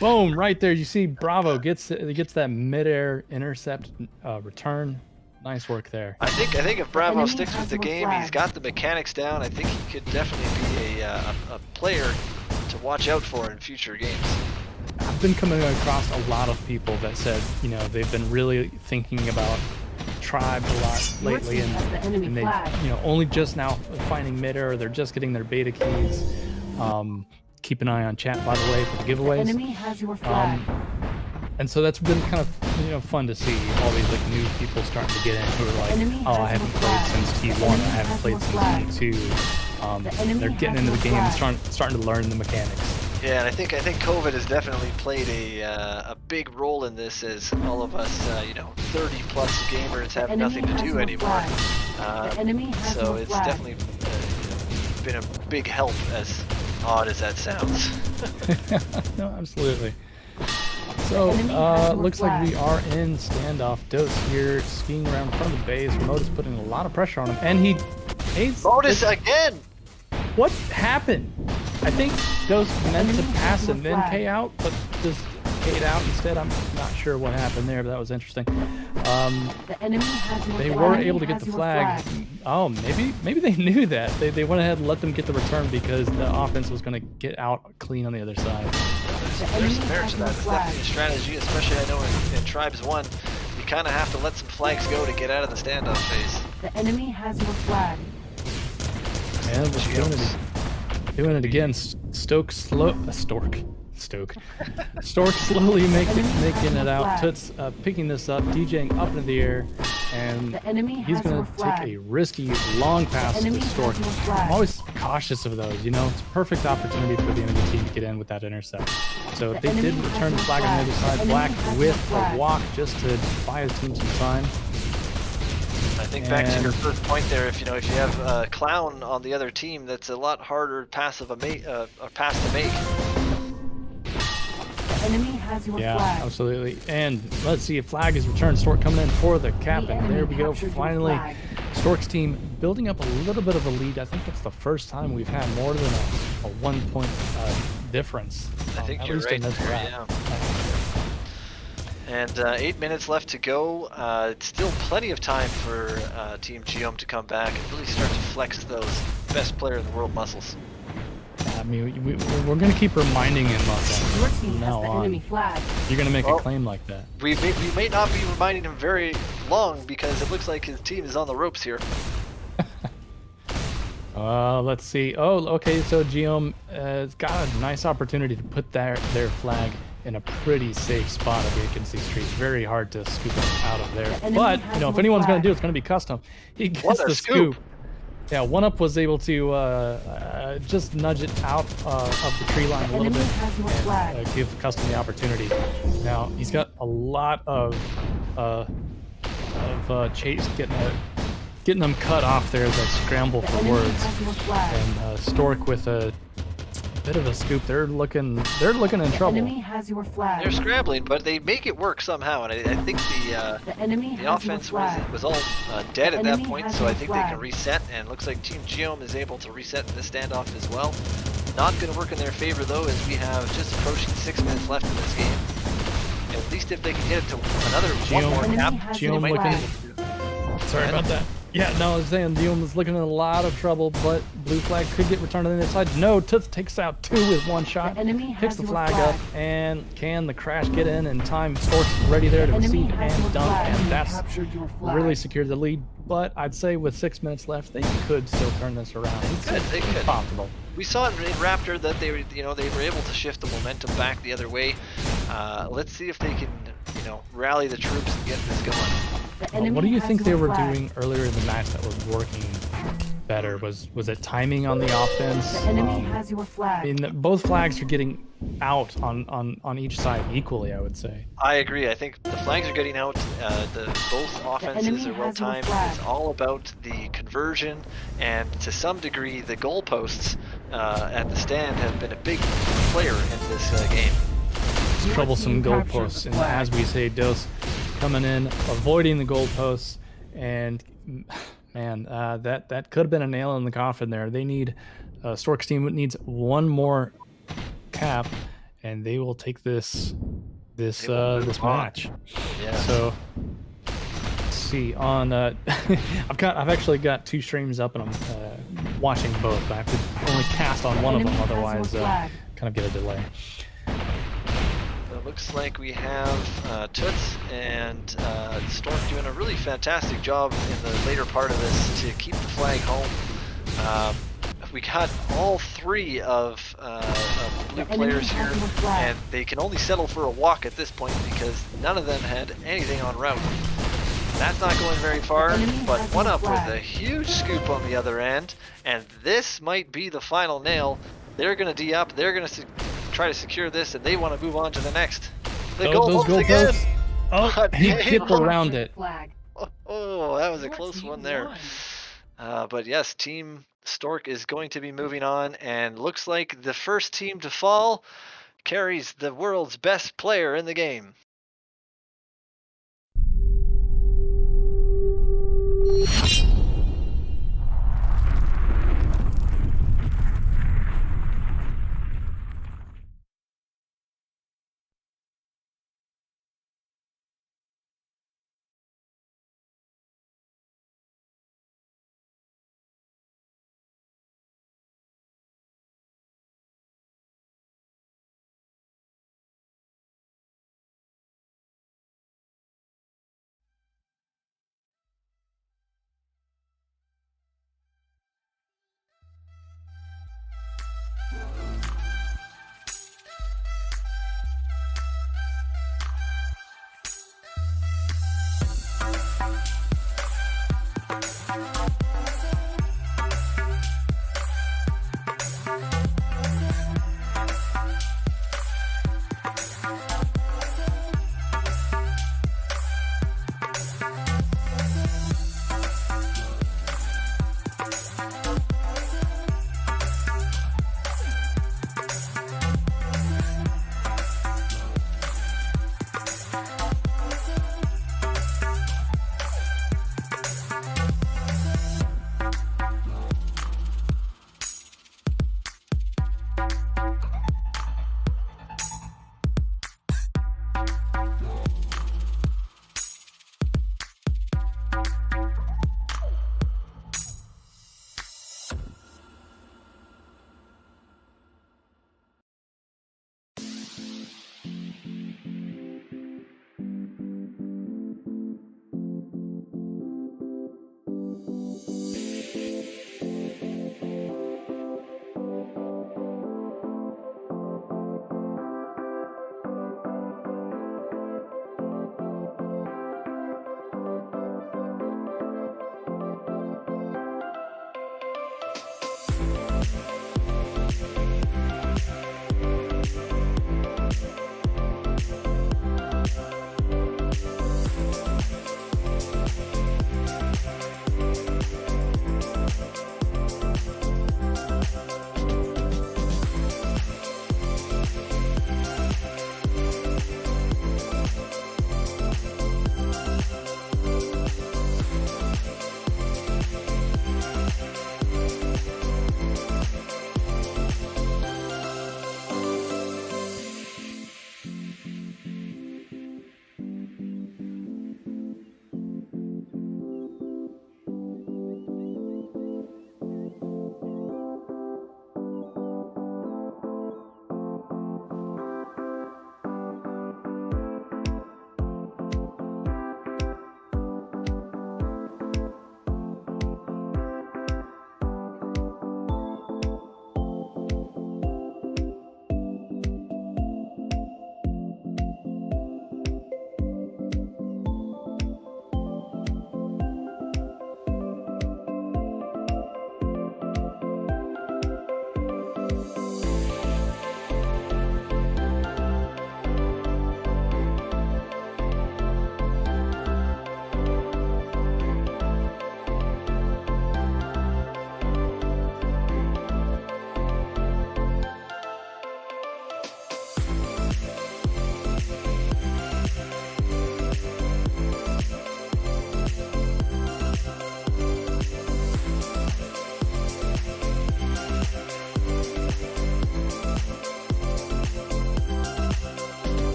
[SPEAKER 18] Boom! Right there, you see Bravo gets that midair intercept return. Nice work there.
[SPEAKER 15] I think if Bravo sticks with the game, he's got the mechanics down. I think he could definitely be a player to watch out for in future games.
[SPEAKER 18] I've been coming across a lot of people that said, you know, they've been really thinking about tribes a lot lately, and they, you know, only just now finding midair, or they're just getting their beta keys. Keep an eye on chat, by the way, for the giveaways.
[SPEAKER 16] Enemy has your flag.
[SPEAKER 18] And so that's been kind of, you know, fun to see all these like new people starting to get in who are like, oh, I haven't played since T1, I haven't played since T2. They're getting into the game and starting to learn the mechanics.
[SPEAKER 15] Yeah, and I think COVID has definitely played a big role in this, as all of us, you know, 30+ gamers have nothing to do anymore. So it's definitely been a big help, as odd as that sounds.
[SPEAKER 18] No, absolutely. So, looks like we are in standoff. Dose here, skiing around in front of the base. Modus putting a lot of pressure on him, and he pays.
[SPEAKER 15] Modus again!
[SPEAKER 18] What happened? I think Dose meant to pass and then K out, but just K'd out instead. I'm not sure what happened there, but that was interesting. They were able to get the flag. Oh, maybe they knew that. They went ahead and let them get the return because the offense was going to get out clean on the other side.
[SPEAKER 15] There's some merit to that. It's definitely a strategy, especially I know in Tribes 1, you kind of have to let some flags go to get out of the standoff phase.
[SPEAKER 16] The enemy has your flag.
[SPEAKER 18] And we're doing it again. Stork slowly making it out. Toots picking this up, DJing up into the air, and he's going to take a risky long pass to Stork. I'm always cautious of those, you know. It's a perfect opportunity for the enemy team to get in with that intercept. So they did return the flag on the other side. Black with a walk just to buy his team some time.
[SPEAKER 15] I think back to your first point there, if you have a Clown on the other team, that's a lot harder pass to make.
[SPEAKER 16] Enemy has your flag.
[SPEAKER 18] Absolutely. And let's see if flag is returned. Stork coming in for the cap, and there we go. Finally, Stork's team building up a little bit of a lead. I think it's the first time we've had more than a 1 point difference.
[SPEAKER 15] I think you're right there, yeah. And 8 minutes left to go. It's still plenty of time for Team Giohm to come back and really start to flex those best player in the world muscles.
[SPEAKER 18] I mean, we're going to keep reminding him of that from now on. You're going to make a claim like that.
[SPEAKER 15] We may not be reminding him very long because it looks like his team is on the ropes here.
[SPEAKER 18] Let's see. Oh, okay, so Giohm has got a nice opportunity to put their flag in a pretty safe spot of vacancy street. Very hard to scoop it out of there. But, you know, if anyone's going to do it, it's going to be Custom. He gets the scoop. Yeah, One Up was able to just nudge it out of the tree line a little bit and give Custom the opportunity. Now, he's got a lot of chase getting them cut off there as I scramble for words. And Stork with a bit of a scoop. They're looking in trouble.
[SPEAKER 16] Enemy has your flag.
[SPEAKER 15] They're scrambling, but they make it work somehow, and I think the offense was all dead at that point, so I think they can reset, and it looks like Team Giohm is able to reset the standoff as well. Not going to work in their favor, though, as we have just approaching 6 minutes left in this game. At least if they can get it to one more cap,
[SPEAKER 18] Giohm sorry about that. Yeah, no, I was saying Giohm was looking in a lot of trouble, but blue flag could get returned on the other side. No, Toots takes out 2 with 1 shot, picks the flag up, and can the crash get in time? Stork's ready there to receive and dunk, and that's really secured the lead. But I'd say with 6 minutes left, they could still turn this around. It's possible.
[SPEAKER 15] We saw in Raptor that they were able to shift the momentum back the other way. Let's see if they can, rally the troops and get this going.
[SPEAKER 18] What do you think they were doing earlier in the match that was working better? Was it timing on the offense?
[SPEAKER 16] The enemy has your flag.
[SPEAKER 18] I mean, both flags are getting out on each side equally, I would say.
[SPEAKER 15] I agree. I think the flags are getting out. Both offenses are well timed. It's all about the conversion, and to some degree, the goalposts at the stand have been a big player in this game.
[SPEAKER 18] Troublesome goalposts, and as we say, Dose coming in, avoiding the goalposts, and Man, that could have been a nail in the coffin there. They need Stork's team needs one more cap, and they will take this
[SPEAKER 15] They will move
[SPEAKER 18] this
[SPEAKER 15] on.
[SPEAKER 18] match.
[SPEAKER 15] Yes.
[SPEAKER 18] So let's see on I've actually got 2 streams up and I'm watching both, but I have to only cast on one of them, otherwise kind of get a delay.
[SPEAKER 15] So it looks like we have Toots and Stork doing a really fantastic job in the later part of this to keep the flag home. We got all 3 of blue players here, and they can only settle for a walk at this point because none of them had anything en route. That's not going very far, but one up with a huge scoop on the other end, and this might be the final nail. They're going to D-up, they're going to try to secure this, and they want to move on to the next. The
[SPEAKER 18] Those
[SPEAKER 15] goal again!
[SPEAKER 18] goalposts. Oh, he dipped around it.
[SPEAKER 15] Oh, that was a close one there. But yes, Team Stork is going to be moving on, and looks like the first team to fall carries the world's best player in the game.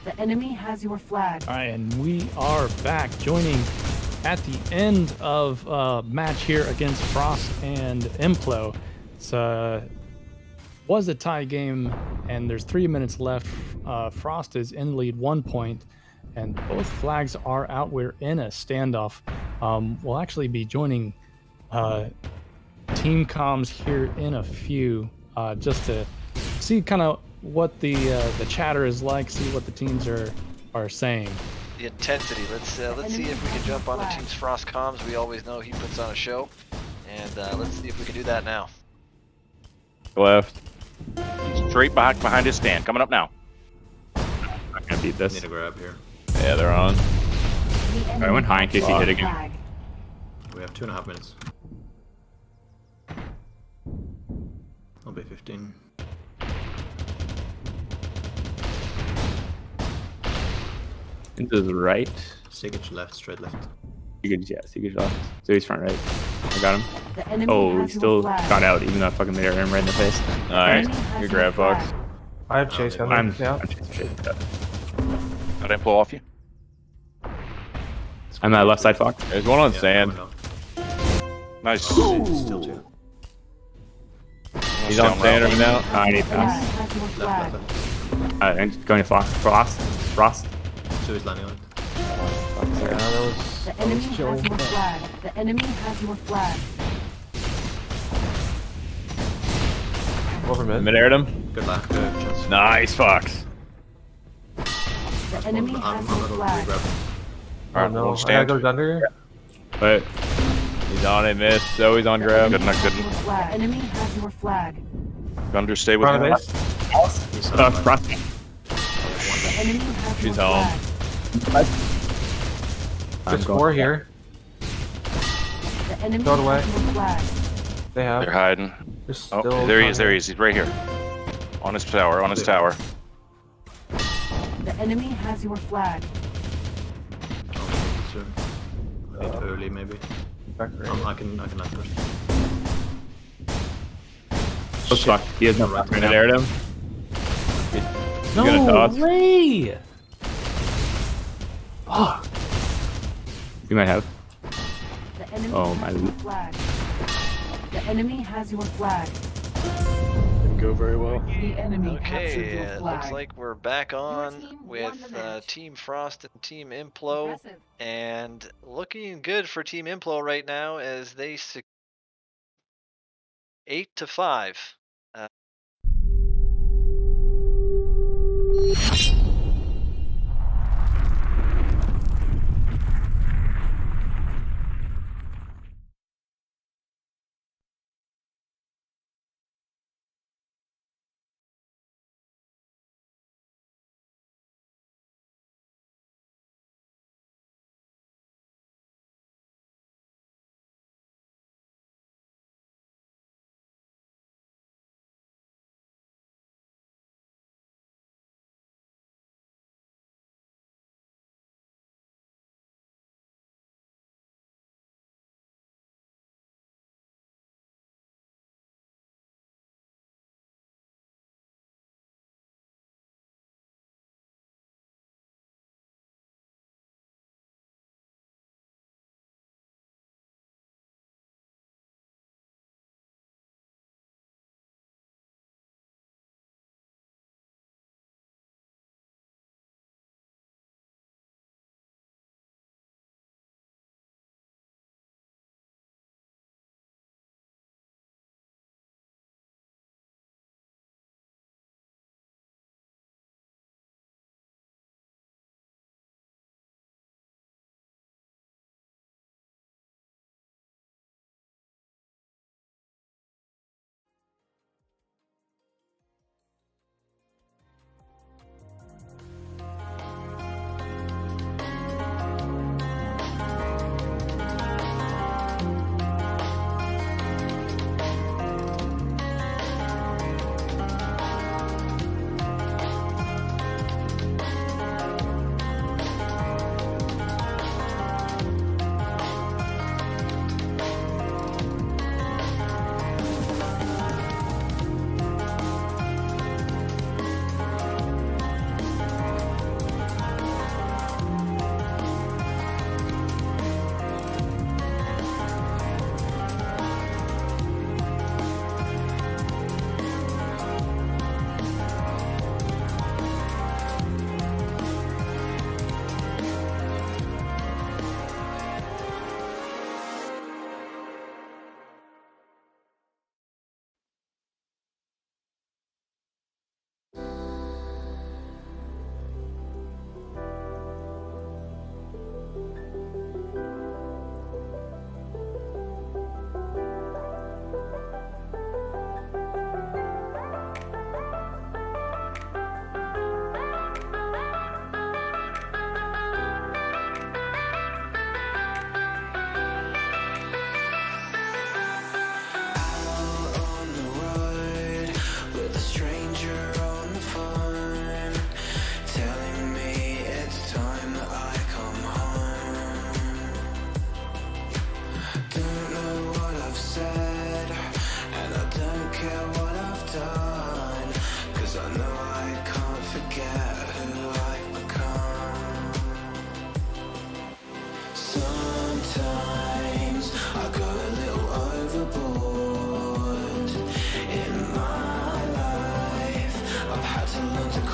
[SPEAKER 16] The enemy has your flag.
[SPEAKER 18] All right, and we are back, joining at the end of match here against Frost and Implo. It's was a tie game, and there's 3 minutes left. Frost is in the lead 1 point, and both flags are out. We're in a standoff. We'll actually be joining team comms here in a few, just to see kind of what the chatter is like, see what the teams are saying.
[SPEAKER 15] The intensity. Let's see if we can jump on a Team's Frost comms. We always know he puts on a show, and let's see if we can do that now.
[SPEAKER 19] Left. Straight behind his stand. Coming up now.
[SPEAKER 20] Not gonna beat this.
[SPEAKER 21] Need a grab here.
[SPEAKER 19] Yeah, they're on.
[SPEAKER 20] I went high in case he hit again.
[SPEAKER 21] We have 2.5 minutes. I'll be 15.
[SPEAKER 20] Into the right.
[SPEAKER 21] Sigurd left, straight left.
[SPEAKER 20] Sigurd left. So he's front right. I got
[SPEAKER 16] The
[SPEAKER 20] him.
[SPEAKER 16] enemy
[SPEAKER 20] Oh,
[SPEAKER 16] has
[SPEAKER 20] he still
[SPEAKER 16] your flag.
[SPEAKER 20] got out, even though I fucking Midair him right in the face.
[SPEAKER 19] Alright,
[SPEAKER 16] has
[SPEAKER 19] good
[SPEAKER 16] your
[SPEAKER 19] grab, Fox.
[SPEAKER 16] flag.
[SPEAKER 1] I have chase coming.
[SPEAKER 20] I'm
[SPEAKER 1] Yeah.
[SPEAKER 20] chasing.
[SPEAKER 19] Got Implo off you.
[SPEAKER 20] I'm at left side, Fox.
[SPEAKER 19] There's one on
[SPEAKER 21] Yeah,
[SPEAKER 19] sand.
[SPEAKER 21] coming
[SPEAKER 19] Nice.
[SPEAKER 21] Still two.
[SPEAKER 19] He's on sand right now.
[SPEAKER 20] I need
[SPEAKER 16] The enemy
[SPEAKER 20] pass.
[SPEAKER 16] has your
[SPEAKER 21] Left,
[SPEAKER 16] flag.
[SPEAKER 21] left.
[SPEAKER 20] I'm going to Frost.
[SPEAKER 21] So he's landing on it.
[SPEAKER 1] Yeah, that was.
[SPEAKER 16] The
[SPEAKER 1] That
[SPEAKER 16] enemy
[SPEAKER 1] was
[SPEAKER 16] has
[SPEAKER 1] killing.
[SPEAKER 16] your flag. The enemy has your flag.
[SPEAKER 1] Over mid.
[SPEAKER 19] Mid-aired him.
[SPEAKER 21] Good luck. Good chance.
[SPEAKER 19] Nice, Fox.
[SPEAKER 16] The enemy has your
[SPEAKER 21] I'm gonna
[SPEAKER 16] flag.
[SPEAKER 21] re-grab him.
[SPEAKER 1] Oh
[SPEAKER 19] Alright,
[SPEAKER 1] no,
[SPEAKER 19] we'll
[SPEAKER 1] I gotta
[SPEAKER 19] stand.
[SPEAKER 1] go under.
[SPEAKER 20] But
[SPEAKER 19] He's on it, miss. So he's on grab. Good enough, good
[SPEAKER 16] Your
[SPEAKER 19] enough.
[SPEAKER 16] flag. The enemy has your flag.
[SPEAKER 19] Gunner, stay with
[SPEAKER 1] Front of
[SPEAKER 19] him.
[SPEAKER 1] base.
[SPEAKER 21] He's on my-
[SPEAKER 20] Frost.
[SPEAKER 16] The enemy has
[SPEAKER 19] She's
[SPEAKER 16] your
[SPEAKER 19] home.
[SPEAKER 16] flag.
[SPEAKER 1] There's 4 here.
[SPEAKER 16] The enemy
[SPEAKER 1] Throw it away.
[SPEAKER 16] has your flag.
[SPEAKER 1] They have.
[SPEAKER 19] They're hiding.
[SPEAKER 1] They're
[SPEAKER 19] Oh,
[SPEAKER 1] still
[SPEAKER 19] there he is,
[SPEAKER 1] trying
[SPEAKER 19] there he is. He's right here. On his tower, on his tower.
[SPEAKER 16] The enemy has your flag.
[SPEAKER 21] Oh, sure. A bit early, maybe.
[SPEAKER 1] Back right.
[SPEAKER 21] I can land first.
[SPEAKER 20] Looks fucked. He has no pass right now.
[SPEAKER 19] Mid-aired him. He's gonna toss.
[SPEAKER 1] way! Fuck.
[SPEAKER 20] You might have.
[SPEAKER 16] The enemy
[SPEAKER 20] Oh,
[SPEAKER 16] has
[SPEAKER 20] my-
[SPEAKER 16] your flag. The enemy has your flag.
[SPEAKER 2] Didn't go very well.
[SPEAKER 16] The enemy captured
[SPEAKER 15] Okay,
[SPEAKER 16] your
[SPEAKER 15] it
[SPEAKER 16] flag.
[SPEAKER 15] looks like we're back on
[SPEAKER 16] team won
[SPEAKER 15] with
[SPEAKER 16] the match.
[SPEAKER 15] Team Frost and Team Implo,
[SPEAKER 16] Impressive.
[SPEAKER 15] and looking good for Team Implo right now as they 8-5.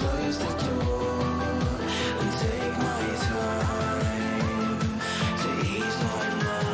[SPEAKER 17] close the door and take my time to ease my mind.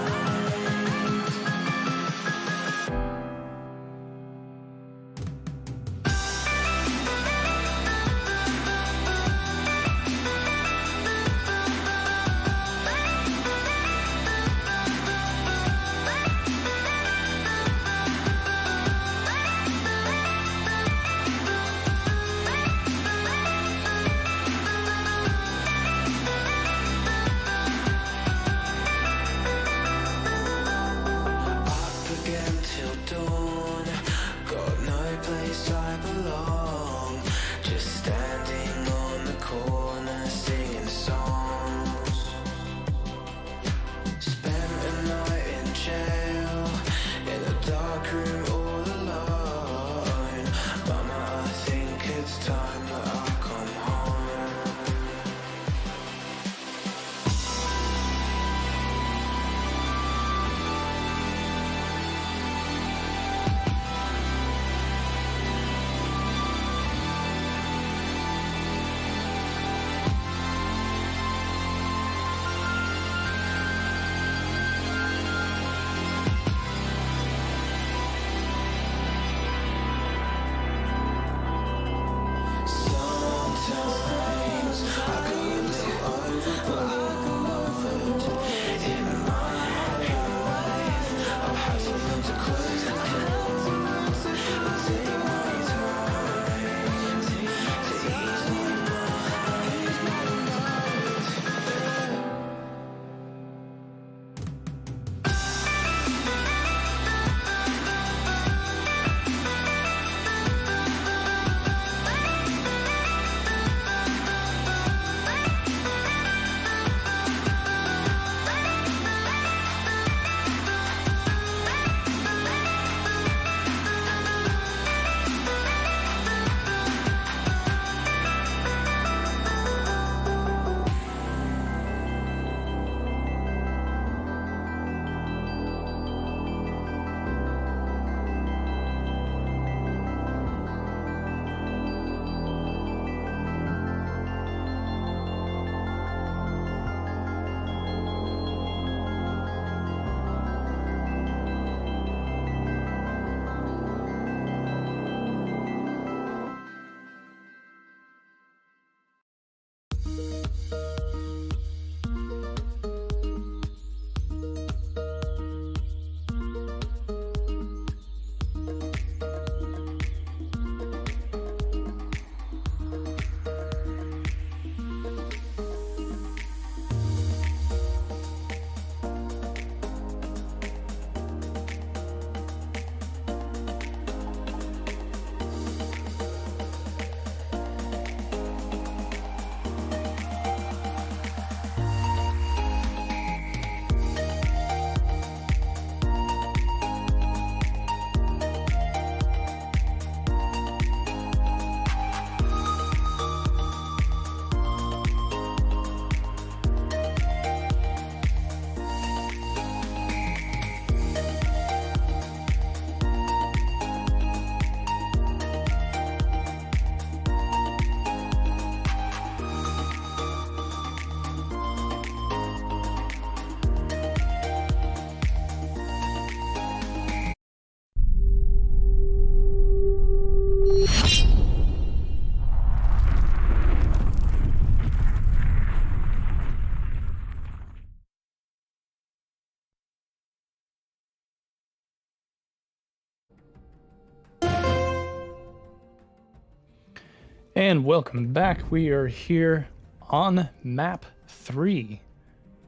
[SPEAKER 18] And welcome back. We are here on map 3.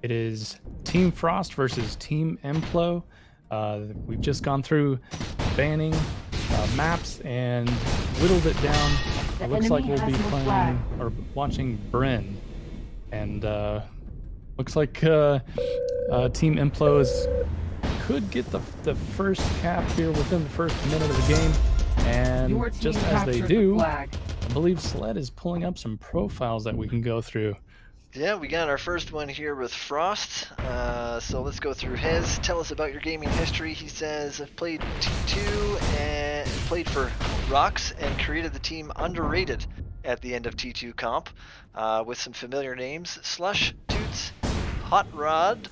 [SPEAKER 18] It is Team Frost versus Team Implo. We've just gone through banning maps and whittled it down. It looks like we'll be playing or watching Bryn. And looks like Team Implo could get the first cap here within the first minute of the game. And just as they do, I believe Sled is pulling up some profiles that we can go through.
[SPEAKER 15] Yeah, we got our first one here with Frost. So let's go through his. Tell us about your gaming history. He says, I've played T2 and played for Rocks and created the team Underrated. at the end of T2 comp with some familiar names: Slush, Toots, Hot Rod,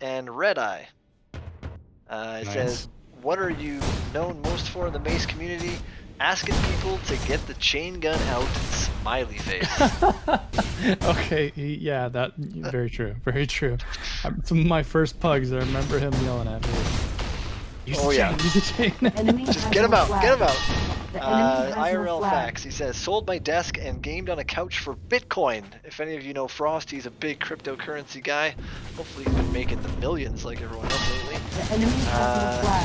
[SPEAKER 15] and Red Eye. It says, what are you known most for in the Mace community? Asking people to get the chain gun out, smiley face.
[SPEAKER 18] Okay, yeah, that very true, very true. Some of my first pugs, I remember him yelling at me. Use the chain, use the chain.
[SPEAKER 15] Just get him out, get him out. IRL Facts, he says, sold my desk and gamed on a couch for Bitcoin. If any of you know Frost, he's a big cryptocurrency guy. Hopefully he's been making the millions like everyone else lately. And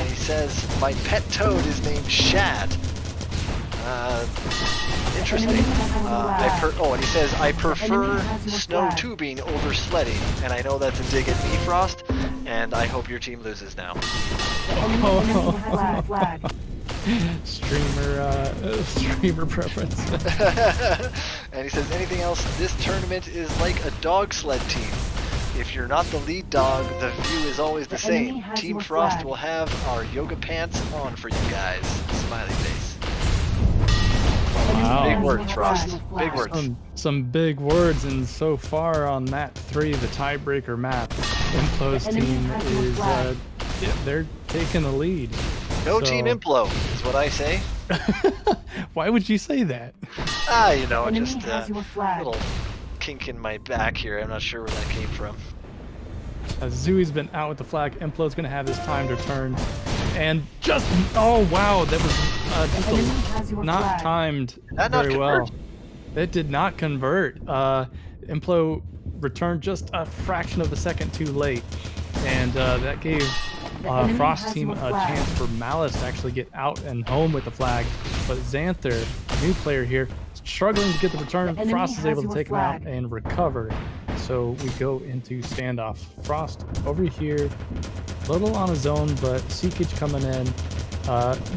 [SPEAKER 15] he says, my pet toad is named Shad. Interesting. And he says, I prefer snow tubing over sledding. And I know that's a dig at me, Frost, and I hope your team loses now.
[SPEAKER 18] Streamer preference.
[SPEAKER 15] And he says, anything else? This tournament is like a dog sled team. If you're not the lead dog, the view is always the same. Team Frost will have our yoga pants on for you guys. Smiley face.
[SPEAKER 18] Wow.
[SPEAKER 15] Big words, Frost. Big words.
[SPEAKER 18] Some big words, and so far on map 3, the tiebreaker map, Implo's team is they're taking the lead.
[SPEAKER 15] No Team Implo is what I say.
[SPEAKER 18] Why would you say that?
[SPEAKER 15] You know, just a little kink in my back here. I'm not sure where that came from.
[SPEAKER 18] Zooey's been out with the flag. Implo's going to have his time to turn. And just, oh wow, that was just not timed very well. It did not convert. Implo returned just a fraction of a second too late. And that gave Frost's team a chance for Malice to actually get out and home with the flag. But Xanther, new player here, struggling to get the return. Frost is able to take him out and recover. So we go into standoff. Frost over here, a little on his own, but Seekage coming in.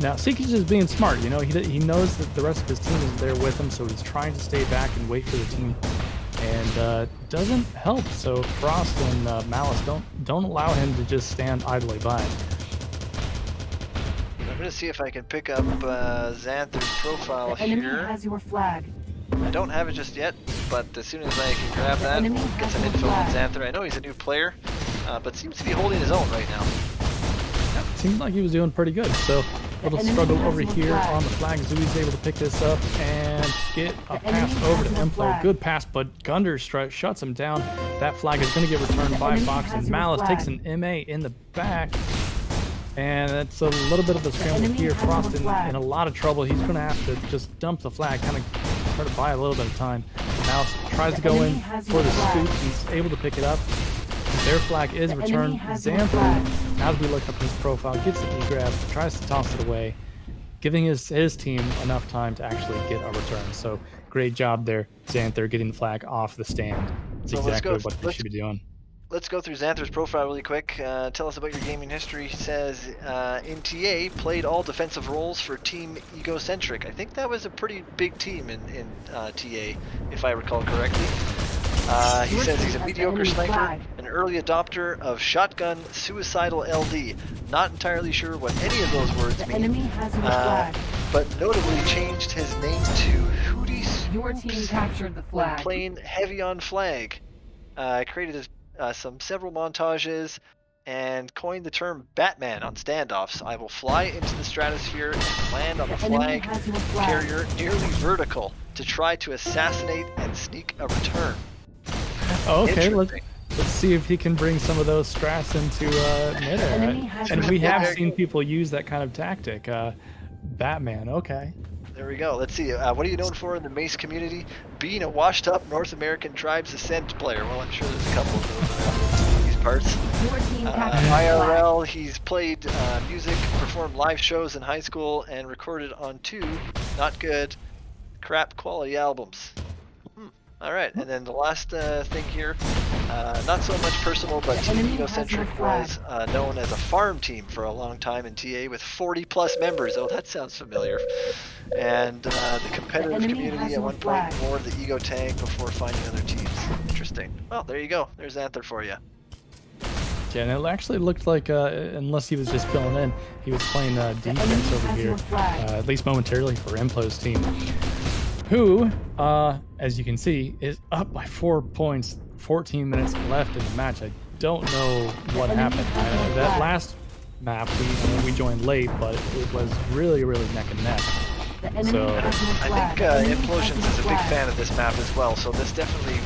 [SPEAKER 18] Now Seekage is being smart, you know, he knows that the rest of his team is there with him, so he's trying to stay back and wait for the team, and doesn't help. So Frost and Malice don't allow him to just stand idly by.
[SPEAKER 15] I'm gonna see if I can pick up Xanther's profile here.
[SPEAKER 16] Has your flag.
[SPEAKER 15] I don't have it just yet, but as soon as I can grab that, we'll get some info on Xanther. I know he's a new player, but seems to be holding his own right now.
[SPEAKER 18] Yeah, seems like he was doing pretty good. So a little struggle over here on the flag. Zooey's able to pick this up and get a pass over to Implo. Good pass, but Gunder shuts him down. That flag is going to get returned by Fox, and Malice takes an MA in the back. And it's a little bit of a scramble here. Frost in a lot of trouble. He's going to have to just dump the flag, kind of try to buy a little bit of time. Malice tries to go in for the scoop. He's able to pick it up. Their flag is returned. Xanther, as we look up his profile, gets the E-grab, tries to toss it away, giving his team enough time to actually get a return. So great job there, Xanther, getting the flag off the stand. That's exactly what they should be doing.
[SPEAKER 15] Let's go through Xanther's profile really quick. Tell us about your gaming history. He says, in TA, played all defensive roles for Team Egocentric. I think that was a pretty big team in TA, if I recall correctly. He says he's a mediocre sniper, an early adopter of shotgun, suicidal LD. Not entirely sure what any of those words mean, but notably changed his name to Hootie
[SPEAKER 16] Your team captured the flag.
[SPEAKER 15] Playing heavy on flag. Created several montages and coined the term Batman on standoffs. I will fly into the stratosphere and land on the flag carrier nearly vertical to try to assassinate and sneak a return.
[SPEAKER 18] Okay, let's see if he can bring some of those strats into Midair. And we have seen people use that kind of tactic. Batman, okay.
[SPEAKER 15] There we go. Let's see. What are you known for in the Mace community? Being a washed-up North American Tribes Ascent player. Well, I'm sure there's a couple of those around these parts. IRL, he's played music, performed live shows in high school, and recorded on 2 not good, crap quality albums. All right, and then the last thing here, not so much personal, but Team Egocentric was known as a farm team for a long time in TA with 40+ members. Oh, that sounds familiar. And the competitive community at one point wore the Ego tag before finding other teams. Interesting. Well, there you go. There's Xanther for you.
[SPEAKER 18] Yeah, and it actually looked like, unless he was just filling in, he was playing defense over here, at least momentarily for Implo's team. who, as you can see, is up by 4 points. 14 minutes left in the match. I don't know what happened. That last map, we joined late, but it was really neck and neck. So
[SPEAKER 15] I think Implosions is a big fan of this map as well, so this definitely,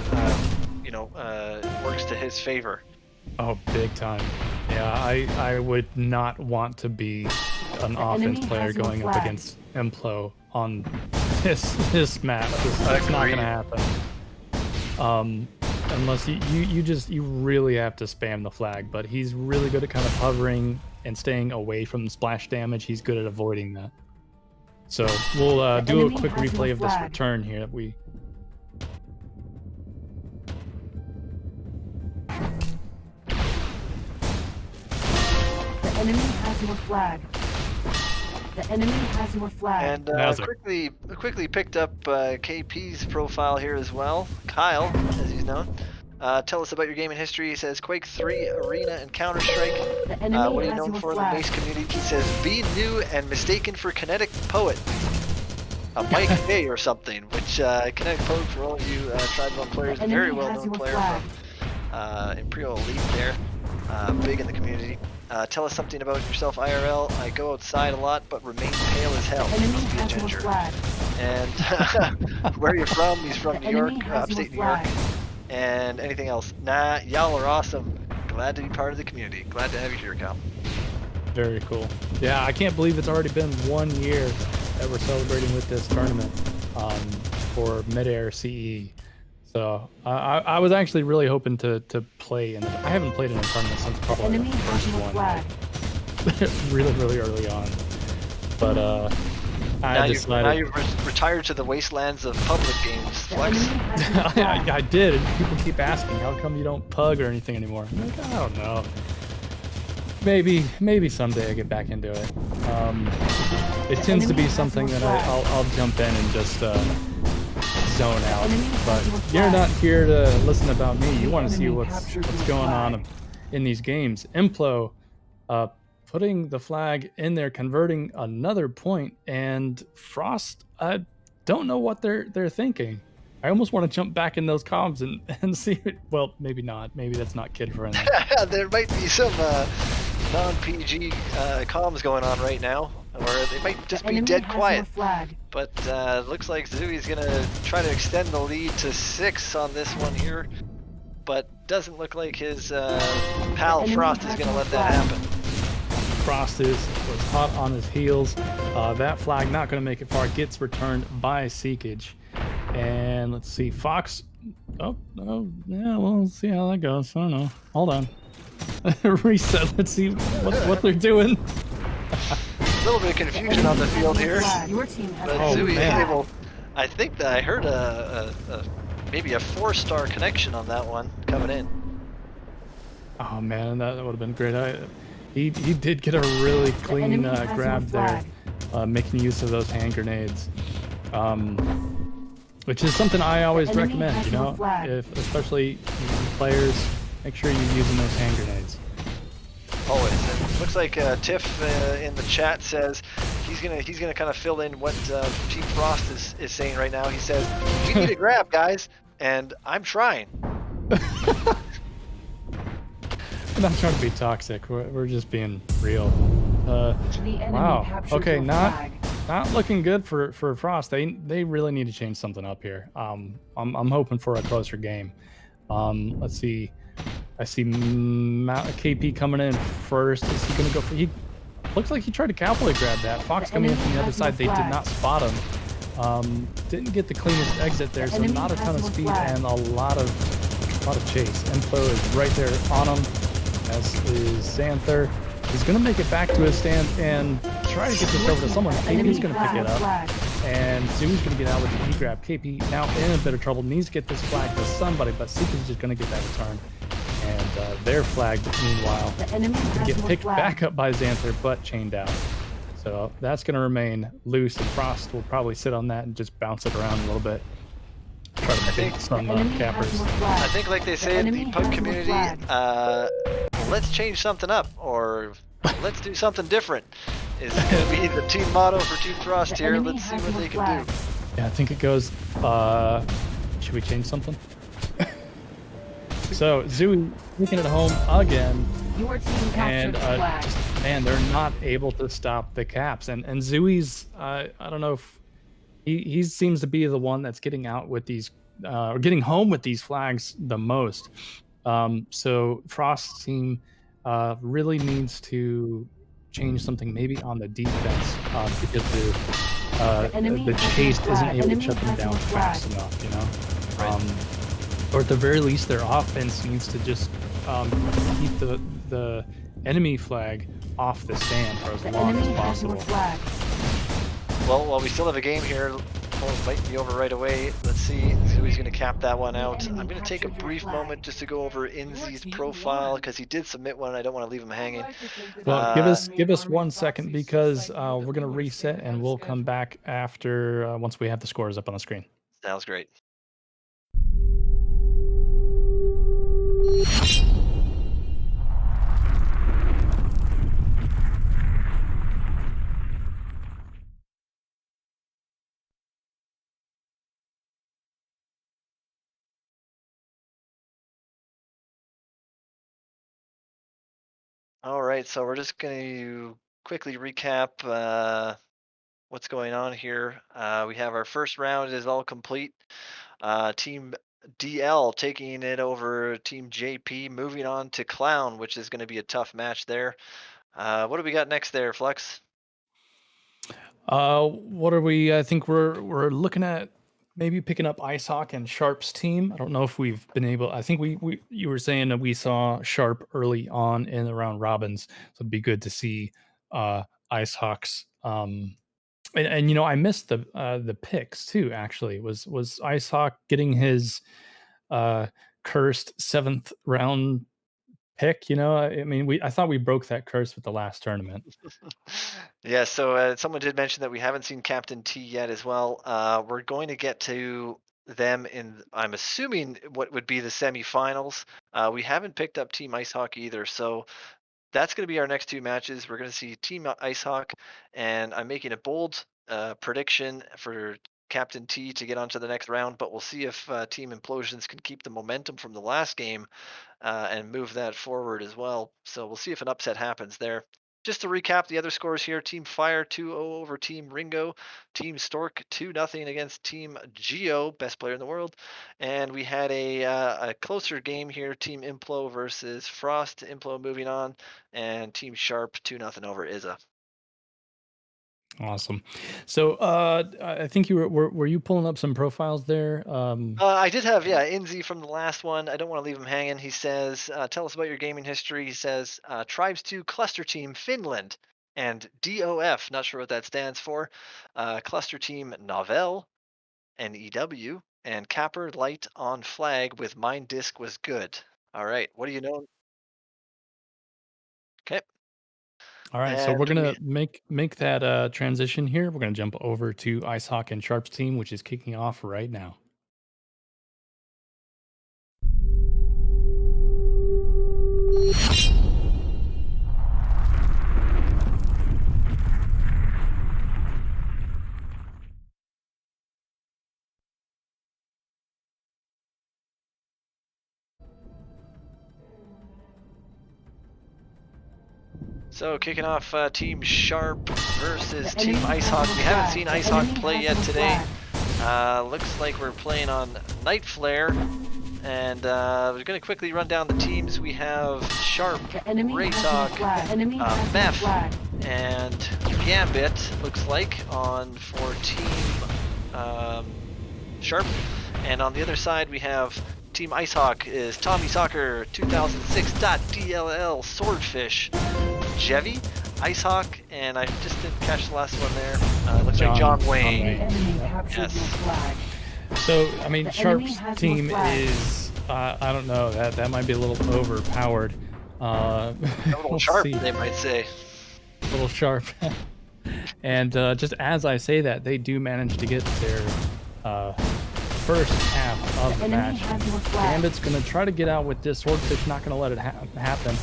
[SPEAKER 15] works to his favor.
[SPEAKER 18] oh, big time. Yeah, I would not want to be an offense player going up against Implo on this map. It's not gonna happen. Unless you really have to spam the flag, but he's really good at kind of hovering and staying away from the splash damage. He's good at avoiding that. So we'll do a quick replay of this return here that we.
[SPEAKER 16] The enemy has your flag. The enemy has your flag.
[SPEAKER 15] And quickly picked up KP's profile here as well. Kyle, as he's known. Tell us about your gaming history. He says Quake 3, Arena, and Counter-Strike. What are you known for in the base community? He says be new and mistaken for Kinetic Poet. A Mike Bay or something, which Kinetic Poet, for all of you Tribal players, a very well-known player from Imperial Elite there. Big in the community. Tell us something about yourself IRL. I go outside a lot, but remain pale as hell. Must be a ginger. And where are you from? He's from New York, upstate New York. And anything else? Nah, y'all are awesome. Glad to be part of the community. Glad to have you here, Cal.
[SPEAKER 18] Very cool. Yeah, I can't believe it's already been 1 year that we're celebrating with this tournament for Midair CE. So I was actually really hoping to play, and I haven't played in a tournament since probably the first one, like, really early on. But
[SPEAKER 15] now you've retired to the wastelands of public games, Flex.
[SPEAKER 18] I did, and people keep asking, how come you don't pug or anything anymore? I'm like, I don't know. Maybe someday I get back into it. It tends to be something that I'll jump in and just zone out. But you're not here to listen about me. You want to see what's going on in these games. Implo putting the flag in there, converting another point, and Frost, I don't know what they're thinking. I almost want to jump back in those comms and see it. Well, maybe not. Maybe that's not kid friendly.
[SPEAKER 15] There might be some non-PG comms going on right now, or they might just be dead quiet. But looks like Zooey's gonna try to extend the lead to 6 on this one here, but doesn't look like his pal Frost is gonna let that happen.
[SPEAKER 18] Frost was hot on his heels. That flag not going to make it far. Gets returned by Seekage. And let's see, Fox. Oh, yeah, we'll see how that goes. I don't know. Hold on. Reset. Let's see what they're doing.
[SPEAKER 15] A little bit of confusion on the field here. But Zooey is able. I think that I heard maybe a 4-star connection on that one coming in.
[SPEAKER 18] Oh man, that would have been great. He did get a really clean grab there, making use of those hand grenades, which is something I always recommend. You know, especially players, make sure you're using those hand grenades.
[SPEAKER 15] Always. It looks like Tiff in the chat says he's gonna kind of fill in what Team Frost is saying right now. He says we need a grab, guys, and I'm trying.
[SPEAKER 18] We're not trying to be toxic. We're just being real. Wow. Okay, not looking good for Frost. They really need to change something up here. I'm hoping for a closer game. Let's see. I see KP coming in first. Is he gonna go for? He looks like he tried to cowboy grab that. Fox coming in from the other side. They did not spot him. Didn't get the cleanest exit there, so not a ton of speed and a lot of chase. Implo is right there on him, as is Xanther. He's going to make it back to his stand and try to get this over to someone. KP's going to pick it up, and Zooey's going to get out with the grab. KP now in a bit of trouble, needs to get this flag to somebody, but Seekers is just going to get that return. And their flag, meanwhile, going to get picked back up by Xanther, but chained out. So that's going to remain loose, and Frost will probably sit on that and just bounce it around a little bit. Try to make some cappers.
[SPEAKER 15] I think, like they say in the pub community, let's change something up, or let's do something different is going to be the team motto for Team Frost here. Let's see what they can do.
[SPEAKER 18] Yeah, I think it goes. Should we change something? So Zooey taking it home again,
[SPEAKER 16] Your team
[SPEAKER 18] and
[SPEAKER 16] captured the flag.
[SPEAKER 18] just man, they're not able to stop the caps. And Zooey's I don't know if he seems to be the one that's getting out with these or getting home with these flags the most. So Frost's team really needs to change something maybe on the defense because the chase isn't able to shut them down fast enough, you know. Or at the very least, their offense needs to just keep the enemy flag off the stand for as long as possible.
[SPEAKER 15] Well, while we still have a game here, it might be over right away. Let's see who's going to cap that one out. I'm going to take a brief moment just to go over Inzi's profile because he did submit one. I don't want to leave him hanging.
[SPEAKER 18] Well, give us 1 second because we're gonna reset and we'll come back after once we have the scores up on the screen.
[SPEAKER 15] Sounds great. All right, so we're just going to quickly recap what's going on here. We have our first round is all complete. Team DL taking it over Team JP, moving on to Clown, which is going to be a tough match there. What do we got next there, Flex?
[SPEAKER 18] What are we? I think we're looking at maybe picking up Icehawk and Sharp's team. I don't know if we've been able. I think we you were saying that we saw Sharp early on in the round robins, so it'd be good to see Icehawk's. And you know, I missed the picks too. Actually, was Icehawk getting his cursed 7th round pick? You know, I mean, I thought we broke that curse with the last tournament.
[SPEAKER 15] Yeah, so someone did mention that we haven't seen Captain T yet as well. We're going to get to them in, I'm assuming, what would be the semifinals. We haven't picked up Team Icehawk either, so that's going to be our next 2 matches. We're going to see Team Icehawk, and I'm making a bold prediction for Captain T to get onto the next round, but we'll see if Team Implosions can keep the momentum from the last game and move that forward as well. So we'll see if an upset happens there. Just to recap the other scores here, Team Fire 2-0 over Team Ringo, Team Stork 2-0 against Team Giohm, best player in the world, and we had a closer game here, Team Implo versus Frost, Implo moving on, and Team Sharp 2-0 over Izza.
[SPEAKER 18] Awesome. So I think you were you pulling up some profiles there?
[SPEAKER 15] I did have, yeah, Inzi from the last one. I don't want to leave him hanging. He says, tell us about your gaming history. He says, Tribes 2 Cluster Team Finland and DOF, not sure what that stands for. Cluster Team Novel and EW and Capper Light on Flag with Mine Disc was good. All right, what do you know? Okay.
[SPEAKER 18] All right, so we're gonna make that transition here. We're gonna jump over to Icehawk and Sharp's team, which is kicking off right now.
[SPEAKER 15] So kicking off Team Sharp versus Team Icehawk. We haven't seen Icehawk play yet today. Looks like we're playing on Night Flare. And we're going to quickly run down the teams. We have Sharp, Raytalk, Meth, and Gambit, looks like, for Team Sharp. And on the other side, we have Team Icehawk is Tommy Soccer, 2006.dll, Swordfish, Jevy, Icehawk, and I just didn't catch the last one there. Looks like John Wayne.
[SPEAKER 18] Yes. So, I mean, Sharp's team is, I don't know, that might be a little overpowered.
[SPEAKER 15] A little sharp, they might say.
[SPEAKER 18] A little sharp. And just as I say that, they do manage to get their first half of the match. Gambit's going to try to get out with this. Swordfish not going to let it happen.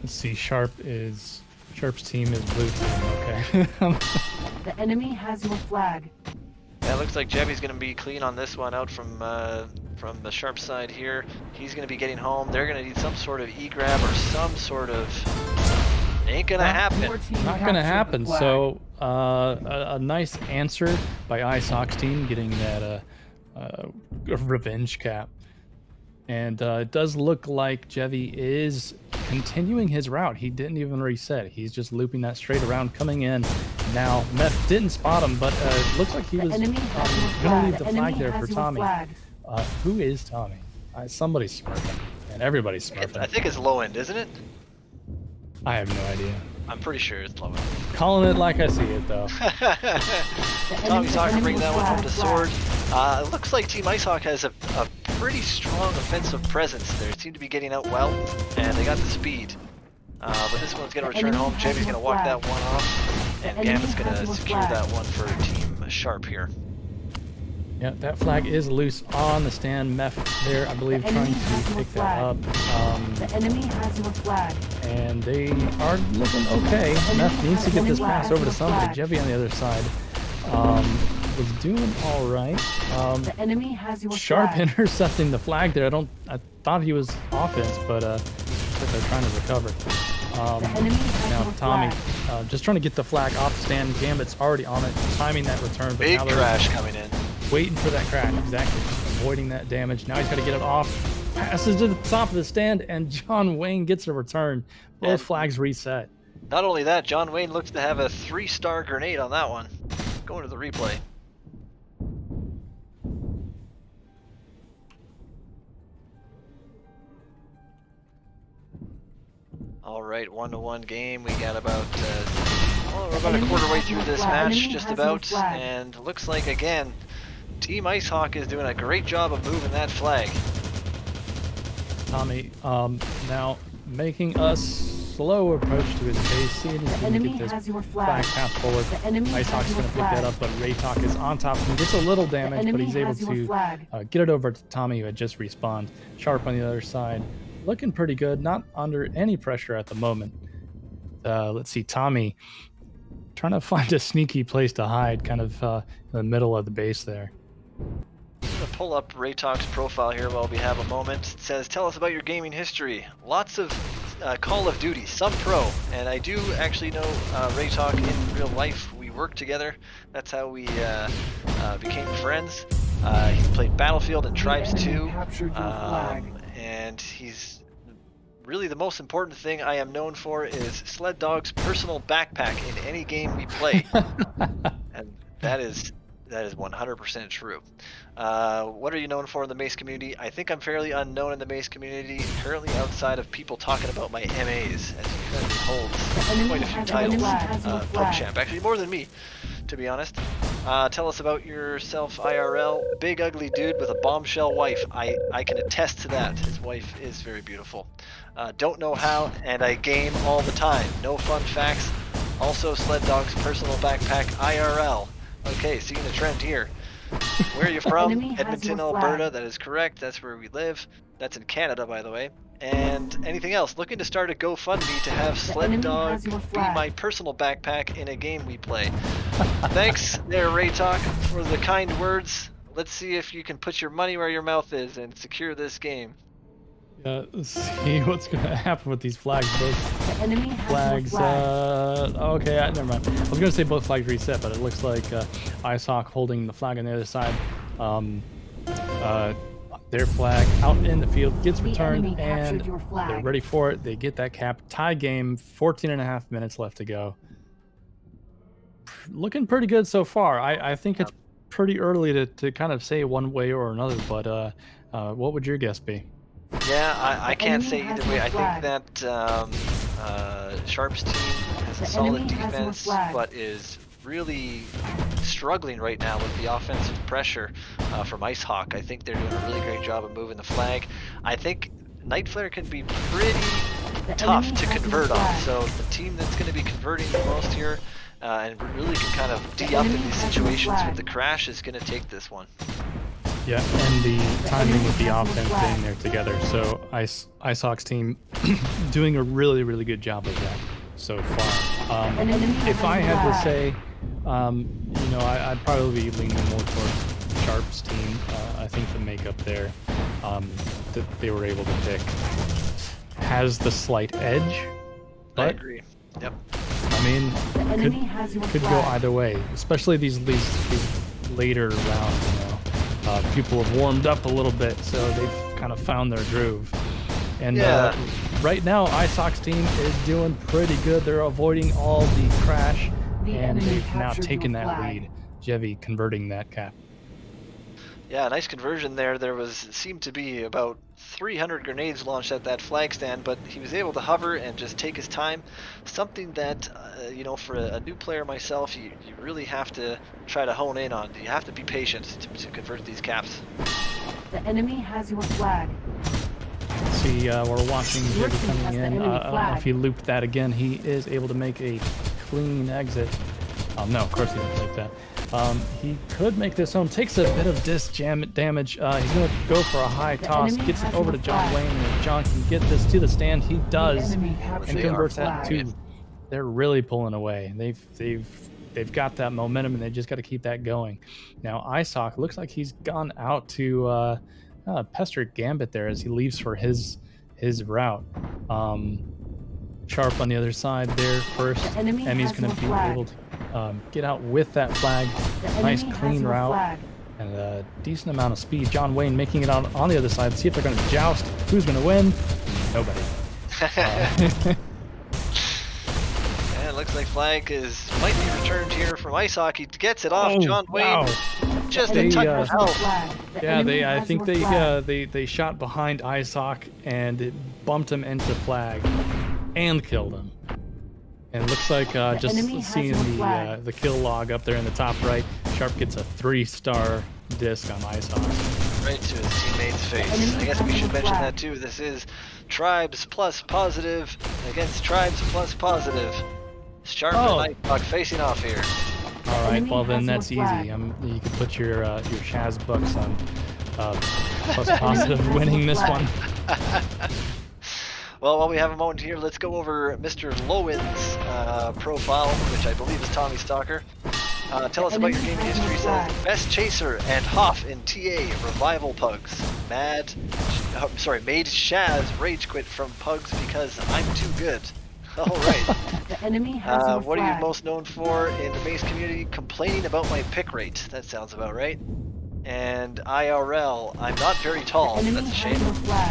[SPEAKER 18] Let's see, Sharp is Sharp's team is blue team. Okay.
[SPEAKER 16] The enemy has your flag.
[SPEAKER 15] Yeah, it looks like Jebby's going to be clean on this one out from the Sharp side here. He's going to be getting home. They're going to need some sort of E-grab or some sort of... Ain't going to happen.
[SPEAKER 18] Not going to happen. So a nice answer by Icehawk's team getting that revenge cap. And it does look like Jevy is continuing his route. He didn't even reset. He's just looping that straight around, coming in. Now, Meth didn't spot him, but it looks like he was going to leave the flag there for Tommy. Who is Tommy? Somebody's smurfing, and everybody's smurfing.
[SPEAKER 15] I think it's low end, isn't it?
[SPEAKER 18] I have no idea.
[SPEAKER 15] I'm pretty sure it's low end.
[SPEAKER 18] Calling it like I see it, though.
[SPEAKER 15] Tommy's Hawk bring that one home to Sword. It looks like Team Icehawk has a pretty strong offensive presence. They seem to be getting out well, and they got the speed. But this one's going to return home. Jevy's going to walk that one off, and Gambit's going to secure that one for Team Sharp here.
[SPEAKER 18] Yeah, that flag is loose on the stand. Meth there, I believe, trying to pick that up.
[SPEAKER 16] The enemy has your flag.
[SPEAKER 18] And they are looking okay. Meth needs to get this pass over to somebody. Jevy on the other side was doing all right.
[SPEAKER 16] The enemy has your
[SPEAKER 18] Sharp
[SPEAKER 16] flag.
[SPEAKER 18] intercepting the flag there. I thought he was offense, but they're trying to recover. Now Tommy, just trying to get the flag off the stand. Gambit's already on it, timing that return. But
[SPEAKER 15] Big
[SPEAKER 18] now
[SPEAKER 15] crash coming in.
[SPEAKER 18] Waiting for that crash, exactly. Avoiding that damage. Now he's got to get it off. Passes to the top of the stand, and John Wayne gets a return. Both flags reset.
[SPEAKER 15] Not only that, John Wayne looks to have a 3-star grenade on that one. Going to the replay. All right, 1-1 game. We got about we're about a quarter way through this match, just about, and looks like again, Team Icehawk is doing a great job of moving that flag.
[SPEAKER 18] Tommy, now making a slow approach to his base, seeing if he can get this flag path forward. Icehawk's going to pick that up, but Raytalk is on top of him. Gets a little damage, but he's able to get it over to Tommy, who had just respawned. Sharp on the other side, looking pretty good, not under any pressure at the moment. Let's see, Tommy trying to find a sneaky place to hide, kind of in the middle of the base there.
[SPEAKER 15] I'm going to pull up Raytalk's profile here while we have a moment. It says, tell us about your gaming history. Lots of Call of Duty, some pro, and I do actually know Raytalk in real life. We worked together. That's how we became friends. He played Battlefield and Tribes 2, and he's really the most important thing I am known for is Sled Dog's personal backpack in any game we play, and that is 100% true. What are you known for in the Mace community? I think I'm fairly unknown in the Mace community, currently outside of people talking about my MAs, as he currently holds quite a few titles. Pro champ, actually more than me, to be honest. Tell us about yourself IRL. Big ugly dude with a bombshell wife. I can attest to that. His wife is very beautiful. Don't know how, and I game all the time. No fun facts. Also Sled Dog's personal backpack IRL. Okay, seeing a trend here. Where are you from? Edmonton, Alberta. That is correct. That's where we live. That's in Canada, by the way. And anything else? Looking to start a GoFundMe to have Sled Dog be my personal backpack in a game we play. Thanks there, Raytalk, for the kind words. Let's see if you can put your money where your mouth is and secure this game.
[SPEAKER 18] Let's see what's going to happen with these flags. Both flags, okay, never mind. I was going to say both flags reset, but it looks like Icehawk holding the flag on the other side. Their flag out in the field gets returned, and they're ready for it. They get that cap. Tie game, 14.5 minutes left to go. Looking pretty good so far. I think it's pretty early to kind of say one way or another, but what would your guess be?
[SPEAKER 15] Yeah, I can't say either way. I think that Sharp's team has a solid defense, but is really struggling right now with the offensive pressure from Icehawk. I think they're doing a really great job of moving the flag. I think Night Flare can be pretty tough to convert on, so the team that's going to be converting the most here and really can kind of D-up in these situations with the crash is going to take this one.
[SPEAKER 18] Yeah, and the timing with the offense being there together. So Icehawk's team doing a really, really good job of that. so far. If I had to say, you know, I'd probably be leaning more towards Sharp's team. I think the makeup there that they were able to pick has the slight edge. But,
[SPEAKER 15] I agree. Yep.
[SPEAKER 18] I mean, could go either way, especially these later rounds. You know, people have warmed up a little bit, so they've kind of found their groove. And right now, Icehawk's team is doing pretty good. They're avoiding all the crash, and they've now taken that lead. Jevy converting that cap.
[SPEAKER 15] Yeah, nice conversion there. Seemed to be about 300 grenades launched at that flag stand, but he was able to hover and just take his time. Something that, you know, for a new player myself, you really have to try to hone in on. You have to be patient to convert these caps.
[SPEAKER 16] The enemy has your flag.
[SPEAKER 18] See, we're watching Jevy coming in. If he looped that again, he is able to make a clean exit. No, of course he didn't like that. He could make this home. Takes a bit of disc damage. He's going to go for a high toss. Gets it over to John Wayne. And if John can get this to the stand, he does. And converts that to. They're really pulling away. They've got that momentum, and they just got to keep that going. Now, Icehawk looks like he's gone out to pester Gambit there as he leaves for his route. Sharp on the other side there first. Emmy's going to be able to get out with that flag. Nice clean route and a decent amount of speed. John Wayne making it out on the other side. See if they're going to joust. Who's going to win? Nobody.
[SPEAKER 15] And it looks like flag might be returned here from Icehawk. He gets it off John Wayne. Just a touch of health.
[SPEAKER 18] Yeah, I think they shot behind Icehawk and it bumped him into flag and killed him. And it looks like just seeing the kill log up there in the top right, Sharp gets a 3-star disc on Icehawk.
[SPEAKER 15] Right to his teammate's face. I guess we should mention that too. This is Tribes plus Positive against Tribes plus Positive. Sharp and Icehawk facing off here.
[SPEAKER 18] All right, well then that's easy. You can put your Shaz bucks on plus Positive winning this one.
[SPEAKER 15] Well, while we have a moment here, let's go over Mr. Lowen's profile, which I believe is Tommy Stalker. Tell us about your gaming history. Says best chaser and Hoff in TA revival pugs. Made Shaz rage quit from pugs because I'm too good. All right.
[SPEAKER 16] The enemy has your
[SPEAKER 15] what are you
[SPEAKER 16] flag.
[SPEAKER 15] most known for in the base community? Complaining about my pick rate. That sounds about right. And IRL, I'm not very tall. That's a shame.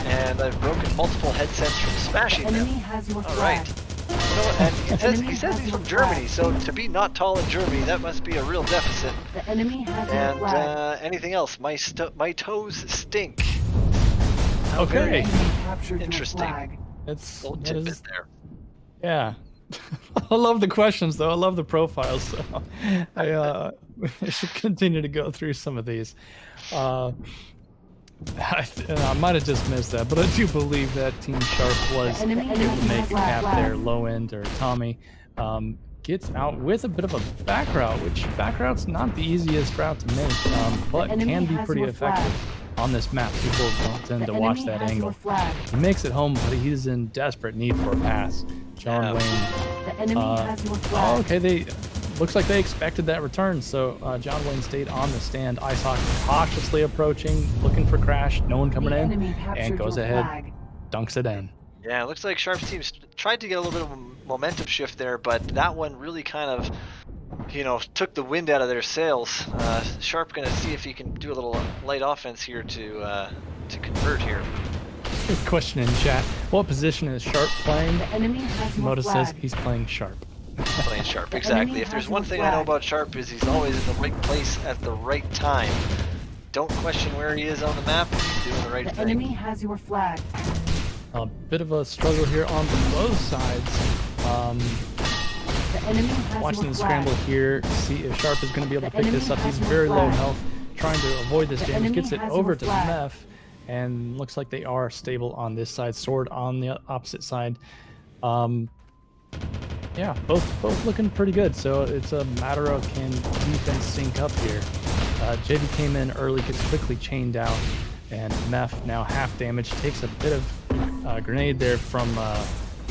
[SPEAKER 15] And I've broken multiple headsets from smashing them. All right. You know what? And he says he's from Germany, so to be not tall in Germany, that must be a real deficit.
[SPEAKER 16] The enemy has
[SPEAKER 15] And
[SPEAKER 16] your flag.
[SPEAKER 15] anything else? My toes stink.
[SPEAKER 18] Okay.
[SPEAKER 15] Interesting.
[SPEAKER 18] It's
[SPEAKER 15] Little tidbit there.
[SPEAKER 18] Yeah. I love the questions though. I love the profiles. So I should continue to go through some of these. I might have just missed that, but I do believe that Team Sharp was able to make a cap there, low end or Tommy. Gets out with a bit of a back route, which back route's not the easiest route to make, but can be pretty effective on this map. People don't tend to watch that angle. He makes it home, but he's in desperate need for a pass. John Wayne. Okay, looks like they expected that return, so John Wayne stayed on the stand. Icehawk cautiously approaching, looking for crash. No one coming in, and goes ahead, dunks it in.
[SPEAKER 15] Yeah, it looks like Sharp's team tried to get a little bit of a momentum shift there, but that one really kind of, you know, took the wind out of their sails. Sharp gonna see if he can do a little light offense here to convert here.
[SPEAKER 18] Good question in chat. What position is Sharp playing? Moda says he's playing Sharp.
[SPEAKER 15] Playing Sharp, exactly. If there's one thing I know about Sharp is he's always in the right place at the right time. Don't question where he is on the map. He's doing the right thing.
[SPEAKER 16] Enemy has your flag.
[SPEAKER 18] A bit of a struggle here on both sides. Watching the scramble here, see if Sharp is going to be able to pick this up. He's very low health, trying to avoid this damage. Gets it over to Meph, and looks like they are stable on this side. Sword on the opposite side. Yeah, both looking pretty good. So it's a matter of can defense sync up here. JV came in early, gets quickly chained out, and Meph now half damage, takes a bit of grenade there from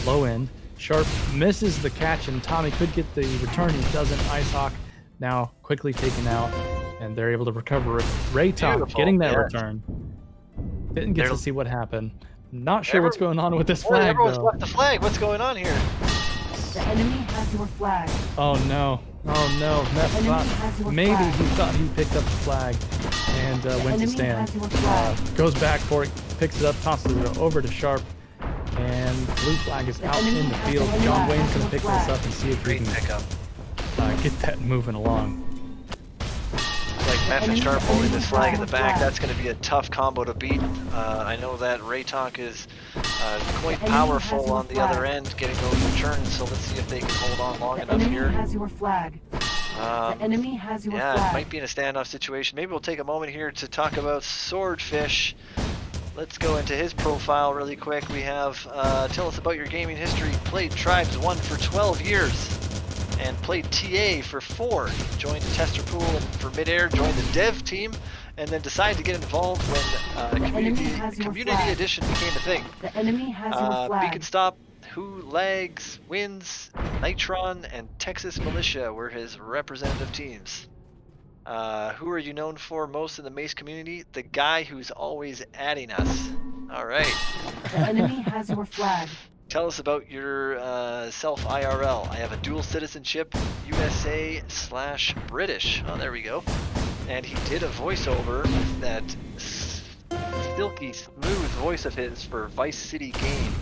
[SPEAKER 18] low end, Sharp misses the catch, and Tommy could get the return. He doesn't. Icehawk now quickly taken out, and they're able to recover it. Raytok getting that return. Didn't get to see what happened. Not sure what's going on with this flag,
[SPEAKER 15] everyone's
[SPEAKER 18] though.
[SPEAKER 15] left the flag. What's going on here?
[SPEAKER 16] The enemy has your flag.
[SPEAKER 18] Oh no. Oh no. Maybe he thought he picked up the flag and went to stand. Goes back for it, picks it up, tosses it over to Sharp, and blue flag is out in the field. John Wayne's going to pick this up and see if he can get that moving along.
[SPEAKER 15] Like Meth and Sharp holding this flag in the back, that's going to be a tough combo to beat. I know that Raytok is quite powerful on the other end, getting those returns, so let's see if they can hold on long enough here.
[SPEAKER 16] Has your flag. The enemy has your
[SPEAKER 15] Yeah,
[SPEAKER 16] flag.
[SPEAKER 15] it might be in a standoff situation. Maybe we'll take a moment here to talk about Swordfish. Let's go into his profile really quick. We have, tell us about your gaming history. Played Tribes 1 for 12 years. And played TA for 4. Joined the tester pool for Midair, joined the dev team, and then decided to get involved when Community Edition became a thing.
[SPEAKER 16] The enemy has your flag.
[SPEAKER 15] Beacon Stop, Who Lags, Wins, Nitron, and Texas Militia were his representative teams. Who are you known for most in the Mace community? The guy who's always adding us. Alright.
[SPEAKER 16] The enemy has your flag.
[SPEAKER 15] Tell us about your self IRL. I have a dual citizenship, USA/British. Oh, there we go. And he did a voiceover, that silky smooth voice of his for Vice City game.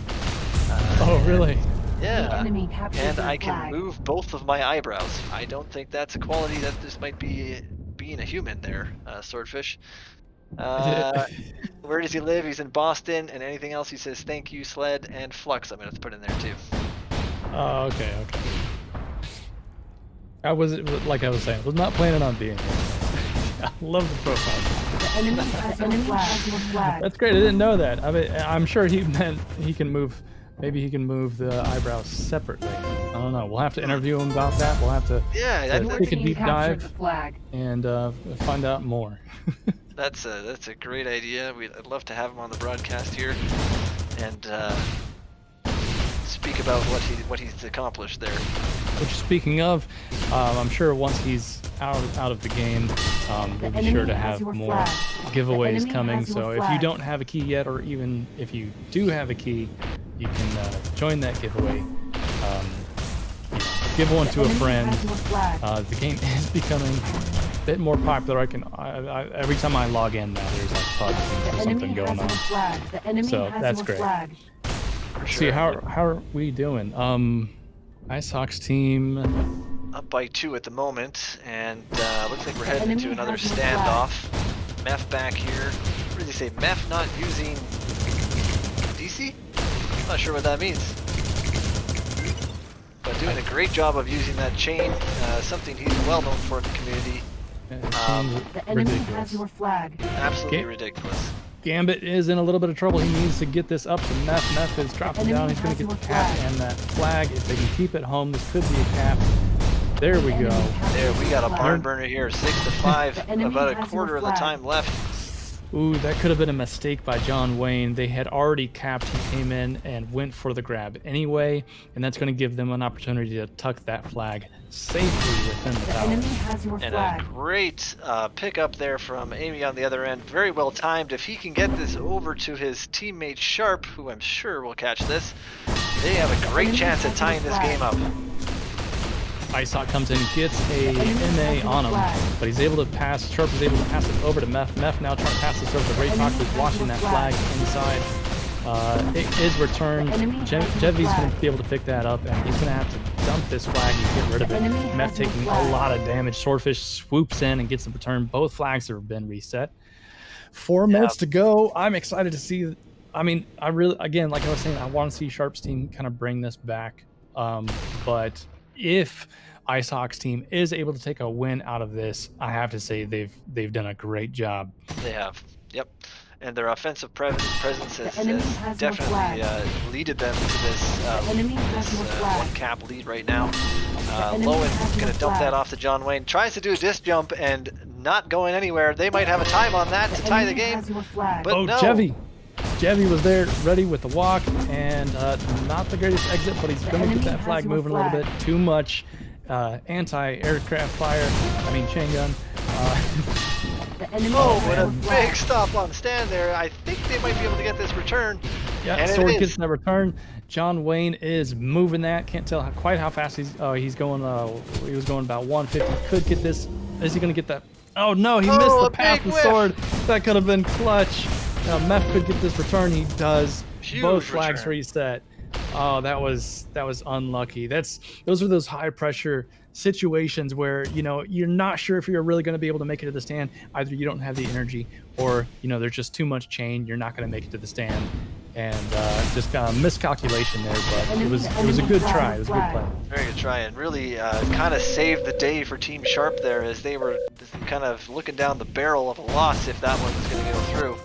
[SPEAKER 18] Oh, really?
[SPEAKER 15] Yeah. And I can
[SPEAKER 16] flag.
[SPEAKER 15] move both of my eyebrows. I don't think that's a quality that this might be being a human there, Swordfish. Where does he live? He's in Boston, and anything else he says thank you, Sled, and Flux I'm going to put in there too.
[SPEAKER 18] Oh, okay. I was, like I was saying, was not planning on being here. I love the profile.
[SPEAKER 16] The enemy has your flag.
[SPEAKER 18] That's great. I didn't know that. I mean, I'm sure he meant he can move. Maybe he can move the eyebrows separately. I don't know. We'll have to interview him about that. We'll have to take a deep dive and find out more.
[SPEAKER 15] That's a great idea. I'd love to have him on the broadcast here and speak about what he's accomplished there.
[SPEAKER 18] Which, speaking of, I'm sure once he's out of the game, we'll be sure to have more giveaways coming. So if you don't have a key yet, or even if you do have a key, you can join that giveaway. Give one to a friend. The game is becoming a bit more popular. Every time I log in now, there's like bugs or something going on. So that's great. See, how are we doing? Icehawk's team
[SPEAKER 15] up by 2 at the moment, and looks like we're heading into another standoff. Meth back here. What did they say? Meth not using DC? Not sure what that means. But doing a great job of using that chain, something he's well known for in the community.
[SPEAKER 16] The enemy has your flag.
[SPEAKER 15] Absolutely ridiculous.
[SPEAKER 18] Gambit is in a little bit of trouble. He needs to get this up to Meth. Meth is dropping down. He's going to get the cap and that flag. If they can keep it home, this could be a cap. There we go.
[SPEAKER 15] There, we got a barn burner here. 6-5. About a quarter of the time left.
[SPEAKER 18] Ooh, that could have been a mistake by John Wayne. They had already capped. He came in and went for the grab anyway, and that's going to give them an opportunity to tuck that flag safely within the tower.
[SPEAKER 15] And a great pickup there from Amy on the other end. Very well timed. If he can get this over to his teammate Sharp, who I'm sure will catch this, they have a great chance at tying this game up.
[SPEAKER 18] Icehawk comes in, gets a MA on him, but he's able to pass. Sharp is able to pass it over to Meth. Meth now trying to pass this over to Raytok, who's watching that flag inside. It is returned. Jevy's going to be able to pick that up, and he's going to have to dump this flag and get rid of it. Meth taking a lot of damage. Swordfish swoops in and gets the return. Both flags have been reset. 4 minutes to go. I'm excited to see. I mean, I really, again, like I was saying, I want to see Sharp's team kind of bring this back. But if Icehawk's team is able to take a win out of this, I have to say they've done a great job.
[SPEAKER 15] They have, yep. And their offensive presence has definitely leaded them to this, one cap lead right now. Lowen's going to dump that off to John Wayne. Tries to do a disc jump and not going anywhere. They might have a time on that to tie the game. But no.
[SPEAKER 18] Jevy Jevy was there, ready with the walk, and not the greatest exit, but he's going to get that flag moving a little bit. Too much anti-aircraft fire. I mean, chain gun.
[SPEAKER 15] And a big stop on stand there. I think they might be able to get this return.
[SPEAKER 18] Yeah,
[SPEAKER 15] and
[SPEAKER 18] Sword
[SPEAKER 15] it
[SPEAKER 18] gets
[SPEAKER 15] is.
[SPEAKER 18] that return. John Wayne is moving that. Can't tell quite how fast he's going. He was going about 150. Could get this. Is he going to get that? Oh no, he missed the path with Sword. That could have been clutch. Meth could get this return. He does.
[SPEAKER 15] Huge
[SPEAKER 18] Both flags
[SPEAKER 15] return.
[SPEAKER 18] reset. Oh, that was unlucky. Those are those high pressure situations where you're not sure if you're really going to be able to make it to the stand. Either you don't have the energy, or there's just too much chain. You're not going to make it to the stand, and just kind of miscalculation there. But it was a good try. It was a good play.
[SPEAKER 15] Very good try, and really kind of saved the day for Team Sharp there, as they were kind of looking down the barrel of a loss if that one was going to go through.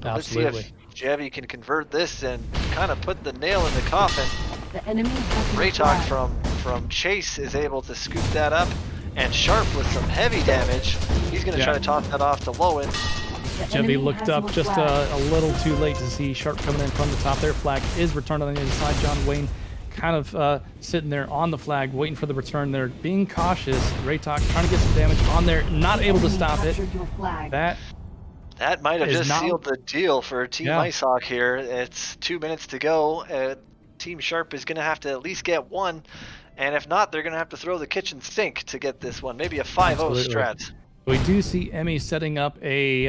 [SPEAKER 15] But
[SPEAKER 18] Absolutely.
[SPEAKER 15] let's see if Jevy can convert this and kind of put the nail in the coffin.
[SPEAKER 16] The enemy has
[SPEAKER 15] Raytalk from Chase is able to scoop that up, and Sharp with some heavy damage. He's going to try to toss that off to Lowen.
[SPEAKER 18] Jevy looked up just a little too late to see Sharp coming in from the top there. Flag is returned on the other side. John Wayne kind of sitting there on the flag, waiting for the return there, being cautious. Raytalk trying to get some damage on there, not able to stop it.
[SPEAKER 15] That might have just
[SPEAKER 18] not
[SPEAKER 15] sealed the deal for Team Icehawk here. It's 2 minutes to go. Team Sharp is going to have to at least get one, and if not, they're going to have to throw the kitchen sink to get this one. Maybe a 5-0 strat.
[SPEAKER 18] We do see Emmy setting up a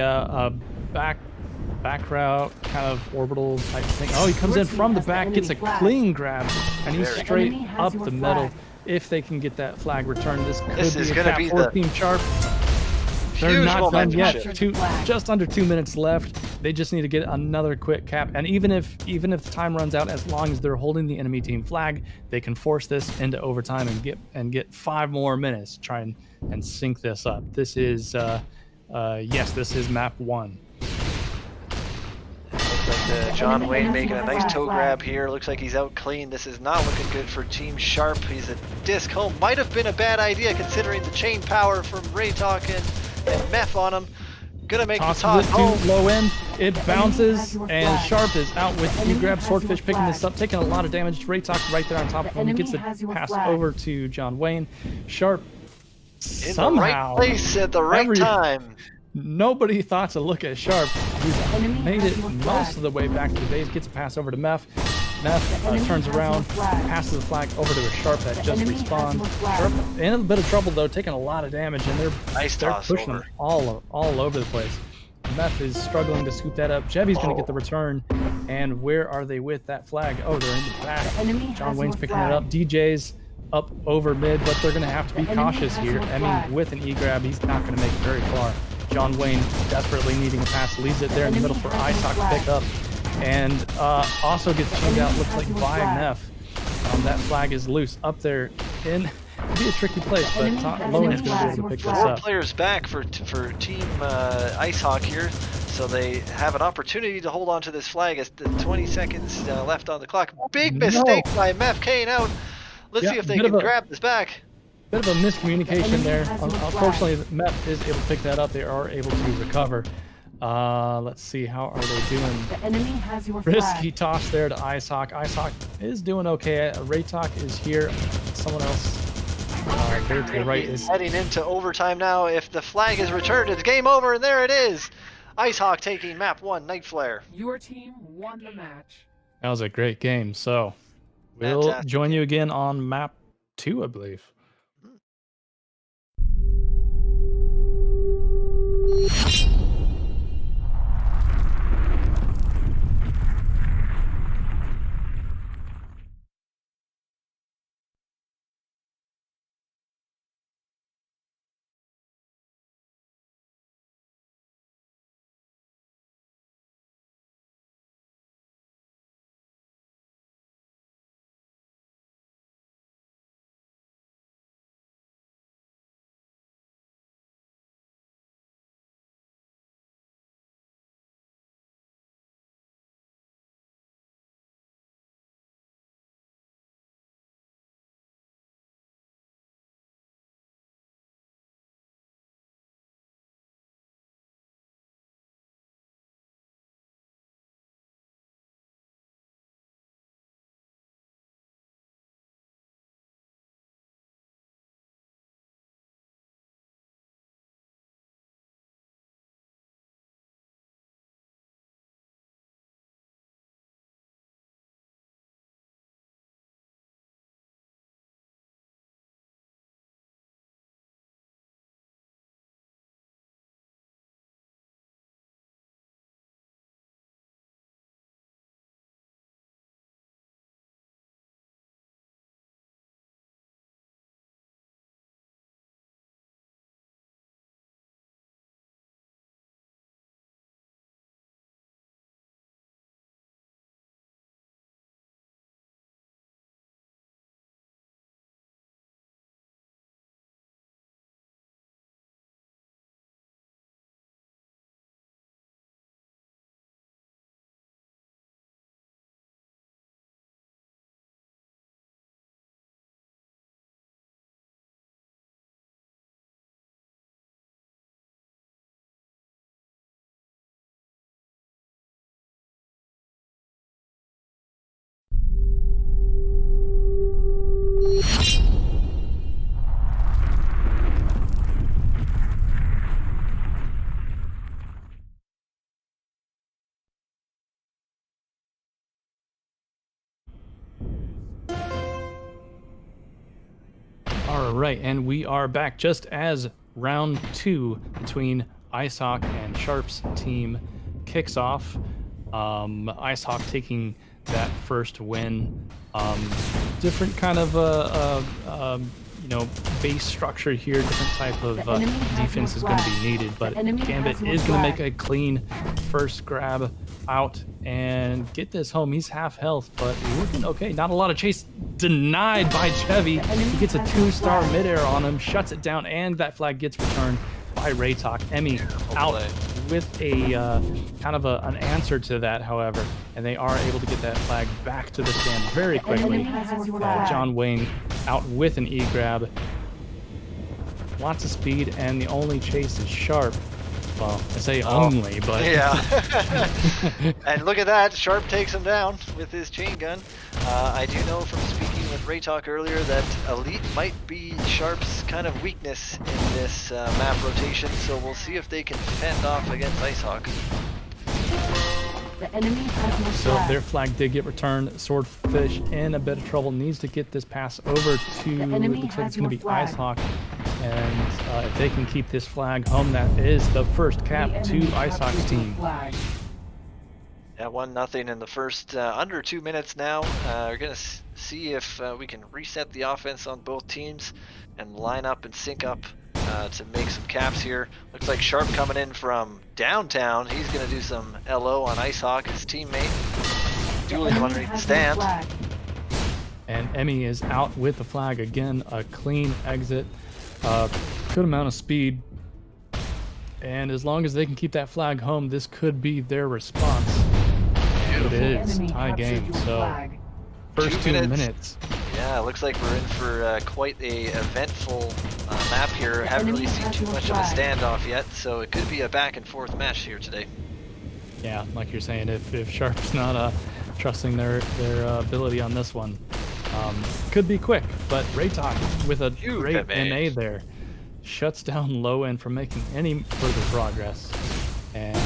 [SPEAKER 18] back route, kind of orbital type thing. Oh, he comes in from the back, gets a clean grab, and he's straight up the middle. If they can get that flag returned, this could be a cap for Team Sharp. They're not done yet. Just under 2 minutes left. They just need to get another quick cap. And even if the time runs out, as long as they're holding the enemy team flag, they can force this into overtime and get 5 more minutes to try and sync this up. This is this is map 1.
[SPEAKER 15] Looks like John Wayne making a nice toe grab here. Looks like he's out clean. This is not looking good for Team Sharp. He's a disc home. Might have been a bad idea considering the chain power from Raytalk and Meth on him. Gonna make the toss home.
[SPEAKER 18] Low end. It bounces, and Sharp is out with E-grab. Swordfish picking this up, taking a lot of damage. Raytalk right there on top of him. Gets a pass over to John Wayne. Sharp somehow
[SPEAKER 15] in the right place at the right time.
[SPEAKER 18] Nobody thought to look at Sharp. He's made it most of the way back to the base. Gets a pass over to Meth. Meth turns around, passes the flag over to a Sharp that just respawned. Sharp in a bit of trouble though, taking a lot of damage, and they're pushing all over the place. Meth is struggling to scoop that up. Jevy's going to get the return, and where are they with that flag? Oh, they're in the back. John Wayne's picking it up. DJ's up over mid, but they're going to have to be cautious here. Emmy with an E-grab, he's not going to make it very far. John Wayne desperately needing a pass, leaves it there in the middle for Icehawk to pick up, and also gets chained out, looks like by Neff. That flag is loose up there in. It'd be a tricky place, but Lowen's going to be able to pick this up.
[SPEAKER 15] 4 players back for Team Icehawk here, so they have an opportunity to hold on to this flag as the 20 seconds left on the clock. Big mistake by Mef Kane out. Let's see if they can grab this back.
[SPEAKER 18] Bit of a miscommunication there. Unfortunately, Meth is able to pick that up. They are able to recover. Let's see, how are they doing?
[SPEAKER 16] The enemy has your
[SPEAKER 18] Risky toss there to Icehawk. Icehawk is doing okay. Raytalk is here. Someone else there to the right is
[SPEAKER 15] heading into overtime now. If the flag is returned, it's game over, and there it is. Icehawk taking map 1, Night Flare.
[SPEAKER 16] Your team won the match.
[SPEAKER 18] That was a great game. So we'll join you again on map 2, I believe. All right, and we are back just as round 2 between Icehawk and Sharp's team kicks off. Icehawk taking that first win. Different kind of base structure here. Different type of defense is going to be needed, but Gambit is going to make a clean first grab out and get this home. He's half health, but looking okay. Not a lot of chase. Denied by Chevy. He gets a 2-star midair on him, shuts it down, and that flag gets returned by Raytalk. Emmy out with a kind of an answer to that, however, and they are able to get that flag back to the stand very quickly. John Wayne out with an E-grab. Lots of speed, and the only chase is Sharp. Well, I say only, but...
[SPEAKER 15] Yeah. And look at that, Sharp takes him down with his chain gun. I do know from speaking with Raytalk earlier that Elite might be Sharp's kind of weakness in this map rotation, so we'll see if they can fend off against Icehawk.
[SPEAKER 16] The enemy has no
[SPEAKER 18] So
[SPEAKER 16] flag.
[SPEAKER 18] their flag did get returned. Swordfish in a bit of trouble, needs to get this pass over to, looks like it's going to be Icehawk. And if they can keep this flag home, that is the first cap to Icehawk's team.
[SPEAKER 15] Yeah, 1-0 in the first under 2 minutes now. We're going to see if we can reset the offense on both teams and line up and sync up to make some caps here. Looks like Sharp coming in from downtown. He's going to do some LO on Icehawk, his teammate. Dueling him underneath the stand.
[SPEAKER 18] And Emmy is out with the flag again. A clean exit. Good amount of speed. And as long as they can keep that flag home, this could be their response. And it is tie game. So first 2 minutes.
[SPEAKER 15] Yeah, looks like we're in for quite a eventful map here. Haven't really seen too much of a standoff yet, so it could be a back and forth match here today.
[SPEAKER 18] Yeah, like you're saying, if Sharp's not trusting their ability on this one, could be quick. But Raytalk with a great MA there shuts down low end from making any further progress. And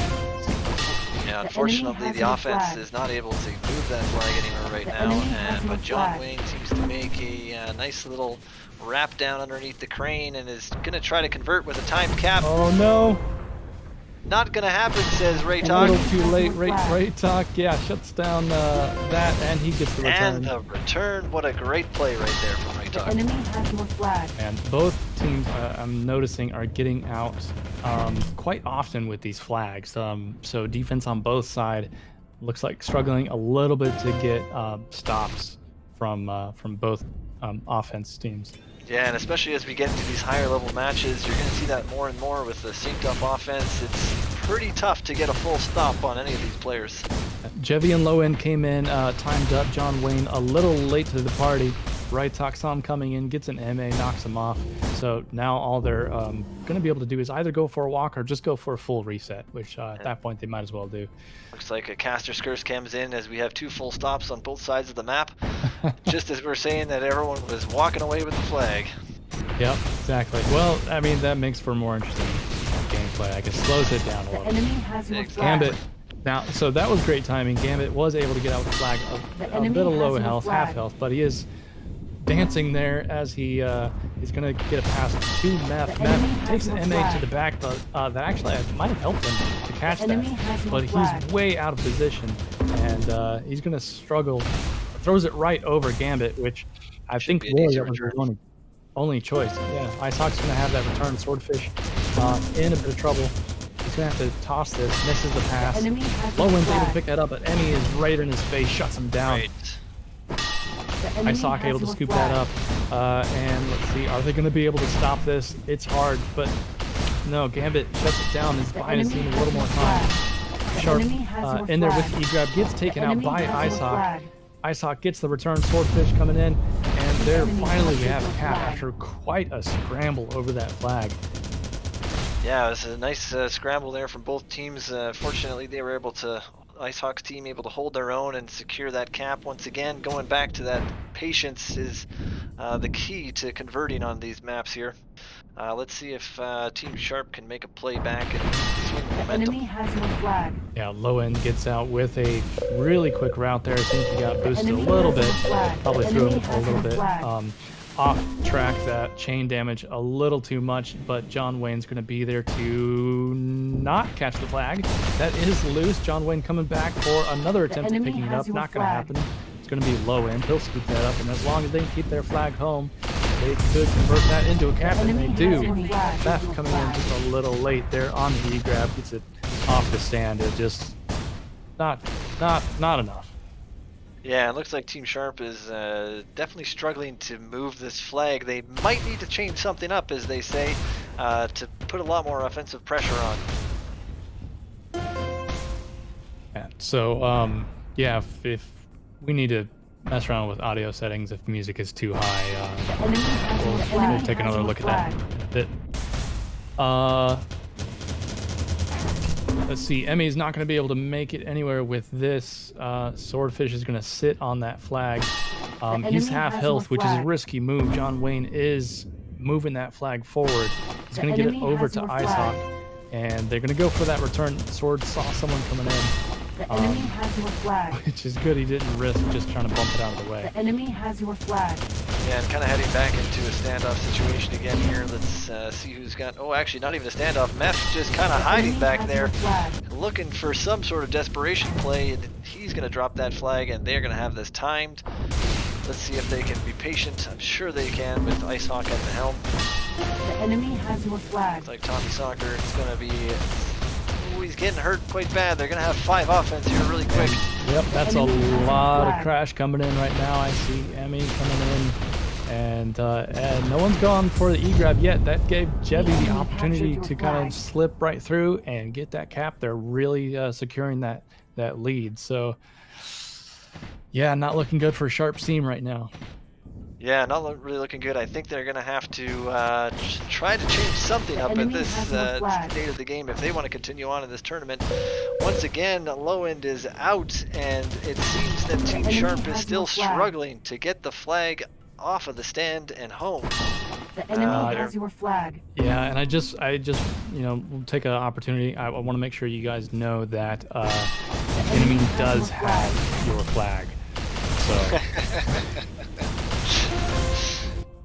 [SPEAKER 15] yeah, unfortunately the offense is not able to move that flag anywhere right now. But John Wayne seems to make a nice little wrap down underneath the crane and is going to try to convert with a timed cap.
[SPEAKER 18] oh no!
[SPEAKER 15] Not going to happen, says
[SPEAKER 18] A
[SPEAKER 15] Raytalk.
[SPEAKER 18] little too late. Raytalk, yeah, shuts down that, and he gets the return.
[SPEAKER 15] And the return, what a great play right there from Raytalk.
[SPEAKER 16] The enemy has no flag.
[SPEAKER 18] And both teams, I'm noticing, are getting out quite often with these flags. So defense on both sides looks like struggling a little bit to get stops from both offense teams.
[SPEAKER 15] Yeah, and especially as we get into these higher level matches, you're going to see that more and more with the synced up offense. It's pretty tough to get a full stop on any of these players.
[SPEAKER 18] Jevy and low end came in, timed up. John Wayne a little late to the party. Raytalk saw him coming in, gets an MA, knocks him off. So now all they're going to be able to do is either go for a walk or just go for a full reset, which at that point they might as well do.
[SPEAKER 15] Looks like a caster's curse comes in as we have 2 full stops on both sides of the map. Just as we're saying that everyone was walking away with the flag.
[SPEAKER 18] Yep, exactly. Well, I mean, that makes for more interesting gameplay. I guess slows it down a little.
[SPEAKER 16] Enemy has no flag.
[SPEAKER 18] Gambit. Now, so that was great timing. Gambit was able to get out with the flag a bit of low health, half health, but he is dancing there as he is going to get a pass to Meth. Meth takes an MA to the back, but that actually might have helped him to catch that. But he's way out of position, and he's going to struggle. Throws it right over Gambit, which I think really that was his only choice. Yeah, Icehawk's going to have that return. Swordfish in a bit of trouble. He's going to have to toss this, misses the pass. Lowen's able to pick that up, but Emmy is right in his face, shuts him down. Icehawk able to scoop that up, and let's see, are they going to be able to stop this? It's hard, but no, Gambit shuts it down. Is buying his team a little more time. Sharp in there with the E-grab, gets taken out by Icehawk. Icehawk gets the return, Swordfish coming in, and there finally we have a cap after quite a scramble over that flag.
[SPEAKER 15] Yeah, it was a nice scramble there from both teams. Fortunately, they were able to, Icehawk's team able to hold their own and secure that cap. Once again, going back to that patience is the key to converting on these maps here. Let's see if Team Sharp can make a play back and swing the momentum.
[SPEAKER 16] Enemy has no flag.
[SPEAKER 18] Yeah, low end gets out with a really quick route there. I think he got boosted a little bit, probably threw him a little bit. off track that chain damage a little too much, but John Wayne's going to be there to not catch the flag. That is loose. John Wayne coming back for another attempt at picking it up. Not going to happen. It's going to be low end. He'll scoop that up, and as long as they can keep their flag home, they could convert that into a cap, and they do. Theft coming in just a little late there on the E-grab. Gets it off the stand. It just not enough.
[SPEAKER 15] Yeah, it looks like Team Sharp is definitely struggling to move this flag. They might need to change something up, as they say, to put a lot more offensive pressure on.
[SPEAKER 18] Yeah, so, yeah, if we need to mess around with audio settings, if music is too high, we'll take another look at that in a bit. Let's see, Emmy's not going to be able to make it anywhere with this. Swordfish is going to sit on that flag. He's half health, which is a risky move. John Wayne is moving that flag forward. He's going to get it over to Icehawk, and they're going to go for that return. Sword saw someone coming in.
[SPEAKER 16] The enemy has your flag.
[SPEAKER 18] Which is good, he didn't risk just trying to bump it out of the way.
[SPEAKER 16] The enemy has your flag.
[SPEAKER 15] Yeah, and kind of heading back into a standoff situation again here. Let's see who's got... Oh, actually, not even a standoff. Meth just kind of hiding back there, looking for some sort of desperation play. And he's going to drop that flag, and they're going to have this timed. Let's see if they can be patient. I'm sure they can with Icehawk at the helm.
[SPEAKER 16] The enemy has your flag.
[SPEAKER 15] Looks like Tommy Soccer is going to be... Oh, he's getting hurt quite bad. They're going to have 5 offense here really quick.
[SPEAKER 18] Yep, that's a lot of crash coming in right now. I see Emmy coming in. And no one's gone for the E-grab yet. That gave Jevy the opportunity to kind of slip right through and get that cap. They're really securing that lead. So, yeah, not looking good for Sharp's team right now.
[SPEAKER 15] Yeah, not really looking good. I think they're going to have to try to change something up at this state of the game if they want to continue on in this tournament. Once again, low end is out, and it seems that Team Sharp is still struggling to get the flag off of the stand and home.
[SPEAKER 16] The enemy has your flag.
[SPEAKER 18] Yeah, and I just you know, we'll take an opportunity. I want to make sure you guys know that the enemy does have your flag. So.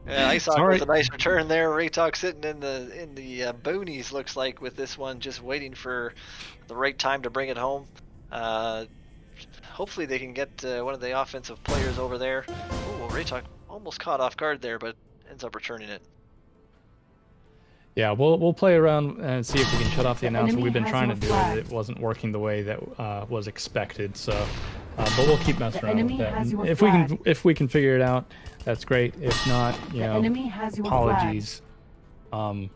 [SPEAKER 15] Yeah, Icehawk with a nice return there. Raytalk sitting in the boonies, looks like, with this one, just waiting for the right time to bring it home. Hopefully they can get one of the offensive players over there. Oh, Raytalk almost caught off guard there, but ends up returning it.
[SPEAKER 18] Yeah, we'll play around and see if we can shut off the announcer. We've been trying to do it. It wasn't working the way that was expected. So, but we'll keep messing around with that. And if we can figure it out, that's great. If not, you know, apologies.
[SPEAKER 15] I'm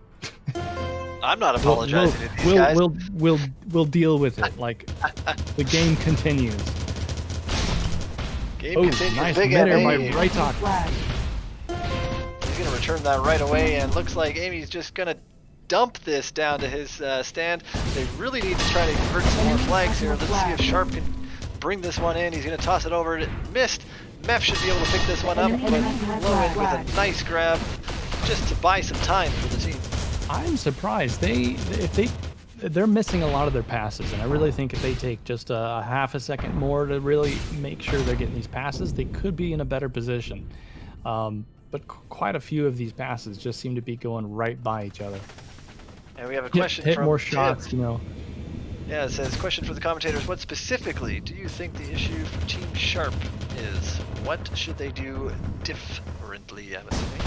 [SPEAKER 15] not apologizing to these guys.
[SPEAKER 18] We'll deal with it. Like the game continues.
[SPEAKER 15] Game continues.
[SPEAKER 18] Nice
[SPEAKER 15] Big
[SPEAKER 18] midair by
[SPEAKER 15] MA.
[SPEAKER 18] Raytalk.
[SPEAKER 15] He's going to return that right away, and looks like Amy's just going to dump this down to his stand. They really need to try to convert some more flags here. Let's see if Sharp can bring this one in. He's going to toss it over. It missed. Mef should be able to pick this one up, but Lowen with a nice grab just to buy some time for the team.
[SPEAKER 18] I'm surprised. They're missing a lot of their passes, and I really think if they take just a half a second more to really make sure they're getting these passes, they could be in a better position. But quite a few of these passes just seem to be going right by each other.
[SPEAKER 15] And we have a question
[SPEAKER 18] hit
[SPEAKER 15] from
[SPEAKER 18] more shots, you know.
[SPEAKER 15] Yeah, it says, question for the commentators. What specifically do you think the issue for Team Sharp is? What should they do differently, I'm assuming?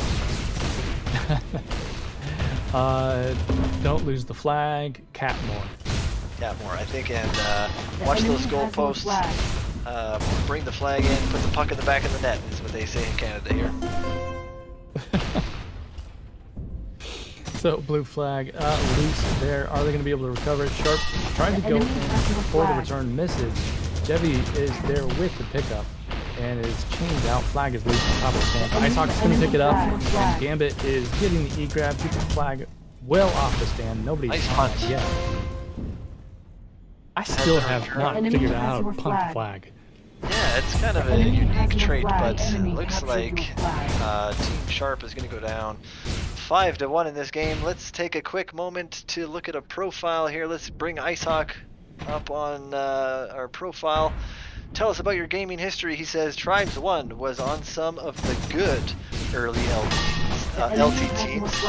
[SPEAKER 18] Don't lose the flag. Cap more.
[SPEAKER 15] Cap more, I think, and watch those goalposts. Bring the flag in, put the puck in the back of the net, is what they say in Canada here.
[SPEAKER 18] So, blue flag loose there. Are they going to be able to recover it? Sharp tried to go in before the return, misses. Jevy is there with the pickup and is chained out. Flag is loose on top of the stand. Icehawk is going to pick it up, and Gambit is getting the E-grab, keeps the flag well off the stand. Nobody's on it yet. I still have not figured out how to punt the flag.
[SPEAKER 15] Yeah, it's kind of a unique trait, but it looks like Team Sharp is going to go down 5-1 in this game. Let's take a quick moment to look at a profile here. Let's bring Icehawk up on our profile. Tell us about your gaming history. He says Tribes 1 was on some of the good. early LT teams,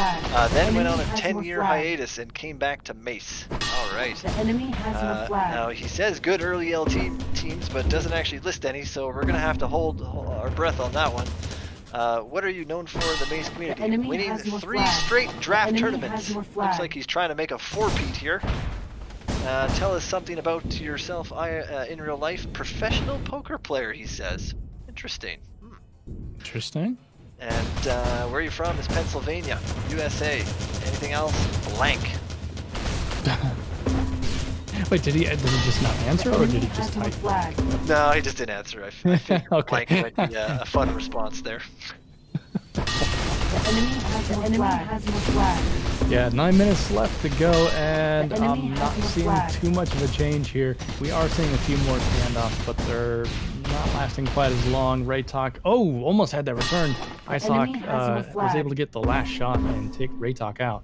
[SPEAKER 15] then went on a 10-year hiatus and came back to Mace. All right.
[SPEAKER 16] The enemy has your flag.
[SPEAKER 15] Now he says good early LT teams, but doesn't actually list any, so we're gonna have to hold our breath on that one. What are you known for in the Mace community? Winning 3 straight draft tournaments. Looks like he's trying to make a 4-peat here. Tell us something about yourself in real life. Professional poker player, he says. Interesting.
[SPEAKER 18] Interesting.
[SPEAKER 15] And where are you from? Is Pennsylvania, USA. Anything else? Blank.
[SPEAKER 18] Wait, did he just not answer, or did he just type?
[SPEAKER 15] No, he just didn't answer. I figured
[SPEAKER 18] Okay.
[SPEAKER 15] blank might be a fun response there.
[SPEAKER 16] The enemy has your flag.
[SPEAKER 18] Yeah, 9 minutes left to go, and I'm not seeing too much of a change here. We are seeing a few more standoffs, but they're not lasting quite as long. Raytalk, oh, almost had that return. Icehawk was able to get the last shot and take Raytalk out.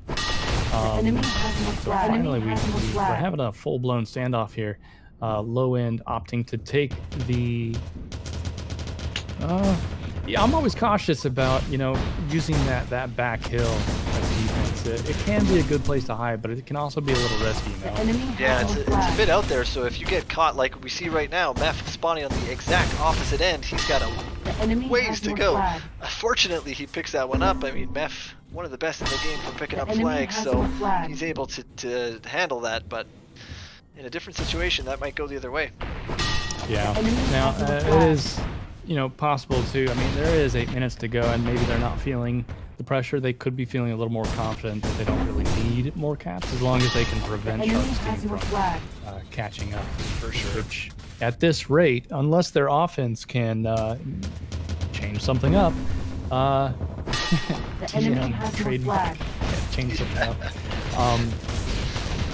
[SPEAKER 18] So finally, we're having a full-blown standoff here. Low end opting to take the. Yeah, I'm always cautious about using that back hill as defense. It can be a good place to hide, but it can also be a little risky.
[SPEAKER 15] Yeah, it's a bit out there. So if you get caught, like we see right now, Meph spawning on the exact opposite end, he's got a ways to go. Fortunately, he picks that one up. I mean, Meph, one of the best in the game for picking up flags, so he's able to handle that. But in a different situation, that might go the other way.
[SPEAKER 18] Yeah. Now it is. Possible too. I mean, there is 8 minutes to go, and maybe they're not feeling the pressure. They could be feeling a little more confident that they don't really need more caps, as long as they can prevent Shark's team from catching up.
[SPEAKER 15] For sure.
[SPEAKER 18] Which, at this rate, unless their offense can change something up, trademark, change something up.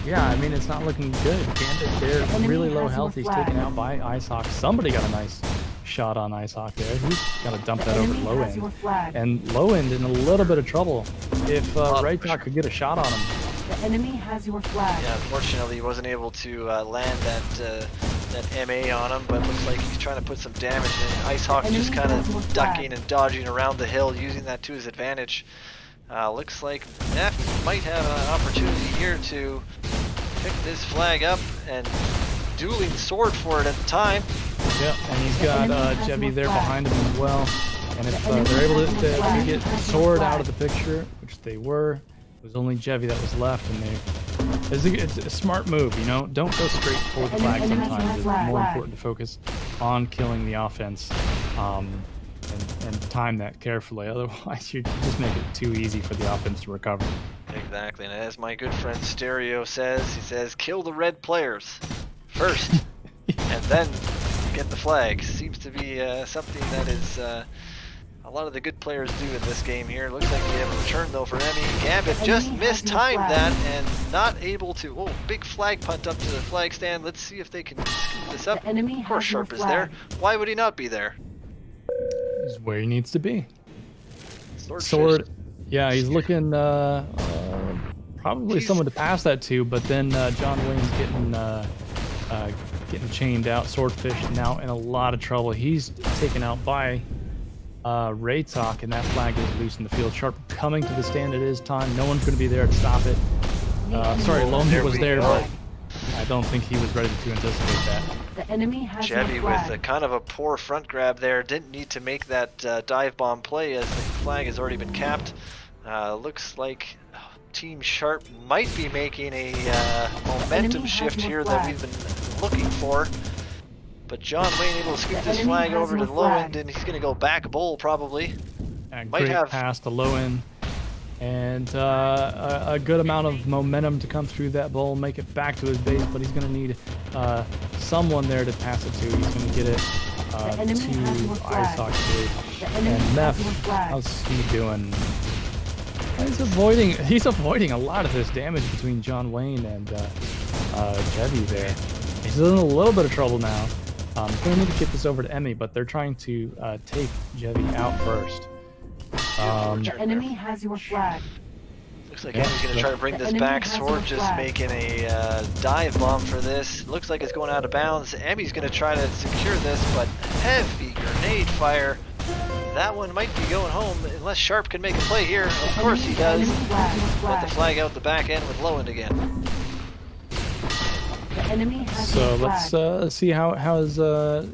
[SPEAKER 18] Yeah, I mean, it's not looking good. Gambit, they're really low health. He's taken out by Icehawk. Somebody got a nice shot on Icehawk there. He's got to dump that over low end. And low end in a little bit of trouble. If Raytalk could get a shot on him.
[SPEAKER 16] The enemy has your flag.
[SPEAKER 15] Yeah, unfortunately, he wasn't able to land that MA on him, but it looks like he's trying to put some damage in. Icehawk just kind of ducking and dodging around the hill, using that to his advantage. Looks like Neff might have an opportunity here to pick this flag up, and dueling sword for it at the time.
[SPEAKER 18] Yep, and he's got Jevy there behind him as well. And if they're able to get sword out of the picture, which they were, it was only Jevy that was left, and it's a smart move, Don't go straight for the flag sometimes. It's more important to focus on killing the offense. And time that carefully, otherwise you just make it too easy for the offense to recover.
[SPEAKER 15] Exactly, and as my good friend Stereo says, he says, kill the red players first, and then get the flag. Seems to be something that is a lot of the good players do in this game here. Looks like we have a return though for Emmy. Gambit just mistimed that and not able to. Oh, big flag punt up to the flag stand. Let's see if they can scoop this up. Of course Sharp is there. Why would he not be there?
[SPEAKER 18] Is where he needs to be.
[SPEAKER 15] Sword.
[SPEAKER 18] Yeah, he's looking probably someone to pass that to, but then John Wayne's getting chained out. Swordfish now in a lot of trouble. He's taken out by Raytalk, and that flag is loose in the field. Sharp coming to the stand. It is time. No one's going to be there to stop it. Sorry, Lomi was there, but I don't think he was ready to anticipate that.
[SPEAKER 16] The enemy has
[SPEAKER 15] Jevy with a kind of a poor front grab there. Didn't need to make that dive bomb play, as the flag has already been capped. Looks like Team Sharp might be making a momentum shift here that we've been looking for. But John Wayne able to scoop this flag over to the low end, and he's going to go back bowl probably.
[SPEAKER 18] Might have pass the low end. And a good amount of momentum to come through that bowl, make it back to his base, but he's going to need someone there to pass it to. He's going to get it to Icehawk. And Meph, how's he doing? He's avoiding a lot of this damage between John Wayne and Jevy there. He's in a little bit of trouble now. He's going to need to get this over to Emmy, but they're trying to take Jevy out first.
[SPEAKER 16] The enemy has your flag.
[SPEAKER 15] Looks like Emmy's going to try to bring this back. Sword just making a dive bomb for this. Looks like it's going out of bounds. Emmy's going to try to secure this, but heavy grenade fire that one might be going home unless Sharp can make a play here. Of course he does. Put the flag out the back end with Lowend again.
[SPEAKER 18] So let's see how is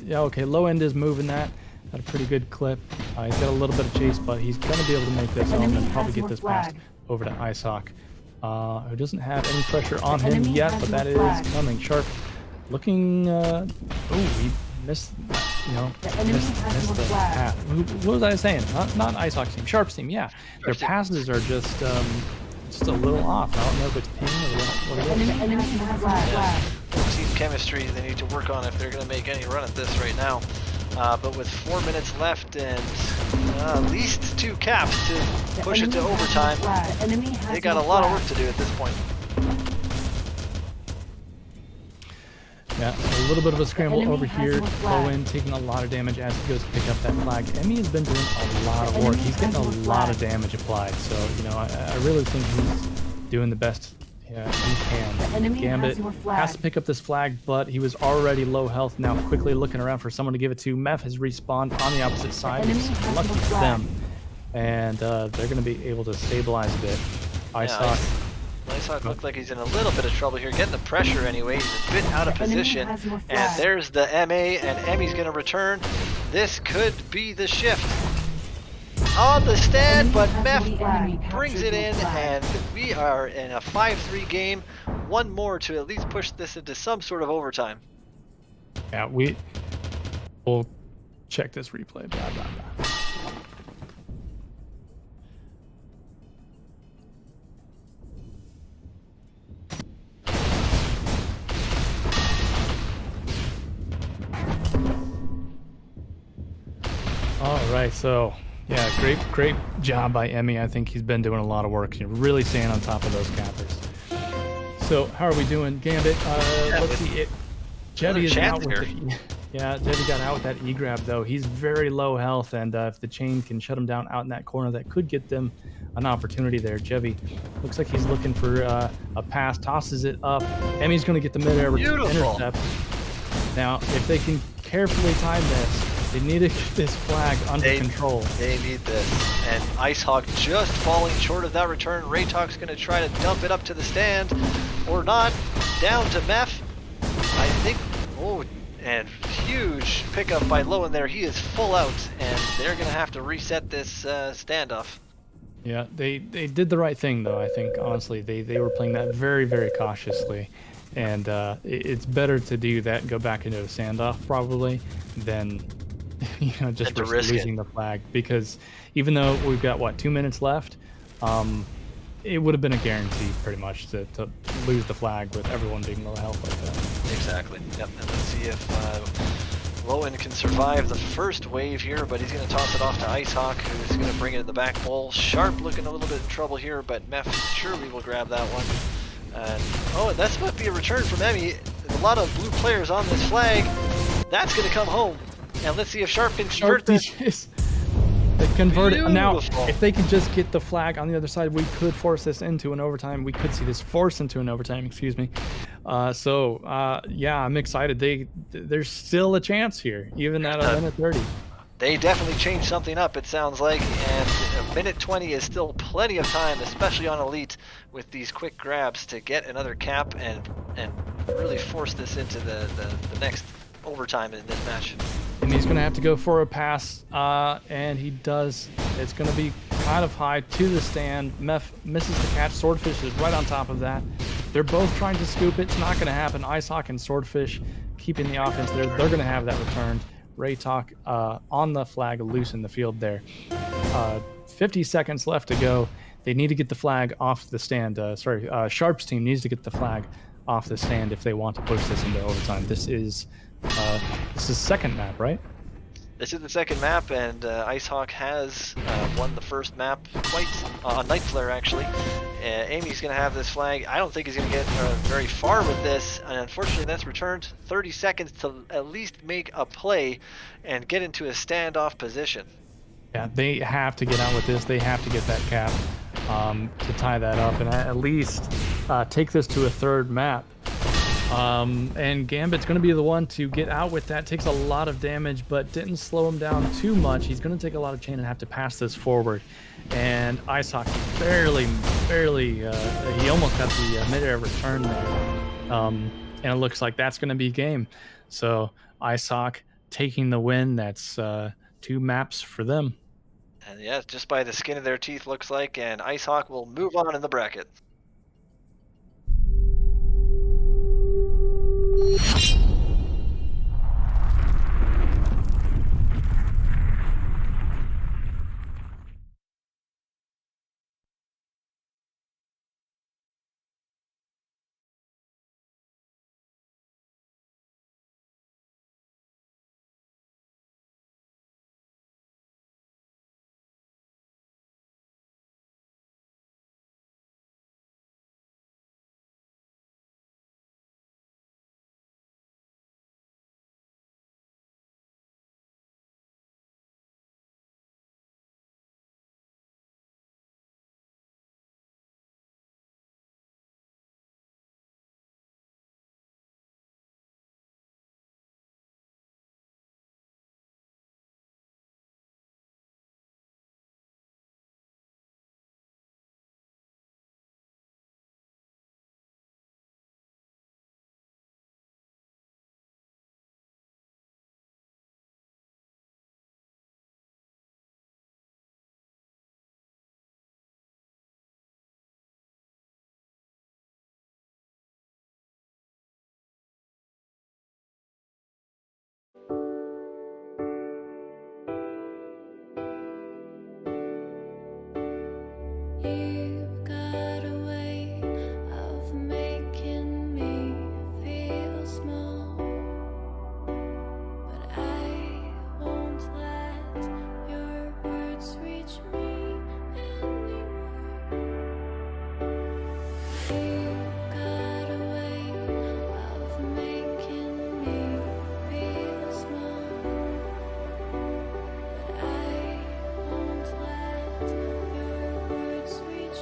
[SPEAKER 18] yeah, okay, Lowend is moving that at a pretty good clip. He's got a little bit of chase, but he's gonna be able to make this home and probably get this pass over to Icehawk, who doesn't have any pressure on him yet, but that is coming. Sharp looking oh, he missed, you know, missed the pass. What was I saying? Not Icehawk's team, Sharp's team, yeah. Their passes are just a little off. I don't know if it's ping or what it is.
[SPEAKER 15] Team chemistry they need to work on if they're going to make any run at this right now. But with 4 minutes left and at least 2 caps to push it to overtime, they got a lot of work to do at this point.
[SPEAKER 18] Yeah, a little bit of a scramble over here. Lowend taking a lot of damage as he goes to pick up that flag. Emmy has been doing a lot of work. He's getting a lot of damage applied. So, you know, I really think he's doing the best he can. Gambit has to pick up this flag, but he was already low health. Now quickly looking around for someone to give it to. Meph has respawned on the opposite side. It's lucky for them. And they're going to be able to stabilize a bit. Icehawk.
[SPEAKER 15] Icehawk looks like he's in a little bit of trouble here, getting the pressure anyway. He's a bit out of position. And there's the MA, and Emmy's going to return. This could be the shift. On the stand, but Meph brings it in, and we are in a 5-3 game. One more to at least push this into some sort of overtime.
[SPEAKER 18] Yeah, we'll check this replay. Blah, blah, blah. All right, so yeah, great job by Emmy. I think he's been doing a lot of work. You're really staying on top of those cappers. So how are we doing, Gambit? Let's see. Jevy is out with Jevy got out with that E-grab though. He's very low health, and if the chain can shut him down out in that corner, that could get them an opportunity there. Jevy looks like he's looking for a pass, tosses it up. Emmy's going to get the midair intercept. Now, if they can carefully time this, they need to get this flag under control.
[SPEAKER 15] They need this. And Icehawk just falling short of that return. Raytalk's going to try to dump it up to the stand. Or not. Down to Meph. I think... Oh, and huge pickup by Lowend there. He is full out. And they're going to have to reset this standoff.
[SPEAKER 18] Yeah, they did the right thing, though, I think. Honestly, they were playing that very, very cautiously. And it's better to do that and go back into a standoff, probably, than... you know, just losing the flag, because even though we've got what 2 minutes left, it would have been a guarantee pretty much to lose the flag with everyone being low health like that.
[SPEAKER 15] Exactly. Yep. And let's see if Lowend can survive the first wave here, but he's going to toss it off to Icehawk, who's going to bring it in the back bowl. Sharp looking a little bit in trouble here, but Meph surely will grab that one. And oh, that's might be a return from Emmy. There's a lot of blue players on this flag. That's going to come home. And let's see if Sharp can convert this.
[SPEAKER 18] They convert it. Now, if they could just get the flag on the other side, we could force this into an overtime. We could see this force into an overtime, excuse me. Yeah, I'm excited. There's still a chance here, even at a minute 30.
[SPEAKER 15] They definitely changed something up, it sounds like. And a minute 20 is still plenty of time, especially on Elite, with these quick grabs to get another cap and really force this into the next overtime in this match.
[SPEAKER 18] And he's going to have to go for a pass, and he does. It's going to be kind of high to the stand. Meph misses the catch. Swordfish is right on top of that. They're both trying to scoop it. It's not going to happen. Icehawk and Swordfish keeping the offense there. They're going to have that returned. Raytalk on the flag, loose in the field there. 50 seconds left to go. They need to get the flag off the stand. Sharp's team needs to get the flag off the stand if they want to push this into overtime. This is second map, right?
[SPEAKER 15] This is the second map, and Icehawk has won the first map quite on Night Flare, actually. Amy's going to have this flag. I don't think he's going to get very far with this, and unfortunately that's returned. 30 seconds to at least make a play and get into a standoff position.
[SPEAKER 18] Yeah, they have to get out with this. They have to get that cap to tie that up and at least take this to a third map. And Gambit's going to be the one to get out with that. Takes a lot of damage, but didn't slow him down too much. He's going to take a lot of chain and have to pass this forward. And Icehawk barely, he almost got the midair return there. And it looks like that's going to be game. So Icehawk taking the win. That's 2 maps for them.
[SPEAKER 15] And yeah, just by the skin of their teeth, looks like, and Icehawk will move on in the bracket.
[SPEAKER 17] You've got a way of making me feel small, but I won't let your words reach me anymore. You've got a way of making me feel small, but I won't let your words reach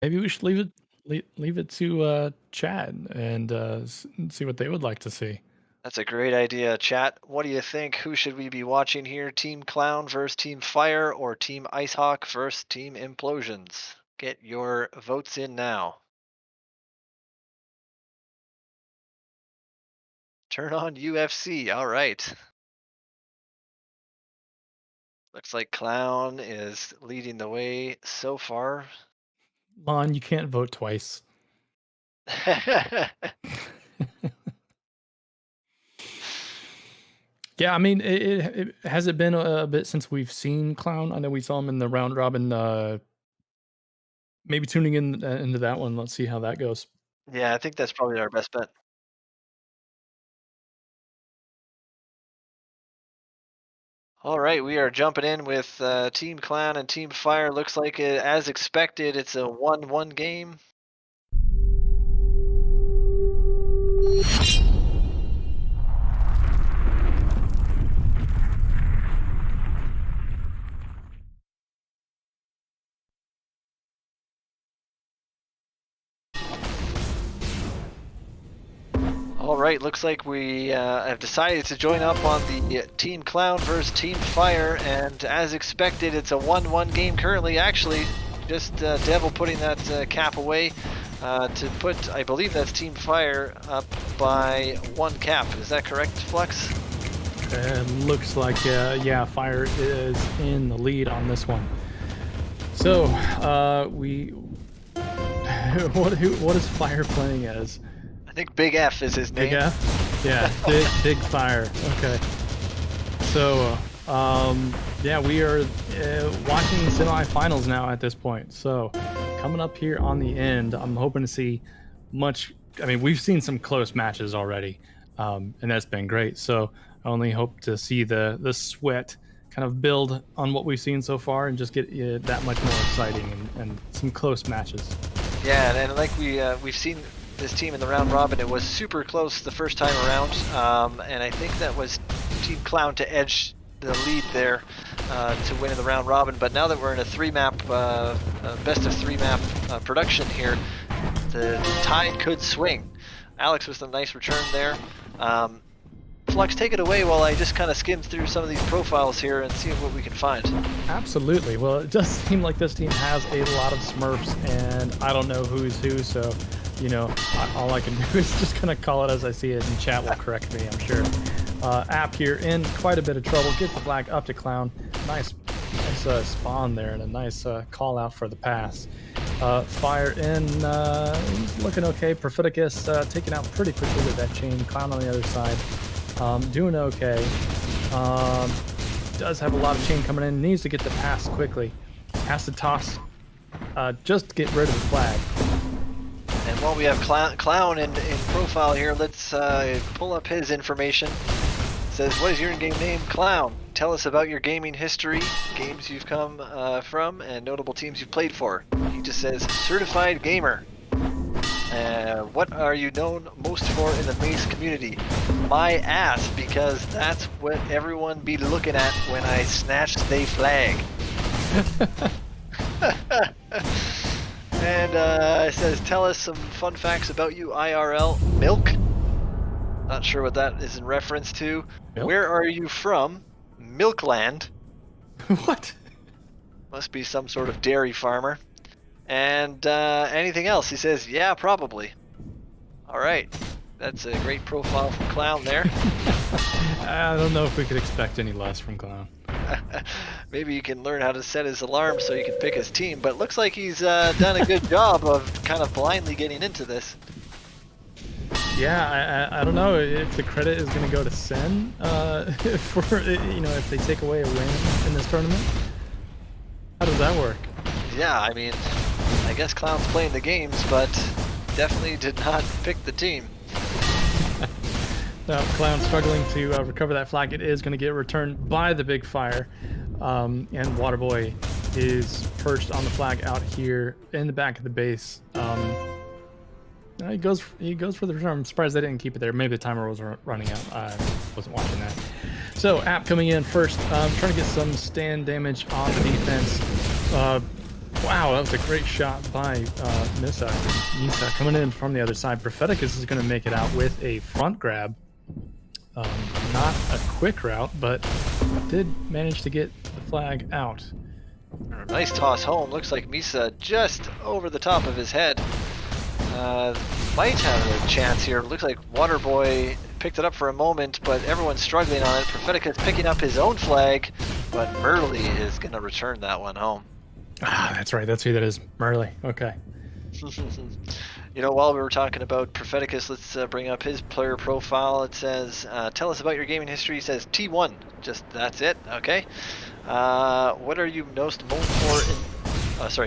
[SPEAKER 18] Maybe we should leave it to chat and see what they would like to see.
[SPEAKER 15] That's a great idea, chat. What do you think? Who should we be watching here? Team Clown versus Team Fire, or Team Icehawk versus Team Implosions? Get your votes in now. Turn on UFC. All right. Looks like Clown is leading the way so far.
[SPEAKER 18] Lon, you can't vote twice. Yeah, I mean, it has it been a bit since we've seen Clown? I know we saw him in the round robin. Maybe tuning in into that one. Let's see how that goes.
[SPEAKER 15] Yeah, I think that's probably our best bet. All right, we are jumping in with Team Clown and Team Fire. Looks like, as expected, it's a 1-1 game. All right, looks like we have decided to join up on the Team Clown versus Team Fire, and as expected, it's a 1-1 game currently. Actually, just Devil putting that cap away to put, I believe that's Team Fire up by 1 cap. Is that correct, Flux?
[SPEAKER 18] It looks like, yeah, Fire is in the lead on this one. So, what is Fire playing as?
[SPEAKER 15] I think Big F is his name.
[SPEAKER 18] Big F? Yeah, big Fire. Okay. So, yeah, we are watching the semifinals now at this point. So, coming up here on the end, I'm hoping to see I mean, we've seen some close matches already, and that's been great. So, I only hope to see the sweat kind of build on what we've seen so far and just get that much more exciting and some close matches.
[SPEAKER 15] Yeah, and like we've seen this team in the round robin, it was super close the first time around, and I think that was Team Clown to edge the lead there to win in the round robin. But now that we're in a 3-map, best of 3 map production here, the tide could swing. Alex with some nice return there. Flux, take it away while I just kind of skim through some of these profiles here and see what we can find.
[SPEAKER 18] Absolutely. Well, it does seem like this team has a lot of Smurfs, and I don't know who's who, so, you know, all I can do is just kind of call it as I see it, and chat will correct me, I'm sure. App here in quite a bit of trouble. Get the flag up to Clown. Nice spawn there, and a nice call out for the pass. Fire in, he's looking okay. Propheticus taken out pretty quickly with that chain. Clown on the other side. Doing okay. Does have a lot of chain coming in. Needs to get the pass quickly. Has to toss just to get rid of the flag.
[SPEAKER 15] And while we have Clown in profile here, let's pull up his information. It says, what is your in-game name? Clown. Tell us about your gaming history, games you've come from, and notable teams you've played for. He just says, certified gamer. What are you known most for in the Mace community? My ass, because that's what everyone be looking at when I snatch they flag. And it says, tell us some fun facts about you IRL. Milk? Not sure what that is in reference to.
[SPEAKER 18] Milk?
[SPEAKER 15] Where are you from? Milkland.
[SPEAKER 18] What?
[SPEAKER 15] Must be some sort of dairy farmer. And anything else? He says, yeah, probably. All right. That's a great profile from Clown there.
[SPEAKER 18] I don't know if we could expect any less from Clown.
[SPEAKER 15] Maybe you can learn how to set his alarm so you can pick his team, but it looks like he's done a good job of kind of blindly getting into this.
[SPEAKER 18] Yeah, I don't know if the credit is going to go to Sen for, you know, if they take away a win in this tournament. How does that work?
[SPEAKER 15] Yeah, I mean, I guess Clown's playing the games, but definitely did not pick the team.
[SPEAKER 18] Now, Clown struggling to recover that flag. It is going to get returned by the big Fire. And Waterboy is perched on the flag out here in the back of the base. He goes for the return. I'm surprised they didn't keep it there. Maybe the timer was running out. I wasn't watching that. So, App coming in first. Trying to get some stand damage on the defense. Wow, that was a great shot by Misa coming in from the other side. Propheticus is going to make it out with a front grab. Not a quick route, but did manage to get the flag out.
[SPEAKER 15] Nice toss home. Looks like Misa just over the top of his head. Might have a chance here. Looks like Waterboy picked it up for a moment, but everyone's struggling on it. Propheticus picking up his own flag, but Merly is going to return that one home.
[SPEAKER 18] Ah, that's right. That's who that is. Merly. Okay.
[SPEAKER 15] You know, while we were talking about Propheticus, let's bring up his player profile. It says, tell us about your gaming history. It says T1. Just that's it. Okay. What are you most known for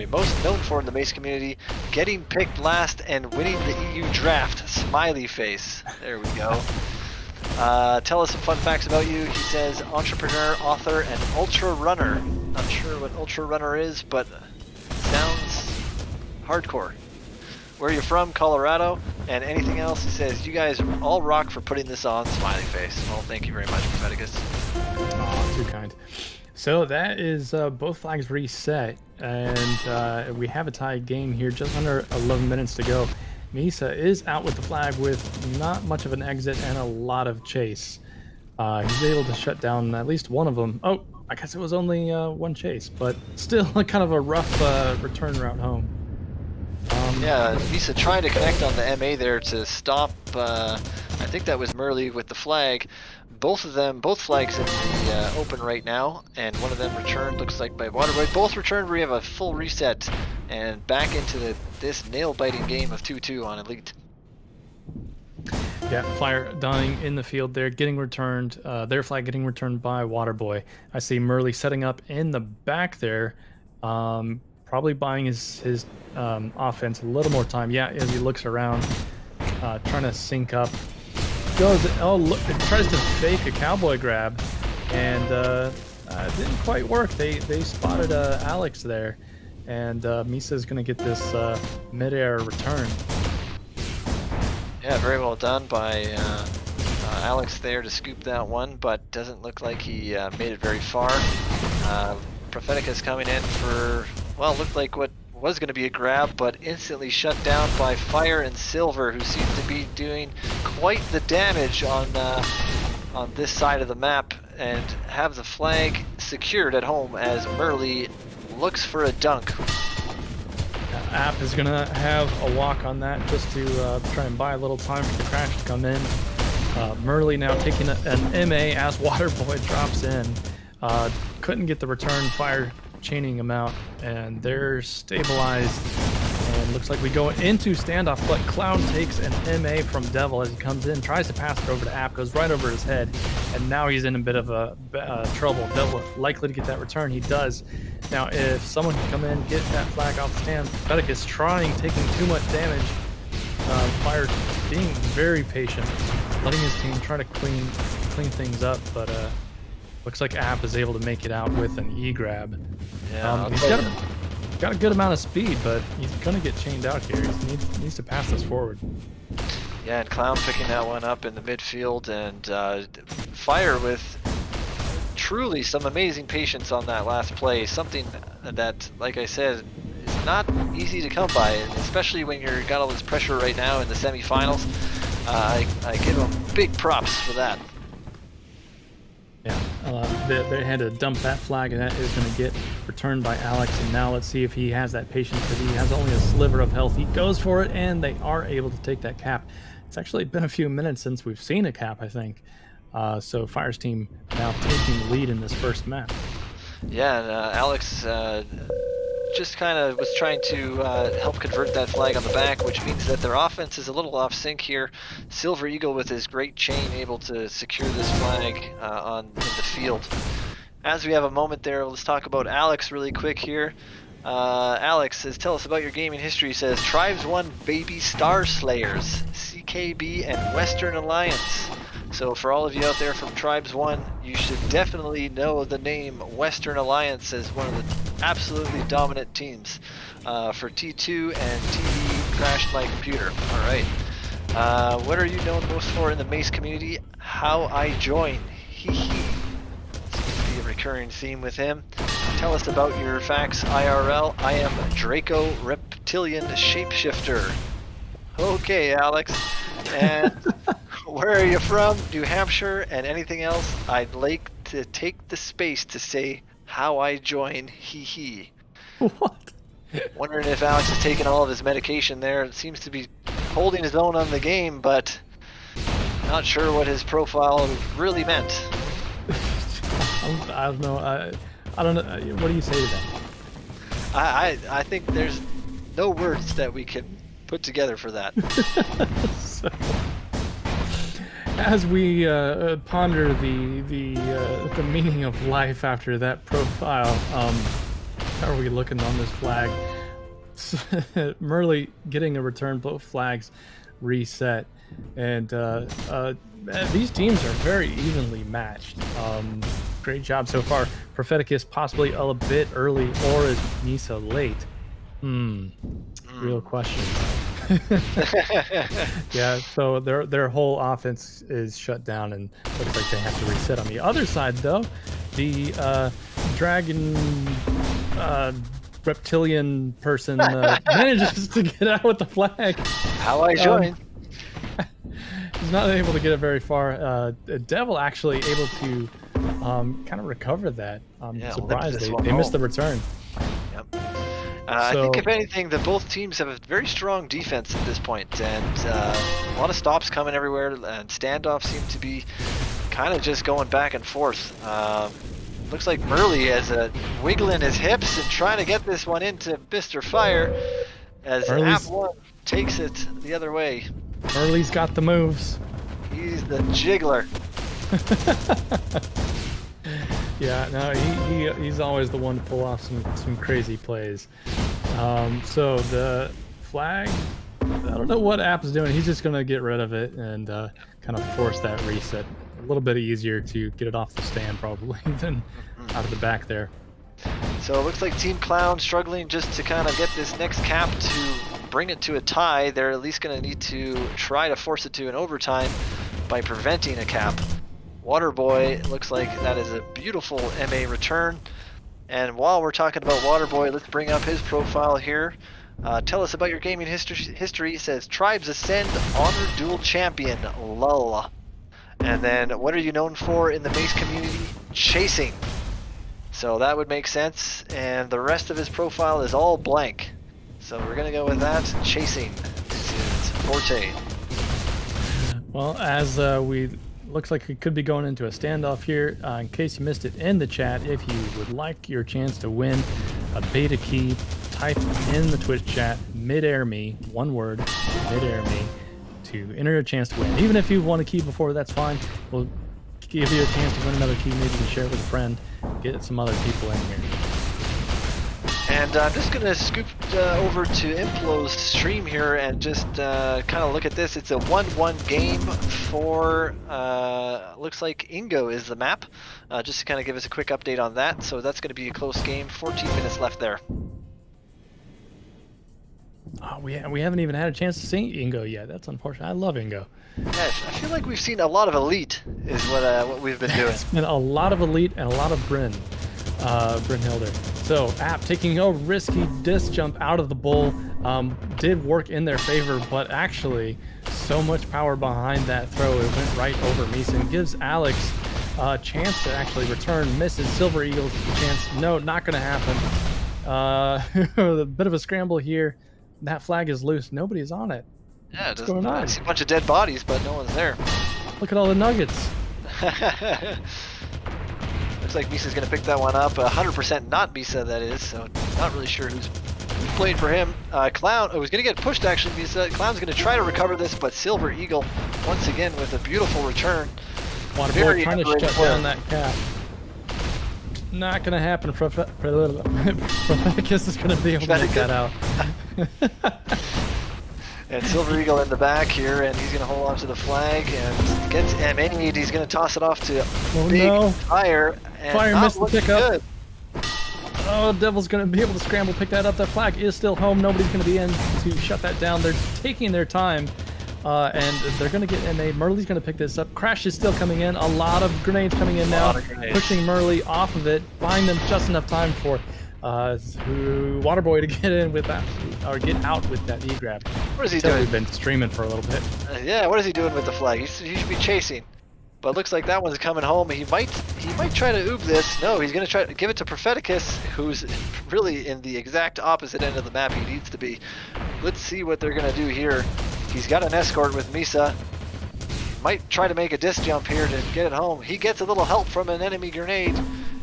[SPEAKER 15] most known for in the Mace community? Getting picked last and winning the EU draft. Smiley face. There we go. Tell us some fun facts about you. He says entrepreneur, author, and ultra runner. Not sure what ultra runner is, but sounds hardcore. Where are you from? Colorado. And anything else? He says, you guys all rock for putting this on. Smiley face. Well, thank you very much, Propheticus.
[SPEAKER 18] Oh, too kind. So that is both flags reset, and we have a tied game here, just under 11 minutes to go. Misa is out with the flag with not much of an exit and a lot of chase. He's able to shut down at least one of them. Oh, I guess it was only one chase, but still kind of a rough return route home.
[SPEAKER 15] Yeah, Misa trying to connect on the MA there to stop, I think that was Merly with the flag. Both flags in the open right now, and one of them returned, looks like by Waterboy. Both returned, we have a full reset, and back into this nail-biting game of 2-2 on Elite.
[SPEAKER 18] Yeah, Fire dying in the field there, getting returned, their flag getting returned by Waterboy. I see Merly setting up in the back there, probably buying his offense a little more time. Yeah, as he looks around, trying to sync up. Look, it tries to fake a cowboy grab, and it didn't quite work. They spotted Alex there, and Misa's going to get this midair return.
[SPEAKER 15] Yeah, very well done by Alex there to scoop that one, but doesn't look like he made it very far. Propheticus coming in for, well, looked like what was going to be a grab, but instantly shut down by Fire and Silver, who seems to be doing quite the damage on this side of the map, and have the flag secured at home as Merly looks for a dunk.
[SPEAKER 18] App is going to have a walk on that just to try and buy a little time for the crash to come in. Merly now taking an MA as Waterboy drops in. Couldn't get the return, Fire chaining them out, and they're stabilized. And looks like we go into standoff, but Clown takes an MA from Devil as he comes in, tries to pass it over to App, goes right over his head, and now he's in a bit of a trouble. Devil likely to get that return. He does. Now, if someone can come in, get that flag off the stand, Propheticus trying, taking too much damage. Fire being very patient, letting his team try to clean things up, but looks like App is able to make it out with an E-grab.
[SPEAKER 15] Yeah,
[SPEAKER 18] he's got a good amount of speed, but he's going to get chained out here. He needs to pass this forward.
[SPEAKER 15] Yeah, and Clown picking that one up in the midfield, and Fire with truly some amazing patience on that last play. Something that, like I said, is not easy to come by, and especially when you've got all this pressure right now in the semifinals. I give him big props for that.
[SPEAKER 18] Yeah, they had to dump that flag, and that is going to get returned by Alex. And now let's see if he has that patience, because he has only a sliver of health. He goes for it, and they are able to take that cap. It's actually been a few minutes since we've seen a cap, I think. So Fire's team now taking the lead in this first map.
[SPEAKER 15] Yeah, and Alex just kind of was trying to help convert that flag on the back, which means that their offense is a little off sync here. Silver Eagle with his great chain able to secure this flag in the field. As we have a moment there, let's talk about Alex really quick here. Alex says, tell us about your gaming history. He says, Tribes 1 Baby Star Slayers, CKB, and Western Alliance. So for all of you out there from Tribes 1, you should definitely know the name Western Alliance as one of the absolutely dominant teams. For T2 and TV crashed my computer. Alright. What are you known most for in the Mace community? How I join. Hee hee. Seems to be a recurring theme with him. tell us about your facts IRL. I am Draco Reptilian Shapeshifter. Okay, Alex. And where are you from? New Hampshire. And anything else? I'd like to take the space to say how I join. Hee hee.
[SPEAKER 18] What?
[SPEAKER 15] Wondering if Alex has taken all of his medication there. It seems to be holding his own on the game, but not sure what his profile really meant.
[SPEAKER 18] I don't know. I don't know. What do you say to that?
[SPEAKER 15] I think there's no words that we can put together for that.
[SPEAKER 18] So, as we ponder the meaning of life after that profile, how are we looking on this flag? Merle getting a return, both flags reset, and these teams are very evenly matched. Great job so far. Propheticus possibly a bit early, or is Misa late? Real question. Yeah, so their whole offense is shut down, and looks like they have to reset. On the other side, though, the dragon reptilian person manages to get out with the flag.
[SPEAKER 15] How I joined.
[SPEAKER 18] He's not able to get it very far. Devil actually able to kind of recover that. I'm surprised they missed the return.
[SPEAKER 15] Yep. I think if anything, that both teams have a very strong defense at this point, and a lot of stops coming everywhere, and standoffs seem to be kind of just going back and forth. Looks like Merle is wiggling his hips and trying to get this one into Mr. Fire, as App 1 takes it the other way.
[SPEAKER 18] Merle's got the moves.
[SPEAKER 15] He's the jiggler.
[SPEAKER 18] Yeah, no, he's always the one to pull off some crazy plays. So the flag, I don't know what App is doing. He's just gonna get rid of it and kind of force that reset. A little bit easier to get it off the stand probably than out of the back there.
[SPEAKER 15] So it looks like Team Clown struggling just to kind of get this next cap to bring it to a tie. They're at least going to need to try to force it to an overtime by preventing a cap. Waterboy, looks like that is a beautiful MA return. And while we're talking about Waterboy, let's bring up his profile here. Tell us about your gaming history. It says, Tribes Ascend, Honor Duel Champion, lull. And then, what are you known for in the Mace community? Chasing. So that would make sense. And the rest of his profile is all blank. So we're going to go with that. Chasing is his forte.
[SPEAKER 18] Well, as looks like we could be going into a standoff here. In case you missed it in the chat, if you would like your chance to win a beta key, type in the Twitch chat, Midair me, one word, Midair me, to enter a chance to win. Even if you've won a key before, that's fine. We'll give you a chance to win another key. Maybe you can share it with a friend, get some other people in here.
[SPEAKER 15] And I'm just going to scoop over to Implo's stream here and just kind of look at this. It's a 1-1 game for, looks like Ingo is the map. Just to kind of give us a quick update on that. So that's going to be a close game. 14 minutes left there.
[SPEAKER 18] Oh, we haven't even had a chance to see Ingo yet. That's unfortunate. I love Ingo.
[SPEAKER 15] Yeah, I feel like we've seen a lot of Elite is what we've been doing.
[SPEAKER 18] It's been a lot of Elite and a lot of Brynhilder. So App taking a risky disc jump out of the bull did work in their favor, but actually so much power behind that throw, it went right over Meeson. Gives Alex a chance to actually return, misses. Silver Eagles chance, no, not gonna happen. A bit of a scramble here. That flag is loose, nobody's on it.
[SPEAKER 15] Yeah, it doesn't. I see a bunch of dead bodies, but no one's there.
[SPEAKER 18] Look at all the nuggets.
[SPEAKER 15] Looks like Misa's going to pick that one up. 100% not Misa, that is, so not really sure who's playing for him. Clown, he's going to get pushed actually, Misa. Clown's going to try to recover this, but Silver Eagle, once again, with a beautiful return.
[SPEAKER 18] Waterboy trying to shut down that cap. Not going to happen. Propheticus is going to be able to get that out.
[SPEAKER 15] And Silver Eagle in the back here, and he's going to hold on to the flag and gets M8. He's going to toss it off to Big Fire. And
[SPEAKER 18] Fire missed the pickup.
[SPEAKER 15] Good.
[SPEAKER 18] Oh, Devil's going to be able to scramble, pick that up. That flag is still home. Nobody's going to be in to shut that down. They're taking their time. and they're going to get made. Murley's going to pick this up. Crash is still coming in. A lot of grenades coming in now, pushing Murley off of it, buying them just enough time for Waterboy to get in with that, or get out with that E-grab.
[SPEAKER 15] What is he
[SPEAKER 18] Until
[SPEAKER 15] doing?
[SPEAKER 18] We've been streaming for a little bit.
[SPEAKER 15] Yeah, what is he doing with the flag? He should be chasing. But looks like that one's coming home. He might try to oob this. No, he's gonna try to give it to Propheticus, who's really in the exact opposite end of the map he needs to be. Let's see what they're gonna do here. He's got an escort with Misa. Might try to make a disc jump here to get it home. He gets a little help from an enemy grenade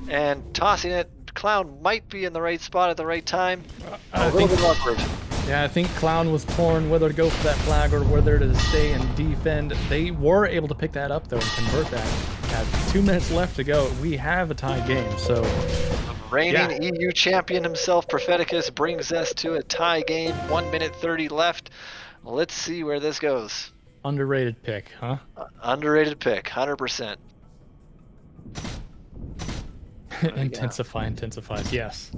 [SPEAKER 15] and tossing it. Clown might be in the right spot at the right time. A little bit awkward.
[SPEAKER 18] Yeah, I think Clown was torn whether to go for that flag or whether to stay and defend. They were able to pick that up, though, and convert that. 2 minutes left to go. We have a tie game, so...
[SPEAKER 15] Reigning EU champion himself, Propheticus, brings us to a tie game. 1 minute 30 left. Let's see where this goes.
[SPEAKER 18] Underrated pick, huh?
[SPEAKER 15] Underrated pick, 100%.
[SPEAKER 18] Intensifies, yes.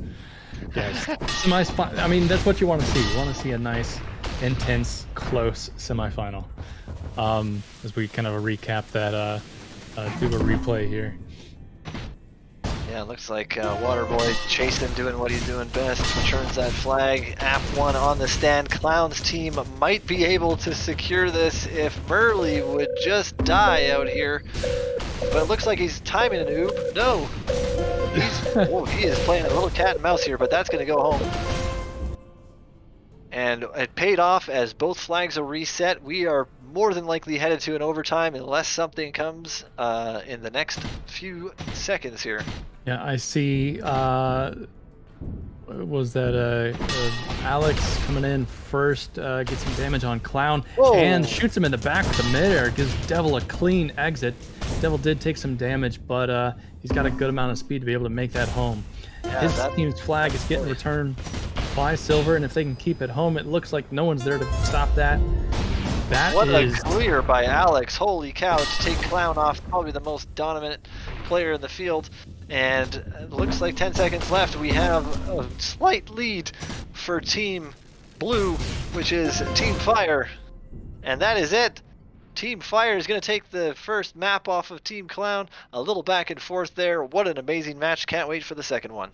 [SPEAKER 18] Yes. I mean, that's what you want to see. You want to see a nice, intense, close semifinal. As we kind of recap that, do a replay here.
[SPEAKER 15] Yeah, looks like Waterboy chasing, doing what he's doing best. Returns that flag. App 1 on the stand. Clown's team might be able to secure this if Murley would just die out here. But it looks like he's timing an oop. No! He is playing a little cat and mouse here, but that's going to go home. And it paid off as both flags are reset. We are more than likely headed to an overtime unless something comes in the next few seconds here.
[SPEAKER 18] Yeah, I see. Was that Alex coming in first? Gets some damage on Clown.
[SPEAKER 15] Whoa.
[SPEAKER 18] And shoots him in the back with the midair. Gives Devil a clean exit. Devil did take some damage, but he's got a good amount of speed to be able to make that home.
[SPEAKER 15] Yeah,
[SPEAKER 18] His team's flag is getting returned by Silver, and if they can keep it home, it looks like no one's there to stop that.
[SPEAKER 15] What a clear by Alex. Holy cow, to take Clown off, probably the most dominant player in the field. And it looks like 10 seconds left. We have a slight lead for Team Blue, which is Team Fire. And that is it. Team Fire is going to take the first map off of Team Clown. A little back and forth there. What an amazing match. Can't wait for the second one.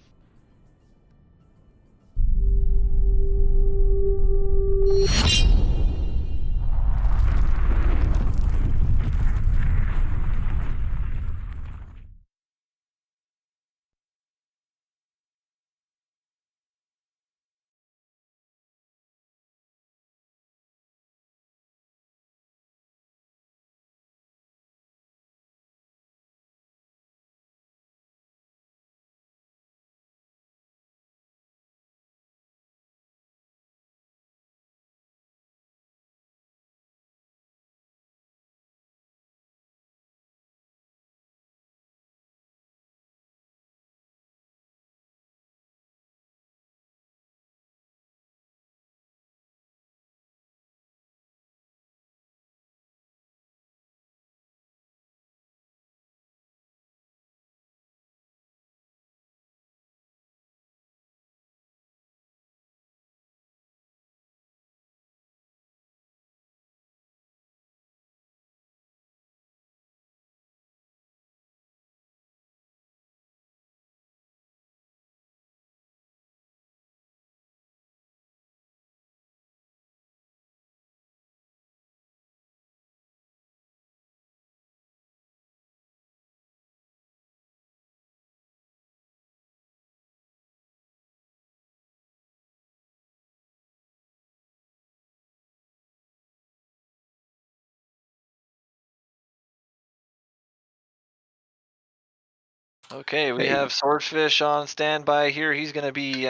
[SPEAKER 15] Okay, we have Swordfish on standby here. He's going to be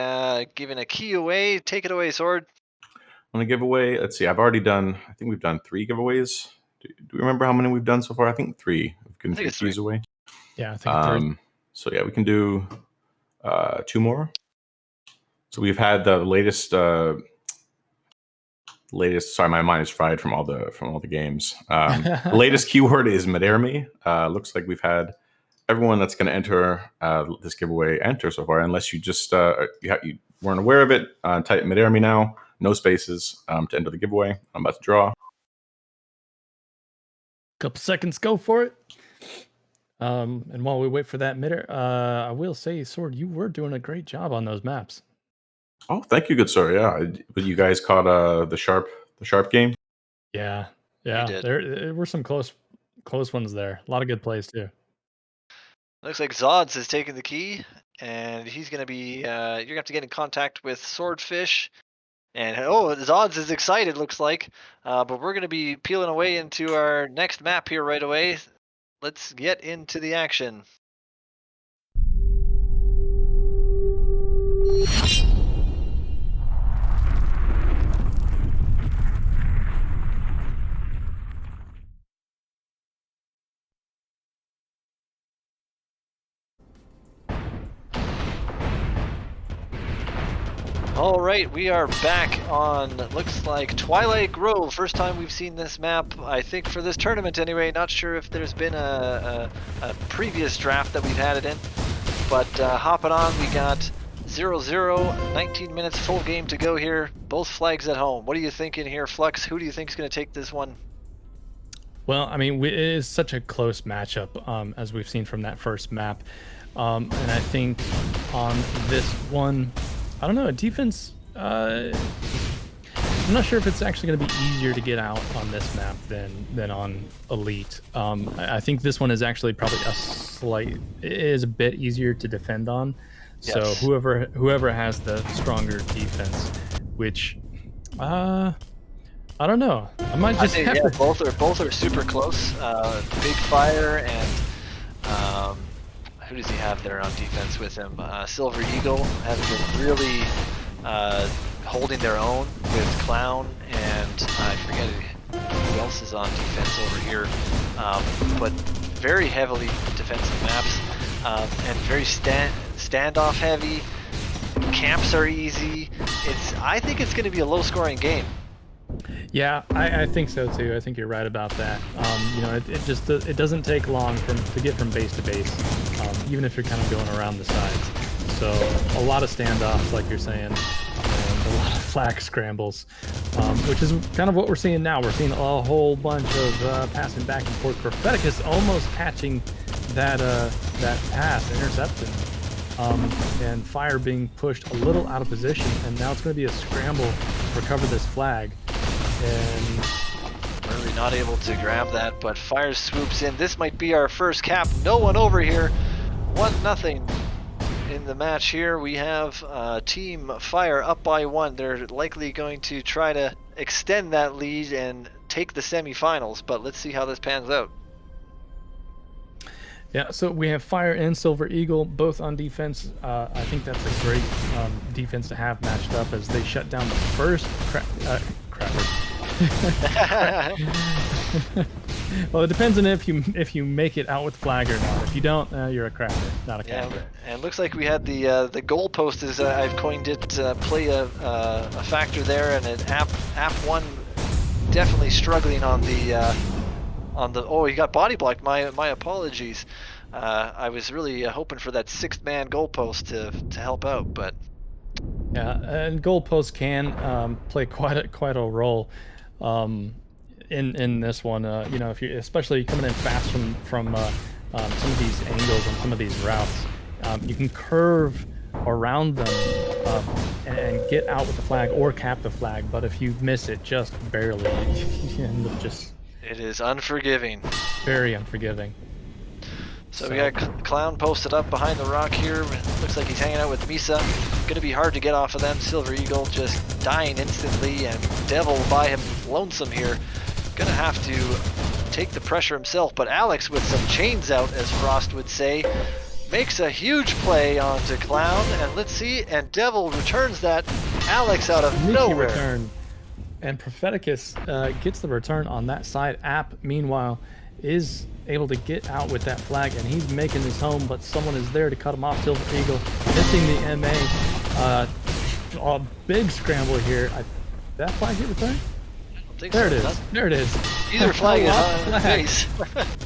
[SPEAKER 15] giving a key away. Take it away, Sword.
[SPEAKER 11] I'm gonna give away. Let's see. I've already done. I think we've done 3 giveaways. Do we remember how many we've done so far? I think 3. We've given 3 keys away.
[SPEAKER 18] Yeah, I think 3.
[SPEAKER 11] So yeah, we can do 2 more. So we've had the latest. Sorry, my mind is fried from all the games. The latest keyword is Midair me. Looks like we've had everyone that's going to enter this giveaway enter so far, unless you just you weren't aware of it. Type Midair me now, no spaces, to enter the giveaway. I'm about to draw.
[SPEAKER 18] Couple seconds, go for it. And while we wait for that Midair, I will say, Sword, you were doing a great job on those maps.
[SPEAKER 11] Oh, thank you, good sir. Yeah, but you guys caught the sharp game.
[SPEAKER 18] Yeah,
[SPEAKER 15] did.
[SPEAKER 18] there were some close ones there. A lot of good plays too.
[SPEAKER 15] Looks like Zods is taking the key, and he's going to be. You're going to have to get in contact with Swordfish. And Zods is excited, looks like. But we're going to be peeling away into our next map here right away. Let's get into the action. All right, we are back on, looks like Twilight Grove. First time we've seen this map, I think, for this tournament anyway. Not sure if there's been a previous draft that we've had it in. But hopping on, we got 0-0, 19 minutes, full game to go here. Both flags at home. What are you thinking here, Flux? Who do you think is going to take this one?
[SPEAKER 18] Well, I mean, it is such a close matchup, as we've seen from that first map. And I think on this one, I don't know, defense, I'm not sure if it's actually going to be easier to get out on this map than on Elite. I think this one is actually probably it is a bit easier to defend on. So
[SPEAKER 15] Yes.
[SPEAKER 18] whoever has the stronger defense, which, I don't know. I might just have to...
[SPEAKER 15] both are super close. Big Fire and who does he have there on defense with him? Silver Eagle have been really holding their own with Clown, and I forget who else is on defense over here. But very heavily defensive maps, and very standoff heavy. Camps are easy. I think it's going to be a low-scoring game.
[SPEAKER 18] Yeah, I think so too. I think you're right about that. You know, it doesn't take long to get from base to base, even if you're kind of going around the sides. So a lot of standoffs, like you're saying, and a lot of flag scrambles, which is kind of what we're seeing now. We're seeing a whole bunch of passing back and forth. Propheticus almost catching that pass, intercepting, and Fire being pushed a little out of position, and now it's going to be a scramble to recover this flag. And
[SPEAKER 15] really not able to grab that, but Fire swoops in. This might be our first cap. No one over here. 1-0 in the match here. We have Team Fire up by 1. They're likely going to try to extend that lead and take the semifinals, but let's see how this pans out.
[SPEAKER 18] yeah, so we have Fire and Silver Eagle both on defense. I think that's a great defense to have matched up as they shut down the first crapper. Well, it depends on if you make it out with flag or not. If you don't, you're a crapper, not a capper.
[SPEAKER 15] And it looks like we had the goalpost, as I've coined it, play a factor there, and an app one definitely struggling on the oh, he got body blocked. My apologies. I was really hoping for that 6th man goalpost to help out, but
[SPEAKER 18] yeah, and goalposts can play quite a role in this one. You know, if you especially coming in fast from some of these angles and some of these routes, you can curve around them and get out with the flag or cap the flag. But if you miss it just barely, you end up just...
[SPEAKER 15] It is unforgiving.
[SPEAKER 18] Very unforgiving.
[SPEAKER 15] So we got Clown posted up behind the rock here. Looks like he's hanging out with Misa. Gonna be hard to get off of them. Silver Eagle just dying instantly, and Devil by him lonesome here. Gonna have to take the pressure himself, but Alex with some chains out, as Frost would say, makes a huge play onto Clown, and let's see, and Devil returns that Alex out of nowhere.
[SPEAKER 18] Return. And Propheticus gets the return on that side. App, meanwhile, is able to get out with that flag, and he's making his home, but someone is there to cut him off. Silver Eagle missing the MA. A big scramble here. That flag get returned?
[SPEAKER 15] I don't think
[SPEAKER 18] there
[SPEAKER 15] so.
[SPEAKER 18] it is. There it is.
[SPEAKER 15] Either flag is on the face.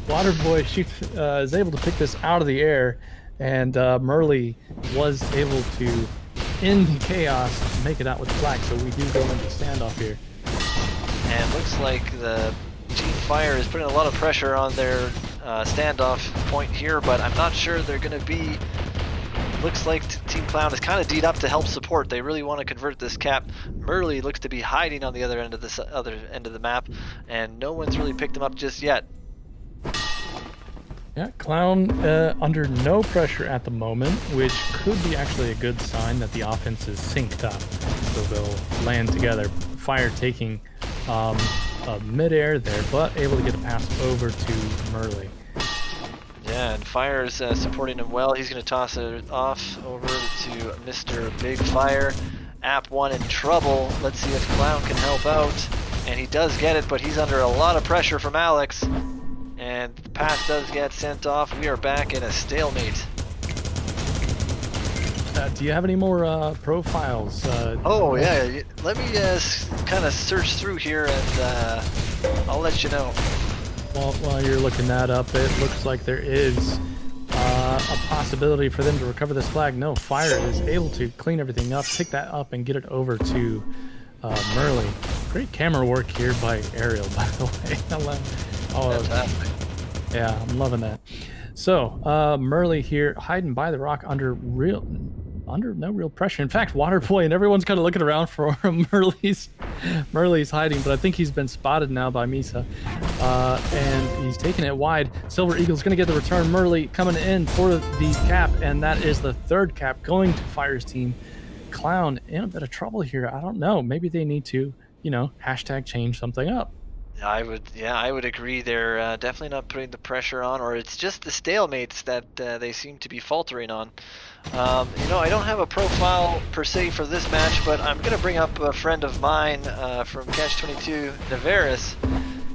[SPEAKER 18] Waterboy is able to pick this out of the air, and Murley was able to, in the chaos, make it out with the flag. So we do go into standoff here.
[SPEAKER 15] And looks like the Team Fire is putting a lot of pressure on their standoff point here, but I'm not sure they're going to be... Looks like Team Clown is kind of D'd up to help support. They really want to convert this cap. Murley looks to be hiding on the other end of the map, and no one's really picked him up just yet.
[SPEAKER 18] Yeah, Clown under no pressure at the moment, which could be actually a good sign that the offense is synced up. So they'll land together. Fire taking a midair there, but able to get a pass over to Murley.
[SPEAKER 15] Yeah, and Fire's supporting him well. He's going to toss it off over to Mr. Big Fire. App 1 in trouble. Let's see if Clown can help out. And he does get it, but he's under a lot of pressure from Alex. And the pass does get sent off. We are back in a stalemate.
[SPEAKER 18] Do you have any more profiles?
[SPEAKER 15] Oh, yeah. Let me kind of search through here, and I'll let you know.
[SPEAKER 18] Well, while you're looking that up, it looks like there is a possibility for them to recover this flag. No, Fire is able to clean everything up, pick that up, and get it over to Murley. Great camera work here by Ariel, by the way.
[SPEAKER 15] Fantastic.
[SPEAKER 18] Yeah, I'm loving that. So, Murley here, hiding by the rock under no real pressure. In fact, Waterboy and everyone's kind of looking around for him. Merly's hiding, but I think he's been spotted now by Misa. And he's taking it wide. Silver Eagle's going to get the return. Murley coming in for the cap, and that is the third cap going to Fire's team. Clown in a bit of trouble here. I don't know. Maybe they need to, hashtag change something up.
[SPEAKER 15] I would agree. They're definitely not putting the pressure on, or it's just the stalemates that they seem to be faltering on. I don't have a profile per se for this match, but I'm going to bring up a friend of mine from Catch-22, Navarus.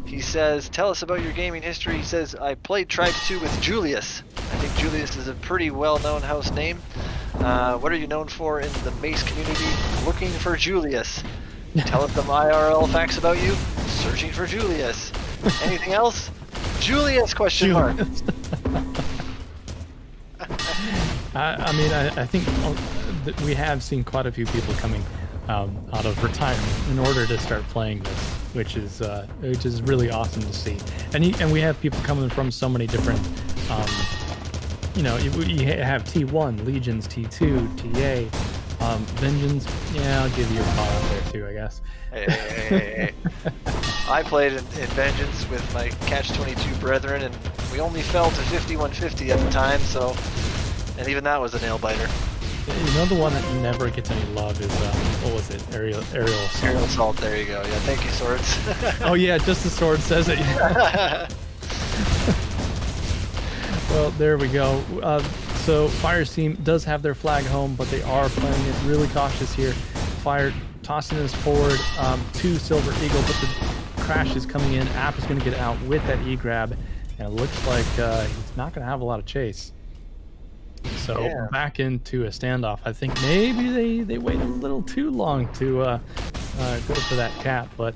[SPEAKER 15] He says, tell us about your gaming history. He says, I played Tribes 2 with Julius. I think Julius is a pretty well-known house name. What are you known for in the Mace community? Looking for Julius. Tell us some IRL facts about you. Searching for Julius. Anything else? Julius, question mark.
[SPEAKER 18] I think we have seen quite a few people coming out of retirement in order to start playing this, which is really awesome to see. And we have people coming from so many different, you have T1, Legions, T2, TA, Vengeance. Yeah, I'll give you a call out there too, I guess.
[SPEAKER 15] Hey. I played in Vengeance with my Catch-22 brethren, and we only fell to 5150 at the time, and even that was a nail biter.
[SPEAKER 18] The one that never gets any love is what was it? Aerial assault.
[SPEAKER 15] Aerial assault. There you go. Yeah, thank you, Swords.
[SPEAKER 18] Oh yeah, just the sword says it. Well, there we go. So Fire's team does have their flag home, but they are playing it really cautious here. Fire tossing this forward to Silver Eagle, but the crash is coming in. App is going to get out with that E-grab, and it looks like he's not going to have a lot of chase. So back into a standoff. I think maybe they wait a little too long to go for that cap, but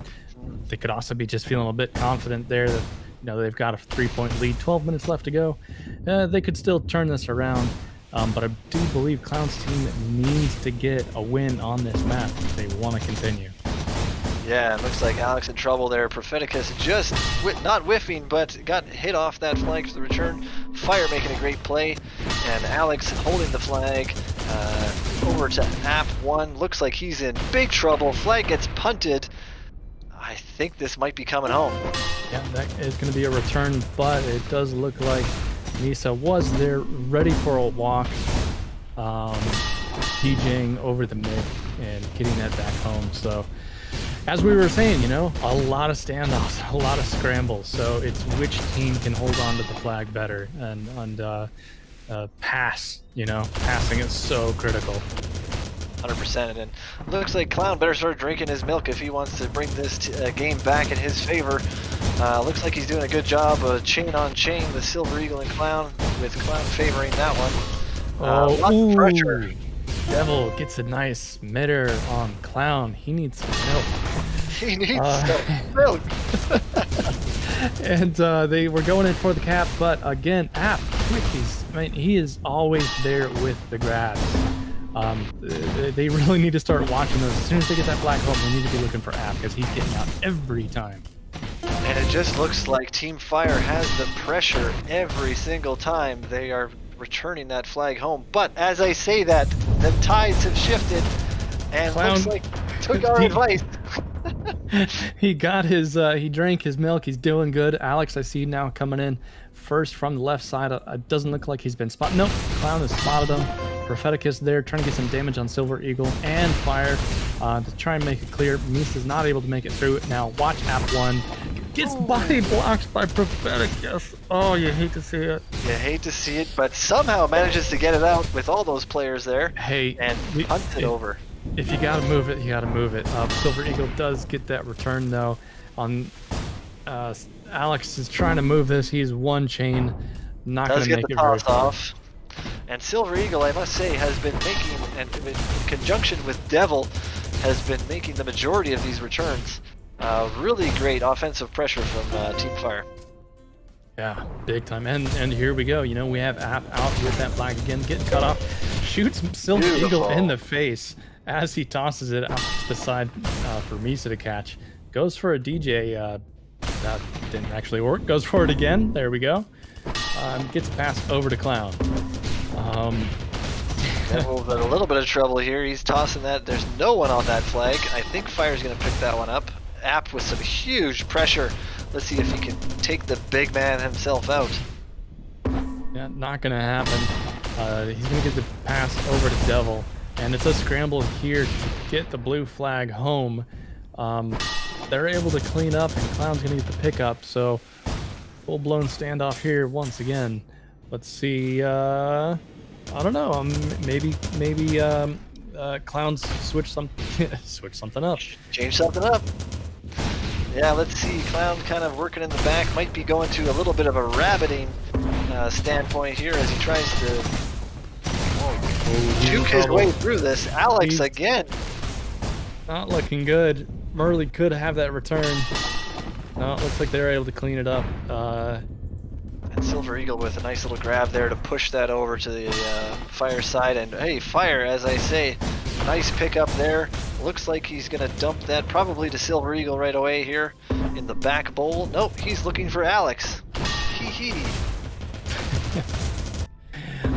[SPEAKER 18] they could also be just feeling a bit confident there that they've got a 3-point lead, 12 minutes left to go. They could still turn this around, but I do believe Clown's team needs to get a win on this map if they want to continue.
[SPEAKER 15] Yeah, it looks like Alex in trouble there. Propheticus just not whiffing, but got hit off that flag for the return. Fire making a great play, and Alex holding the flag over to App 1. Looks like he's in big trouble. Flag gets punted. I think this might be coming home.
[SPEAKER 18] Yeah, that is going to be a return, but it does look like Misa was there ready for a walk, DJing over the mid and getting that back home. So as we were saying, a lot of standoffs, a lot of scrambles. So it's which team can hold on to the flag better and pass. Passing is so critical.
[SPEAKER 15] 100%. And looks like Clown better start drinking his milk if he wants to bring this game back in his favor. Looks like he's doing a good job of chain on chain with Silver Eagle and Clown, with Clown favoring that one. Lots of pressure.
[SPEAKER 18] Devil gets a nice midair on Clown. He needs some milk.
[SPEAKER 15] He needs some milk.
[SPEAKER 18] And they were going in for the cap, but again, App, he is always there with the grabs. They really need to start watching those. As soon as they get that black hole, they need to be looking for App because he's getting out every time.
[SPEAKER 15] And And it just looks like Team Fire has the pressure every single time they are returning that flag home. But as I say that, the tides have shifted, and
[SPEAKER 18] Clown.
[SPEAKER 15] looks like took our advice.
[SPEAKER 18] He got his, he drank his milk. He's doing good. Alex, I see now coming in first from the left side. It doesn't look like he's been spotted. Nope, Clown has spotted him. Propheticus there trying to get some damage on Silver Eagle and Fire to try and make it clear. Misa's not able to make it through it. Now watch App 1. Gets body blocked by Propheticus. Oh, you hate to see it.
[SPEAKER 15] You hate to see it, but somehow manages to get it out with all those players there.
[SPEAKER 18] Hey,
[SPEAKER 15] and punts it over.
[SPEAKER 18] If you gotta move it, you gotta move it. Silver Eagle does get that return though. On Alex is trying to move this. He's one chain, not
[SPEAKER 15] Does
[SPEAKER 18] gonna
[SPEAKER 15] get
[SPEAKER 18] make
[SPEAKER 15] the
[SPEAKER 18] it very
[SPEAKER 15] toss
[SPEAKER 18] far.
[SPEAKER 15] off. And Silver Eagle, I must say, has been making, and in conjunction with Devil, has been making the majority of these returns. Really great offensive pressure from Team Fire.
[SPEAKER 18] Yeah, big time. And here we go. You know, we have App out with that flag again, getting cut off. Shoots Silver Eagle in the face as he tosses it out to the side for Misa to catch. Goes for a DJ. That didn't actually work. Goes for it again. There we go. Gets passed over to Clown.
[SPEAKER 15] Devil's in a little bit of trouble here. He's tossing that. There's no one on that flag. I think Fire's going to pick that one up. App with some huge pressure. Let's see if he can take the big man himself out.
[SPEAKER 18] Yeah, not gonna happen. He's gonna get the pass over to Devil, and it's a scramble here to get the blue flag home. They're able to clean up, and Clown's gonna get the pickup. So full-blown standoff here once again. Let's see. I don't know. Maybe Clown's switch something up.
[SPEAKER 15] Change something up. Yeah, let's see. Clown kind of working in the back. Might be going to a little bit of a rabbiting standpoint here as he tries to juke his way through this. Alex again.
[SPEAKER 18] Not looking good. Murley could have that return. No, it looks like they're able to clean it up.
[SPEAKER 15] And Silver Eagle with a nice little grab there to push that over to the Fire side. And hey, Fire, as I say, nice pickup there. Looks like he's going to dump that probably to Silver Eagle right away here in the back bowl. Nope, he's looking for Alex. Hee hee.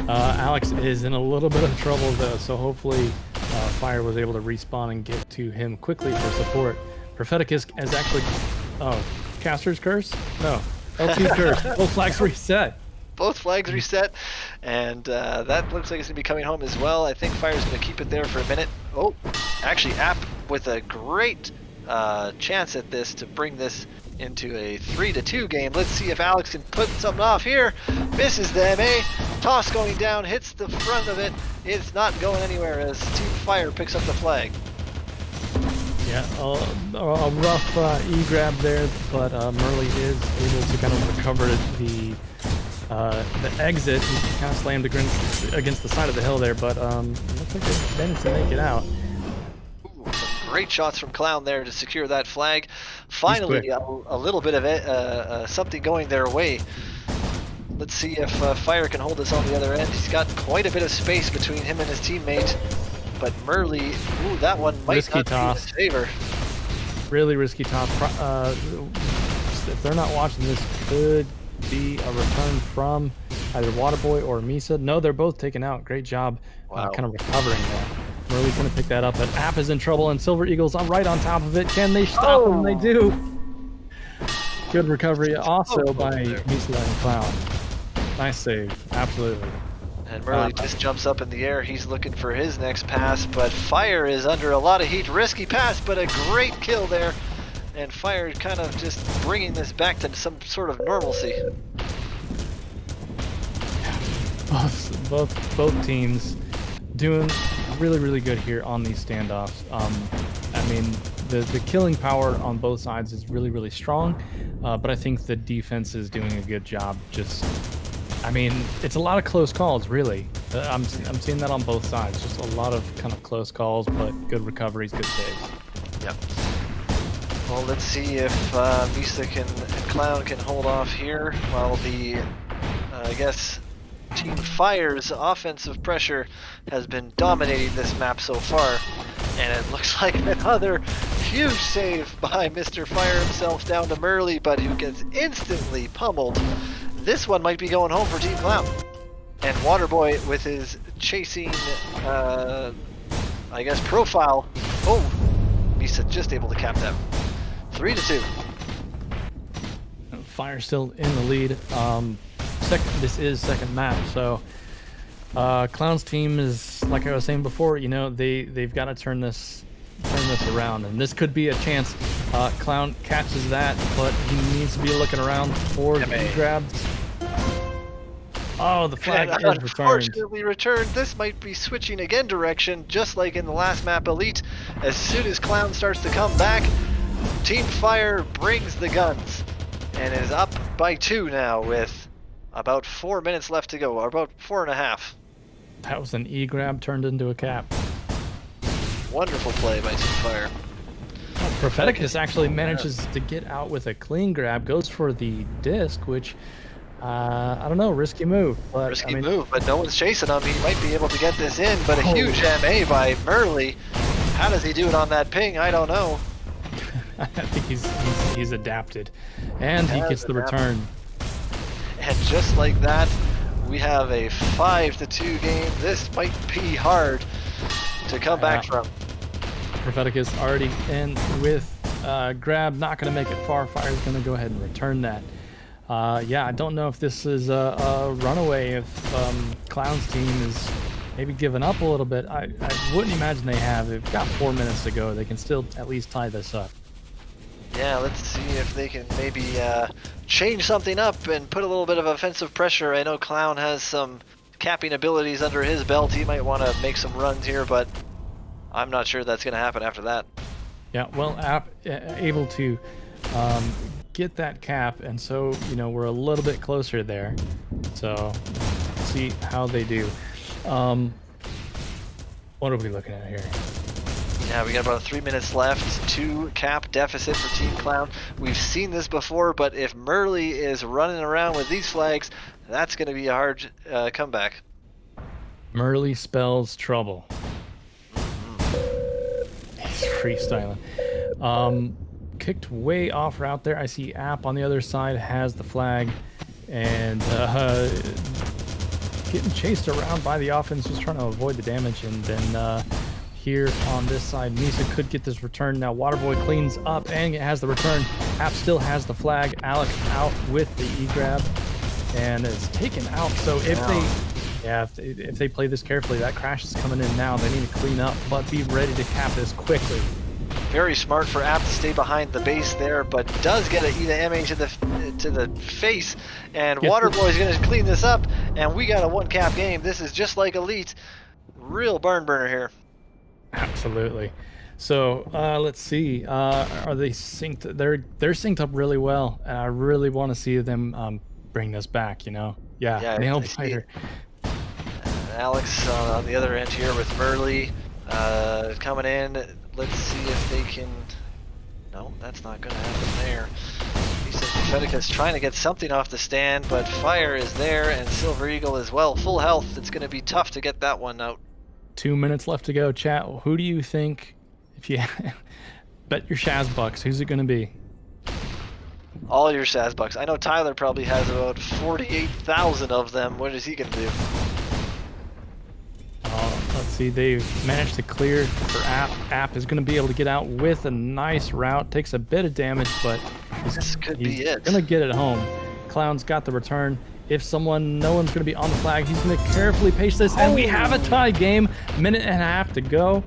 [SPEAKER 18] Alex is in a little bit of trouble though, so hopefully Fire was able to respawn and get to him quickly for support. Prophetic is actually... Oh, Caster's Curse? No. LT's Curse. Both flags reset.
[SPEAKER 15] Both flags reset, and that looks like it's going to be coming home as well. I think Fire's going to keep it there for a minute. Oh, actually App with a great chance at this to bring this into a 3-2 game. Let's see if Alex can put something off here. Misses the MA. Toss going down, hits the front of it. It's not going anywhere as Team Fire picks up the flag.
[SPEAKER 18] Yeah, a rough E-grab there, but Murley is able to kind of recover the exit. He kind of slammed against the side of the hill there, but looks like they managed to make it out.
[SPEAKER 15] Ooh, some great shots from Clown there to secure that flag. Finally, a little bit of something going their way. Let's see if Fire can hold this on the other end. He's got quite a bit of space between him and his teammate, but Murley, ooh, that one might
[SPEAKER 18] Risky
[SPEAKER 15] not
[SPEAKER 18] toss.
[SPEAKER 15] be in his favor.
[SPEAKER 18] Really risky toss. If they're not watching, this could be a return from either Waterboy or Misa. No, they're both taken out. Great job kind of recovering there. Murley's going to pick that up, but App is in trouble, and Silver Eagle's right on top of it. Can they stop him? They do. Good recovery also by Misa and Clown. Nice save. Absolutely.
[SPEAKER 15] And Murley just jumps up in the air. He's looking for his next pass, but Fire is under a lot of heat. Risky pass, but a great kill there. And Fire kind of just bringing this back to some sort of normalcy.
[SPEAKER 18] Both teams doing really good here on these standoffs. I mean, the killing power on both sides is really strong, but I think the defense is doing a good job. I mean, it's a lot of close calls, really. I'm seeing that on both sides. Just a lot of kind of close calls, but good recoveries, good saves.
[SPEAKER 15] Yep. Well, let's see if Misa and Clown can hold off here while the, I guess, Team Fire's offensive pressure has been dominating this map so far. And it looks like another huge save by Mr. Fire himself down to Murley, but who gets instantly pummeled. This one might be going home for Team Clown. And Waterboy with his chasing, I guess, profile. Oh, Misa just able to cap that. 3-2.
[SPEAKER 18] Fire still in the lead. This is second map, so Clown's team is, like I was saying before, you know, they've got to turn this around, and this could be a chance. Clown catches that, but he needs to be looking around for the grabs. Oh, the flag is returned.
[SPEAKER 15] Unfortunately returned. This might be switching again direction, just like in the last map, Elite. As soon as Clown starts to come back, Team Fire brings the guns and is up by 2 now with about 4 minutes left to go, or about 4.5.
[SPEAKER 18] That was an E-grab turned into a cap.
[SPEAKER 15] Wonderful play by Team Fire.
[SPEAKER 18] Propheticus actually manages to get out with a clean grab, goes for the disc, which, I don't know, risky move. But,
[SPEAKER 15] Risky move, but no one's chasing him. He might be able to get this in, but a huge MA by Murley. How does he do it on that ping? I don't know.
[SPEAKER 18] I think he's adapted, and he gets the return.
[SPEAKER 15] And just like that, we have a 5-2 game. This might be hard to come back from.
[SPEAKER 18] Propheticus already in with grab, not going to make it far. Fire's going to go ahead and return that. Yeah, I don't know if this is a runaway, if Clown's team is maybe giving up a little bit. I wouldn't imagine they have. They've got 4 minutes to go. They can still at least tie this up.
[SPEAKER 15] Yeah, let's see if they can maybe change something up and put a little bit of offensive pressure. I know Clown has some capping abilities under his belt. He might want to make some runs here, but I'm not sure that's going to happen after that.
[SPEAKER 18] Yeah, well, able to get that cap, and so, you know, we're a little bit closer there. So, see how they do. What are we looking at here?
[SPEAKER 15] Yeah, we got about 3 minutes left. 2 cap deficit for Team Clown. We've seen this before, but if Murley is running around with these flags, that's going to be a hard comeback.
[SPEAKER 18] Murley spells trouble. He's freestyling. Kicked way off route there. I see App on the other side has the flag, and getting chased around by the offense, just trying to avoid the damage. And then here on this side, Misa could get this return. Now Waterboy cleans up and it has the return. App still has the flag. Alec out with the E-grab and is taken out. So if they play this carefully, that crash is coming in now. They need to clean up, but be ready to cap this quickly.
[SPEAKER 15] Very smart for App to stay behind the base there, but does get an MA to the face, and Waterboy is going to clean this up, and we got a 1-cap game. This is just like Elite. Real barn burner here.
[SPEAKER 18] Absolutely. So let's see. Are they synced? They're synced up really well, and I really want to see them bring this back. You know? Yeah. Nail biter.
[SPEAKER 15] Alex on the other end here with Murley coming in. Let's see if they can. No, that's not going to happen there. He says Propheticus trying to get something off the stand, but Fire is there and Silver Eagle as well. Full health. It's going to be tough to get that one out.
[SPEAKER 18] 2 minutes left to go. Chat, who do you think, if you bet your Shaz bucks, who's it going to be?
[SPEAKER 15] All your Shaz bucks. I know Tyler probably has about 48,000 of them. What is he going to do?
[SPEAKER 18] Let's see, they've managed to clear for App. App is going to be able to get out with a nice route. Takes a bit of damage, but
[SPEAKER 15] this could be it.
[SPEAKER 18] Going to get it home. Clown's got the return. If no one's going to be on the flag, he's going to carefully pace this, and we have a tie game. 1.5 minutes to go.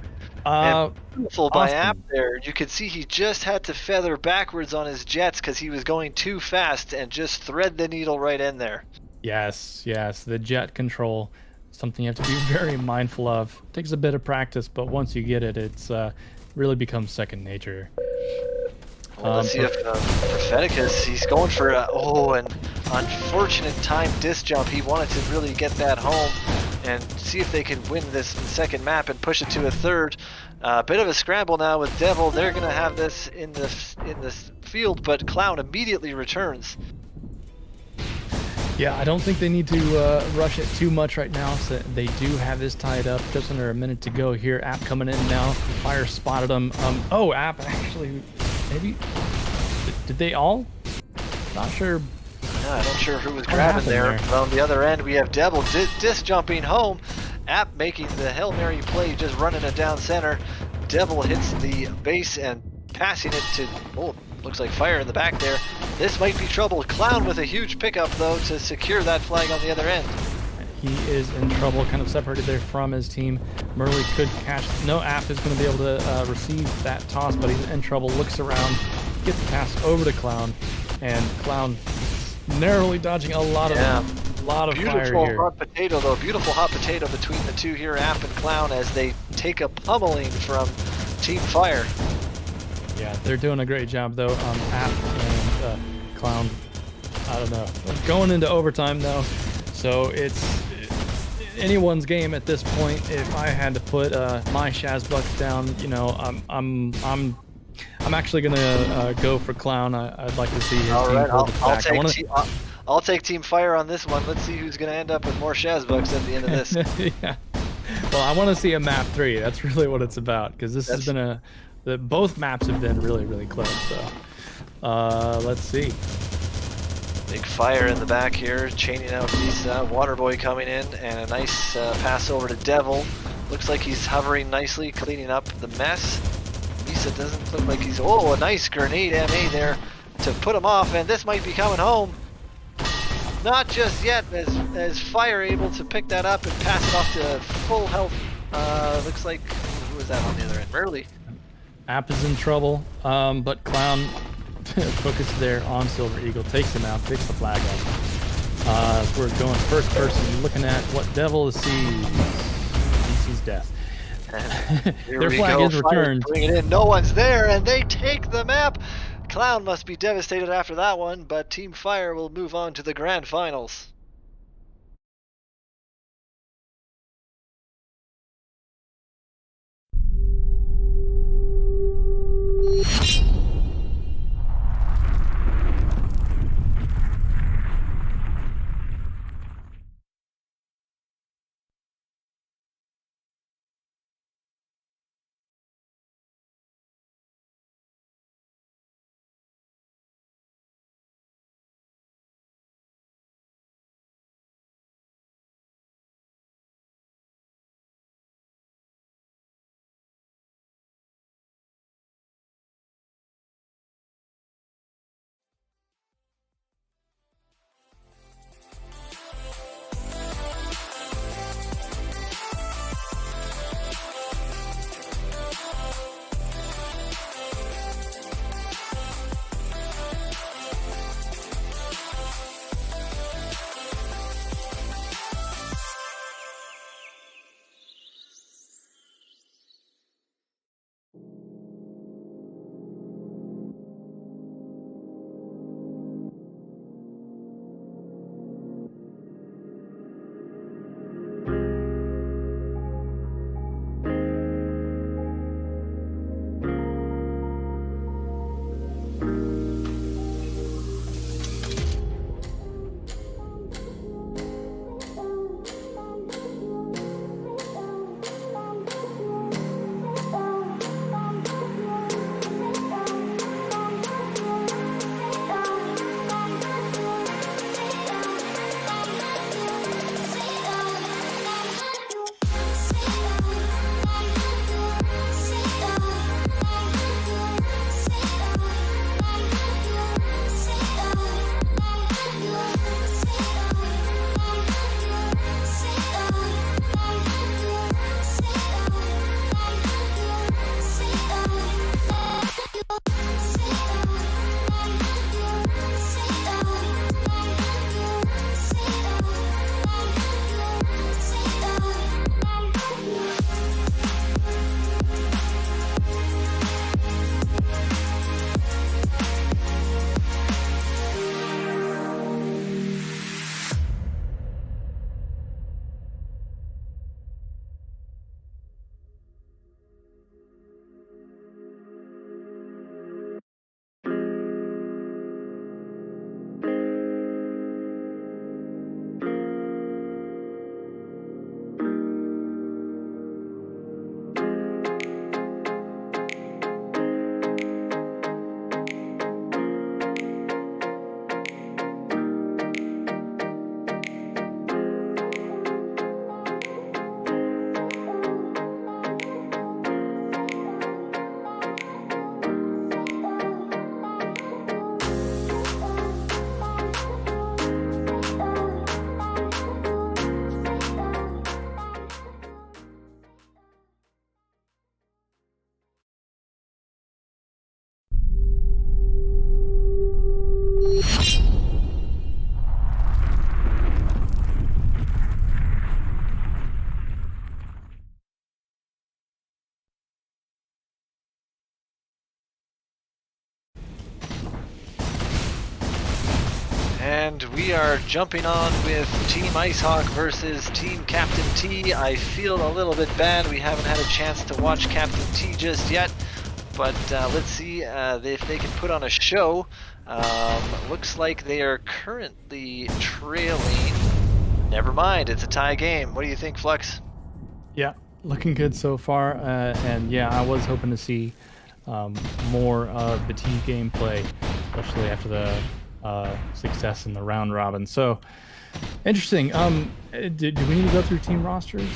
[SPEAKER 15] Beautiful by App there. You could see he just had to feather backwards on his jets because he was going too fast and just thread the needle right in there.
[SPEAKER 18] Yes, the jet control. Something you have to be very mindful of. Takes a bit of practice, but once you get it, it's really becomes second nature.
[SPEAKER 15] Well, let's see if Propheticus, he's going for an unfortunate time disc jump. He wanted to really get that home and see if they could win this second map and push it to a third. Bit of a scramble now with Devil. They're going to have this in this field, but Clown immediately returns.
[SPEAKER 18] Yeah, I don't think they need to rush it too much right now. So they do have this tied up. Just under a minute to go here. App coming in now. Fire spotted him. Oh, App actually, maybe. Did they all? Not sure.
[SPEAKER 15] Yeah, I'm not sure who was
[SPEAKER 18] What
[SPEAKER 15] grabbing there.
[SPEAKER 18] happened
[SPEAKER 15] But on the other end, we have Devil disc jumping home. App making the Hail Mary play, just running it down center. Devil hits the base and passing it to, oh, looks like Fire in the back there. This might be trouble. Clown with a huge pickup, though, to secure that flag on the other end.
[SPEAKER 18] He is in trouble, kind of separated there from his team. Murley could catch. No, App is going to be able to receive that toss, but he's in trouble. Looks around, gets the pass over to Clown, and Clown narrowly dodging a lot of fire
[SPEAKER 15] Beautiful
[SPEAKER 18] here.
[SPEAKER 15] hot potato, though. Beautiful hot potato between the two here, App and Clown, as they take a pummeling from Team Fire.
[SPEAKER 18] Yeah, they're doing a great job, though. App and Clown, I don't know. Going into overtime, though, so it's anyone's game at this point. If I had to put my Shazbucks down, you know, I'm actually gonna go for Clown. I'd like to see his
[SPEAKER 15] All
[SPEAKER 18] team
[SPEAKER 15] right,
[SPEAKER 18] hold it back.
[SPEAKER 15] I'll take Team Fire on this one. Let's see who's going to end up with more Shazbucks at the end of this.
[SPEAKER 18] Yeah. Well, I want to see a map 3. That's really what it's about, because this has been both maps have been really, really close. So, let's see.
[SPEAKER 15] Big Fire in the back here, chaining out these Waterboy coming in, and a nice pass over to Devil. Looks like he's hovering nicely, cleaning up the mess. Misa doesn't look like he's... Oh, a nice grenade MA there to put him off, and this might be coming home. Not just yet, as Fire able to pick that up and pass it off to full health. Looks like... Who was that on the other end? Murley.
[SPEAKER 18] App is in trouble, but Clown focused there on Silver Eagle, takes him out, picks the flag up. So we're going first person, looking at what Devil sees. He sees death. Their flag is returned.
[SPEAKER 15] Bring it in. No one's there, and they take the map. Clown must be devastated after that one, but Team Fire will move on to the grand finals. And we are jumping on with Team Icehawk versus Team Captain T. I feel a little bit bad. We haven't had a chance to watch Captain T just yet, but let's see if they can put on a show. Looks like they are currently trailing. Never mind, it's a tie game. What do you think, Flux?
[SPEAKER 18] Yeah, looking good so far. And yeah, I was hoping to see more of the T gameplay, especially after the success in the round robin. So interesting. Do we need to go through team rosters?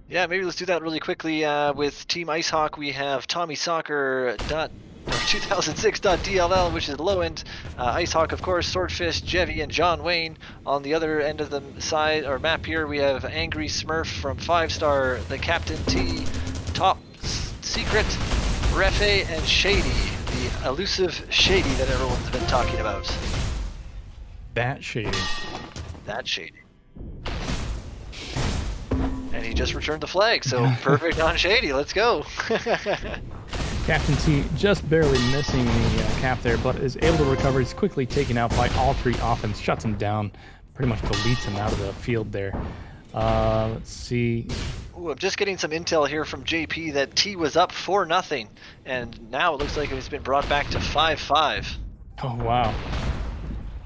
[SPEAKER 15] Yeah, maybe let's do that really quickly. With Team Icehawk, we have TommySoccer.2006.dll, which is low end. Icehawk, of course, Swordfish, Jevy, and John Wayne. On the other end of the side or map here, we have Angry Smurf from 5-star, the Captain T, Top Secret, Refe, and Shady, the elusive Shady that everyone's been talking about.
[SPEAKER 18] That Shady.
[SPEAKER 15] That Shady. And he just returned the flag, so perfect on Shady. Let's go.
[SPEAKER 18] Captain T just barely missing the cap there, but is able to recover. He's quickly taken out by all three offense, shuts him down, pretty much deletes him out of the field there. Let's see.
[SPEAKER 15] Ooh, I'm just getting some intel here from JP that T was up 4-0, and now it looks like it's been brought back to 5-5.
[SPEAKER 18] Oh, wow.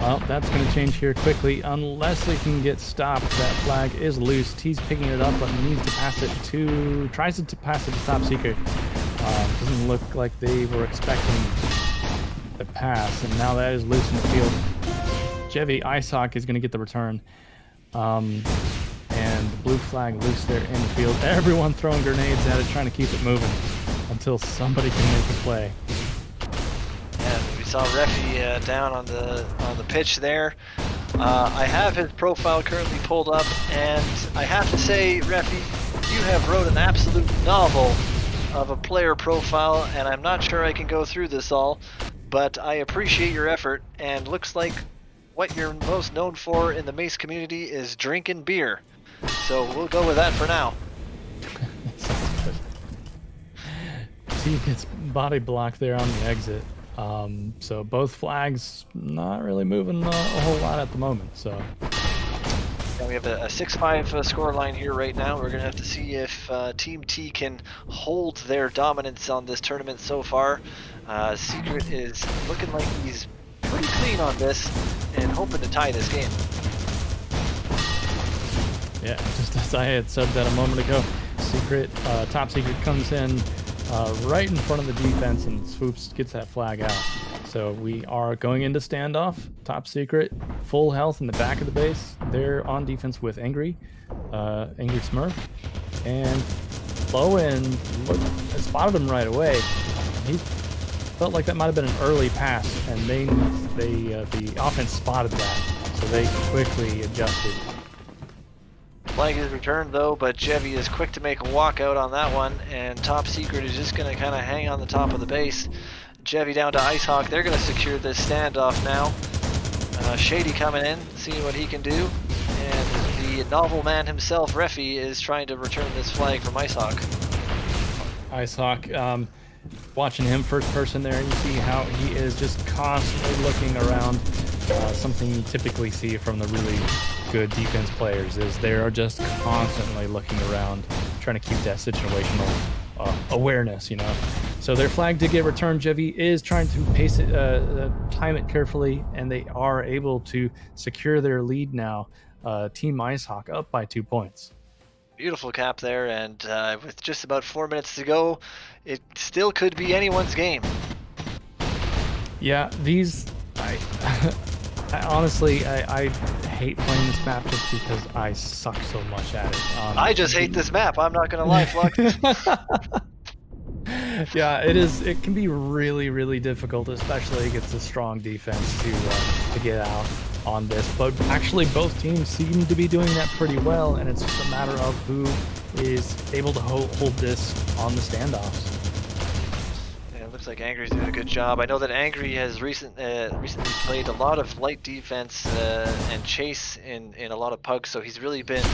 [SPEAKER 18] Well, that's going to change here quickly, unless they can get stopped. That flag is loose. T's picking it up, but needs to pass it to... tries to pass it to Top Secret. Doesn't look like they were expecting the pass, and now that is loose in the field. Jevy Icehawk is going to get the return. And the blue flag loose there in the field. Everyone throwing grenades at it, trying to keep it moving until somebody can make a play.
[SPEAKER 15] Yeah, we saw Refi down on the pitch there. I have his profile currently pulled up, and I have to say, Refi, you have wrote an absolute novel of a player profile, and I'm not sure I can go through this all, but I appreciate your effort, and looks like what you're most known for in the Mace community is drinking beer. So we'll go with that for now.
[SPEAKER 18] Sounds good. T gets body blocked there on the exit. So both flags not really moving a whole lot at the moment. So
[SPEAKER 15] and we have a 6-5 score line here right now. We're gonna have to see if Team T can hold their dominance on this tournament so far. Secret is looking like he's pretty clean on this and hoping to tie this game.
[SPEAKER 18] yeah, just as I had said that a moment ago, Top Secret comes in right in front of the defense and swoops, gets that flag out. So we are going into standoff. Top Secret, full health in the back of the base. They're on defense with Angry Smurf, and low end spotted him right away. He felt like that might have been an early pass, and the offense spotted that, so they quickly adjusted.
[SPEAKER 15] Flag is returned though, but Jevy is quick to make a walkout on that one, and Top Secret is just going to kind of hang on the top of the base. Jevy down to Icehawk. They're going to secure this standoff now. Shady coming in, seeing what he can do, and the novel man himself, Refi, is trying to return this flag from Icehawk.
[SPEAKER 18] Icehawk, watching him first person there, you see how he is just constantly looking around. Something you typically see from the really good defense players is they are just constantly looking around, trying to keep that situational awareness, you know. So their flag did get returned. Jevy is trying to pace it, time it carefully, and they are able to secure their lead now. Team Icehawk up by 2 points.
[SPEAKER 15] Beautiful cap there, and with just about 4 minutes to go, it still could be anyone's game.
[SPEAKER 18] Yeah, I honestly, I hate playing this map just because I suck so much at it.
[SPEAKER 15] I just hate this map, I'm not gonna lie, Flux.
[SPEAKER 18] Yeah, it can be really, really difficult, especially against a strong defense to get out on this. But actually, both teams seem to be doing that pretty well, and it's just a matter of who is able to hold this on the standoffs.
[SPEAKER 15] Yeah, it looks like Angry's doing a good job. I know that Angry has recently played a lot of light defense and chase in a lot of pugs, so he's really been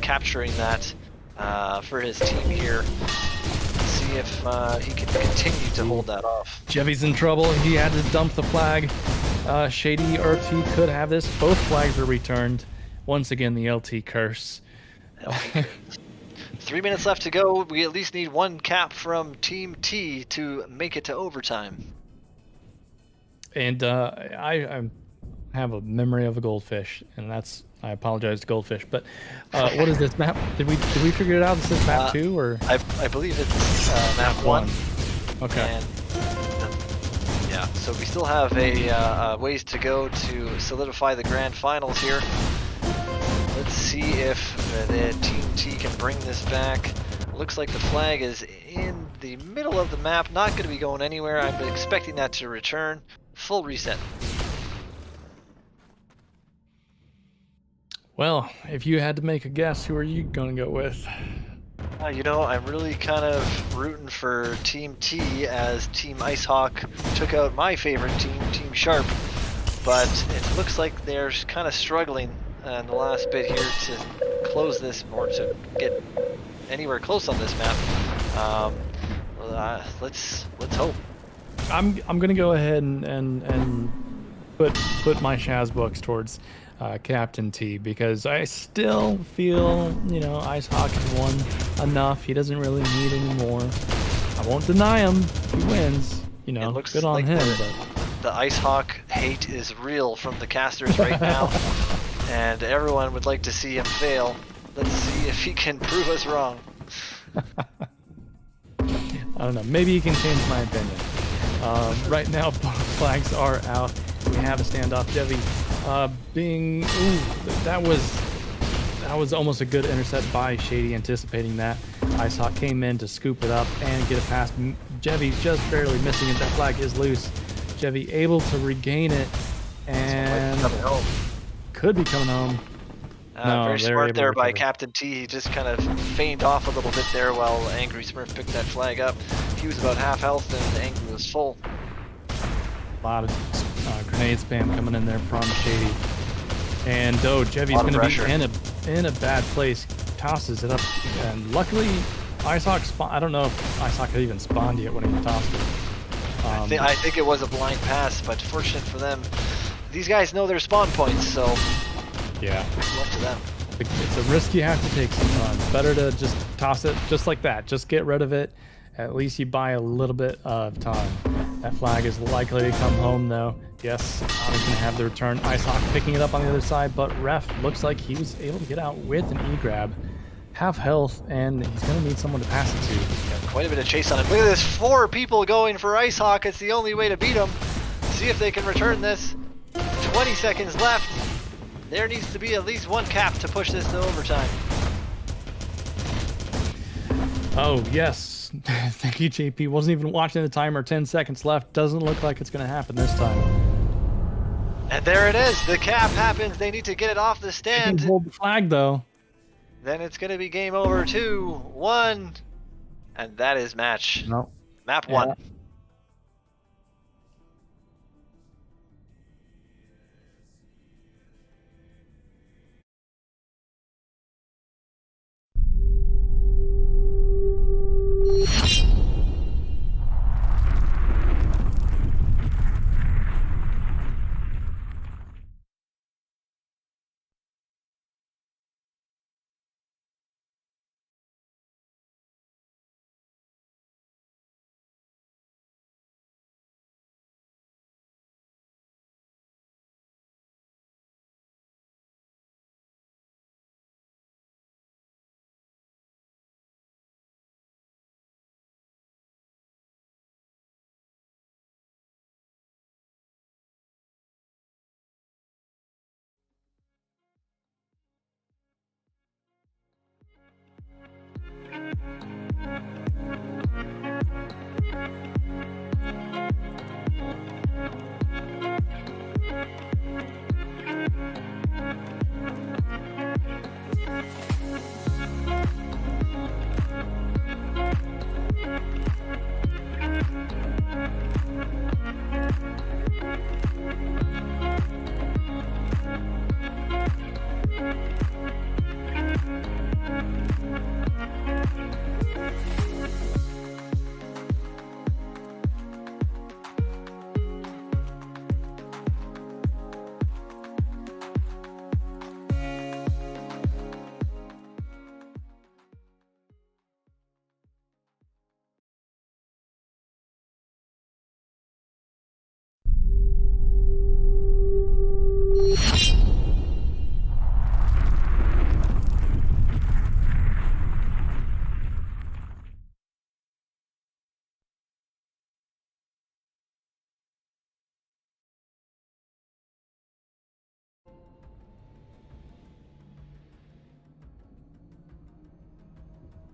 [SPEAKER 15] capturing that for his team here. See if he can continue to hold that off.
[SPEAKER 18] Jevy's in trouble. He had to dump the flag. Shady RT could have this. Both flags are returned. Once again, the LT curse.
[SPEAKER 15] 3 minutes left to go. We at least need one cap from Team T to make it to overtime.
[SPEAKER 18] And I have a memory of a goldfish, and I apologize to goldfish. But what is this map? Did we figure it out? This is map 2 or?
[SPEAKER 15] I believe it's map 1.
[SPEAKER 18] Okay.
[SPEAKER 15] And, yeah, so we still have a ways to go to solidify the grand finals here. Let's see if the Team T can bring this back. Looks like the flag is in the middle of the map, not going to be going anywhere. I'm expecting that to return. Full reset.
[SPEAKER 18] Well, if you had to make a guess, who are you going to go with?
[SPEAKER 15] You know, I'm really kind of rooting for Team T as Team Icehawk took out my favorite team, Team Sharp. But it looks like they're kind of struggling in the last bit here to close this or to get anywhere close on this map. Let's hope.
[SPEAKER 18] I'm gonna go ahead and put my Shaz books towards Captain T, because I still feel, you know, Icehawk has won enough. He doesn't really need any more. I won't deny him if he wins. You know, good on him.
[SPEAKER 15] The Icehawk hate is real from the casters right now, and everyone would like to see him fail. Let's see if he can prove us wrong.
[SPEAKER 18] I don't know. Maybe he can change my opinion. Right now, both flags are out. We have a standoff. Jevy being... Ooh, that was almost a good intercept by Shady, anticipating that. Icehawk came in to scoop it up and get a pass. Jevy just barely missing it. That flag is loose. Jevy able to regain it and could be coming home. No,
[SPEAKER 15] very
[SPEAKER 18] they're
[SPEAKER 15] smart
[SPEAKER 18] able to
[SPEAKER 15] there by
[SPEAKER 18] recover.
[SPEAKER 15] Captain T. He just kind of feigned off a little bit there while Angry Smurf picked that flag up. He was about half health and Angry was full.
[SPEAKER 18] A lot of grenade spam coming in there from Shady. And Jevy's going to be in a bad place. Tosses it up, and luckily Icehawk spawned. I don't know if Icehawk had even spawned yet when he tossed it.
[SPEAKER 15] I think it was a blind pass, but fortunate for them, these guys know their spawn points, so
[SPEAKER 18] yeah,
[SPEAKER 15] left to them.
[SPEAKER 18] It's a risk you have to take sometimes. Better to just toss it just like that. Just get rid of it. At least you buy a little bit of time. That flag is likely to come home, though. Yes, I'm going to have the return. Icehawk picking it up on the other side, but Ref looks like he was able to get out with an E-grab. Half health, and he's going to need someone to pass it to.
[SPEAKER 15] Got quite a bit of chase on him. Look at this, 4 people going for Icehawk. It's the only way to beat him. See if they can return this. 20 seconds left. There needs to be at least one cap to push this to overtime.
[SPEAKER 18] Oh, yes. Thank you, JP. Wasn't even watching the timer. 10 seconds left. Doesn't look like it's going to happen this time.
[SPEAKER 15] And there it is. The cap happens. They need to get it off the stand.
[SPEAKER 18] Hold the flag, though.
[SPEAKER 15] Then it's going to be game over. 2-1. And that is match.
[SPEAKER 18] No.
[SPEAKER 15] Map 1.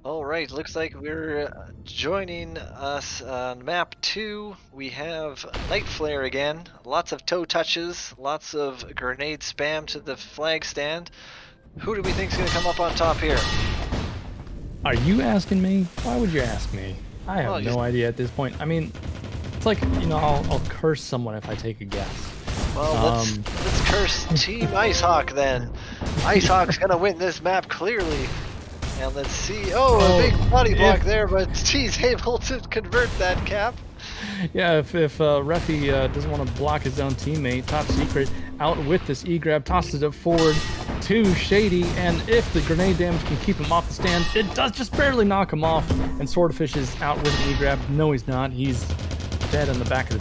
[SPEAKER 15] All right, looks like we're joining us on map 2. We have Night Flare again. Lots of toe touches, lots of grenade spam to the flag stand. Who do we think is going to come up on top here?
[SPEAKER 18] Are you asking me? Why would you ask me? I have
[SPEAKER 15] Well,
[SPEAKER 18] no idea at this point. I mean, it's like, you know, I'll curse someone if I take a guess.
[SPEAKER 15] Well, let's curse Team Icehawk then. Icehawk's going to win this map clearly. And let's see. Oh, a big body block there, but he's able to convert that cap.
[SPEAKER 18] Yeah, if Refi doesn't want to block his own teammate, Top Secret out with this E-grab, tosses it forward to Shady, and if the grenade damage can keep him off the stand, it does just barely knock him off, and Swordfish is out with an E-grab. No, he's not. He's dead on the back of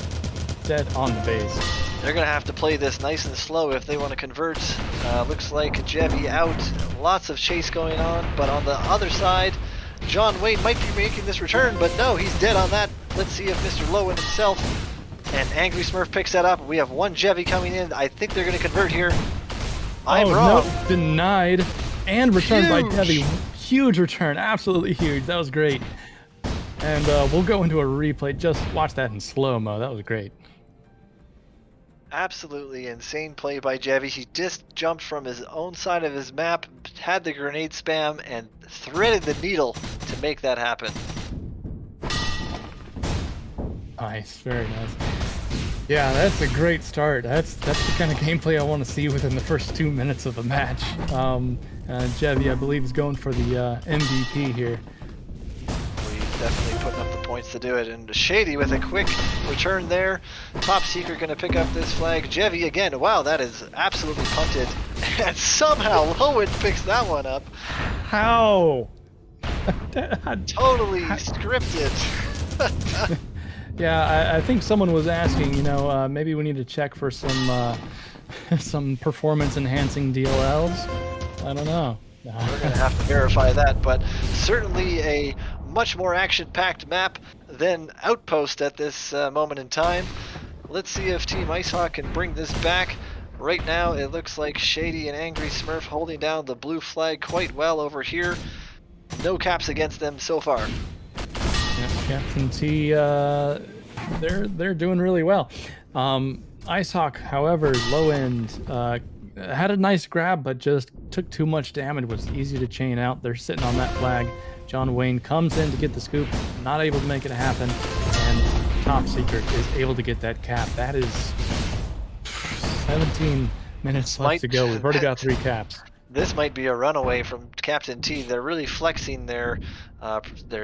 [SPEAKER 18] dead on the base.
[SPEAKER 15] They're going to have to play this nice and slow if they want to convert. Looks like Jevy out. Lots of chase going on, but on the other side, John Wayne might be making this return, but no, he's dead on that. Let's see if Mr. Lowen himself and Angry Smurf picks that up. We have one Jevy coming in. I think they're going to convert here. I'm wrong.
[SPEAKER 18] No, denied and returned by Debbie. Huge return, absolutely huge. That was great. And we'll go into a replay. Just watch that in slow-mo. That was great.
[SPEAKER 15] Absolutely insane play by Jevy. He just jumped from his own side of his map, had the grenade spam, and threaded the needle to make that happen.
[SPEAKER 18] Nice, very nice. Yeah, that's a great start. That's the kind of gameplay I want to see within the first 2 minutes of a match. Jevy, I believe, is going for the MVP here.
[SPEAKER 15] He's definitely putting up the points to do it. And Shady with a quick return there. Top Secret going to pick up this flag. Jevy again. Wow, that is absolutely punted. And somehow Lowen picks that one up.
[SPEAKER 18] How?
[SPEAKER 15] Totally scripted.
[SPEAKER 18] Yeah, I think someone was asking, you know, maybe we need to check for some performance-enhancing DLLs. I don't know.
[SPEAKER 15] We're going to have to verify that, but certainly a much more action-packed map than Outpost at this moment in time. Let's see if Team Icehawk can bring this back. Right now, it looks like Shady and Angry Smurf holding down the blue flag quite well over here. No caps against them so far.
[SPEAKER 18] Yeah, Captain T, they're doing really well. Icehawk, however, low end, had a nice grab, but just took too much damage. Was easy to chain out. They're sitting on that flag. John Wayne comes in to get the scoop, not able to make it happen, and Top Secret is able to get that cap. That is 17 minutes left to go. We've already got 3 caps.
[SPEAKER 15] This might be a runaway from Captain T. They're really flexing their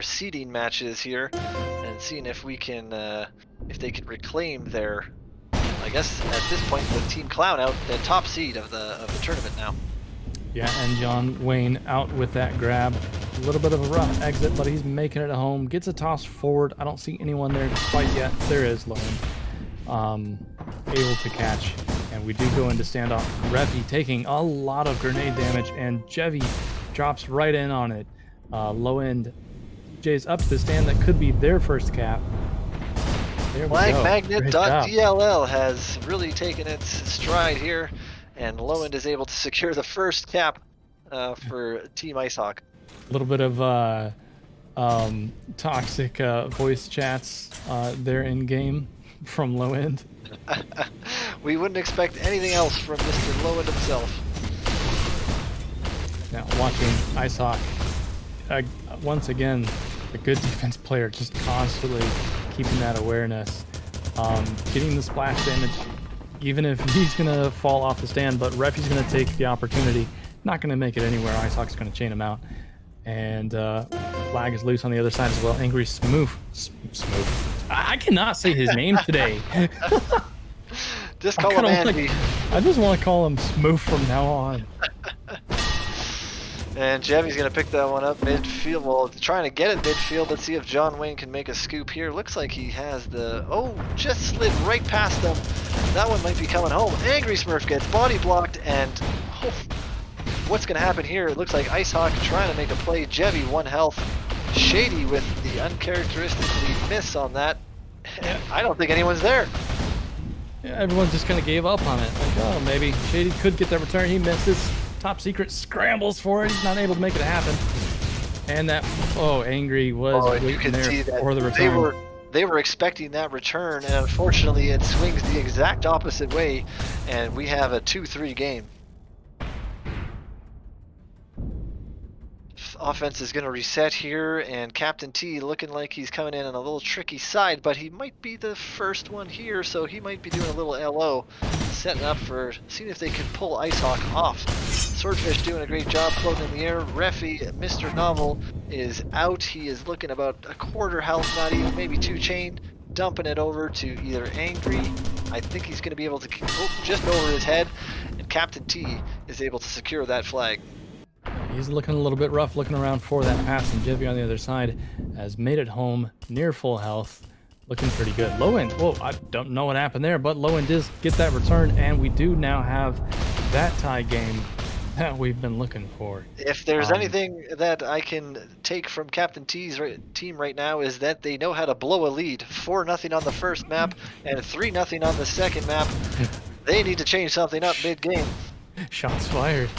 [SPEAKER 15] seeding matches here, and seeing if we can, if they can reclaim their, I guess at this point with Team Clown out, the top seed of the tournament now.
[SPEAKER 18] Yeah, and John Wayne out with that grab. A little bit of a rough exit, but he's making it home. Gets a toss forward. I don't see anyone there quite yet. There is Lowen. Able to catch. And we do go into standoff. Refi taking a lot of grenade damage, and Jevy drops right in on it. Low end Jay's up to the stand. That could be their first cap. There we go.
[SPEAKER 15] Flagmagnet.dll has really taken its stride here, and Low end is able to secure the first cap for Team Icehawk.
[SPEAKER 18] A little bit of toxic voice chats there in game from Low end.
[SPEAKER 15] We wouldn't expect anything else from Mr. Lowen himself.
[SPEAKER 18] Now watching Icehawk, once again, a good defense player, just constantly keeping that awareness, getting the splash damage, even if he's gonna fall off the stand, but Refi's gonna take the opportunity, not gonna make it anywhere. Icehawk's gonna chain him out, and flag is loose on the other side as well. Angry Smoof. I cannot say his name today.
[SPEAKER 15] Just call him Andy.
[SPEAKER 18] I just want to call him Smoof from now on.
[SPEAKER 15] And Jevy's going to pick that one up midfield. Well, trying to get it midfield. Let's see if John Wayne can make a scoop here. Looks like he has the... Oh, just slid right past them. That one might be coming home. Angry Smurf gets body blocked, and... Oh, what's going to happen here? It looks like Icehawk trying to make a play. Jevy, 1 health. Shady with the uncharacteristically miss on that. And I don't think anyone's there.
[SPEAKER 18] Yeah, everyone just kind of gave up on it. Like, oh, maybe Shady could get that return. He misses. Top Secret scrambles for it. He's not able to make it happen. And that Angry was
[SPEAKER 15] you
[SPEAKER 18] waiting
[SPEAKER 15] can
[SPEAKER 18] there
[SPEAKER 15] see that
[SPEAKER 18] for the return.
[SPEAKER 15] they were expecting that return, and unfortunately it swings the exact opposite way, and we have a 2-3 game. Offense is going to reset here, and Captain T looking like he's coming in on a little tricky side, but he might be the first one here, so he might be doing a little LO, setting up for seeing if they can pull Icehawk off. Swordfish doing a great job floating in the air. Reffy, Mr. Novel, is out. He is looking about a quarter health, not even, maybe 2 chain, dumping it over to either Angry. I think he's going to be able to, just over his head, and Captain T is able to secure that flag.
[SPEAKER 18] He's looking a little bit rough, looking around for that pass, and Jivy on the other side has made it home near full health, looking pretty good. Low end, whoa, I don't know what happened there, but Low end does get that return, and we do now have that tie game that we've been looking for.
[SPEAKER 15] If there's anything that I can take from Captain T's team right now is that they know how to blow a lead. 4-0 on the first map and 3-0 on the second map. They need to change something up mid-game.
[SPEAKER 18] Shots fired.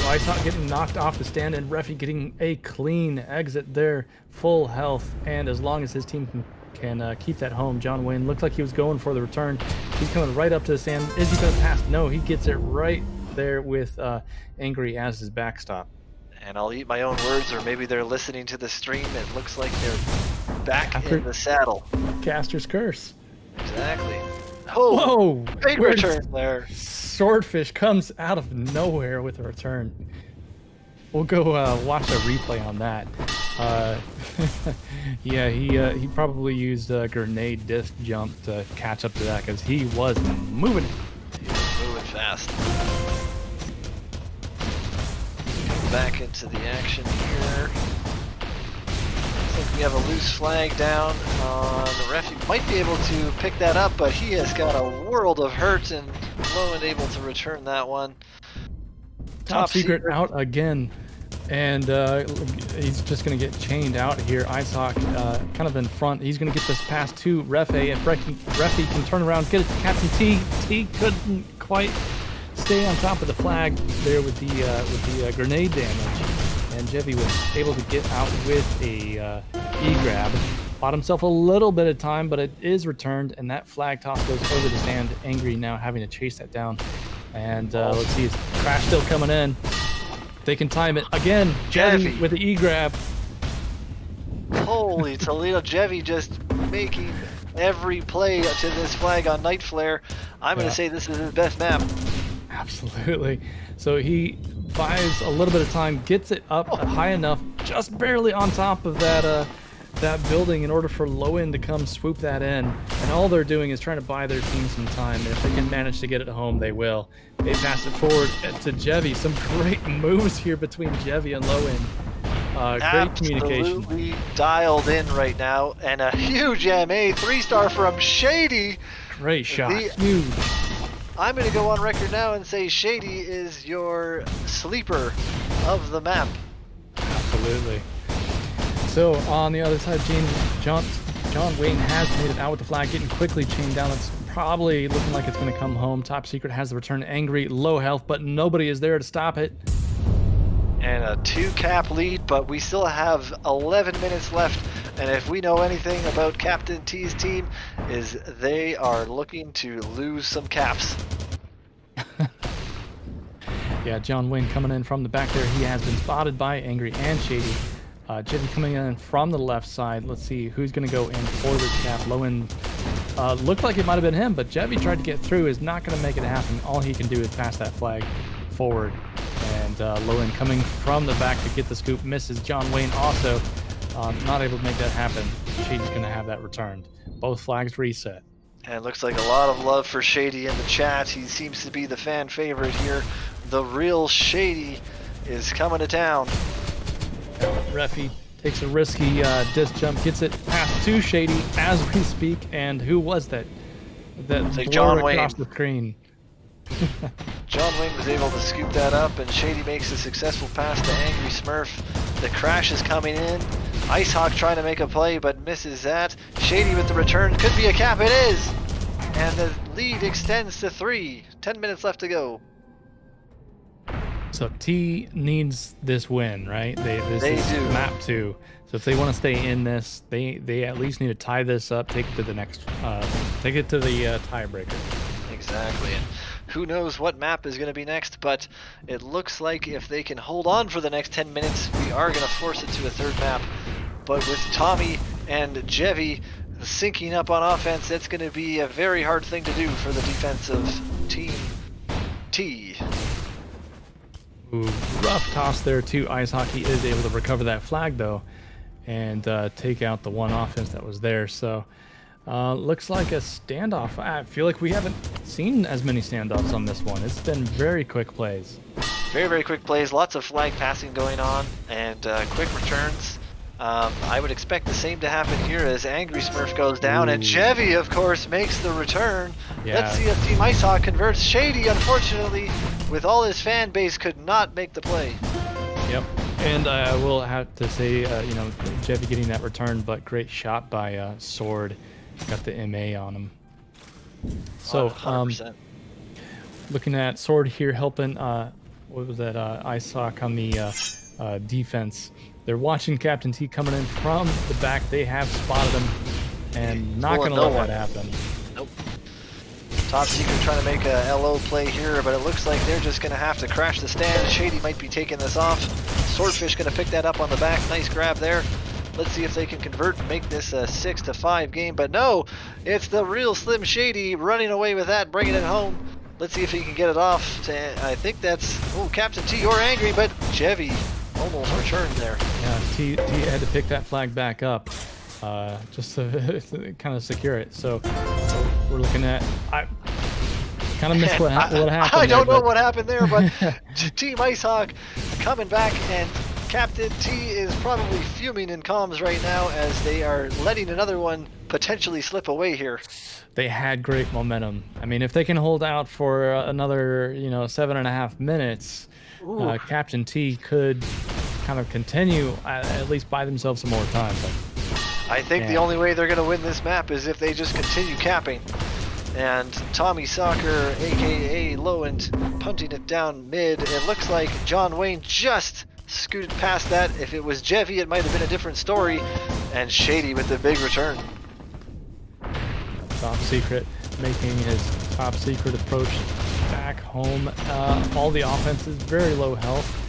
[SPEAKER 18] Icehawk getting knocked off the stand, and Reffy getting a clean exit there, full health, and as long as his team can keep that home, John Wayne looked like he was going for the return. He's coming right up to the stand. Is he going to pass? No, he gets it right there with Angry as his backstop.
[SPEAKER 15] And I'll eat my own words, or maybe they're listening to the stream. It looks like they're back in the saddle.
[SPEAKER 18] Caster's curse.
[SPEAKER 15] Exactly. Oh,
[SPEAKER 18] whoa!
[SPEAKER 15] Big return there.
[SPEAKER 18] Swordfish comes out of nowhere with a return. We'll go watch a replay on that. Yeah, he probably used a grenade disc jump to catch up to that because he was moving.
[SPEAKER 15] He was moving fast. Back into the action here. Looks like we have a loose flag down. The ref might be able to pick that up, but he has got a world of hurt, and Low and able to return that one.
[SPEAKER 18] Top secret out again, and he's just going to get chained out here. Icehawk kind of in front. He's going to get this pass to Refe, and Refe can turn around, get it to Captain T. T couldn't quite stay on top of the flag there with the grenade damage, and Jevy was able to get out with a E-grab. Bought himself a little bit of time, but it is returned, and that flag toss goes over the stand. Angry now having to chase that down. And let's see, is Crash still coming in? They can time it again. Jevy with the E-grab.
[SPEAKER 15] Holy Toledo, Jevy just making every play to this flag on Night Flare. I'm going to say this is his best map.
[SPEAKER 18] Absolutely. So he buys a little bit of time, gets it up high enough, just barely on top of that building in order for Low End to come swoop that in. And all they're doing is trying to buy their team some time. And if they can manage to get it home, they will. They pass it forward to Jevy. Some great moves here between Jevy and Low End. Great communication.
[SPEAKER 15] Absolutely dialed in right now. And a huge MA 3-star from Shady.
[SPEAKER 18] Great shot. Huge.
[SPEAKER 15] I'm going to go on record now and say Shady is your sleeper of the map.
[SPEAKER 18] Absolutely. So on the other side, John Wayne has made it out with the flag, getting quickly chained down. It's probably looking like it's going to come home. Top Secret has the return. Angry, low health, but nobody is there to stop it.
[SPEAKER 15] And a 2-cap lead, but we still have 11 minutes left. And if we know anything about Captain T's team, is they are looking to lose some caps.
[SPEAKER 18] Yeah, John Wayne coming in from the back there. He has been spotted by Angry and Shady. Jivy coming in from the left side. Let's see who's going to go in for this cap. Low End looked like it might have been him, but Jevy tried to get through. Is not going to make it happen. All he can do is pass that flag forward. And Low End coming from the back to get the scoop. Misses. John Wayne also not able to make that happen. Shady's going to have that returned. Both flags reset.
[SPEAKER 15] And it looks like a lot of love for Shady in the chat. He seems to be the fan favorite here. The real Shady is coming to town.
[SPEAKER 18] Reffy takes a risky disc jump, gets it past to Shady as we speak. And who was that? That
[SPEAKER 15] like John Wayne
[SPEAKER 18] across the screen.
[SPEAKER 15] John Wayne was able to scoop that up, and Shady makes a successful pass to Angry Smurf. The crash is coming in. Icehawk trying to make a play, but misses that. Shady with the return. Could be a cap. It is! And the lead extends to 3. 10 minutes left to go.
[SPEAKER 18] So T needs this win, right? This
[SPEAKER 15] They
[SPEAKER 18] is
[SPEAKER 15] do.
[SPEAKER 18] map 2. So if they want to stay in this, they at least need to tie this up, take it to the next, take it to the tiebreaker.
[SPEAKER 15] Exactly. And who knows what map is going to be next, but it looks like if they can hold on for the next 10 minutes, we are going to force it to a third map. But with Tommy and Jevy syncing up on offense, that's going to be a very hard thing to do for the defensive team T.
[SPEAKER 18] Ooh, rough toss there too. Icehawk, he is able to recover that flag though, and take out the one offense that was there. So looks like a standoff. I feel like we haven't seen as many standoffs on this one. It's been very quick plays.
[SPEAKER 15] Very, very quick plays. Lots of flag passing going on and quick returns. I would expect the same to happen here as Angry Smurf goes down, and Chevy, of course, makes the return.
[SPEAKER 18] Yeah.
[SPEAKER 15] Let's see if Team Icehawk converts. Shady, unfortunately, with all his fan base, could not make the play.
[SPEAKER 18] Yep. And I will have to say, you know, Jeffy getting that return, but great shot by Sword. Got the MA on him. So,
[SPEAKER 15] 100%.
[SPEAKER 18] Looking at Sword here helping, what was that, Icehawk on the defense. They're watching Captain T coming in from the back. They have spotted him and not going to let that happen.
[SPEAKER 15] Nope. Top Secret trying to make a LO play here, but it looks like they're just going to have to crash the stand. Shady might be taking this off. Swordfish going to pick that up on the back. Nice grab there. Let's see if they can convert and make this a 6-5 game. But no, it's the real Slim Shady running away with that, bringing it home. Let's see if he can get it off. I think that's, oh, Captain T, you're angry, but Chevy almost returned there.
[SPEAKER 18] Yeah, T had to pick that flag back up just to kind of secure it. So we're looking at, I kind of missed what happened.
[SPEAKER 15] I don't know what happened there, but Team Icehawk coming back, and Captain T is probably fuming in comms right now as they are letting another one potentially slip away here.
[SPEAKER 18] They had great momentum. I mean, if they can hold out for another, 7.5 minutes, Captain T could kind of continue, at least buy themselves some more time. But,
[SPEAKER 15] I think the only way they're going to win this map is if they just continue capping. And Tommy Soccer, aka Lowend, punting it down mid. It looks like John Wayne just scooted past that. If it was Jevy, it might have been a different story. And Shady with the big return.
[SPEAKER 18] Top Secret making his Top Secret approach back home. All the offense is very low health.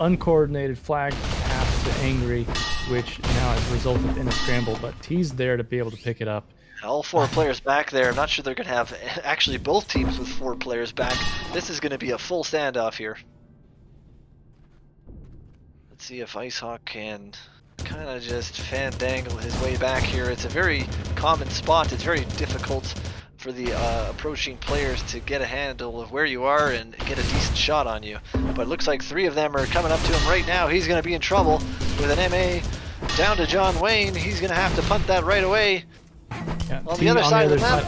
[SPEAKER 18] Uncoordinated flag pass to Angry, which now has resulted in a scramble, but T's there to be able to pick it up.
[SPEAKER 15] All 4 players back there. I'm not sure they're going to have actually both teams with 4 players back. This is going to be a full standoff here. Let's see if Icehawk can kind of just fandangle his way back here. It's a very common spot. It's very difficult for the approaching players to get a handle of where you are and get a decent shot on you. But it looks like 3 of them are coming up to him right now. He's going to be in trouble with an MA down to John Wayne. He's going to have to punt that right away.
[SPEAKER 18] Yeah,
[SPEAKER 15] on the other side of the map.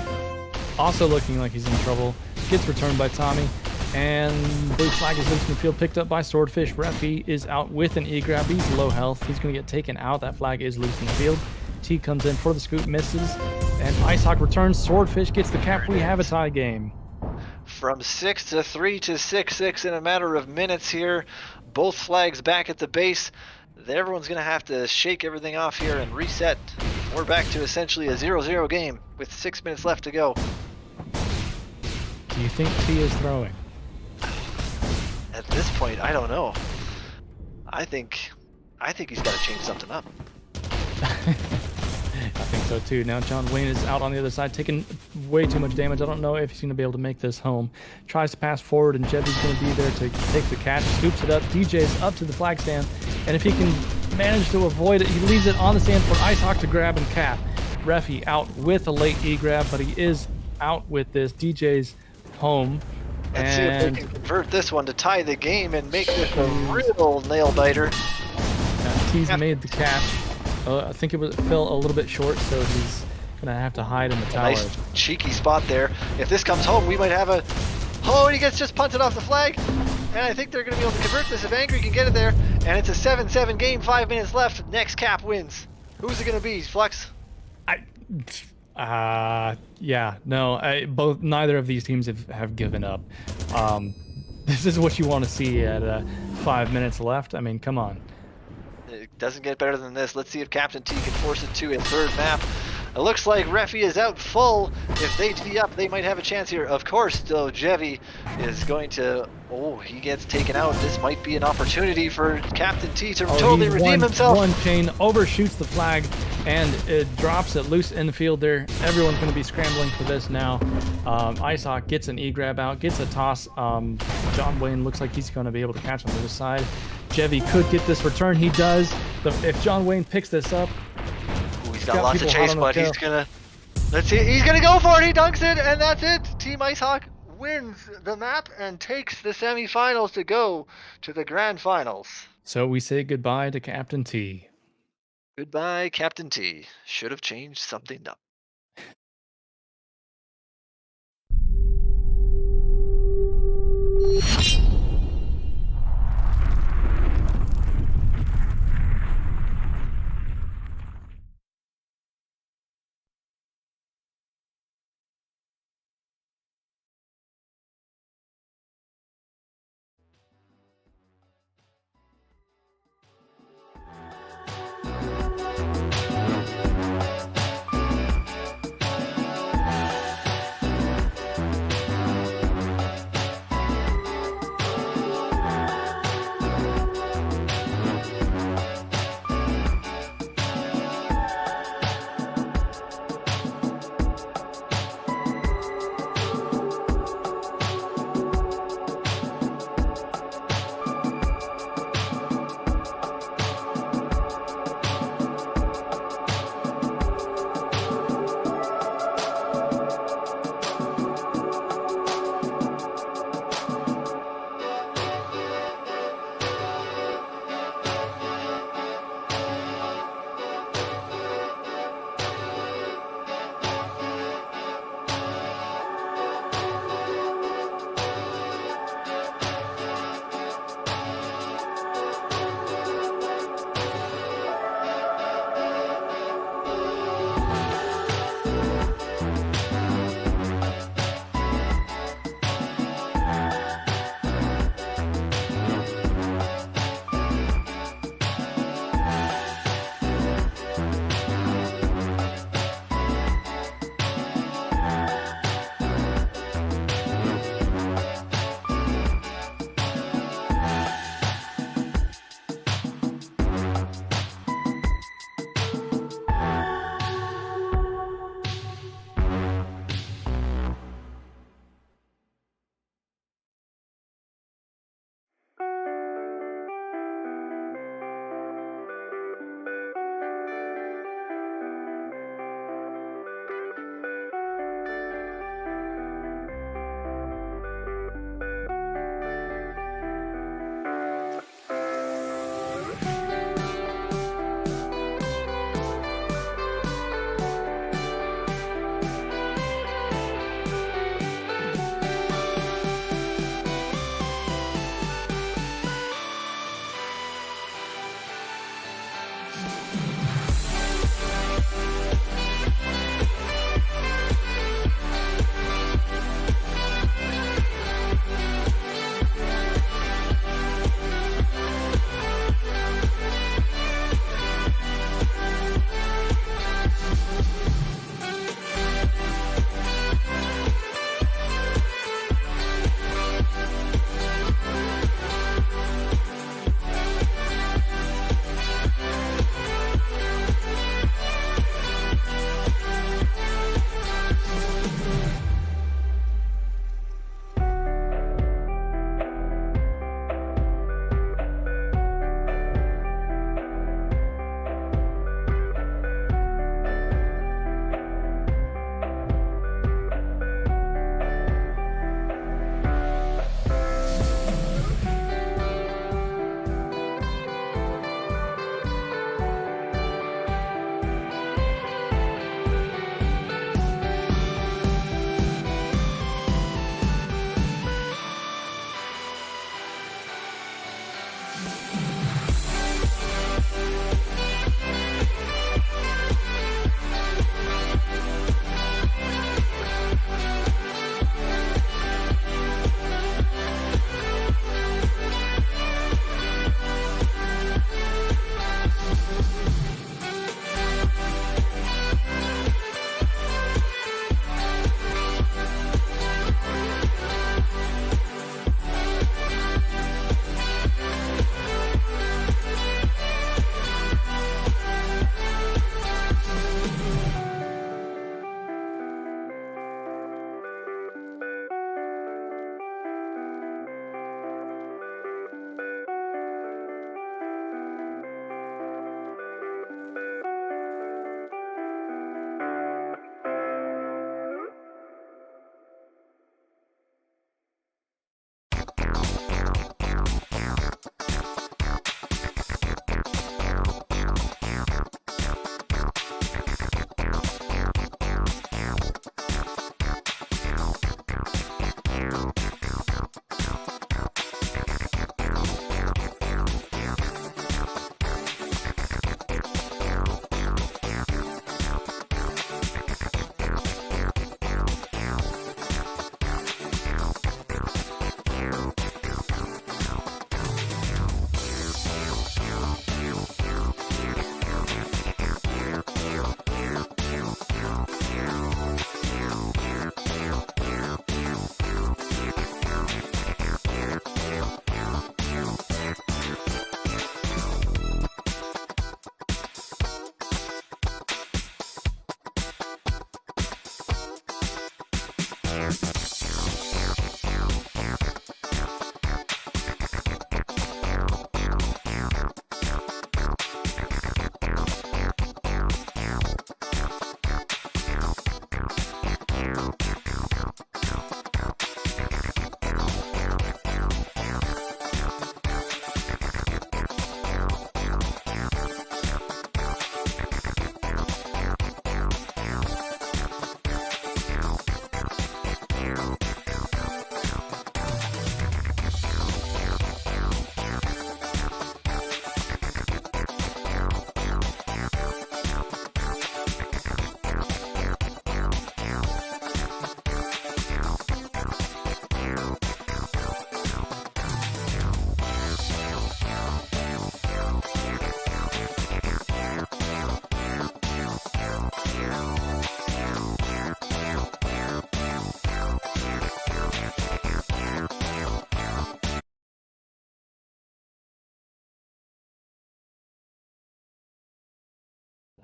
[SPEAKER 18] Also looking like he's in trouble. Gets returned by Tommy. And blue flag is loose in the field, picked up by Swordfish. Refi is out with an E-grab. He's low health. He's going to get taken out. That flag is loose in the field. T comes in for the scoop, misses. And Icehawk returns. Swordfish gets the cap. We have a tie game.
[SPEAKER 15] From 6-3 to 6-6 in a matter of minutes here. Both flags back at the base. Everyone's going to have to shake everything off here and reset. We're back to essentially a 0-0 game with 6 minutes left to go.
[SPEAKER 18] Do you think T is throwing?
[SPEAKER 15] At this point, I don't know. I think he's got to change something up.
[SPEAKER 18] I think so too. Now John Wayne is out on the other side, taking way too much damage. I don't know if he's going to be able to make this home. Tries to pass forward, and Jevy's going to be there to take the catch. Scoops it up. DJ's up to the flag stand, and if he can manage to avoid it, he leaves it on the stand for Icehawk to grab and cap. Refi out with a late E-grab, but he is out with this. DJ's home.
[SPEAKER 15] Let's see if they can convert this one to tie the game and make this a real nail biter.
[SPEAKER 18] T's made the catch. I think it fell a little bit short, so he's gonna have to hide in the tower.
[SPEAKER 15] Nice cheeky spot there. If this comes home, we might have a. Oh, and he gets just punted off the flag. And I think they're gonna be able to convert this if Angry can get it there. And it's a 7-7 game, 5 minutes left. Next cap wins. Who's it gonna be, Flux?
[SPEAKER 18] Yeah, no. Neither of these teams have given up. This is what you want to see at 5 minutes left. I mean, come on.
[SPEAKER 15] It doesn't get better than this. Let's see if Captain T can force it to a third map. It looks like Refi is out full. If they tee up, they might have a chance here. Of course, though, Jevi is going to... Oh, he gets taken out. This might be an opportunity for Captain T to totally redeem himself.
[SPEAKER 18] One chain overshoots the flag, and it drops it loose in the field there. Everyone's going to be scrambling for this now. Icehawk gets an E-grab out, gets a toss. John Wayne looks like he's going to be able to catch on the other side. Jevi could get this return. He does. If John Wayne picks this up...
[SPEAKER 15] He's got lots of chase, but he's gonna... Let's see, he's gonna go for it, he dunks it, and that's it! Team Icehawk wins the map and takes the semifinals to go to the grand finals.
[SPEAKER 18] So we say goodbye to Captain T.
[SPEAKER 15] Goodbye, Captain T. Should have changed something up.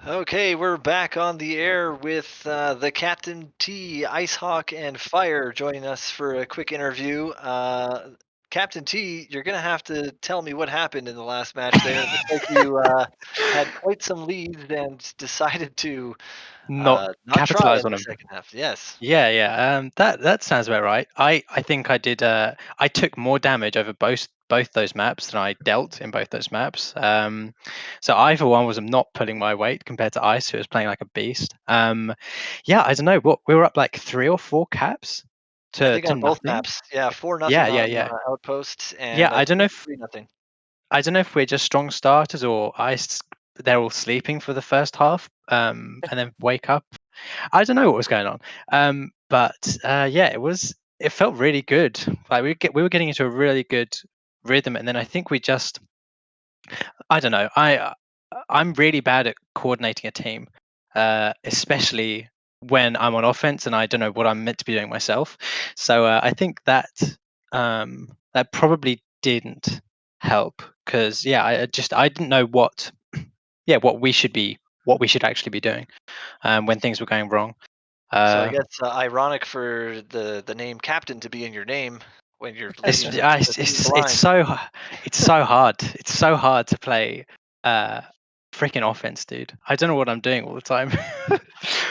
[SPEAKER 15] Okay, we're back on the air with the Captain T, Icehawk, and Fire joining us for a quick interview. Captain T, you're going to have to tell me what happened in the last match there. It looks like you had quite some leads and decided to
[SPEAKER 6] Not
[SPEAKER 15] not try
[SPEAKER 6] capitalize
[SPEAKER 15] in
[SPEAKER 6] on
[SPEAKER 15] the
[SPEAKER 6] them.
[SPEAKER 15] second half. Yes.
[SPEAKER 6] Yeah. That sounds about right. I think I did. I took more damage over both those maps than I dealt in both those maps. So I, for one, was not pulling my weight compared to Ice, who was playing like a beast. Yeah, I don't know what we were up like 3 or 4 caps
[SPEAKER 15] I
[SPEAKER 6] to
[SPEAKER 15] think on both
[SPEAKER 6] nothing.
[SPEAKER 15] maps. Yeah, 4-0
[SPEAKER 6] Yeah.
[SPEAKER 15] on Outpost,
[SPEAKER 6] Yeah,
[SPEAKER 15] and I
[SPEAKER 6] I don't know
[SPEAKER 15] think
[SPEAKER 6] if
[SPEAKER 15] 3-0.
[SPEAKER 6] I don't know if we're just strong starters or Ice. They're all sleeping for the first half, and then wake up. I don't know what was going on. But yeah, it felt really good. Like we were getting into a really good rhythm, and then I think we just, I don't know. I'm really bad at coordinating a team, especially when I'm on offense and I don't know what I'm meant to be doing myself. So I think that that probably didn't help because yeah, I didn't know what what we should actually be doing when things were going wrong.
[SPEAKER 15] So I guess ironic for the name Captain to be in your name when you're
[SPEAKER 6] It's
[SPEAKER 15] leading a team blind.
[SPEAKER 6] so hard. It's so hard to play freaking offense, dude. I don't know what I'm doing all the time.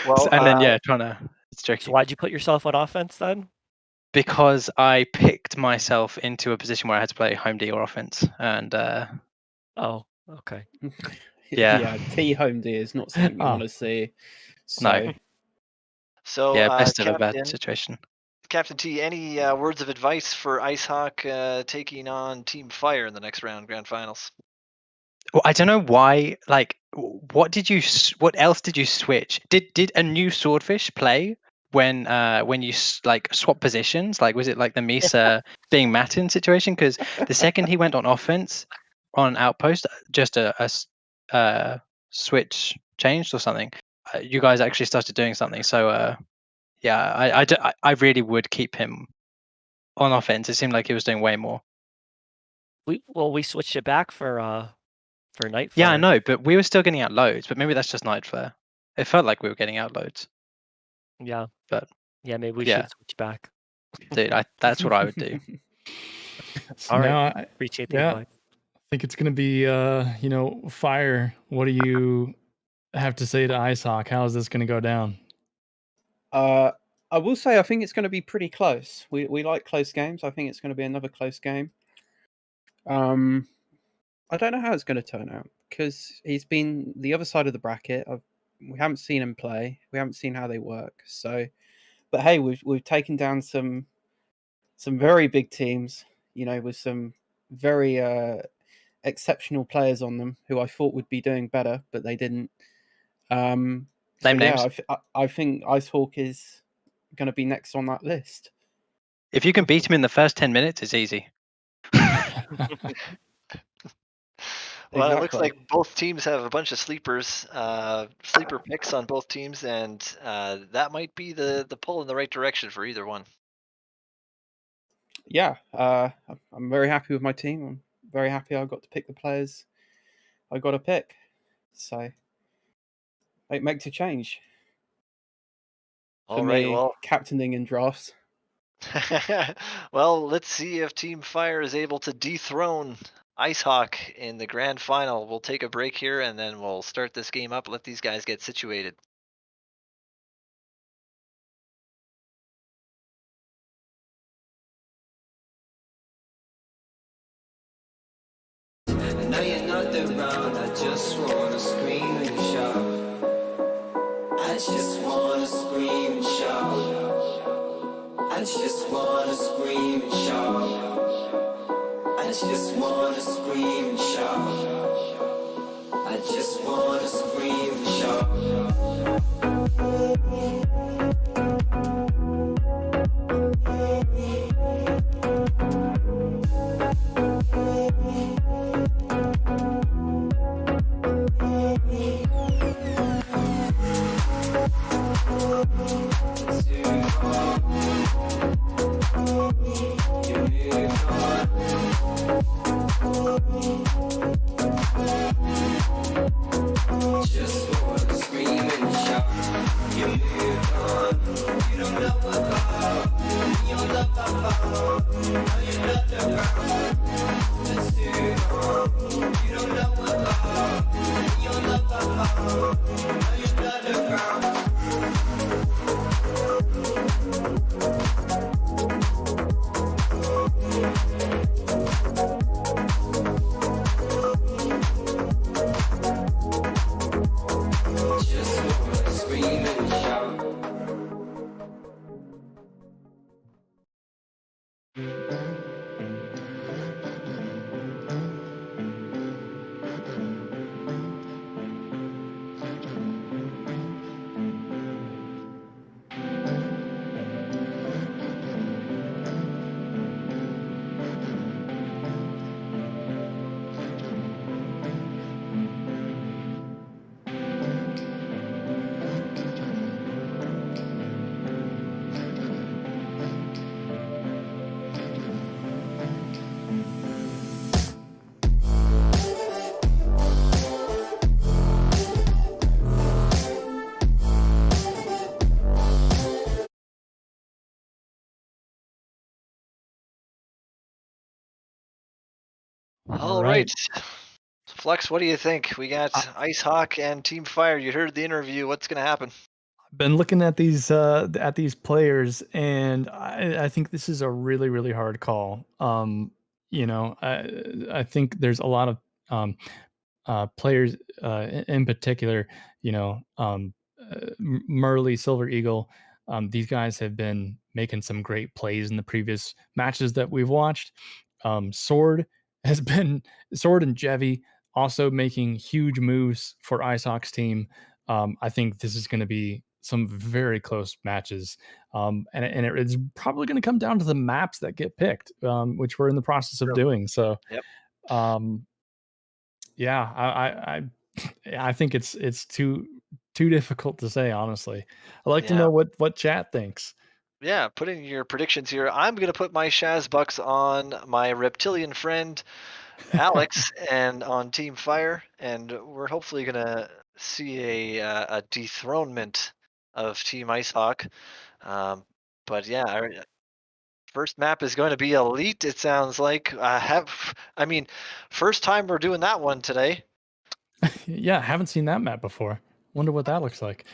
[SPEAKER 15] Well,
[SPEAKER 6] and then it's tricky.
[SPEAKER 5] So why'd you put yourself on offense then?
[SPEAKER 6] Because I picked myself into a position where I had to play home D or offense, and
[SPEAKER 5] Oh, okay.
[SPEAKER 6] Yeah.
[SPEAKER 8] T home D is not something you want to see. So.
[SPEAKER 6] No.
[SPEAKER 15] So
[SPEAKER 6] Yeah, best of a bad
[SPEAKER 15] Captain,
[SPEAKER 6] situation.
[SPEAKER 15] Captain T, any words of advice for Icehawk taking on Team Fire in the next round, grand finals?
[SPEAKER 6] Well, I don't know why. Like, what else did you switch? Did a new swordfish play when you like swap positions? Like, was it like the Misa being Matin situation? Because the second he went on offense on Outpost, just a switch changed or something. You guys actually started doing something. So yeah, I really would keep him on offense. It seemed like he was doing way more.
[SPEAKER 5] We switched it back for Nightflare.
[SPEAKER 6] Yeah, I know, but we were still getting out loads. But maybe that's just Nightflare. It felt like we were getting out loads.
[SPEAKER 5] Yeah.
[SPEAKER 6] But
[SPEAKER 5] yeah, maybe we
[SPEAKER 6] yeah.
[SPEAKER 5] should switch back.
[SPEAKER 6] Dude, that's what I would do.
[SPEAKER 18] So
[SPEAKER 5] All
[SPEAKER 18] now
[SPEAKER 5] right. Appreciate the
[SPEAKER 18] yeah,
[SPEAKER 5] advice.
[SPEAKER 18] I think it's gonna be Fire. What do you have to say to Icehawk? How is this gonna go down?
[SPEAKER 8] I will say I think it's going to be pretty close. We like close games. I think it's going to be another close game. I don't know how it's going to turn out because he's been the other side of the bracket. We haven't seen him play. We haven't seen how they work. So, but hey, we've taken down some very big teams. With some very exceptional players on them who I thought would be doing better, but they didn't.
[SPEAKER 6] Name names.
[SPEAKER 8] I think Icehawk is going to be next on that list.
[SPEAKER 6] If you can beat him in the first 10 minutes, it's easy.
[SPEAKER 15] Well, it looks like both teams have a bunch of sleepers, sleeper picks on both teams, and that might be the pull in the right direction for either one.
[SPEAKER 8] Yeah, I'm very happy with my team. I'm very happy I got to pick the players I got to pick. So it makes a change.
[SPEAKER 15] All right, well,
[SPEAKER 8] captaining in drafts.
[SPEAKER 15] well, let's see if Team Fire is able to dethrone Icehawk in the grand final. We'll take a break here and then we'll start this game up. Let these guys get situated.
[SPEAKER 22] Now you're not around, I just wanna scream and shout. I just wanna scream and shout. I just wanna scream and shout. I just wanna scream and shout. I just wanna scream and shout. Just wanna scream and shout.
[SPEAKER 15] All right. Flux, what do you think? We got Icehawk and Team Fire. You heard the interview. What's going to happen?
[SPEAKER 18] Been looking at these players, and I think this is a really, really hard call. You know, I think there's a lot of players in particular, you know, Murley, Silver Eagle. These guys have been making some great plays in the previous matches that we've watched. Sword has been Sword and Jevy also making huge moves for Icehawk's team. I think this is going to be some very close matches, and it's probably going to come down to the maps that get picked, which we're in the process of doing. So,
[SPEAKER 15] Yep.
[SPEAKER 18] Yeah, I think it's too difficult to say, honestly. I'd like to
[SPEAKER 15] Yeah.
[SPEAKER 18] know what chat thinks.
[SPEAKER 15] Yeah, put in your predictions here. I'm going to put my Shaz Bucks on my reptilian friend, Alex, and on Team Fire. And we're hopefully going to see a dethronement of Team Icehawk. But yeah, first map is going to be Elite, it sounds like. I mean, first time we're doing that one today.
[SPEAKER 18] Yeah, haven't seen that map before. Wonder what that looks like.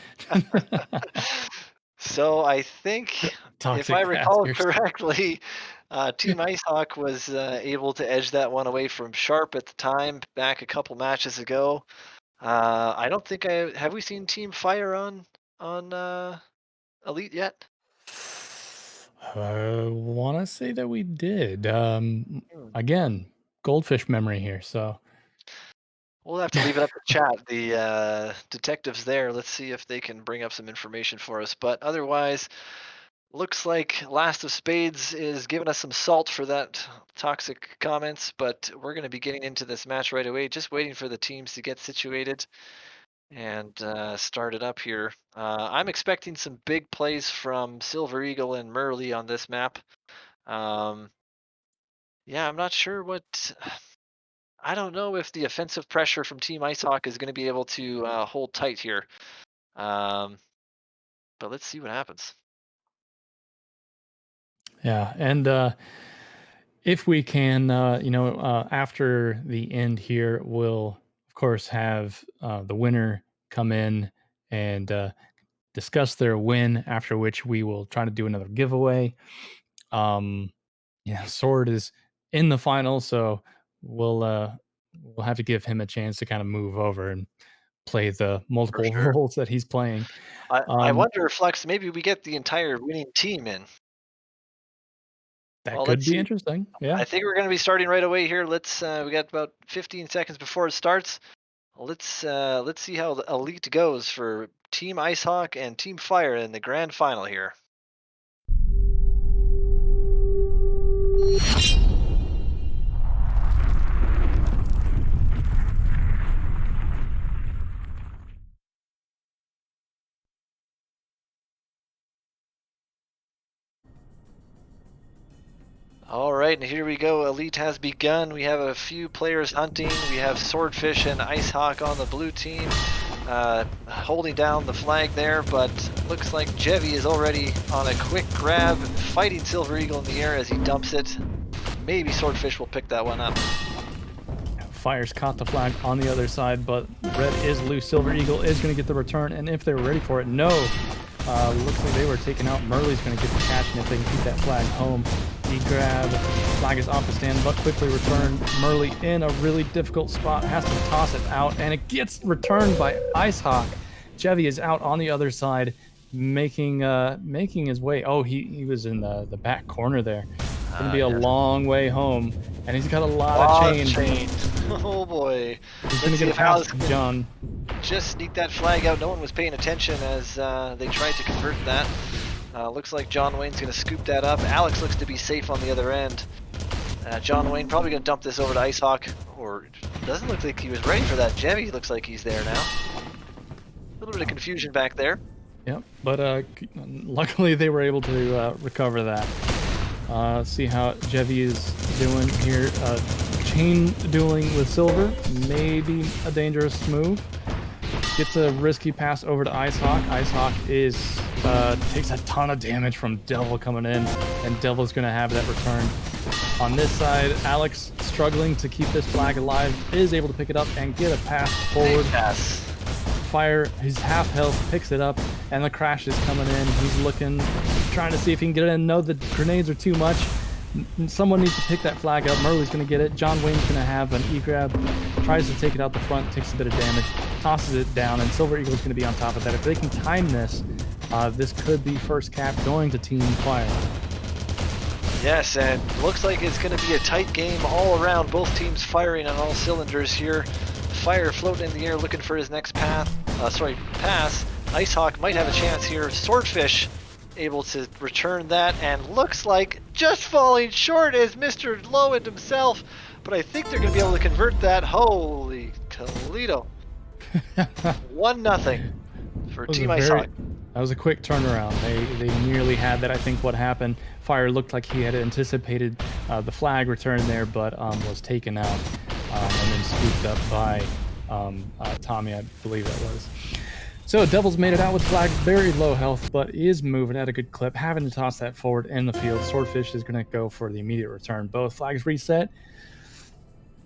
[SPEAKER 15] So I think, if
[SPEAKER 18] Toxic
[SPEAKER 15] I recall
[SPEAKER 18] casters.
[SPEAKER 15] correctly, Team Icehawk was able to edge that one away from Sharp at the time, back a couple matches ago. I don't think have we seen Team Fire on Elite yet?
[SPEAKER 18] I want to say that we did. Again, goldfish memory here. So
[SPEAKER 15] We'll have to leave it up to chat. The detectives there, let's see if they can bring up some information for us. But otherwise, looks like Last of Spades is giving us some salt for that toxic comments, but we're going to be getting into this match right away, just waiting for the teams to get situated and start it up here. I'm expecting some big plays from Silver Eagle and Murley on this map. Yeah, I'm not sure what... I don't know if the offensive pressure from Team Icehawk is going to be able to hold tight here. But let's see what happens.
[SPEAKER 18] yeah, and if we can, after the end here, we'll of course have the winner come in and discuss their win. After which we will try to do another giveaway. Sword is in the final, so we'll have to give him a chance to kind of move over and play the multiple roles that he's playing.
[SPEAKER 15] I wonder, Flex, maybe we get the entire winning team in.
[SPEAKER 18] That
[SPEAKER 15] Well,
[SPEAKER 18] could
[SPEAKER 15] let's
[SPEAKER 18] be
[SPEAKER 15] see.
[SPEAKER 18] interesting. Yeah.
[SPEAKER 15] I think we're going to be starting right away here. Let's we got about 15 seconds before it starts. Let's see how the Elite goes for Team Icehawk and Team Fire in the grand final here. All right, and here we go. Elite has begun. We have a few players hunting. We have Swordfish and Icehawk on the blue team. holding down the flag there, but looks like Jevy is already on a quick grab, fighting Silver Eagle in the air as he dumps it. Maybe Swordfish will pick that one up.
[SPEAKER 18] Fire's caught the flag on the other side, but red is loose. Silver Eagle is going to get the return, and if they were ready for it, no. Looks like they were taken out. Murley's going to get the catch, and if they can keep that flag home, he grab. Flag is off the stand, but quickly returned. Murley in a really difficult spot, has to toss it out, and it gets returned by Icehawk. Jevy is out on the other side, making his way. Oh, he was in the back corner there. Going to be a long way home, and he's got a lot of chain.
[SPEAKER 15] Oh boy.
[SPEAKER 18] He's going to get a pass from John.
[SPEAKER 15] Just sneak that flag out. No one was paying attention as they tried to convert that. Looks like John Wayne's going to scoop that up. Alex looks to be safe on the other end. John Wayne probably going to dump this over to Icehawk, or doesn't look like he was ready for that. Jevy looks like he's there now. A little bit of confusion back there.
[SPEAKER 18] Yep, but luckily they were able to recover that. See how Jevy is doing here. Chain dueling with Silver, maybe a dangerous move. Gets a risky pass over to Icehawk. Icehawk takes a ton of damage from Devil coming in, and Devil's going to have that return. On this side, Alex, struggling to keep this flag alive, is able to pick it up and get a pass forward. Fire, his half health, picks it up, and the crash is coming in. He's looking, trying to see if he can get it in. No, the grenades are too much. Someone needs to pick that flag up. Murley's going to get it. John Wayne's going to have an E-grab. Tries to take it out the front, takes a bit of damage, tosses it down, and Silver Eagle's going to be on top of that. If they can time this, this could be first cap going to Team Fire.
[SPEAKER 15] Yes, and looks like it's going to be a tight game all around. Both teams firing on all cylinders here. Fire floating in the air looking for his next pass. Icehawk might have a chance here. Swordfish able to return that, and looks like just falling short is Mr. Lowend himself, but I think they're going to be able to convert that. Holy Toledo. 1-0 for Team Icehawk.
[SPEAKER 18] That was a quick turnaround. They nearly had that. I think what happened, Fire looked like he had anticipated the flag return there, but was taken out and then scooped up by Tommy, I believe that was. So Devil's made it out with flag, very low health, but is moving at a good clip, having to toss that forward in the field. Swordfish is going to go for the immediate return. Both flags reset.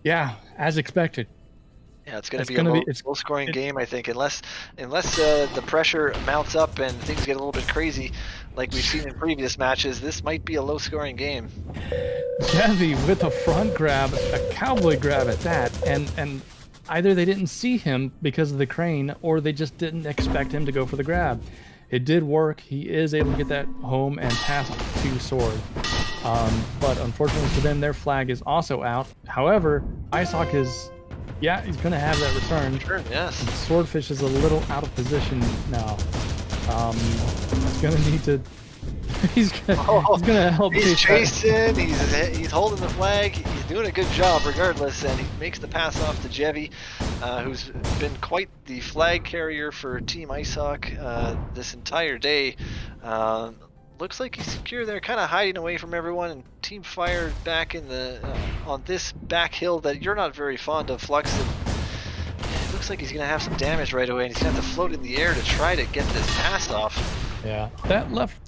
[SPEAKER 18] Yeah, as expected.
[SPEAKER 15] Yeah, it's going to be a low-scoring game, I think, unless the pressure mounts up and things get a little bit crazy, like we've seen in previous matches. This might be a low-scoring game.
[SPEAKER 18] Jevy with a front grab, a cowboy grab at that, and either they didn't see him because of the crane, or they just didn't expect him to go for the grab. It did work. He is able to get that home and pass to Sword. But unfortunately for them, their flag is also out. However, Icehawk is, yeah, he's going to have that return.
[SPEAKER 15] Sure, yes.
[SPEAKER 18] Swordfish is a little out of position now. He's going to need to... he's gonna help.
[SPEAKER 15] He's chasing. He's holding the flag. He's doing a good job, regardless, and he makes the pass off to Jevy, who's been quite the flag carrier for Team Icehawk this entire day. Looks like he's secure there, kind of hiding away from everyone. And Team Fire back in the on this back hill that you're not very fond of, Flux. And it looks like he's gonna have some damage right away, and he's gonna have to float in the air to try to get this pass off.
[SPEAKER 18] Yeah, that left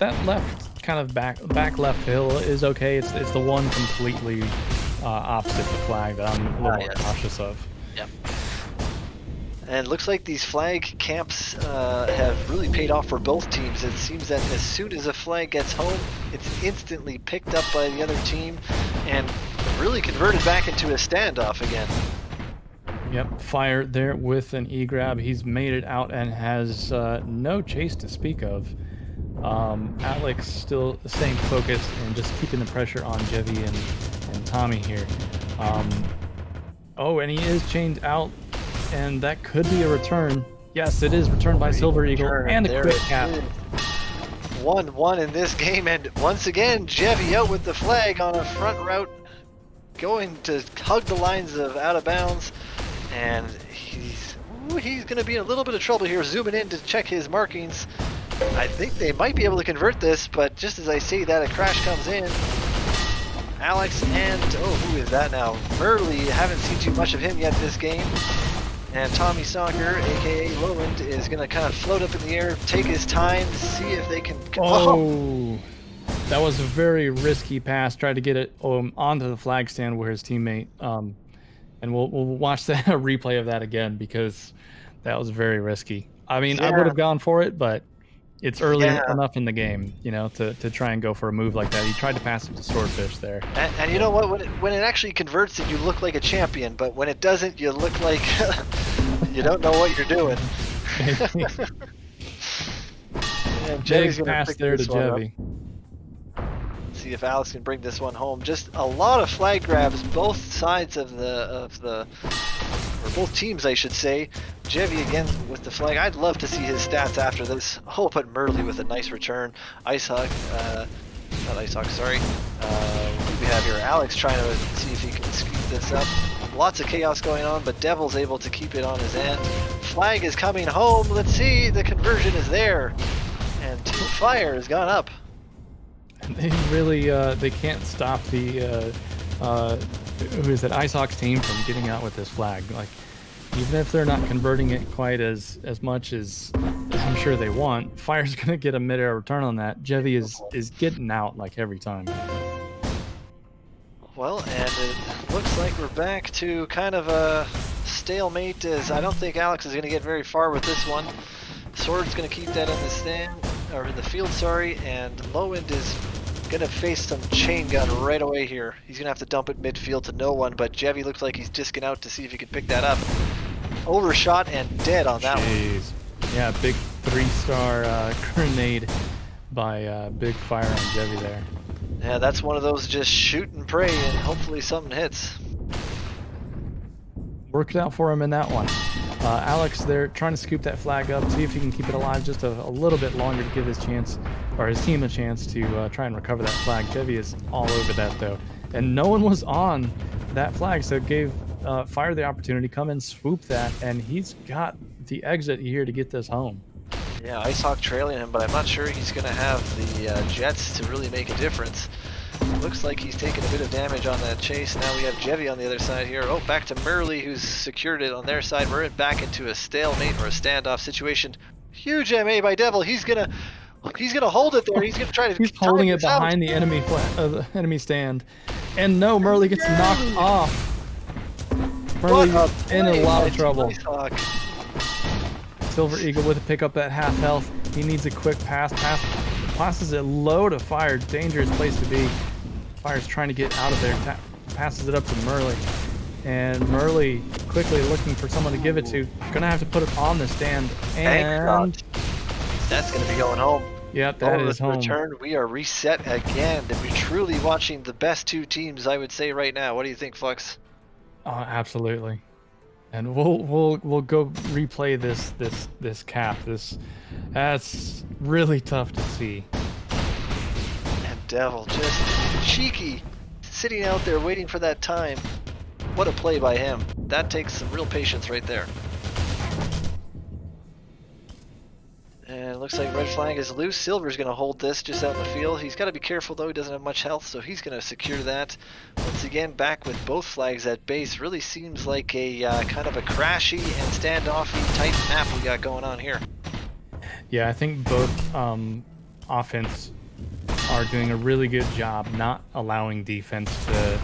[SPEAKER 18] kind of back left hill is okay. It's the one completely opposite the flag that I'm a little more cautious of.
[SPEAKER 15] Yep. And it looks like these flag camps have really paid off for both teams. It seems that as soon as a flag gets home, it's instantly picked up by the other team and really converted back into a standoff again.
[SPEAKER 18] Yep, Fire there with an E-grab. He's made it out and has no chase to speak of. Alex still the same focus and just keeping the pressure on Jevy and Tommy here. Oh, and he is chained out, and that could be a return. Yes, it is returned by Silver Eagle and a quick cap.
[SPEAKER 15] 1-1 in this game, and once again, Jevy out with the flag on a front route, going to hug the lines of out of bounds. And he's going to be in a little bit of trouble here, zooming in to check his markings. I think they might be able to convert this, but just as I say that, a crash comes in. Alex and, oh, who is that now? Murley, haven't seen too much of him yet this game. And Tommy Soccer, aka Lowland, is going to kind of float up in the air, take his time, see if they can.
[SPEAKER 18] Oh, that was a very risky pass. Tried to get it onto the flag stand where his teammate. And we'll watch that replay of that again because that was very risky. I mean, I would have gone for it, but it's early enough in the game, you know, to try and go for a move like that. He tried to pass it to Swordfish there.
[SPEAKER 15] And you know what? When it actually converts it, you look like a champion. But when it doesn't, you look like you don't know what you're doing. And Jevy's
[SPEAKER 18] Big
[SPEAKER 15] gonna
[SPEAKER 18] pass
[SPEAKER 15] pick
[SPEAKER 18] there to
[SPEAKER 15] this one up.
[SPEAKER 18] Jevy.
[SPEAKER 15] See if Alex can bring this one home. Just a lot of flag grabs, both sides of the or both teams, I should say. Jevy again with the flag. I'd love to see his stats after this. Oh, but Merly with a nice return. Icehawk, not Icehawk, sorry. What do we have here? Alex trying to see if he can scoop this up. Lots of chaos going on, but Devil's able to keep it on his end. Flag is coming home. Let's see. The conversion is there. And Team Fire has gone up.
[SPEAKER 18] And they really they can't stop the who is it, Icehawk's team from getting out with this flag. Like, even if they're not converting it quite as much as I'm sure they want, Fire's gonna get a midair return on that. Jevy is getting out like every time.
[SPEAKER 15] Well, and it looks like we're back to kind of a stalemate, as I don't think Alex is going to get very far with this one. Sword's going to keep that in the stand, or in the field, sorry, and Lowend is going to face some chain gun right away here. He's going to have to dump it midfield to no one, but Jevy looks like he's disking out to see if he can pick that up. Overshot and dead on that one.
[SPEAKER 18] Yeah, big 3-star grenade by Big Fire on Jevy there.
[SPEAKER 15] Yeah, that's one of those just shoot and pray and hopefully something hits.
[SPEAKER 18] Worked out for him in that one. Alex there trying to scoop that flag up, see if he can keep it alive just a little bit longer to give his chance, or his team a chance to try and recover that flag. Jevy is all over that though. And no one was on that flag, so it gave Fire the opportunity to come and swoop that, and he's got the exit here to get this home.
[SPEAKER 15] Yeah, Icehawk trailing him, but I'm not sure he's going to have the jets to really make a difference. Looks like he's taking a bit of damage on that chase. Now we have Jevy on the other side here. Oh, back to Merly, who's secured it on their side. We're back into a stalemate or a standoff situation. Huge MA by Devil. He's gonna hold it there. He's gonna try to.
[SPEAKER 18] He's holding it behind the enemy stand, and no, Merly gets knocked off. Merly's in a lot of trouble. Silver Eagle with a pickup at half health. He needs a quick pass. Passes it low to Fire. Dangerous place to be. Fire's trying to get out of there. Passes it up to Merly. And Merly quickly looking for someone to give it to. Gonna have to put it on the stand. And
[SPEAKER 15] that's gonna be going home.
[SPEAKER 18] Yep, that is home.
[SPEAKER 15] Return. We are reset again. And we're truly watching the best two teams, I would say, right now. What do you think, Flux?
[SPEAKER 18] Absolutely. And we'll go replay this cap. That's really tough to see.
[SPEAKER 15] And Devil just cheeky, sitting out there waiting for that time. What a play by him. That takes some real patience right there. And it looks like red flag is loose. Silver's going to hold this just out in the field. He's got to be careful though, he doesn't have much health, so he's going to secure that. Once again, back with both flags at base. Really seems like a kind of a crashy and standoffy type map we got going on here.
[SPEAKER 18] Yeah, I think both offense are doing a really good job not allowing defense to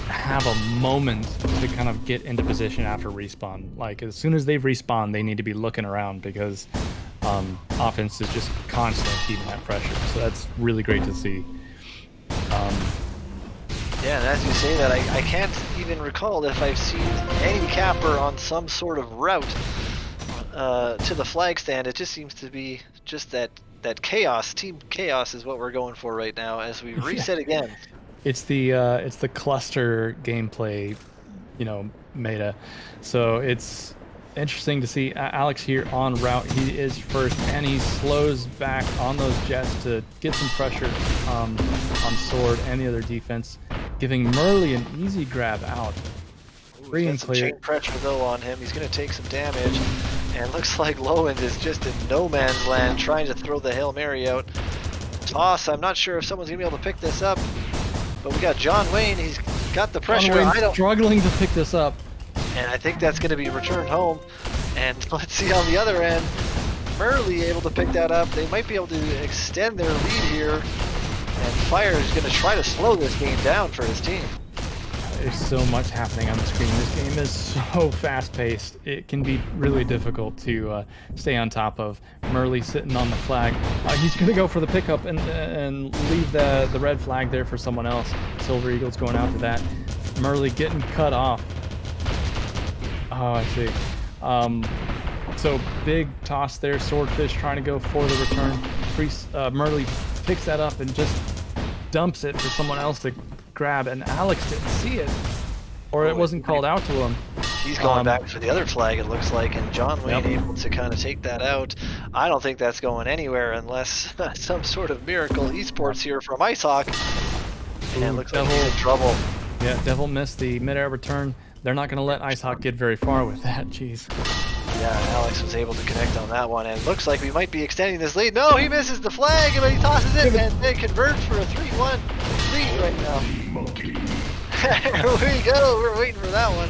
[SPEAKER 18] have a moment to kind of get into position after respawn. Like, as soon as they've respawned, they need to be looking around because offense is just constantly keeping that pressure. So that's really great to see.
[SPEAKER 15] Yeah, and as you say that, I can't even recall if I've seen any capper on some sort of route to the flag stand. It just seems to be just that chaos. Team chaos is what we're going for right now as we reset again.
[SPEAKER 18] It's the cluster gameplay, meta. So it's interesting to see Alex here on route. He is first, and he slows back on those jets to get some pressure on Sword and the other defense, giving Merly an easy grab out. Free and clear.
[SPEAKER 15] Chain pressure though on him. He's going to take some damage, and looks like Lowend is just in no man's land trying to throw the Hail Mary out. Toss. I'm not sure if someone's going to be able to pick this up, but we got John Wayne. He's got the pressure.
[SPEAKER 18] John Wayne struggling to pick this up.
[SPEAKER 15] And I think that's going to be returned home. And let's see on the other end, Murley able to pick that up. They might be able to extend their lead here. And Fire is going to try to slow this game down for his team.
[SPEAKER 18] There's so much happening on the screen. This game is so fast-paced. It can be really difficult to stay on top of. Murley sitting on the flag. He's going to go for the pickup and leave the red flag there for someone else. Silver Eagle's going after that. Murley getting cut off. Oh, I see. So big toss there. Swordfish trying to go for the return. Murley picks that up and just dumps it for someone else to grab, and Alex didn't see it, or it wasn't called out to him.
[SPEAKER 15] He's going back for the other flag, it looks like, and John Wayne able to kind of take that out. I don't think that's going anywhere unless some sort of miracle esports here from Icehawk. And it looks like he's in trouble.
[SPEAKER 18] Yeah, Devil missed the midair return. They're not going to let Icehawk get very far with that. Jeez.
[SPEAKER 15] Yeah, Alex was able to connect on that one, and it looks like we might be extending this lead. No, he misses the flag, but he tosses it, and they convert for a 3-1 lead right now. Here we go, we're waiting for that one.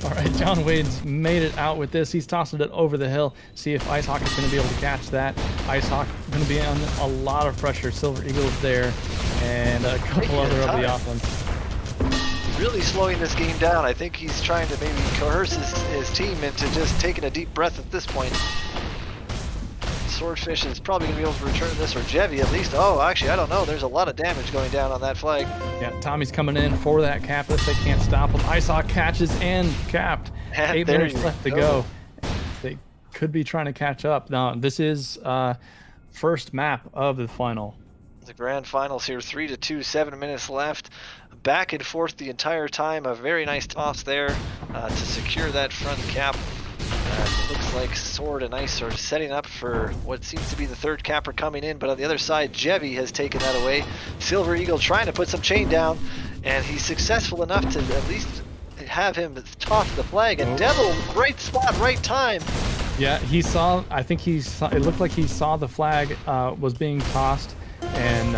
[SPEAKER 18] All right, John Wade's made it out with this. He's tossing it over the hill. See if Icehawk is going to be able to catch that. Icehawk going to be on a lot of pressure. Silver Eagle's there, and a couple other of the offense.
[SPEAKER 15] Really slowing this game down. I think he's trying to maybe coerce his team into just taking a deep breath at this point. Swordfish is probably going to be able to return this, or Jevy at least. Oh, actually, I don't know. There's a lot of damage going down on that flag.
[SPEAKER 18] Yeah, Tommy's coming in for that cap if they can't stop him. Icehawk catches and capped.
[SPEAKER 15] And
[SPEAKER 18] 8 minutes left to go. They could be trying to catch up. Now, this is first map of the final.
[SPEAKER 15] The grand finals here, 3-2, 7 minutes left. Back and forth the entire time. A very nice toss there to secure that front cap. It looks like Sword and Ice are setting up for what seems to be the third capper coming in, but on the other side, Jevy has taken that away. Silver Eagle trying to put some chain down, and he's successful enough to at least have him toss the flag. And Devil, right spot, right time.
[SPEAKER 18] Yeah, he saw, I think he saw, it looked like he saw the flag was being tossed and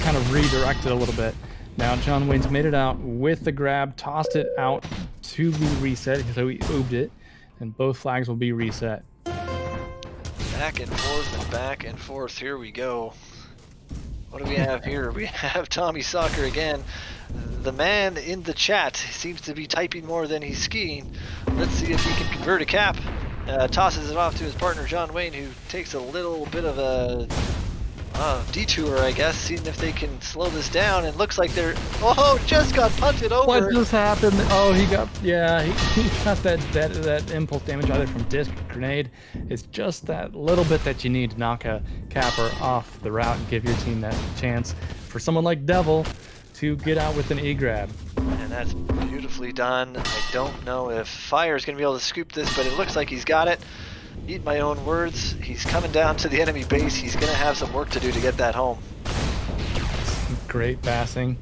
[SPEAKER 18] kind of redirected a little bit. Now John Wayne's made it out with the grab, tossed it out to be reset, so he oobed it, and both flags will be reset.
[SPEAKER 15] Back and forth and back and forth. Here we go. What do we have here? We have Tommy Soccer again. The man in the chat seems to be typing more than he's skiing. Let's see if he can convert a cap. Tosses it off to his partner John Wayne, who takes a little bit of a detour, I guess, seeing if they can slow this down. And looks like they're just got punted over.
[SPEAKER 18] What just happened? Oh, he got he got that impulse damage either from disc or grenade. It's just that little bit that you need to knock a capper off the route and give your team that chance for someone like Devil to get out with an E-grab.
[SPEAKER 15] And that's beautifully done. I don't know if Fire is going to be able to scoop this, but it looks like he's got it. Eat my own words. He's coming down to the enemy base. He's going to have some work to do to get that home.
[SPEAKER 18] Great passing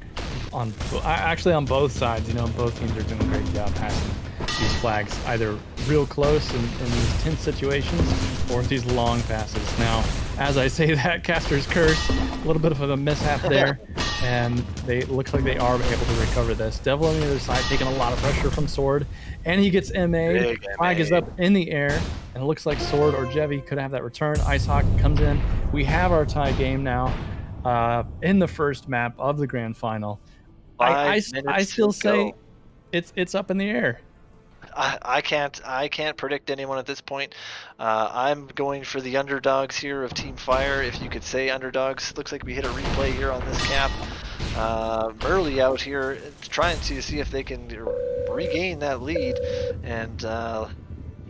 [SPEAKER 18] actually on both sides. You know, both teams are doing a great job passing these flags, either real close in these tense situations or these long passes. Now, as I say that, Caster's Curse, a little bit of a mishap there, and it looks like they are able to recover this. Devil on the other side taking a lot of pressure from Sword, and he gets MA. Flag is up in the air, and it looks like Sword or Jevy could have that return. Icehawk comes in. We have our tie game now in the first map of the grand final. I still say it's up in the air.
[SPEAKER 15] I can't predict anyone at this point. I'm going for the underdogs here of Team Fire, if you could say underdogs. Looks like we hit a replay here on this cap. Murley out here trying to see if they can regain that lead, and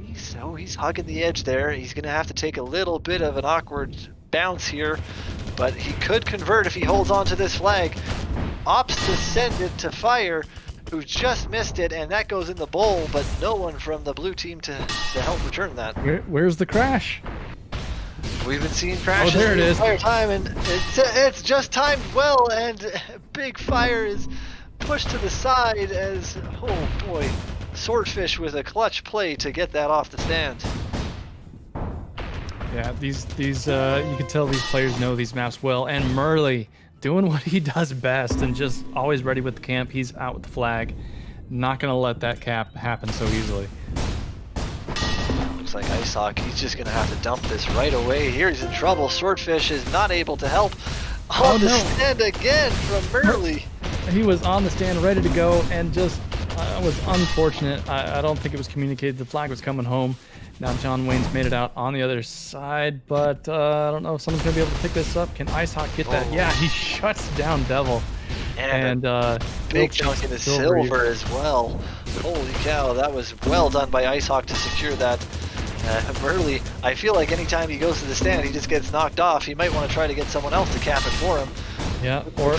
[SPEAKER 15] he's hugging the edge there. He's gonna have to take a little bit of an awkward bounce here, but he could convert if he holds on to this flag. Opts to send it to Fire, who just missed it, and that goes in the bowl, but no one from the blue team to help return that.
[SPEAKER 18] Where's the crash?
[SPEAKER 15] We've been seeing crashes
[SPEAKER 18] there it
[SPEAKER 15] the
[SPEAKER 18] is.
[SPEAKER 15] entire time, and it's just timed well, and Big Fire is pushed to the side as, oh boy, Swordfish with a clutch play to get that off the stand.
[SPEAKER 18] Yeah, these you can tell these players know these maps well, and Murley doing what he does best and just always ready with the camp. He's out with the flag. Not gonna let that cap happen so easily.
[SPEAKER 15] Looks like Icehawk, he's just going to have to dump this right away. Here he's in trouble. Swordfish is not able to help. On the stand again from Merly.
[SPEAKER 18] He was on the stand ready to go and just was unfortunate. I don't think it was communicated. The flag was coming home. Now John Wayne's made it out on the other side, but I don't know if someone's going to be able to pick this up. Can Icehawk get that? Yeah, he shuts down Devil.
[SPEAKER 15] And big chunk in the silver as well. Holy cow, that was well done by Icehawk to secure that. Merly, I feel like anytime he goes to the stand, he just gets knocked off. He might want to try to get someone else to cap it for him.
[SPEAKER 18] Yeah, or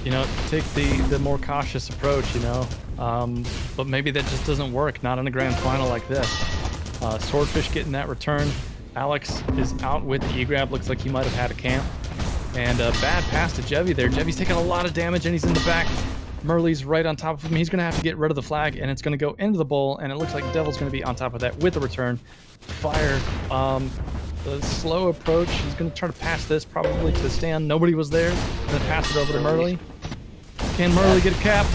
[SPEAKER 18] you know, take the more cautious approach, you know. But maybe that just doesn't work, not in a grand final like this. Swordfish getting that return. Alex is out with the E-grab. Looks like he might have had a camp. And a bad pass to Jevy there. Jevy's taking a lot of damage and he's in the back. Merly's right on top of him. He's going to have to get rid of the flag and it's going to go into the bowl. And it looks like Devil's going to be on top of that with the return. Fire. The slow approach. He's going to try to pass this probably to the stand. Nobody was there. Going to pass it over to Merly. Can Merly get a cap?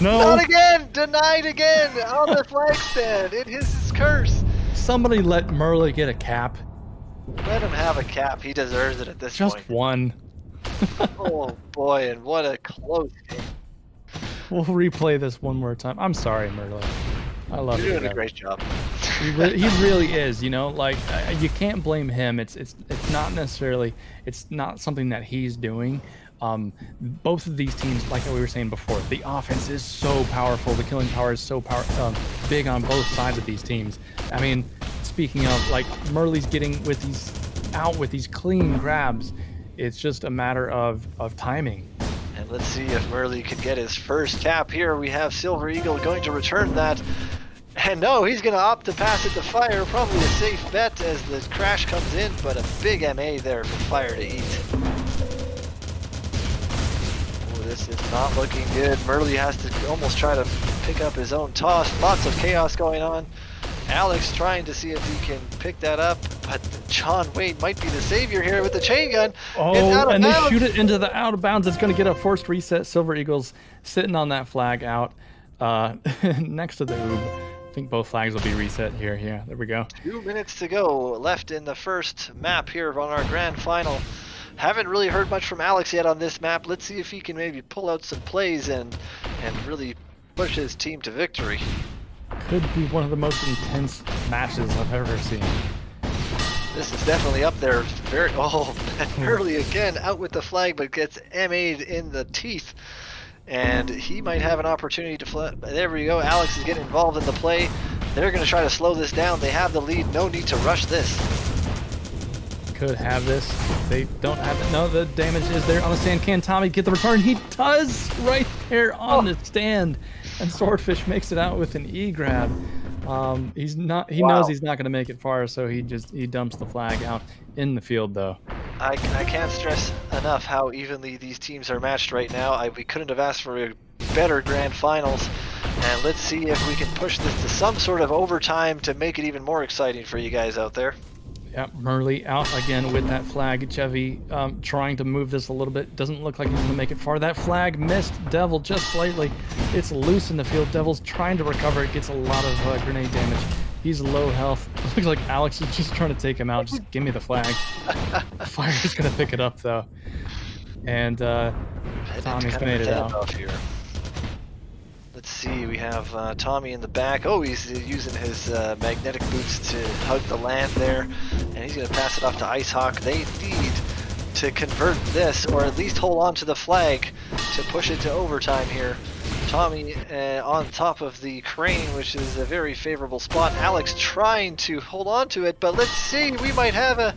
[SPEAKER 18] No.
[SPEAKER 15] Not again! Denied again on the flag stand. It is his curse.
[SPEAKER 18] Somebody let Merly get a cap.
[SPEAKER 15] Let him have a cap. He deserves it at this point.
[SPEAKER 18] Just one.
[SPEAKER 15] Oh boy, and what a close game.
[SPEAKER 18] We'll replay this one more time. I'm sorry, Merly. I love you.
[SPEAKER 15] You're doing a great job.
[SPEAKER 18] He really is, you know, like you can't blame him. It's not necessarily, it's not something that he's doing. Both of these teams, like we were saying before, the offense is so powerful. The killing power is so big on both sides of these teams. I mean, speaking of, like, Merly's getting with these clean grabs. It's just a matter of timing.
[SPEAKER 15] And let's see if Merly can get his first cap here. We have Silver Eagle going to return that. And no, he's going to opt to pass it to Fire. Probably a safe bet as the crash comes in, but a big MA there for Fire to eat. Oh, this is not looking good. Merly has to almost try to pick up his own toss. Lots of chaos going on. Alex trying to see if he can pick that up, but John Wayne might be the savior here with the chain gun.
[SPEAKER 18] Oh, and they shoot it into the out of bounds. It's going to get a forced reset. Silver Eagles sitting on that flag out next to the oob. I think both flags will be reset here. Yeah, there we go.
[SPEAKER 15] 2 minutes to go left in the first map here on our grand final. Haven't really heard much from Alex yet on this map. Let's see if he can maybe pull out some plays and really push his team to victory.
[SPEAKER 18] Could be one of the most intense matches I've ever seen.
[SPEAKER 15] This is definitely up there. Early again out with the flag, but gets MA'd in the teeth. And he might have an opportunity to flip. There we go. Alex is getting involved in the play. They're going to try to slow this down. They have the lead. No need to rush this.
[SPEAKER 18] Could have this. They don't have it. No, the damage is there on the stand. Can Tommy get the return? He does right there on the stand. And Swordfish makes it out with an E-grab. He knows he's not going to make it far, so he dumps the flag out in the field, though.
[SPEAKER 15] I can't stress enough how evenly these teams are matched right now. We couldn't have asked for a better grand finals. And let's see if we can push this to some sort of overtime to make it even more exciting for you guys out there.
[SPEAKER 18] Yep, Merly out again with that flag. Chevy trying to move this a little bit. Doesn't look like he's going to make it far. That flag missed Devil just slightly. It's loose in the field. Devil's trying to recover. It gets a lot of grenade damage. He's low health. Looks like Alex is just trying to take him out. Just give me the flag. Fire's going to pick it up, though. And Tommy's made it out.
[SPEAKER 15] Here. Let's see, we have Tommy in the back. Oh, he's using his magnetic boots to hug the land there. And he's going to pass it off to Icehawk. They need to convert this, or at least hold on to the flag to push it to overtime here. Tommy on top of the crane, which is a very favorable spot. Alex trying to hold on to it, but let's see, we might have a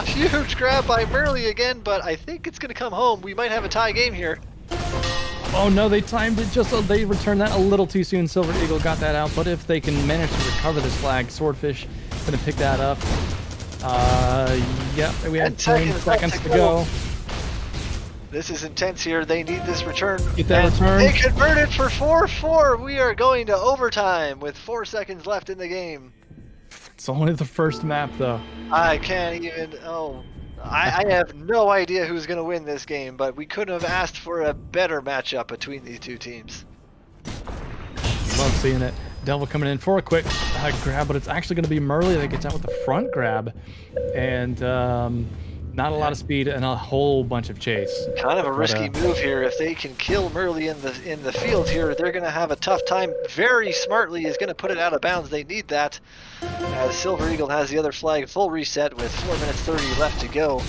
[SPEAKER 15] huge grab by Merly again, but I think it's going to come home. We might have a tie game here.
[SPEAKER 18] Oh no, they timed it just so they returned that a little too soon. Silver Eagle got that out, but if they can manage to recover this flag, Swordfish gonna pick that up. Yeah, we had 10 seconds to go.
[SPEAKER 15] This is intense here. They need this return.
[SPEAKER 18] Get that return.
[SPEAKER 15] They converted for 4-4. We are going to overtime with 4 seconds left in the game.
[SPEAKER 18] It's only the first map, though.
[SPEAKER 15] I can't even. I have no idea who's going to win this game, but we couldn't have asked for a better matchup between these two teams.
[SPEAKER 18] seeing it. Devil coming in for a quick grab, but it's actually going to be Murley that gets out with the front grab. And not a lot of speed and a whole bunch of chase.
[SPEAKER 15] Kind of a risky move here. If they can kill Murley in the field here, they're going to have a tough time. Very smartly is going to put it out of bounds. They need that. As Silver Eagle has the other flag full reset with 4 minutes 30 left to go.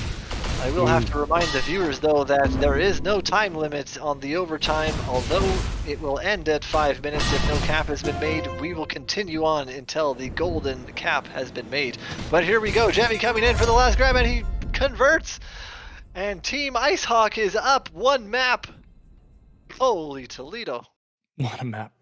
[SPEAKER 15] I will have to remind the viewers, though, that there is no time limit on the overtime. Although it will end at 5 minutes if no cap has been made, we will continue on until the golden cap has been made. But here we go. Jemmy coming in for the last grab, and he converts. And Team Icehawk is up 1 map. Holy Toledo.
[SPEAKER 18] What a map.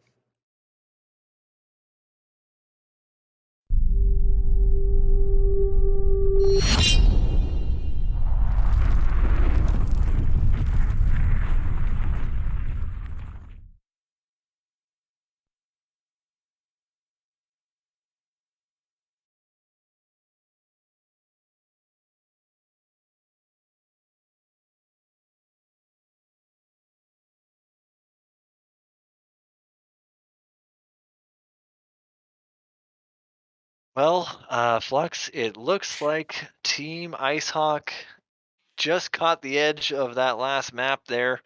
[SPEAKER 15] Well, Flux, it looks like Team Icehawk just caught the edge of that last map there.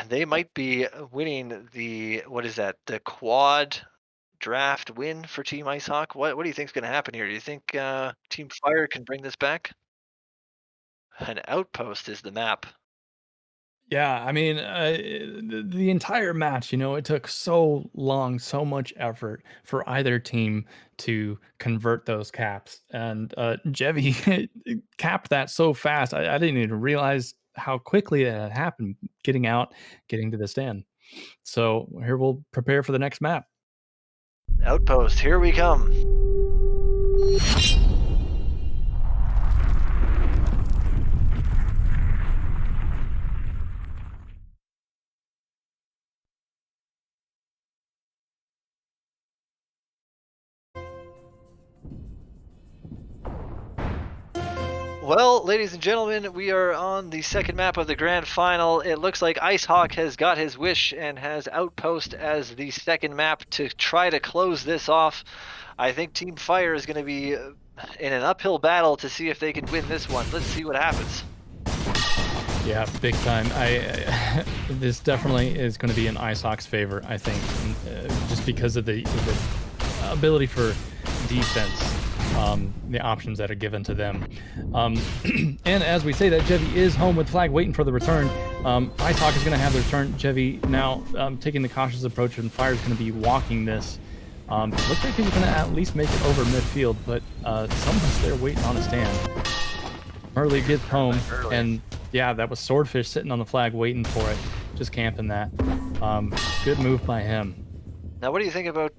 [SPEAKER 15] They might be winning the, what is that, the quad draft win for Team Icehawk. What do you think is going to happen here? Do you think Team Fire can bring this back? An outpost is the map.
[SPEAKER 18] Yeah, I mean, the entire match, it took so long, so much effort for either team to convert those caps. And Jevy capped that so fast, I didn't even realize how quickly it had happened, getting out, getting to the stand. So here we'll prepare for the next map.
[SPEAKER 15] Outpost, here we come. Well, ladies and gentlemen, we are on the second map of the grand final. It looks like Icehawk has got his wish and has Outpost as the second map to try to close this off. I think Team Fire is going to be in an uphill battle to see if they can win this one. Let's see what happens.
[SPEAKER 18] Yeah, big time. This definitely is going to be in Icehawk's favor, I think, just because of the ability for defense. The options that are given to them. And as we say that, Jevy is home with flag waiting for the return. Icehawk is going to have the return. Jevy now taking the cautious approach, and Fire is going to be walking this. Looks like he's going to at least make it over midfield, but someone's there waiting on a stand. Murley gets home, and yeah, that was Swordfish sitting on the flag waiting for it, just camping that. Good move by him.
[SPEAKER 15] Now, what do you think about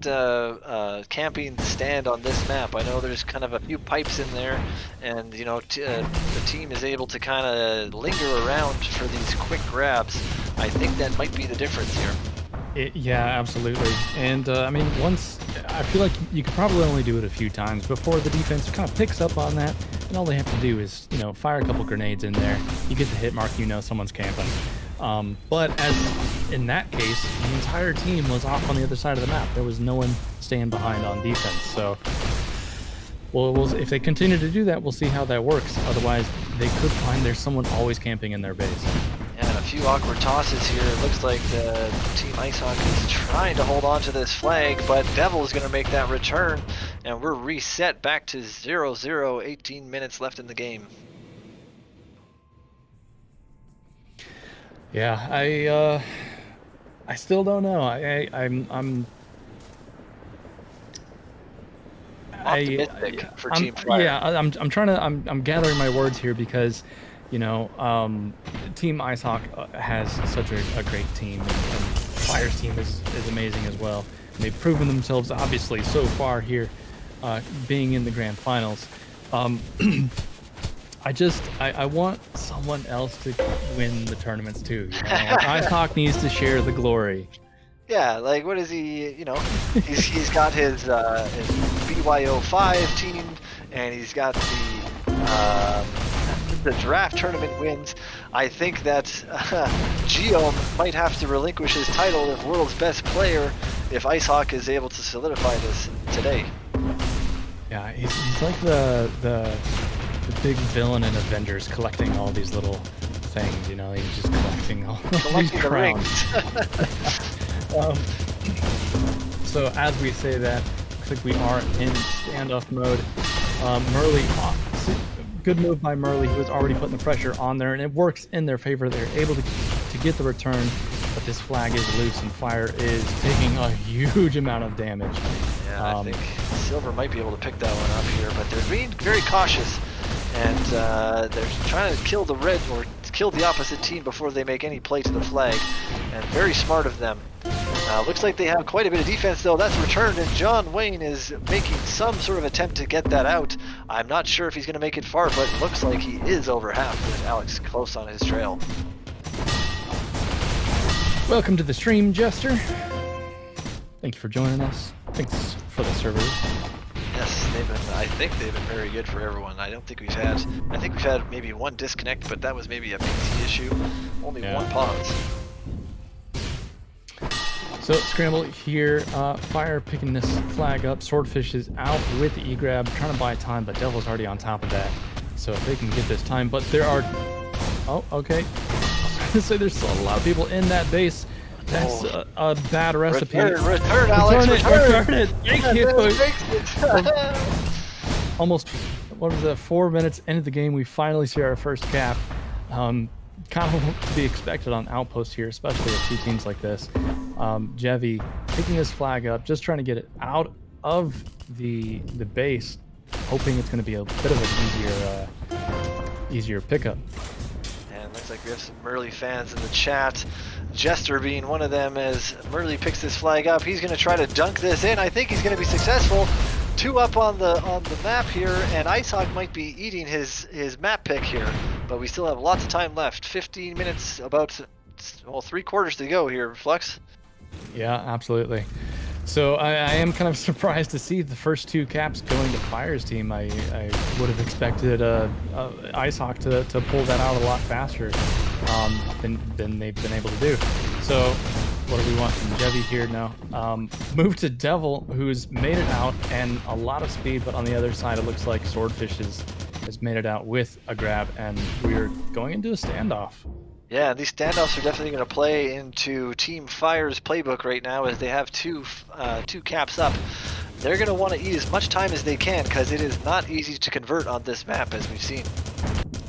[SPEAKER 15] camping the stand on this map? I know there's kind of a few pipes in there, and the team is able to kind of linger around for these quick grabs. I think that might be the difference here.
[SPEAKER 18] Yeah, absolutely. And I mean, once I feel like you could probably only do it a few times before the defense kind of picks up on that, and all they have to do is fire a couple grenades in there. You get the hit mark, someone's camping. But as in that case, the entire team was off on the other side of the map. There was no one staying behind on defense. So, if they continue to do that, we'll see how that works. Otherwise, they could find there's someone always camping in their base.
[SPEAKER 15] And a few awkward tosses here. It looks like the Team Icehawk is trying to hold on to this flag, but Devil is going to make that return, and we're reset back to 0-0, 18 minutes left in the game.
[SPEAKER 18] Yeah, I still don't know. I'm
[SPEAKER 15] optimistic for Team Fire.
[SPEAKER 18] Yeah, I'm gathering my words here because, Team Icehawk has such a great team, and Fire's team is amazing as well. And they've proven themselves obviously so far here, being in the grand finals. I want someone else to win the tournaments too. Icehawk needs to share the glory.
[SPEAKER 15] Yeah, like what is he? He's got his BYO5 team, and he's got the draft tournament wins. I think that Giohm might have to relinquish his title of world's best player if Icehawk is able to solidify this today.
[SPEAKER 18] Yeah, he's like the big villain in Avengers, collecting all these little things. You know, he's just collecting all these
[SPEAKER 15] Collecting the
[SPEAKER 18] crowns.
[SPEAKER 15] rings.
[SPEAKER 18] So as we say that, looks like we are in standoff mode. Murley, good move by Murley, who was already putting the pressure on there, and it works in their favor. They're able to get the return, but this flag is loose, and Fire is taking a huge amount of damage.
[SPEAKER 15] Yeah, I think Silver might be able to pick that one up here, but they're being very cautious, and they're trying to kill the red or kill the opposite team before they make any play to the flag, and very smart of them. Looks like they have quite a bit of defense though. That's returned, and John Wayne is making some sort of attempt to get that out. I'm not sure if he's going to make it far, but it looks like he is over half with Alex close on his trail.
[SPEAKER 18] Welcome to the stream, Jester. Thank you for joining us. Thanks for the servers.
[SPEAKER 15] Yes, I think they've been very good for everyone. I think we've had maybe one disconnect, but that was maybe a PC issue. Only one pause.
[SPEAKER 18] So Scramble here, Fire picking this flag up. Swordfish is out with the E-grab, trying to buy time, but Devil's already on top of that. So if they can get this time, but there are, oh, okay. I was going to say there's still a lot of people in that base. That's a bad recipe.
[SPEAKER 15] Return, Alex,
[SPEAKER 18] return it. Thank you. Almost, what was that, 4 minutes into the game, we finally see our first cap. Kind of to be expected on Outpost here, especially with two teams like this. Jevy picking this flag up, just trying to get it out of the base, hoping it's going to be a bit of an easier pickup.
[SPEAKER 15] And looks like we have some Murley fans in the chat. Jester being one of them, as Murley picks this flag up. He's going to try to dunk this in. I think he's going to be successful. 2 up on the map here, and Icehawk might be eating his map pick here, but we still have lots of time left. 15 minutes, about 3/4 to go here, Flux.
[SPEAKER 18] Yeah, absolutely. So I am kind of surprised to see the first 2 caps going to Fire's team. I would have expected Icehawk to pull that out a lot faster than they've been able to do. So what do we want from Jevy here now? Move to Devil, who's made it out, and a lot of speed, but on the other side it looks like Swordfish has made it out with a grab, and we're going into a standoff.
[SPEAKER 15] Yeah, these standoffs are definitely going to play into Team Fire's playbook right now, as they have two caps up. They're going to want to eat as much time as they can, because it is not easy to convert on this map, as we've seen.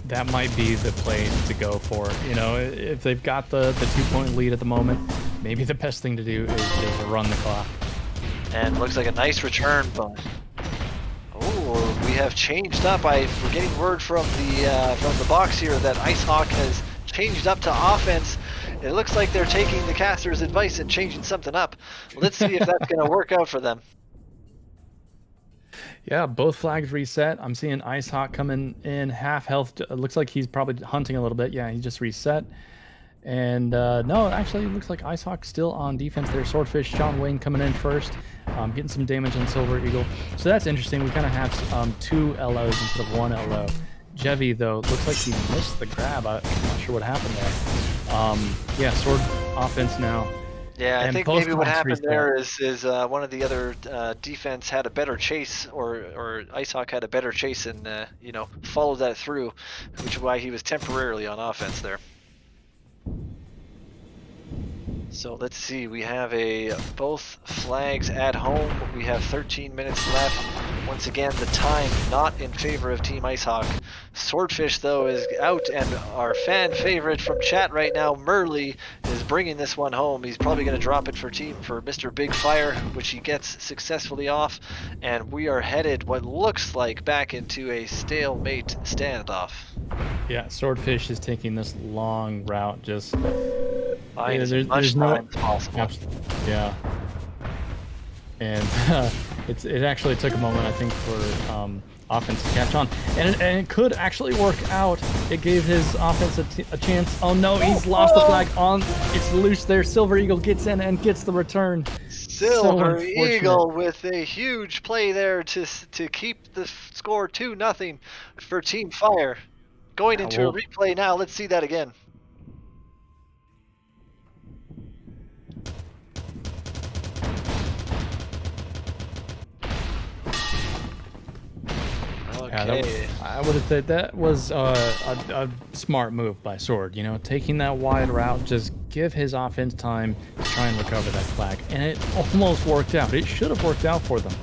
[SPEAKER 18] That might be the play to go for. You know, if they've got the 2-point lead at the moment, maybe the best thing to do is just run the clock.
[SPEAKER 15] And looks like a nice return, but oh, we have changed up. We're getting word from the box here that Icehawk has changed up to offense. It looks like they're taking the caster's advice and changing something up. Let's see if that's going to work out for them.
[SPEAKER 18] Yeah, both flags reset. I'm seeing Icehawk coming in half health. It looks like he's probably hunting a little bit. Yeah, he just reset. And no, actually, it looks like Icehawk still on defense there. Swordfish, John Wayne coming in first, getting some damage on Silver Eagle. So that's interesting. We kind of have 2 LOs instead of 1 LO. Jevy, though, looks like he missed the grab. I'm not sure what happened there. Yeah, sword offense now.
[SPEAKER 15] Yeah, I
[SPEAKER 18] And
[SPEAKER 15] think
[SPEAKER 18] both
[SPEAKER 15] maybe what
[SPEAKER 18] flags
[SPEAKER 15] happened
[SPEAKER 18] reset.
[SPEAKER 15] there is one of the other defense had a better chase, or Icehawk had a better chase and followed that through, which is why he was temporarily on offense there. So let's see, we have both flags at home. We have 13 minutes left. Once again, the time not in favor of Team Icehawk. Swordfish, though, is out, and our fan favorite from chat right now, Murley, is bringing this one home. He's probably going to drop it for Mr. Big Fire, which he gets successfully off, and we are headed what looks like back into a stalemate standoff.
[SPEAKER 18] Yeah, Swordfish is taking this long route. Just
[SPEAKER 15] Buying as much time as possible.
[SPEAKER 18] Yeah, and it actually took a moment, I think, for offense to catch on, and it could actually work out. It gave his offense a chance. Oh no, he's lost the flag on. It's loose there. Silver Eagle gets in and gets the return.
[SPEAKER 15] Silver Eagle with a huge play there to keep the score 2-0 for Team Fire. Going into a replay now. Let's see that again. Okay.
[SPEAKER 18] I would have said that was a smart move by Sword. You know, taking that wide route, just give his offense time to try and recover that flag, and it almost worked out. It should have worked out for them.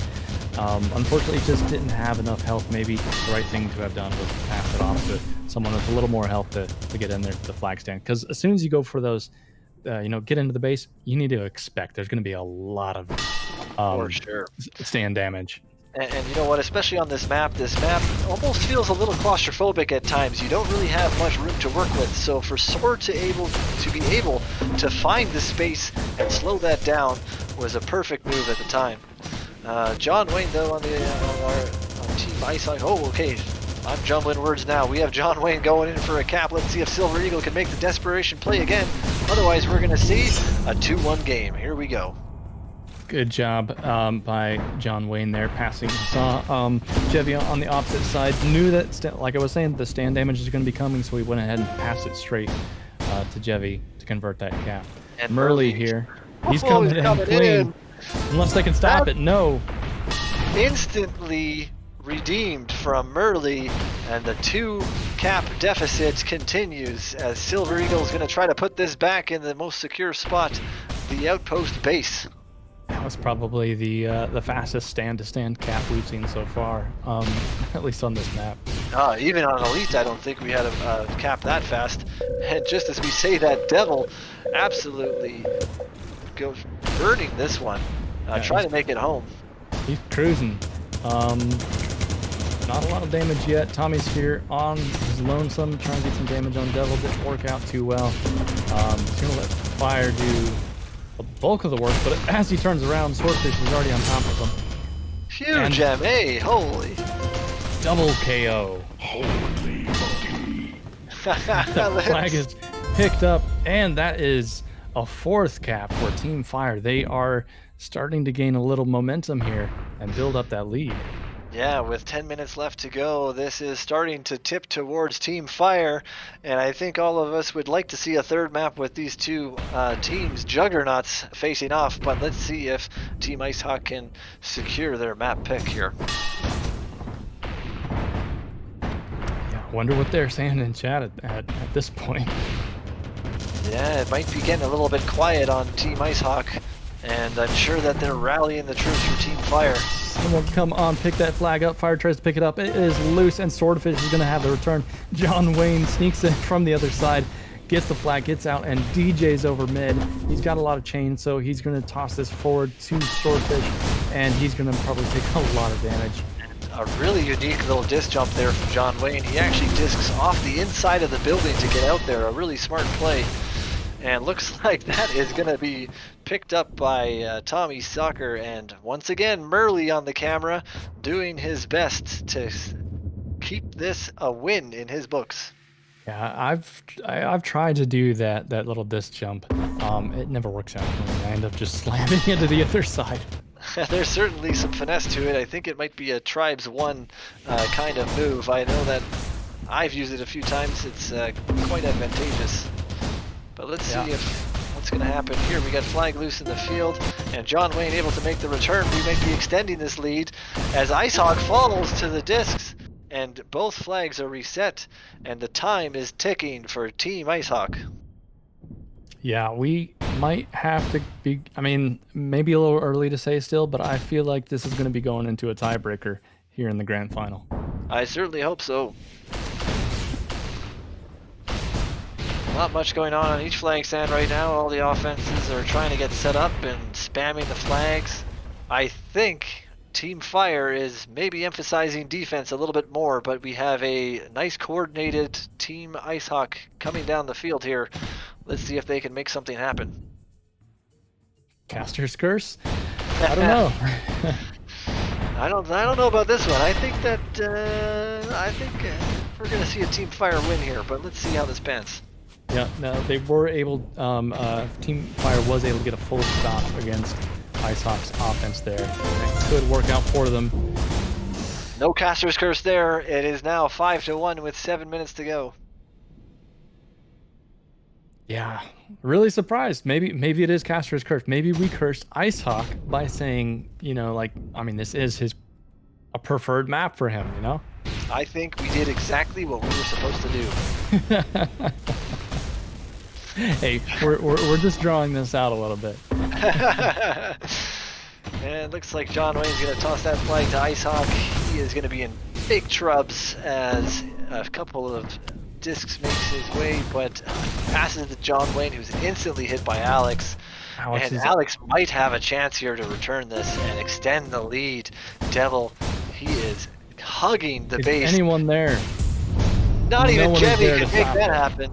[SPEAKER 18] Unfortunately, it just didn't have enough health. Maybe the right thing to have done was pass it off to someone with a little more health to get in there to the flag stand. Because as soon as you go for those, get into the base, you need to expect there's going to be a lot of
[SPEAKER 15] For sure.
[SPEAKER 18] stand damage.
[SPEAKER 15] And you know what, especially on this map almost feels a little claustrophobic at times. You don't really have much room to work with, so for Sword to be able to find the space and slow that down was a perfect move at the time. John Wayne, though, on Team Icehawk. Oh, okay. I'm jumbling words now. We have John Wayne going in for a cap. Let's see if Silver Eagle can make the desperation play again. Otherwise, we're going to see a 2-1 game. Here we go.
[SPEAKER 18] Good job by John Wayne there, passing. Saw Giohm on the opposite side. Knew that, like I was saying, the stand damage is going to be coming, so he went ahead and passed it straight to Giohm to convert that cap.
[SPEAKER 15] And
[SPEAKER 18] Murley here. He's coming in clean. Unless they can stop it. No.
[SPEAKER 15] Instantly redeemed from Murley, and the 2 cap deficit continues as Silver Eagle is going to try to put this back in the most secure spot, the outpost base.
[SPEAKER 18] That was probably the fastest stand-to-stand cap we've seen so far, at least on this map.
[SPEAKER 15] Even on Elite, I don't think we had a cap that fast. And just as we say that, Devil absolutely goes burning this one, trying to make it home.
[SPEAKER 18] He's cruising. Not a lot of damage yet. Tommy's here on his lonesome, trying to get some damage on Devil. Didn't work out too well. He's going to let Fire do the bulk of the work, but as he turns around, Swordfish is already on top of him.
[SPEAKER 15] Huge MA, holy.
[SPEAKER 18] Double KO.
[SPEAKER 21] Holy monkey.
[SPEAKER 18] The flag is picked up, and that is a 4th cap for Team Fire. They are starting to gain a little momentum here and build up that lead.
[SPEAKER 15] Yeah, with 10 minutes left to go, this is starting to tip towards Team Fire, and I think all of us would like to see a 3rd map with these 2 teams, juggernauts, facing off, but let's see if Team Icehawk can secure their map pick here.
[SPEAKER 18] Yeah, wonder what they're saying in chat at this point.
[SPEAKER 15] Yeah, it might be getting a little bit quiet on Team Icehawk, and I'm sure that they're rallying the troops for Team Fire.
[SPEAKER 18] Someone come on, pick that flag up. Fire tries to pick it up. It is loose, and Swordfish is going to have the return. John Wayne sneaks in from the other side, gets the flag, gets out, and DJ's over mid. He's got a lot of chain, so he's going to toss this forward to Swordfish, and he's going to probably take a lot of damage.
[SPEAKER 15] A really unique little disc jump there from John Wayne. He actually discs off the inside of the building to get out there. A really smart play. And looks like that is going to be picked up by Tommy Soccer. And once again, Murley on the camera doing his best to keep this a win in his books.
[SPEAKER 18] Yeah, I've tried to do that little disc jump. It never works out for me. I end up just slamming into the other side.
[SPEAKER 15] There's certainly some finesse to it. I think it might be a Tribes 1 kind of move. I know that I've used it a few times. It's quite advantageous. But let's see what's going to happen here. We got flag loose in the field, and John Wayne able to make the return. We might be extending this lead as Icehawk falls to the discs, and both flags are reset, and the time is ticking for Team Icehawk.
[SPEAKER 18] Yeah, we might have to be, I mean, maybe a little early to say still, but I feel like this is going to be going into a tiebreaker here in the grand final.
[SPEAKER 15] I certainly hope so. Not much going on each flag stand right now. All the offenses are trying to get set up and spamming the flags. I think Team Fire is maybe emphasizing defense a little bit more, but we have a nice coordinated Team Icehawk coming down the field here. Let's see if they can make something happen.
[SPEAKER 18] Caster's Curse? I don't know.
[SPEAKER 15] I don't know about this one. I think that we're going to see a Team Fire win here, but let's see how this pans.
[SPEAKER 18] Yeah, no, they were able, Team Fire was able to get a full stop against Icehawk's offense there. That could work out for them.
[SPEAKER 15] No Caster's Curse there. It is now 5-1 with 7 minutes to go.
[SPEAKER 18] Yeah, really surprised. Maybe it is Caster's Curse. Maybe we cursed Icehawk by saying, you know, like, I mean, this is a preferred map for him, you know?
[SPEAKER 15] I think we did exactly what we were supposed to do.
[SPEAKER 18] Hey, we're just drawing this out a little bit.
[SPEAKER 15] And it looks like John Wayne's going to toss that flag to Icehawk. He is going to be in big troubles as a couple of discs makes his way, but passes to John Wayne, who's instantly hit by Alex. Alex might have a chance here to return this and extend the lead. Devil, he is hugging the base.
[SPEAKER 18] Anyone there?
[SPEAKER 15] Not
[SPEAKER 18] No
[SPEAKER 15] even
[SPEAKER 18] one is
[SPEAKER 15] Jemmy
[SPEAKER 18] there
[SPEAKER 15] can
[SPEAKER 18] to
[SPEAKER 15] make
[SPEAKER 18] stop
[SPEAKER 15] that
[SPEAKER 18] it.
[SPEAKER 15] happen.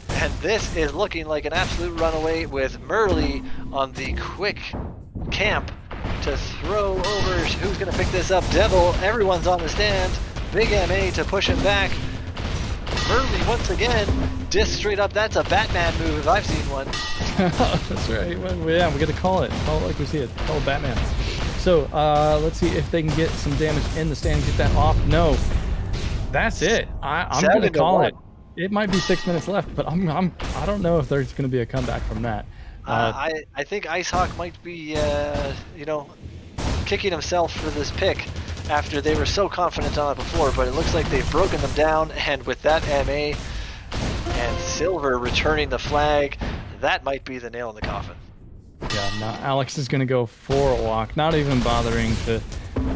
[SPEAKER 15] And this is looking like an absolute runaway with Murley on the quick camp to throw over. Who's going to pick this up? Devil, everyone's on the stand. Big MA to push him back. Murley once again, disc straight up. That's a Batman move if I've seen one.
[SPEAKER 18] That's right. Well, yeah, we got to call it. Call it like we see it. Call it Batman. So let's see if they can get some damage in the stand. Get that off. No, that's it. I'm going to call it. It might be 6 minutes left, but I don't know if there's going to be a comeback from that.
[SPEAKER 15] I think Icehawk might be, kicking himself for this pick after they were so confident on it before, but it looks like they've broken them down, and with that MA and Silver returning the flag, that might be the nail in the coffin.
[SPEAKER 18] Yeah, now Alex is going to go for a walk, not even bothering to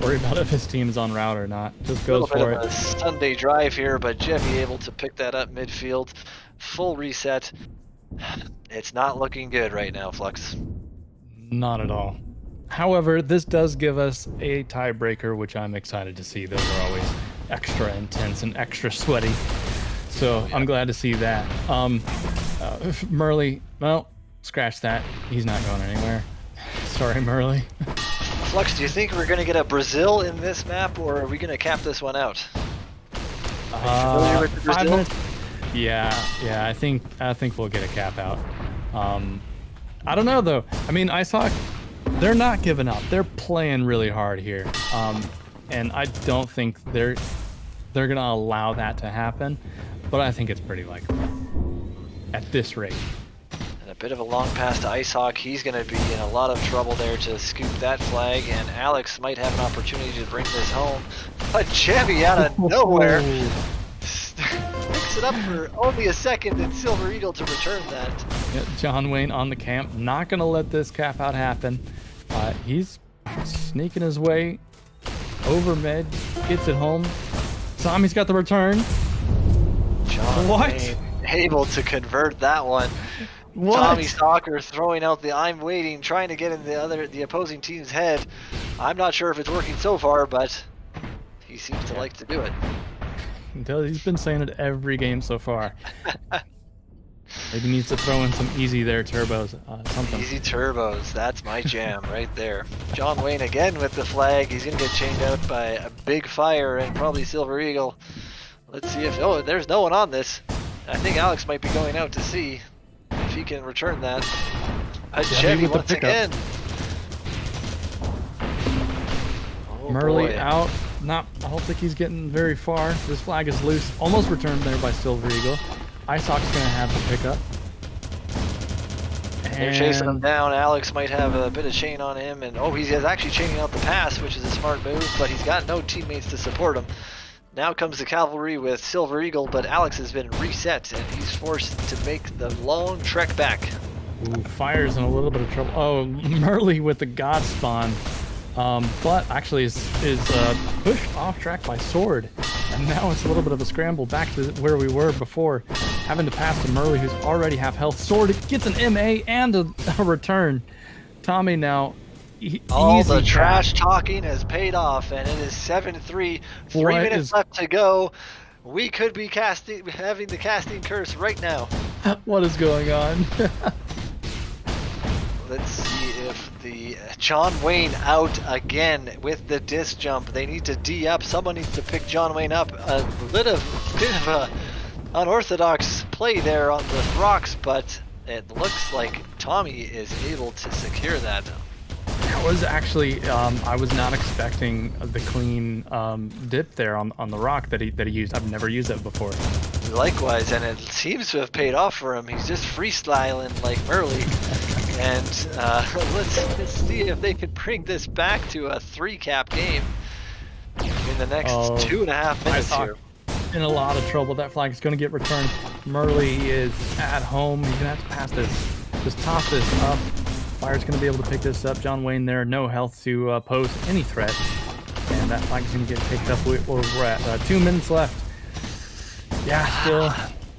[SPEAKER 18] worry about if his team's on route or not. Just goes for it.
[SPEAKER 15] A little bit of a Sunday drive here, but Jemmy able to pick that up midfield. Full reset. It's not looking good right now, Flux.
[SPEAKER 18] Not at all. However, this does give us a tiebreaker, which I'm excited to see. Those are always extra intense and extra sweaty. So I'm glad to see that. Murley, well, scratch that. He's not going anywhere. Sorry, Murley.
[SPEAKER 15] Flux, do you think we're going to get a Brazil in this map, or are we going to cap this one out? Are you familiar with the
[SPEAKER 18] 5
[SPEAKER 15] Brazil?
[SPEAKER 18] minutes. Yeah. I think we'll get a cap out. I don't know though. I mean, Icehawk, they're not giving up. They're playing really hard here, and I don't think they're gonna allow that to happen. But I think it's pretty likely at this rate.
[SPEAKER 15] And a bit of a long pass to Icehawk. He's going to be in a lot of trouble there to scoop that flag, and Alex might have an opportunity to bring this home. But Chevy out of nowhere picks it up for only a second, and Silver Eagle to return that.
[SPEAKER 18] Yeah, John Wayne on the camp, not gonna let this cap out happen. He's sneaking his way over mid, gets it home. Tommy's got the return.
[SPEAKER 15] John Wayne able to convert that one.
[SPEAKER 18] What?
[SPEAKER 15] Tommy Stalker throwing out the I'm waiting, trying to get in the opposing team's head. I'm not sure if it's working so far, but he seems to like to do it.
[SPEAKER 18] He's been saying it every game so far. Maybe needs to throw in some easy there turbos, something.
[SPEAKER 15] Easy turbos, that's my jam right there. John Wayne again with the flag. He's gonna get chained out by a big fire and probably Silver Eagle. Let's see if, oh, there's no one on this. I think Alex might be going out to see if he can return that. Chevy once again. Oh,
[SPEAKER 18] Murley
[SPEAKER 15] boy.
[SPEAKER 18] out. I don't think he's getting very far. This flag is loose. Almost returned there by Silver Eagle. Icehawk's gonna have to pick up.
[SPEAKER 15] They're chasing him down. Alex might have a bit of chain on him, and oh, he's actually chaining out the pass, which is a smart move, but he's got no teammates to support him. Now comes the cavalry with Silver Eagle, but Alex has been reset, and he's forced to make the long trek back.
[SPEAKER 18] Ooh, Fire's in a little bit of trouble. Oh, Murley with the God Spawn. But actually is pushed off track by Sword. And now it's a little bit of a scramble back to where we were before, having to pass to Murley, who's already half health. Sword gets an MA and a return. Tommy now,
[SPEAKER 15] All
[SPEAKER 18] easy
[SPEAKER 15] the
[SPEAKER 18] cap.
[SPEAKER 15] trash talking has paid off, and it is 7-3. 3 minutes left to go. We could be having the casting curse right now.
[SPEAKER 18] What is going on?
[SPEAKER 15] Let's see if the John Wayne out again with the disc jump. They need to D up. Someone needs to pick John Wayne up. A bit of a unorthodox play there on the rocks, but it looks like Tommy is able to secure that.
[SPEAKER 18] That was actually, I was not expecting the clean dip there on the rock that he used. I've never used that before.
[SPEAKER 15] Likewise, and it seems to have paid off for him. He's just freestyling like Murley. And let's see if they could bring this back to a 3-cap game. in the next
[SPEAKER 18] Oh,
[SPEAKER 15] 2.5 minutes
[SPEAKER 18] Icehawk
[SPEAKER 15] here.
[SPEAKER 18] in a lot of trouble. That flag is going to get returned. Murley is at home. He's going to have to pass this. Just toss this up. Fire's going to be able to pick this up. John Wayne there, no health to pose any threat. And that flag is going to get picked up where we're at. 2 minutes left. Yeah, still,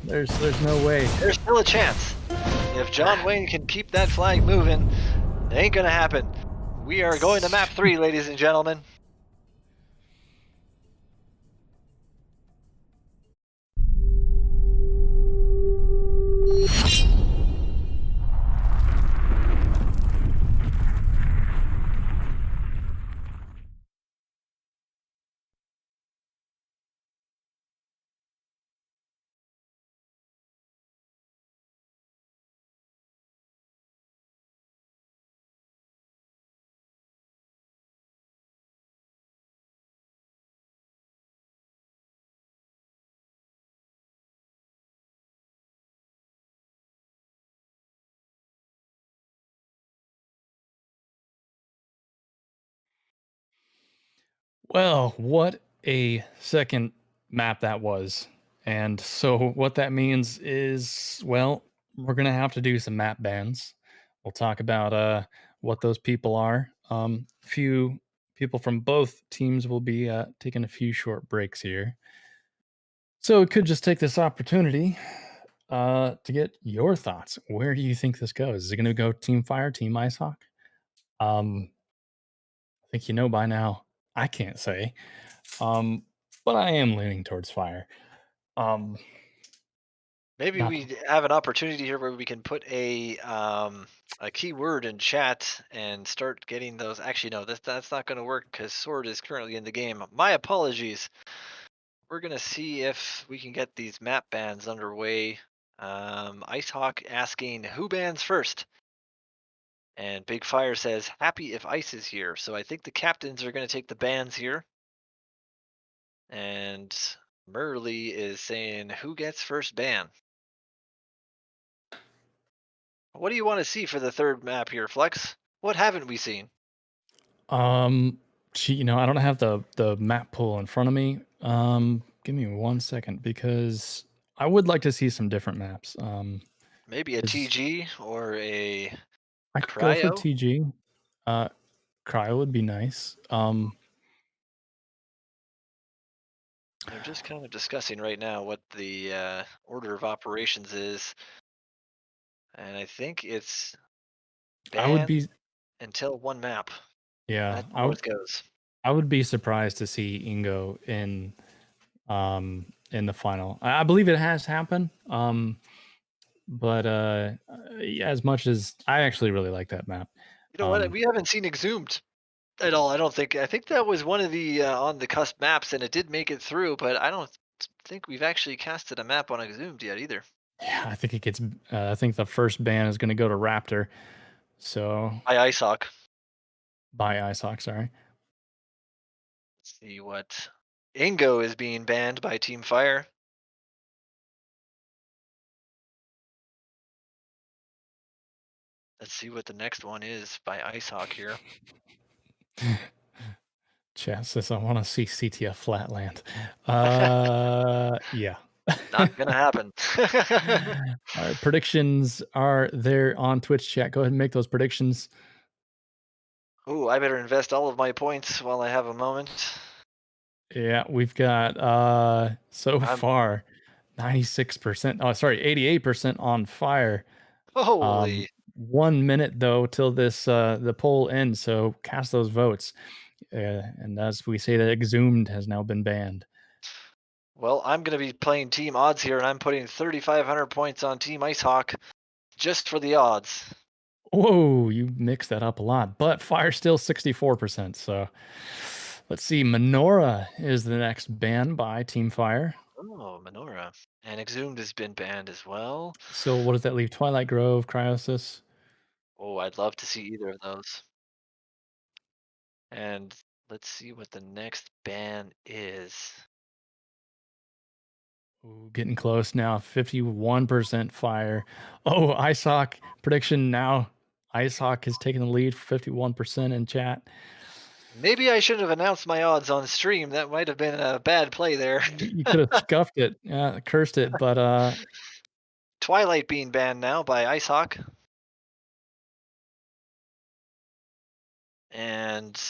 [SPEAKER 18] there's no way.
[SPEAKER 15] There's still a chance. If John Wayne can keep that flag moving, it ain't going to happen. We are going to map 3, ladies and gentlemen.
[SPEAKER 18] Well, what a second map that was. And so what that means is, well, we're going to have to do some map bans. We'll talk about what those people are. Few people from both teams will be taking a few short breaks here. So we could just take this opportunity to get your thoughts. Where do you think this goes? Is it going to go Team Fire, Team Icehawk? I think you know by now. I can't say. But I am leaning towards Fire.
[SPEAKER 15] Maybe
[SPEAKER 18] Not-
[SPEAKER 15] we have an opportunity here where we can put a keyword in chat and start getting those. Actually, no, that's not going to work because Sword is currently in the game. My apologies. We're going to see if we can get these map bans underway. Icehawk asking who bans first. And Big Fire says, happy if Ice is here. So I think the captains are going to take the bans here. And Murley is saying, who gets first ban? What do you want to see for the third map here, Flex? What haven't we seen?
[SPEAKER 18] Gee, I don't have the map pool in front of me. Give me 1 second because I would like to see some different maps.
[SPEAKER 15] Maybe a TG or a
[SPEAKER 18] I could go for
[SPEAKER 15] cryo?
[SPEAKER 18] TG. Cryo would be nice.
[SPEAKER 15] They're just kind of discussing right now what the order of operations is. And I think it's
[SPEAKER 18] I would
[SPEAKER 15] ban
[SPEAKER 18] be
[SPEAKER 15] until one map.
[SPEAKER 18] yeah,
[SPEAKER 15] That's how it goes.
[SPEAKER 18] I would be surprised to see Ingo in the final. I believe it has happened. But yeah, as much as I actually really like that map.
[SPEAKER 15] You know what? We haven't seen Exhumed at all. I don't think. I think that was one of the on the cusp maps, and it did make it through. But I don't think we've actually casted a map on Exhumed yet either.
[SPEAKER 18] Yeah, I think it gets. I think the first ban is going to go to Raptor. So
[SPEAKER 15] By Icehawk.
[SPEAKER 18] By Icehawk, sorry.
[SPEAKER 15] Let's see what Ingo is being banned by Team Fire. Let's see what the next one is by Icehawk here.
[SPEAKER 18] Chat says I want to see CTF Flatland. Yeah.
[SPEAKER 15] Not gonna happen.
[SPEAKER 18] All right, predictions are there on Twitch chat. Go ahead and make those predictions.
[SPEAKER 15] Ooh, I better invest all of my points while I have a moment.
[SPEAKER 18] Yeah, we've got so far 96%. Oh, sorry, 88% on Fire.
[SPEAKER 15] Holy.
[SPEAKER 18] 1 minute though till this the poll ends. So cast those votes. And as we say, that Exhumed has now been banned.
[SPEAKER 15] Well, I'm going to be playing team odds here, and I'm putting 3,500 points on Team Icehawk just for the odds.
[SPEAKER 18] Whoa, you mixed that up a lot. But Fire still 64%. So let's see. Menorah is the next ban by Team Fire.
[SPEAKER 15] Oh, Menorah. And Exhumed has been banned as well.
[SPEAKER 18] So what does that leave? Twilight Grove, Cryosis?
[SPEAKER 15] Oh, I'd love to see either of those. And let's see what the next ban is.
[SPEAKER 18] Ooh, getting close now. 51% Fire. Oh, Icehawk prediction now. Icehawk has taken the lead for 51% in chat.
[SPEAKER 15] Maybe I shouldn't have announced my odds on stream. That might have been a bad play there.
[SPEAKER 18] You could have scuffed it, cursed it, but
[SPEAKER 15] Twilight being banned now by Icehawk. And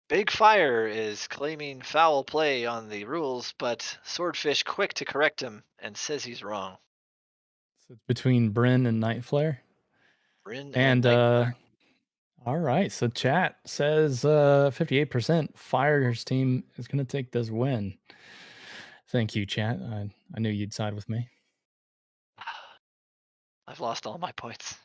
[SPEAKER 15] Big Fire is claiming foul play on the rules, but Swordfish quick to correct him and says he's wrong.
[SPEAKER 18] so it's between Bryn and Nightflare.
[SPEAKER 15] Bryn
[SPEAKER 18] And
[SPEAKER 15] Nightflare.
[SPEAKER 18] all right, so chat says 58% Fire's team is going to take this win. Thank you, chat. I knew you'd side with me.
[SPEAKER 15] I've lost all my points.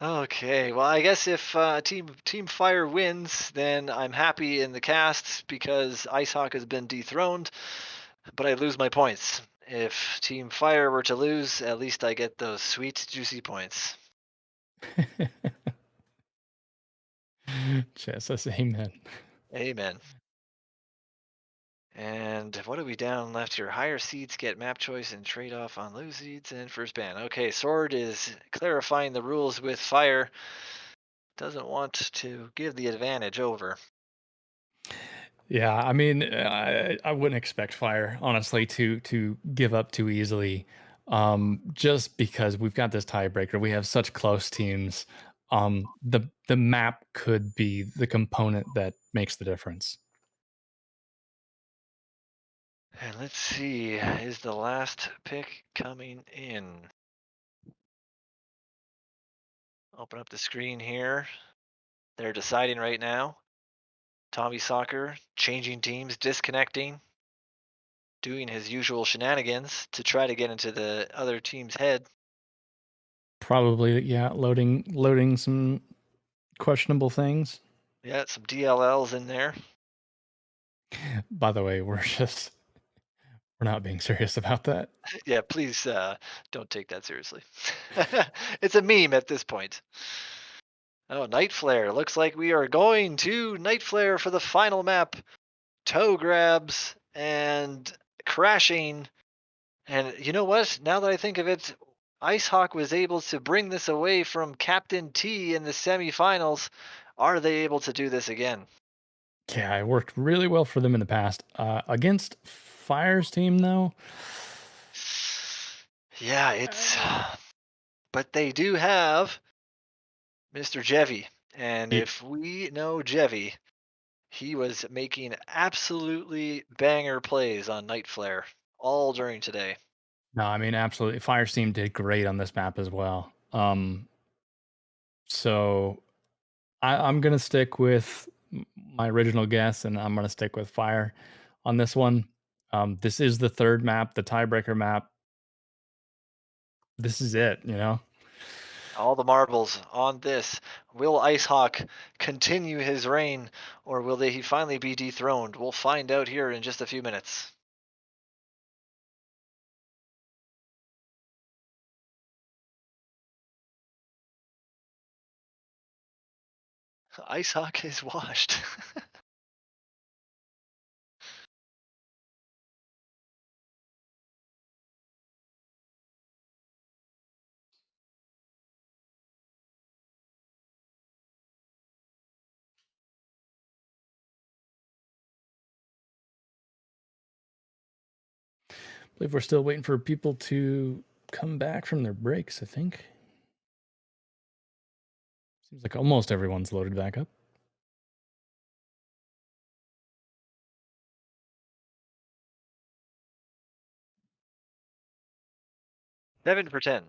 [SPEAKER 15] Okay, well, I guess if Team Fire wins, then I'm happy in the cast because Icehawk has been dethroned, but I lose my points. If Team Fire were to lose, at least I get those sweet, juicy points.
[SPEAKER 18] Chat says amen.
[SPEAKER 15] Amen. And what are we down left here? Higher seeds get map choice and trade off on low seeds and first ban. Okay, Sword is clarifying the rules with Fire. Doesn't want to give the advantage over.
[SPEAKER 18] Yeah, I mean, I wouldn't expect Fire, honestly, to give up too easily, just because we've got this tiebreaker. We have such close teams. The map could be the component that makes the difference.
[SPEAKER 15] And let's see, is the last pick coming in? Open up the screen here. They're deciding right now. Tommy Soccer changing teams, disconnecting, doing his usual shenanigans to try to get into the other team's head.
[SPEAKER 18] Probably, yeah, loading some questionable things.
[SPEAKER 15] Yeah, some DLLs in there.
[SPEAKER 18] By the way, we're not being serious about that.
[SPEAKER 15] Yeah, please don't take that seriously. It's a meme at this point. Oh, Night Flare. Looks like we are going to Night Flare for the final map. Toe grabs and crashing. And you know what? Now that I think of it, Icehawk was able to bring this away from Captain T in the semifinals. Are they able to do this again?
[SPEAKER 18] Yeah, it worked really well for them in the past. Against Fire's team, though.
[SPEAKER 15] Yeah, it's. But they do have Mr. Jevy. And if we know Jevy, he was making absolutely banger plays on Night Flare all during today.
[SPEAKER 18] No, I mean, absolutely. Fire's team did great on this map as well. So I'm going to stick with my original guess, and I'm going to stick with Fire on this one. This is the third map, the tiebreaker map. This is it, you know?
[SPEAKER 15] All the marbles on this. Will Icehawk continue his reign, or will he finally be dethroned? We'll find out here in just a few minutes. Icehawk is washed.
[SPEAKER 18] I believe we're still waiting for people to come back from their breaks, I think. Seems like almost everyone's loaded back up.
[SPEAKER 15] Seven for 10.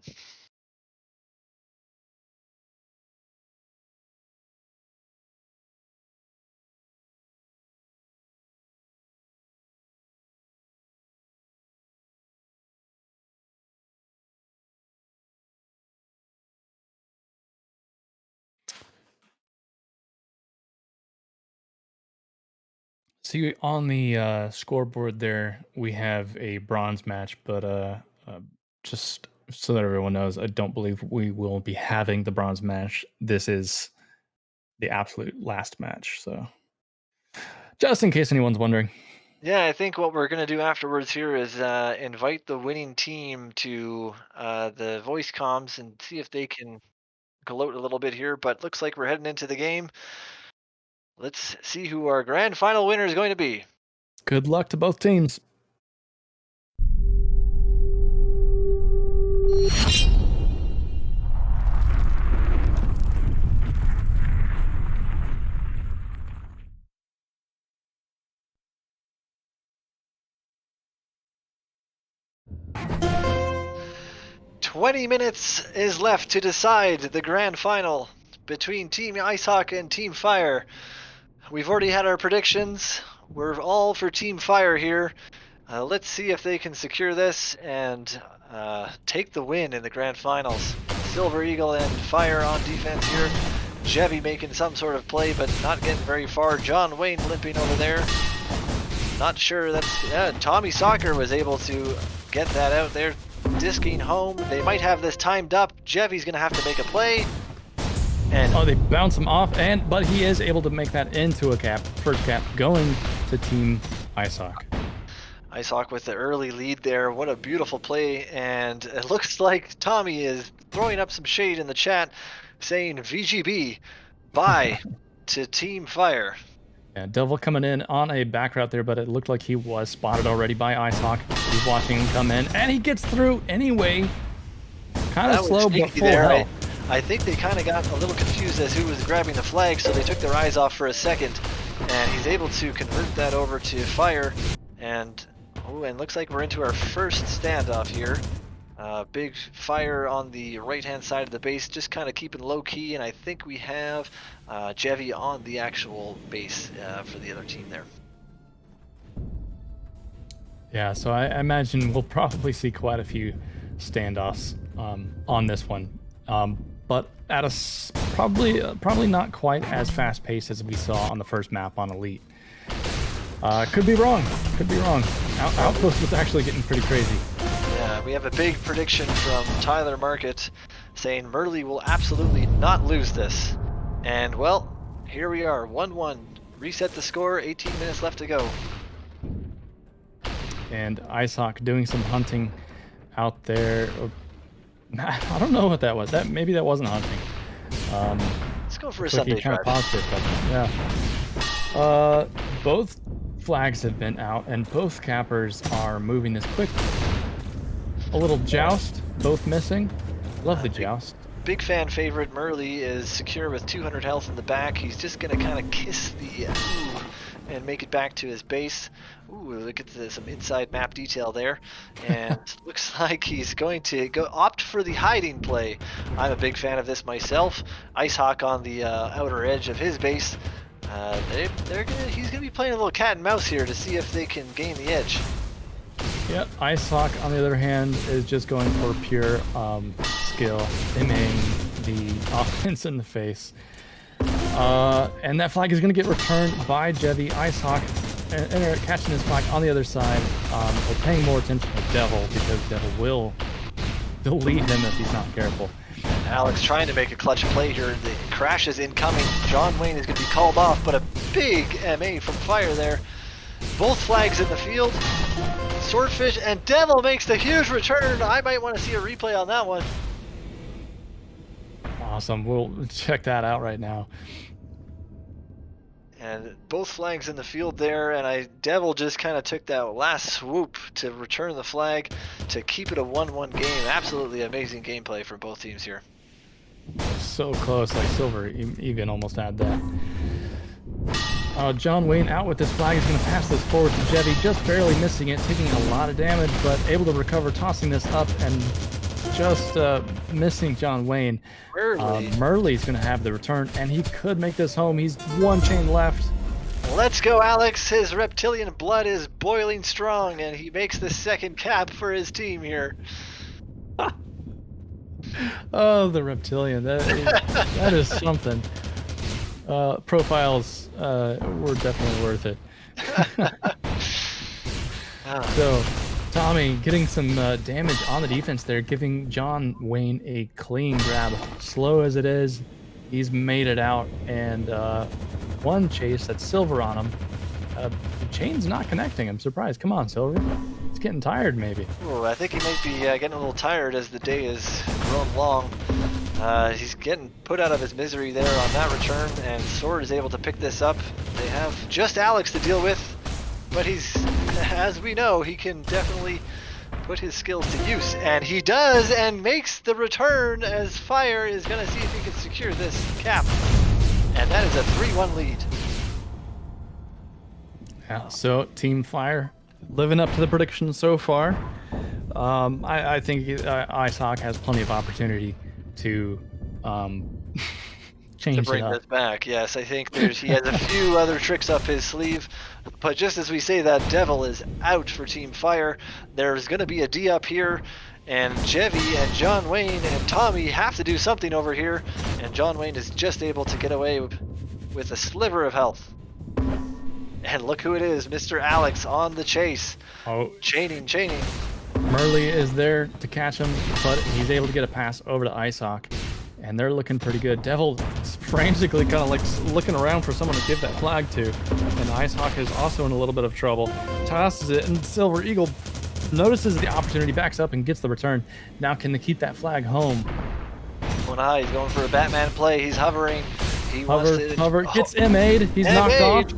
[SPEAKER 18] See, on the scoreboard there, we have a bronze match, but just so that everyone knows, I don't believe we will be having the bronze match. This is the absolute last match. So, just in case anyone's wondering.
[SPEAKER 15] Yeah, I think what we're going to do afterwards here is invite the winning team to the voice comms and see if they can gloat a little bit here, but looks like we're heading into the game. Let's see who our grand final winner is going to be.
[SPEAKER 18] Good luck to both teams.
[SPEAKER 15] "20 minutes is left to decide the grand final between Team Icehawk and Team Fire. We've already had our predictions. We're all for Team Fire here. Let's see if they can secure this and take the win in the grand finals. Silver Eagle and Fire on defense here. Jevy making some sort of play, but not getting very far. John Wayne limping over there. Not sure that's... Tommy Soccer was able to get that out there. Disking home. They might have this timed up. Jevy's going to have to make a play. And
[SPEAKER 18] they bounce him off, but he is able to make that into a cap. First cap going to Team Icehawk.
[SPEAKER 15] Icehawk with the early lead there. What a beautiful play. And it looks like Tommy is throwing up some shade in the chat saying VGB, bye to Team Fire.
[SPEAKER 18] Yeah, Devil coming in on a back route there, but it looked like he was spotted already by Icehawk. He's watching him come in, and he gets through anyway. Kind of slow, but full health.
[SPEAKER 15] I think they kind of got a little confused as who was grabbing the flag, so they took their eyes off for a second, and he's able to convert that over to Fire. And looks like we're into our first standoff here. Big Fire on the right-hand side of the base, just kind of keeping low-key, and I think we have Jevy on the actual base for the other team there.
[SPEAKER 18] Yeah, so I imagine we'll probably see quite a few standoffs on this one, but at a probably not quite as fast-paced as we saw on the first map on Elite. Could be wrong. Could be wrong. Outpost was actually getting pretty crazy.
[SPEAKER 15] Yeah, we have a big prediction from Tyler Market saying Merle will absolutely not lose this. And, well, here we are, 1-1. Reset the score, 18 minutes left to go.
[SPEAKER 18] And Icehawk doing some hunting out there. I don't know what that was. Maybe that wasn't hunting.
[SPEAKER 15] Let's go for a Sunday drive.
[SPEAKER 18] Yeah. Both flags have been out, and both cappers are moving this quickly. A little joust, both missing. Love the joust.
[SPEAKER 15] Big fan favorite Merle is secure with 200 health in the back. He's just going to kind of kiss the ooh and make it back to his base. Ooh, look at some inside map detail there. And looks like he's going to opt for the hiding play. I'm a big fan of this myself. Icehawk on the outer edge of his base. He's gonna be playing a little cat and mouse here to see if they can gain the edge.
[SPEAKER 18] Yep, Icehawk on the other hand is just going for pure skill, aiming the offense in the face. And that flag is gonna get returned by Jevy. Icehawk and catching his flag on the other side. We're paying more attention to Devil because Devil will delete him if he's not careful.
[SPEAKER 15] Alex trying to make a clutch play here. The crash is incoming. John Wayne is going to be called off, but a big MA from Fire there. Both flags in the field. Swordfish and Devil makes the huge return. I might want to see a replay on that one.
[SPEAKER 18] Awesome. We'll check that out right now.
[SPEAKER 15] And both flags in the field there, and Devil just kind of took that last swoop to return the flag to keep it a 1-1 game. Absolutely amazing gameplay from both teams here.
[SPEAKER 18] So close, like Silver even almost had that. John Wayne out with this flag. He's going to pass this forward to Jevy, just barely missing it, taking a lot of damage, but able to recover, tossing this up and just missing John Wayne. Merle's going to have the return, and he could make this home. He's one chain left.
[SPEAKER 15] Let's go, Alex. His reptilian blood is boiling strong, and he makes the second cap for his team here.
[SPEAKER 18] Oh, the reptilian. That is something. Profiles were definitely worth it. So, Tommy getting some damage on the defense there, giving John Wayne a clean grab. Slow as it is, he's made it out, and one chase that's Silver on him. The chain's not connecting. I'm surprised. Come on, Silver. He's getting tired, maybe.
[SPEAKER 15] Ooh, I think he might be getting a little tired as the day has grown long. He's getting put out of his misery there on that return, and Sword is able to pick this up. They have just Alex to deal with, but he's, as we know, he can definitely put his skills to use, and he does, and makes the return as Fire is going to see if he can secure this cap, and that is a 3-1 lead.
[SPEAKER 18] Yeah, so Team Fire living up to the prediction so far. I think Icehawk has plenty of opportunity to change
[SPEAKER 15] To bring
[SPEAKER 18] it up.
[SPEAKER 15] this back, yes, I think he has a few other tricks up his sleeve, but just as we say that, Devil is out for Team Fire. There's going to be a D up here, and Jevy and John Wayne and Tommy have to do something over here, and John Wayne is just able to get away with a sliver of health. And look who it is, Mr. Alex on the chase.
[SPEAKER 18] Oh,
[SPEAKER 15] chaining.
[SPEAKER 18] Murley is there to catch him, but he's able to get a pass over to Icehawk, and they're looking pretty good. Devil is frantically kind of like looking around for someone to give that flag to, and Icehawk is also in a little bit of trouble. Tosses it, and Silver Eagle notices the opportunity, backs up, and gets the return. Now can they keep that flag home?
[SPEAKER 15] Going high, he's going for a Batman play. He's hovering. He wants to
[SPEAKER 18] Gets MA'd. He's knocked off.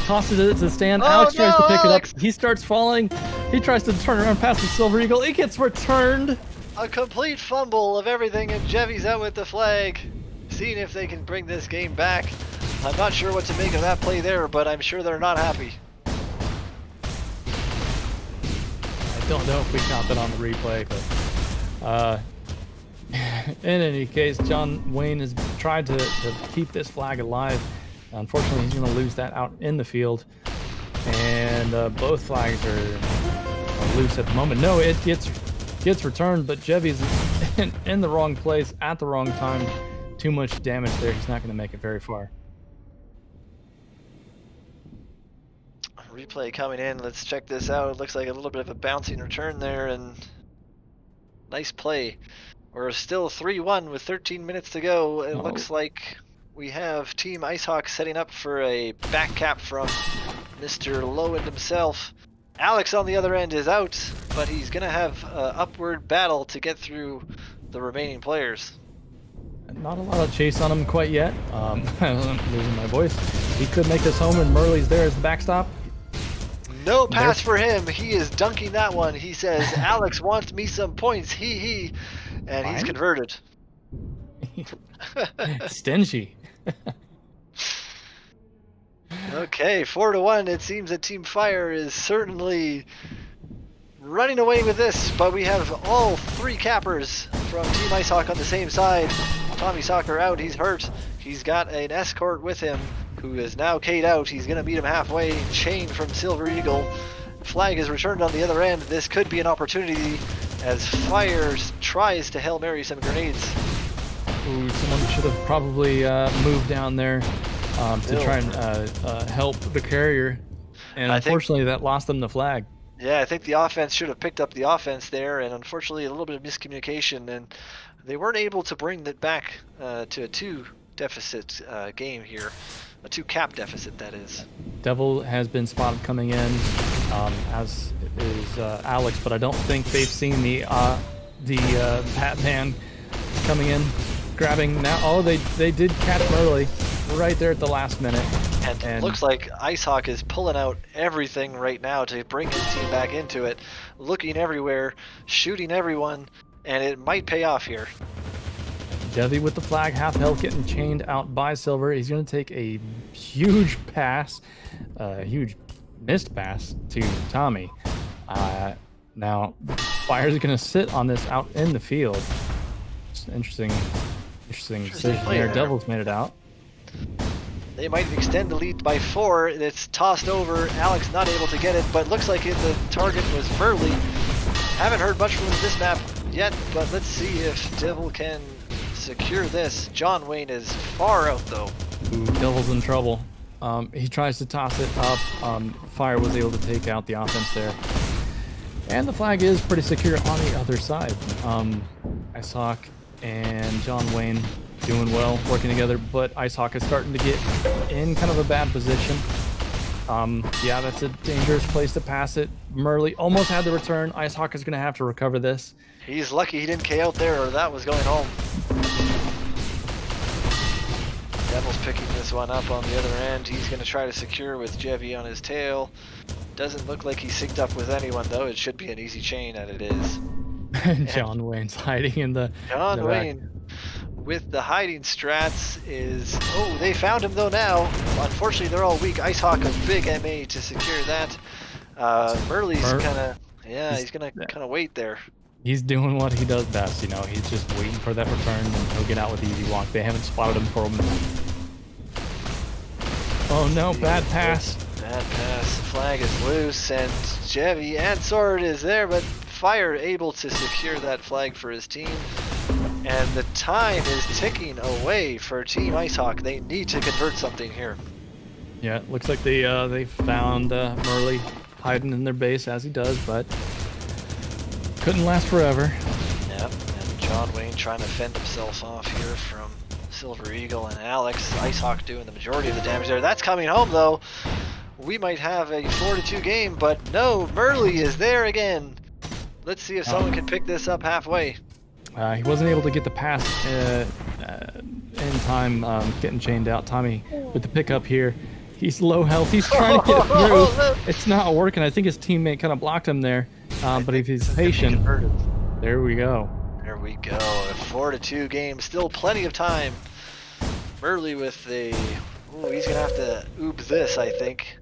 [SPEAKER 18] Tosses it to the stand. Alex tries to pick it up. He starts falling. He tries to turn around past the Silver Eagle. It gets returned.
[SPEAKER 15] A complete fumble of everything, and Jevy's out with the flag. Seeing if they can bring this game back. I'm not sure what to make of that play there, but I'm sure they're not happy.
[SPEAKER 18] I don't know if we count that on the replay, but in any case, John Wayne has tried to keep this flag alive. Unfortunately, he's going to lose that out in the field, and both flags are loose at the moment. No, it gets returned, but Jevy's in the wrong place at the wrong time. Too much damage there. He's not going to make it very far.
[SPEAKER 15] Replay coming in. Let's check this out. It looks like a little bit of a bouncing return there, and nice play. We're still 3-1 with 13 minutes to go. It looks like we have Team Icehawk setting up for a back cap from Mr. Lowind himself. Alex on the other end is out, but he's going to have an upward battle to get through the remaining players.
[SPEAKER 18] Not a lot of chase on him quite yet. I'm losing my voice. He could make this home, and Murley's there as the backstop.
[SPEAKER 15] No pass for him. He is dunking that one. He says, Alex wants me some points. He. And he's converted.
[SPEAKER 18] Stingy.
[SPEAKER 15] Okay, 4-1. It seems that Team Fire is certainly running away with this, but we have all three cappers from Team Icehawk on the same side. Tommy Soccer out, he's hurt. He's got an escort with him who is now K'd out. He's going to meet him halfway, chained from Silver Eagle. Flag is returned on the other end. This could be an opportunity as Fire tries to Hail Mary some grenades.
[SPEAKER 18] Ooh, someone should have probably moved down there to try and help the carrier. And unfortunately, that lost them the flag.
[SPEAKER 15] Yeah, I think the offense should have picked up the offense there, and unfortunately a little bit of miscommunication, and they weren't able to bring it back to a 2-deficit game here. A 2-cap deficit, that is.
[SPEAKER 18] Devil has been spotted coming in, as is Alex, but I don't think they've seen the Batman coming in, grabbing now. Oh, they did catch Murley right there at the last minute.
[SPEAKER 15] And it looks like Icehawk is pulling out everything right now to bring his team back into it, looking everywhere, shooting everyone, and it might pay off here.
[SPEAKER 18] Jevy with the flag, half health, getting chained out by Silver. He's going to take a huge pass, huge missed pass to Tommy. Now, Fire's going to sit on this out in the field. It's an interesting decision there. Devil's made it out.
[SPEAKER 15] They might extend the lead by 4. It's tossed over. Alex not able to get it, but looks like the target was Burley. Haven't heard much from this map yet, but let's see if Devil can secure this. John Wayne is far out though.
[SPEAKER 18] Ooh, Devil's in trouble. He tries to toss it up. Fire was able to take out the offense there. And the flag is pretty secure on the other side. Icehawk and John Wayne doing well, working together, but Icehawk is starting to get in kind of a bad position. Yeah, that's a dangerous place to pass it. Murley almost had the return. Icehawk is going to have to recover this.
[SPEAKER 15] He's lucky he didn't K out there, or that was going home. picking this one up on the other end. He's going to try to secure with Jevy on his tail. Doesn't look like he's synced up with anyone, though. It should be an easy chain, and it is.
[SPEAKER 18] John Wayne's hiding in the
[SPEAKER 15] John
[SPEAKER 18] in the back.
[SPEAKER 15] Wayne with the hiding strats is... Oh, they found him, though, now. Unfortunately, they're all weak. Icehawk, a big MA to secure that. Merly's kind of... Yeah, he's going to kind of wait there.
[SPEAKER 18] He's doing what he does best, you know. He's just waiting for that return, and he'll get out with the easy walk. They haven't spotted him for a minute. Oh no, bad pass.
[SPEAKER 15] Bad pass. The flag is loose, and Jevy and Sword is there, but Fire able to secure that flag for his team. And the time is ticking away for Team Icehawk. They need to convert something here.
[SPEAKER 18] Yeah, it looks like they found Merly hiding in their base as he does, but couldn't last forever.
[SPEAKER 15] Yep, and John Wayne trying to fend himself off here from Silver Eagle and Alex. Icehawk doing the majority of the damage there. That's coming home, though. We might have a 4-2 game, but no, Merly is there again. Let's see if someone can pick this up halfway.
[SPEAKER 18] He wasn't able to get the pass in time, getting chained out. Tommy with the pickup here. He's low health. He's trying to get it through. It's not working. I think his teammate kind of blocked him there. But if he's patient, there we go.
[SPEAKER 15] There we go. A 4-2 game. Still plenty of time. Merly with the... Ooh, he's going to have to oob this, I think.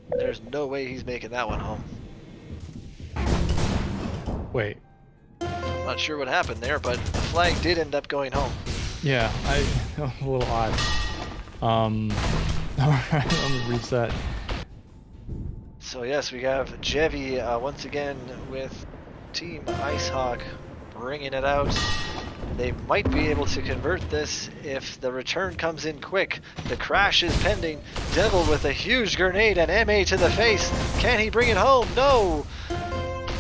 [SPEAKER 15] There's no way he's making that one home.
[SPEAKER 18] Wait.
[SPEAKER 15] Not sure what happened there, but the flag did end up going home.
[SPEAKER 18] Yeah, a little odd. Alright, let me reset.
[SPEAKER 15] So yes, we have Jevy once again with Team Icehawk bringing it out. They might be able to convert this if the return comes in quick. The crash is pending. Devil with a huge grenade and MA to the face. Can he bring it home? No!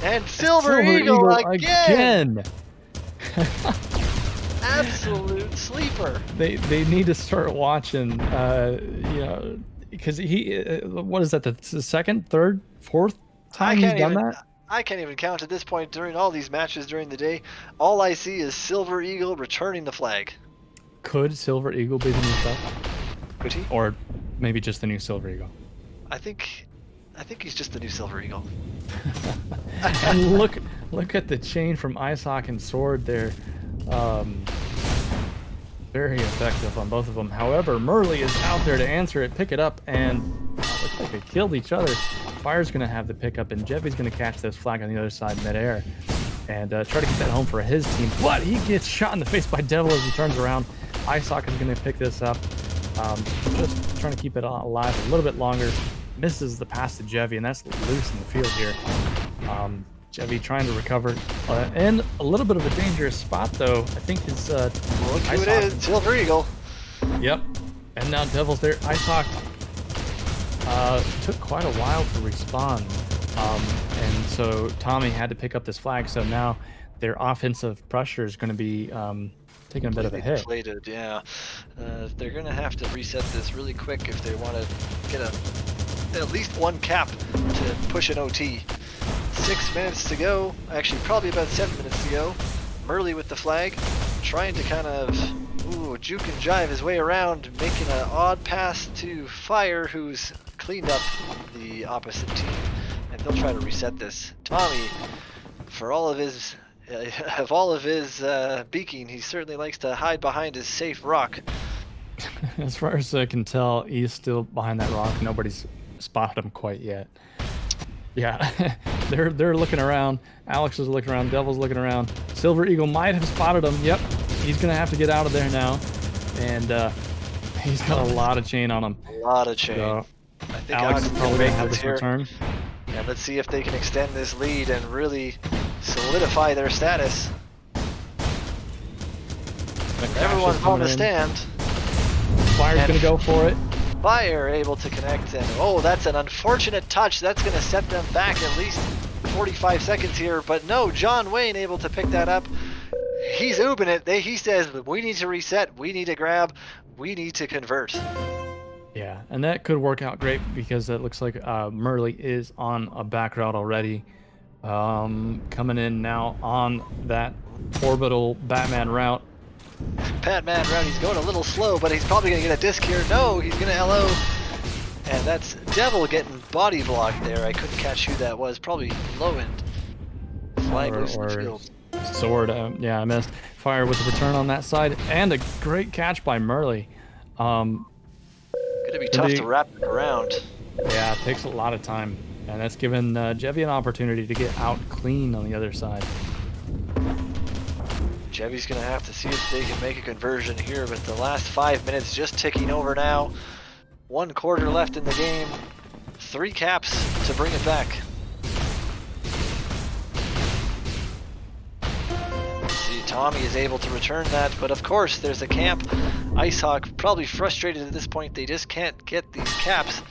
[SPEAKER 15] And Silver Eagle again! Absolute sleeper.
[SPEAKER 18] They need to start watching, you know, because he, what is that, the second, third, fourth time he's done that?
[SPEAKER 15] I can't even count at this point during all these matches during the day. All I see is Silver Eagle returning the flag.
[SPEAKER 18] Could Silver Eagle be the new stuff?
[SPEAKER 15] Could he?
[SPEAKER 18] Or maybe just the new Silver Eagle.
[SPEAKER 15] I think he's just the new Silver Eagle.
[SPEAKER 18] And look at the chain from Icehawk and Sword there. Very effective on both of them. However, Merly is out there to answer it, pick it up, and looks like they killed each other. Fire's going to have the pickup, and Jeffy's going to catch this flag on the other side midair and try to get that home for his team. But he gets shot in the face by Devil as he turns around. Icehawk is going to pick this up. Just trying to keep it alive a little bit longer. Misses the pass to Jevy, and that's loose in the field here. Jevy trying to recover. In a little bit of a dangerous spot, though. I think his...
[SPEAKER 15] Look who it is, Silver Eagle.
[SPEAKER 18] Yep. And now Devil's there. Icehawk took quite a while to respawn. And so Tommy had to pick up this flag, so now their offensive pressure is going to be taking a bit of a hit.
[SPEAKER 15] Deflated, yeah. They're going to have to reset this really quick if they want to get at least one cap to push an OT. 6 minutes to go, actually probably about 7 minutes to go. Merly with the flag, trying to kind of juke and jive his way around, making an odd pass to Fire, who's cleaned up the opposite team, and they'll try to reset this. Tommy, for all of his beaking, he certainly likes to hide behind his safe rock.
[SPEAKER 18] As far as I can tell, he's still behind that rock. Nobody's spotted him quite yet. Yeah, they're looking around. Alex is looking around. Devil's looking around. Silver Eagle might have spotted him. Yep, he's gonna have to get out of there now, and he's got a lot of chain on him.
[SPEAKER 15] A lot of chain.
[SPEAKER 18] So
[SPEAKER 15] I think
[SPEAKER 18] Alex is probably gonna have this return.
[SPEAKER 15] And let's see if they can extend this lead and really solidify their status. Everyone's on the stand.
[SPEAKER 18] Fire's gonna go for it.
[SPEAKER 15] Fire able to connect, and that's an unfortunate touch. That's going to set them back at least 45 seconds here, but no, John Wayne able to pick that up. He's oobing it. He says, we need to reset, we need to grab, we need to convert.
[SPEAKER 18] Yeah, and that could work out great because it looks like Merly is on a back route already. Coming in now on that orbital Batman route.
[SPEAKER 15] Batman Rowdy's going a little slow, but he's probably going to get a disc here. No, he's going to LO. And that's Devil getting body blocked there. I couldn't catch who that was. Probably low end. Flag loose in the field.
[SPEAKER 18] Sword, yeah, I missed. Fire with the return on that side. And a great catch by Merle.
[SPEAKER 15] Gonna be tough to wrap it around.
[SPEAKER 18] Yeah, it takes a lot of time. And that's given Jevy an opportunity to get out clean on the other side.
[SPEAKER 15] Jevy's gonna have to see if they can make a conversion here, but the last 5 minutes just ticking over now. 1 quarter left in the game. 3 caps to bring it back. See, Tommy is able to return that, but of course there's a camp. Icehawk probably frustrated at this point. They just can't get these caps.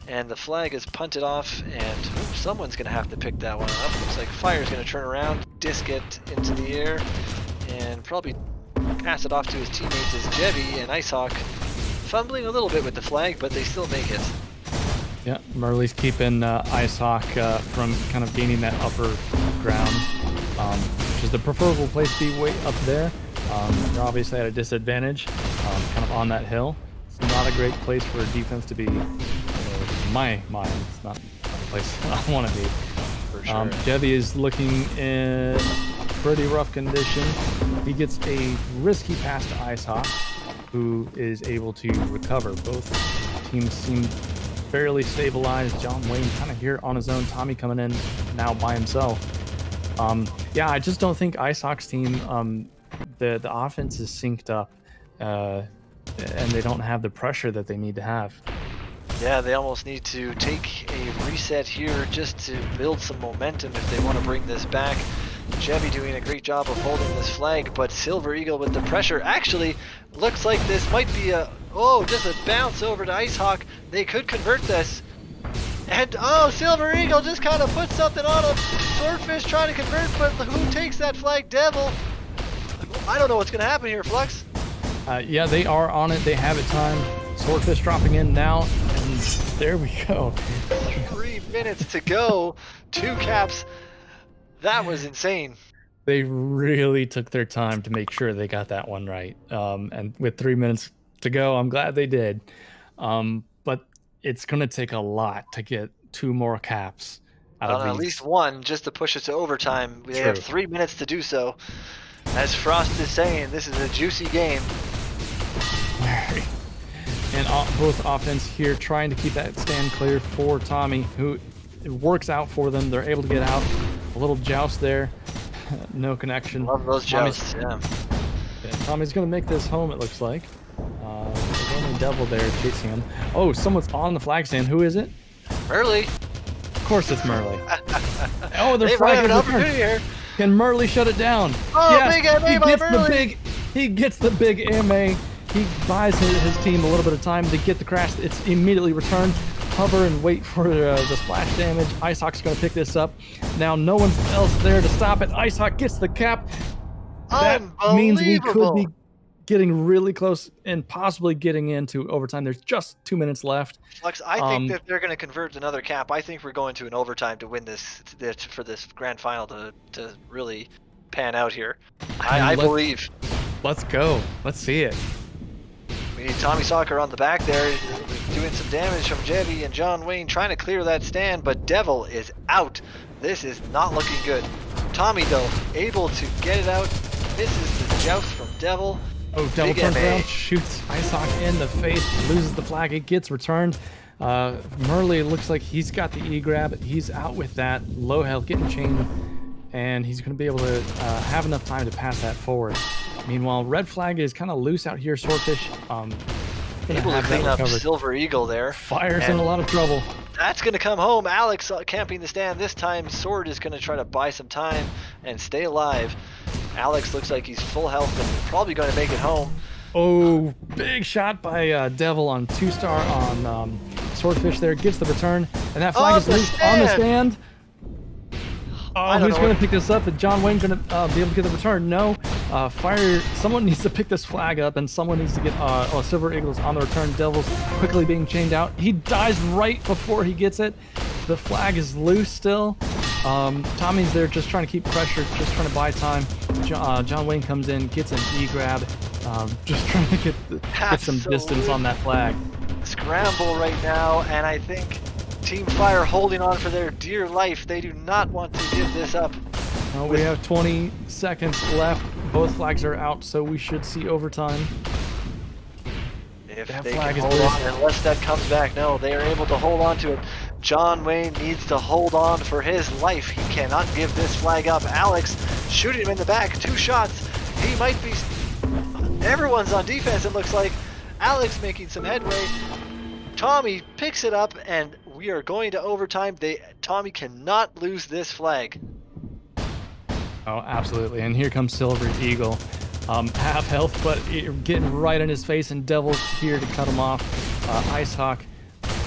[SPEAKER 15] And the flag is punted off, and someone's gonna have to pick that one up. Looks like Fire's gonna turn around, disc it into the air, and probably pass it off to his teammates as Jevy and Icehawk fumbling a little bit with the flag, but they still make it.
[SPEAKER 18] Yeah, Merle's keeping Icehawk from kind of gaining that upper ground, which is the preferable place to be way up there. They're obviously at a disadvantage, kind of on that hill. It's not a great place for a defense to be, in my mind. It's not a place I want to be.
[SPEAKER 15] For sure.
[SPEAKER 18] Jevy is looking in pretty rough condition. He gets a risky pass to Icehawk, who is able to recover. Both teams seem fairly stabilized. John Wayne kind of here on his own. Tommy coming in now by himself. Yeah, I just don't think Icehawk's team, the offense is synced up, and they don't have the pressure that they need to have.
[SPEAKER 15] Yeah, they almost need to take a reset here just to build some momentum if they want to bring this back. Jevy doing a great job of holding this flag, but Silver Eagle with the pressure. Actually, looks like this might be just a bounce over to Icehawk. They could convert this. And, Silver Eagle just kind of put something on him. Swordfish trying to convert, but who takes that flag? Devil. I don't know what's going to happen here, Flux.
[SPEAKER 18] Yeah, they are on it. They have it timed. Swordfish dropping in now, and there we go.
[SPEAKER 15] 3 minutes to go. 2 caps. That was insane.
[SPEAKER 18] They really took their time to make sure they got that one right. And with 3 minutes to go, I'm glad they did. But it's going to take a lot to get 2 more caps out of these.
[SPEAKER 15] At least 1 just to push it to overtime. They have 3 minutes to do so. As Frost is saying, this is a juicy game.
[SPEAKER 18] And both offense here trying to keep that stand clear for Tommy, who it works out for them. They're able to get out. A little joust there. No connection.
[SPEAKER 15] Love those jousts, yeah.
[SPEAKER 18] Tommy's going to make this home, it looks like. There's only Devil there chasing him. Oh, someone's on the flag stand. Who is it?
[SPEAKER 15] Merle.
[SPEAKER 18] Of course it's Merle. Oh,
[SPEAKER 15] they have an opportunity here.
[SPEAKER 18] Can Merle shut it down?
[SPEAKER 15] Oh,
[SPEAKER 18] yes,
[SPEAKER 15] big MA by Merle.
[SPEAKER 18] He gets the big MA. He buys his team a little bit of time to get the crash. It's immediately returned. Hover and wait for the splash damage. Icehawk's going to pick this up. Now no one else there to stop it. Icehawk gets the cap. That means we could be getting really close and possibly getting into overtime. There's just 2 minutes left.
[SPEAKER 15] Flux, I think that they're going to convert another cap. I think we're going to an overtime to win this for this grand final to really pan out here. I believe.
[SPEAKER 18] Let's go. Let's see it.
[SPEAKER 15] We need Tommy Soccer on the back there, doing some damage from Jevy and John Wayne trying to clear that stand, but Devil is out. This is not looking good. Tommy, though, able to get it out. Misses the joust from Devil.
[SPEAKER 18] Oh, Devil turns around, shoots Icehawk in the face, loses the flag. It gets returned. Merle looks like he's got the E-grab. He's out with that. Low health, getting chained, and he's going to be able to have enough time to pass that forward. Meanwhile, red flag is kind of loose out here. Swordfish
[SPEAKER 15] able to clean up Silver Eagle there.
[SPEAKER 18] Fire's in a lot of trouble.
[SPEAKER 15] That's going to come home. Alex camping the stand. This time, Sword is going to try to buy some time and stay alive. Alex looks like he's full health and probably going to make it home.
[SPEAKER 18] Oh, big shot by Devil on 2-star on Swordfish there. Gets the return. And that flag is loose on the stand. Oh, who's going to pick this up? Is John Wayne going to be able to get the return? No. Fire. Someone needs to pick this flag up, and someone needs to get Silver Eagles on the return. Devil's quickly being chained out. He dies right before he gets it. The flag is loose still. Tommy's there just trying to keep pressure, just trying to buy time. John Wayne comes in, gets an E-grab, just trying to get some distance on that flag.
[SPEAKER 15] Scramble right now, and I think Team Fire holding on for their dear life. They do not want to give this up.
[SPEAKER 18] We have 20 seconds left. Both flags are out, so we should see overtime.
[SPEAKER 15] If
[SPEAKER 18] that
[SPEAKER 15] they
[SPEAKER 18] flag
[SPEAKER 15] can
[SPEAKER 18] is
[SPEAKER 15] hold
[SPEAKER 18] loose.
[SPEAKER 15] on, unless that comes back, no, they are able to hold on to it. John Wayne needs to hold on for his life. He cannot give this flag up. Alex shooting him in the back, 2 shots. He might be... Everyone's on defense, it looks like. Alex making some headway. Tommy picks it up, and we are going to overtime. Tommy cannot lose this flag.
[SPEAKER 18] Oh, absolutely. And here comes Silver Eagle. Half health, but getting right in his face, and Devil here to cut him off. Icehawk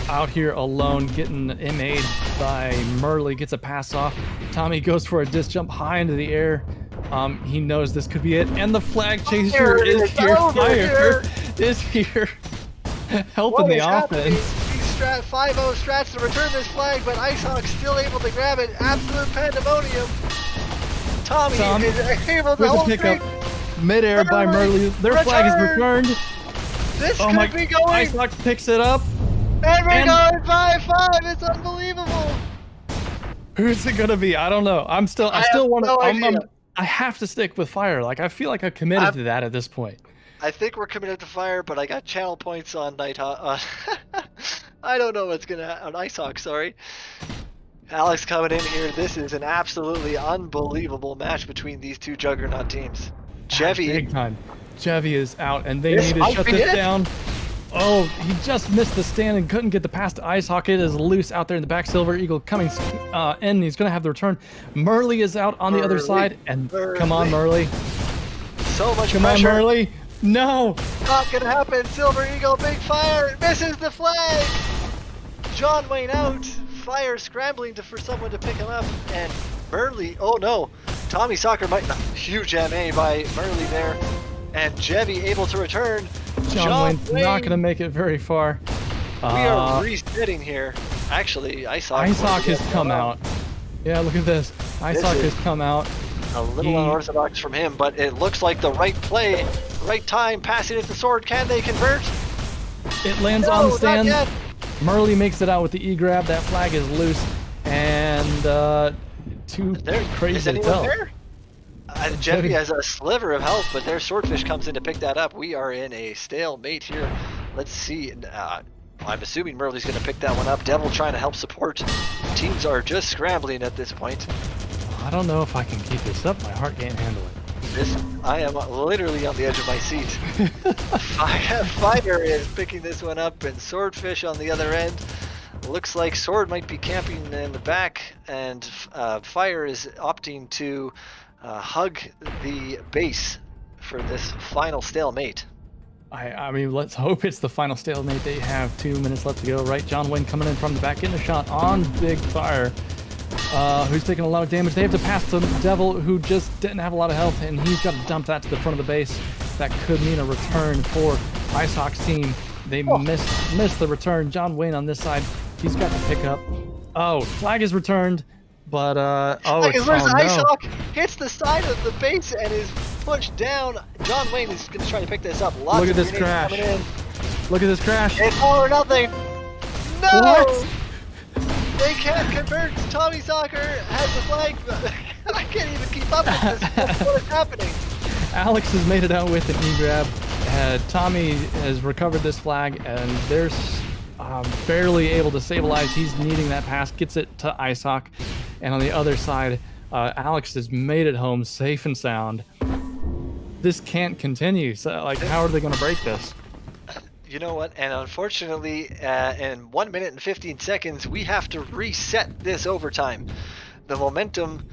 [SPEAKER 18] out here alone, getting MA'd by Merle, gets a pass off. Tommy goes for a disc jump high into the air. He knows this could be it, and the flag chaser is here. Fire is here, helping the offense.
[SPEAKER 15] He's 5-0 strats to return this flag, but Icehawk still able to grab it. Absolute pandemonium. Tommy is able to hold it.
[SPEAKER 18] Midair by Merle. Their flag is returned.
[SPEAKER 15] This could be going.
[SPEAKER 18] Icehawk picks it up.
[SPEAKER 15] And we're going 5-5. It's unbelievable.
[SPEAKER 18] Who's it gonna be? I don't know. I still want to. I have to stick with Fire. Like, I feel like I've committed to that at this point.
[SPEAKER 15] I think we're committed to Fire, but I got channel points on Nighthawk. I don't know what's gonna on Icehawk. Sorry. Alex coming in here. This is an absolutely unbelievable match between these two juggernaut teams. Chevy.
[SPEAKER 18] Big time. Chevy is out, and they need to shut this down. Oh, he just missed the stand and couldn't get the pass to Icehawk. It is loose out there in the back. Silver Eagle coming in. He's going to have the return. Merle is out on the other side. And come on, Merle.
[SPEAKER 15] So much pressure.
[SPEAKER 18] Come on, Merle. No.
[SPEAKER 15] Not going to happen. Silver Eagle, big fire. Misses the flag. John Wayne out. Fire scrambling for someone to pick him up. And Merle, oh no. Tommy Soccer might not. Huge MA by Merle there. And Jevy able to return.
[SPEAKER 18] John Wayne's not going to make it very far.
[SPEAKER 15] We are resetting here. Actually,
[SPEAKER 18] Icehawk has come out. Yeah, look at this. Icehawk has come out.
[SPEAKER 15] A little unorthodox from him, but it looks like the right play, right time, passing it to Sword. Can they convert?
[SPEAKER 18] It lands on the stand. Merle makes it out with the E-grab. That flag is loose. And too crazy to tell.
[SPEAKER 15] Jeffy has a sliver of health, but their Swordfish comes in to pick that up. We are in a stalemate here. Let's see. I'm assuming Merle's going to pick that one up. Devil trying to help support. Teams are just scrambling at this point.
[SPEAKER 18] I don't know if I can keep this up. My heart can't handle it.
[SPEAKER 15] I am literally on the edge of my seat. Fire is picking this one up, and Swordfish on the other end. Looks like Sword might be camping in the back, and Fire is opting to hug the base for this final stalemate.
[SPEAKER 18] I mean, let's hope it's the final stalemate. They have 2 minutes left to go, right? John Wayne coming in from the back, getting a shot on Big Fire, who's taking a lot of damage. They have to pass to Devil, who just didn't have a lot of health, and he's got to dump that to the front of the base. That could mean a return for Icehawk's team. They missed the return. John Wayne on this side, he's got to pick up. Oh, flag is returned. But
[SPEAKER 15] Icehawk hits the side of the base and is pushed down. John Wayne is going to try to pick this up.
[SPEAKER 18] Look at this crash. Look at this crash.
[SPEAKER 15] It's all or nothing. No!
[SPEAKER 18] What?
[SPEAKER 15] They can't convert. Tommy Soccer has the flag. I can't even keep up with this. What is happening?
[SPEAKER 18] Alex has made it out with an E-grab. Tommy has recovered this flag, and there's barely able to stabilize. He's needing that pass. Gets it to Icehawk. And on the other side, Alex has made it home safe and sound. This can't continue. So, like, how are they going to break this?
[SPEAKER 15] You know what? And unfortunately, in 1 minute and 15 seconds, we have to reset this overtime. The momentum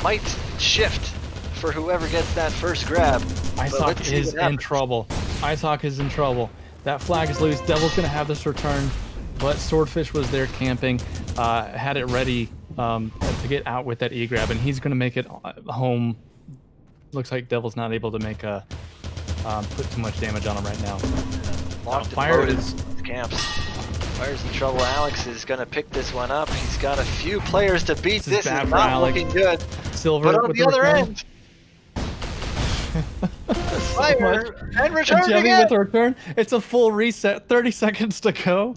[SPEAKER 15] might shift for whoever gets that first grab.
[SPEAKER 18] Icehawk is in trouble. Icehawk is in trouble. That flag is loose. Devil's going to have this return, but Swordfish was there camping, had it ready to get out with that E-grab, and he's going to make it home. Looks like Devil's not able to make put too much damage on him right now.
[SPEAKER 15] Locked
[SPEAKER 18] Fire
[SPEAKER 15] and
[SPEAKER 18] is
[SPEAKER 15] camps. Fire's in trouble. Alex is going to pick this one up. He's got a few players to beat.
[SPEAKER 18] This is
[SPEAKER 15] This
[SPEAKER 18] bad
[SPEAKER 15] is
[SPEAKER 18] for
[SPEAKER 15] not
[SPEAKER 18] Alex.
[SPEAKER 15] looking good.
[SPEAKER 18] Silver
[SPEAKER 15] But on
[SPEAKER 18] with
[SPEAKER 15] the other
[SPEAKER 18] return.
[SPEAKER 15] end, Fire and return
[SPEAKER 18] Jemmy
[SPEAKER 15] again.
[SPEAKER 18] with a return. It's a full reset. 30 seconds to go.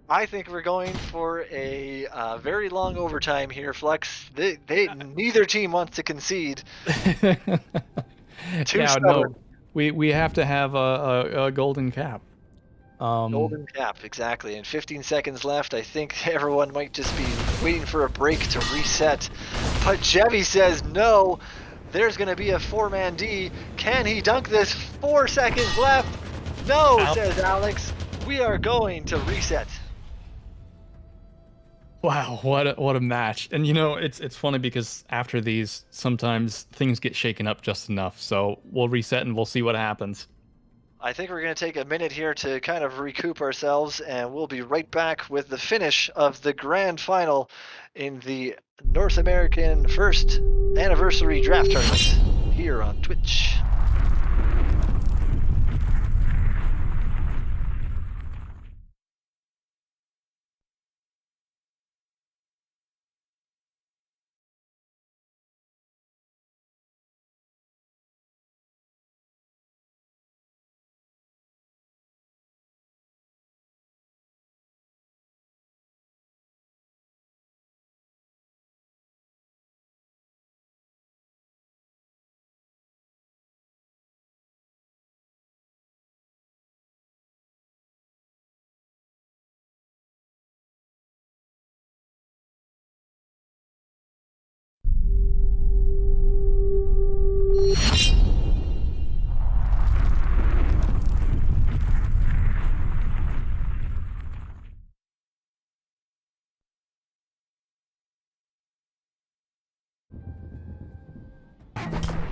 [SPEAKER 15] I think we're going for a very long overtime here, Flex. Neither team wants to concede. Too
[SPEAKER 18] Yeah,
[SPEAKER 15] stubborn.
[SPEAKER 18] no. We have to have a golden cap.
[SPEAKER 15] Golden cap, exactly. And 15 seconds left. I think everyone might just be waiting for a break to reset. But Chevy says no. There's going to be a 4-man D. Can he dunk this? 4 seconds left. No, says Alex. We are going to reset.
[SPEAKER 18] Wow, what a match. And you know, it's funny because after these, sometimes things get shaken up just enough. So we'll reset and we'll see what happens.
[SPEAKER 15] I think we're going to take a minute here to kind of recoup ourselves, and we'll be right back with the finish of the grand final in the North American first anniversary draft tournament here on Twitch.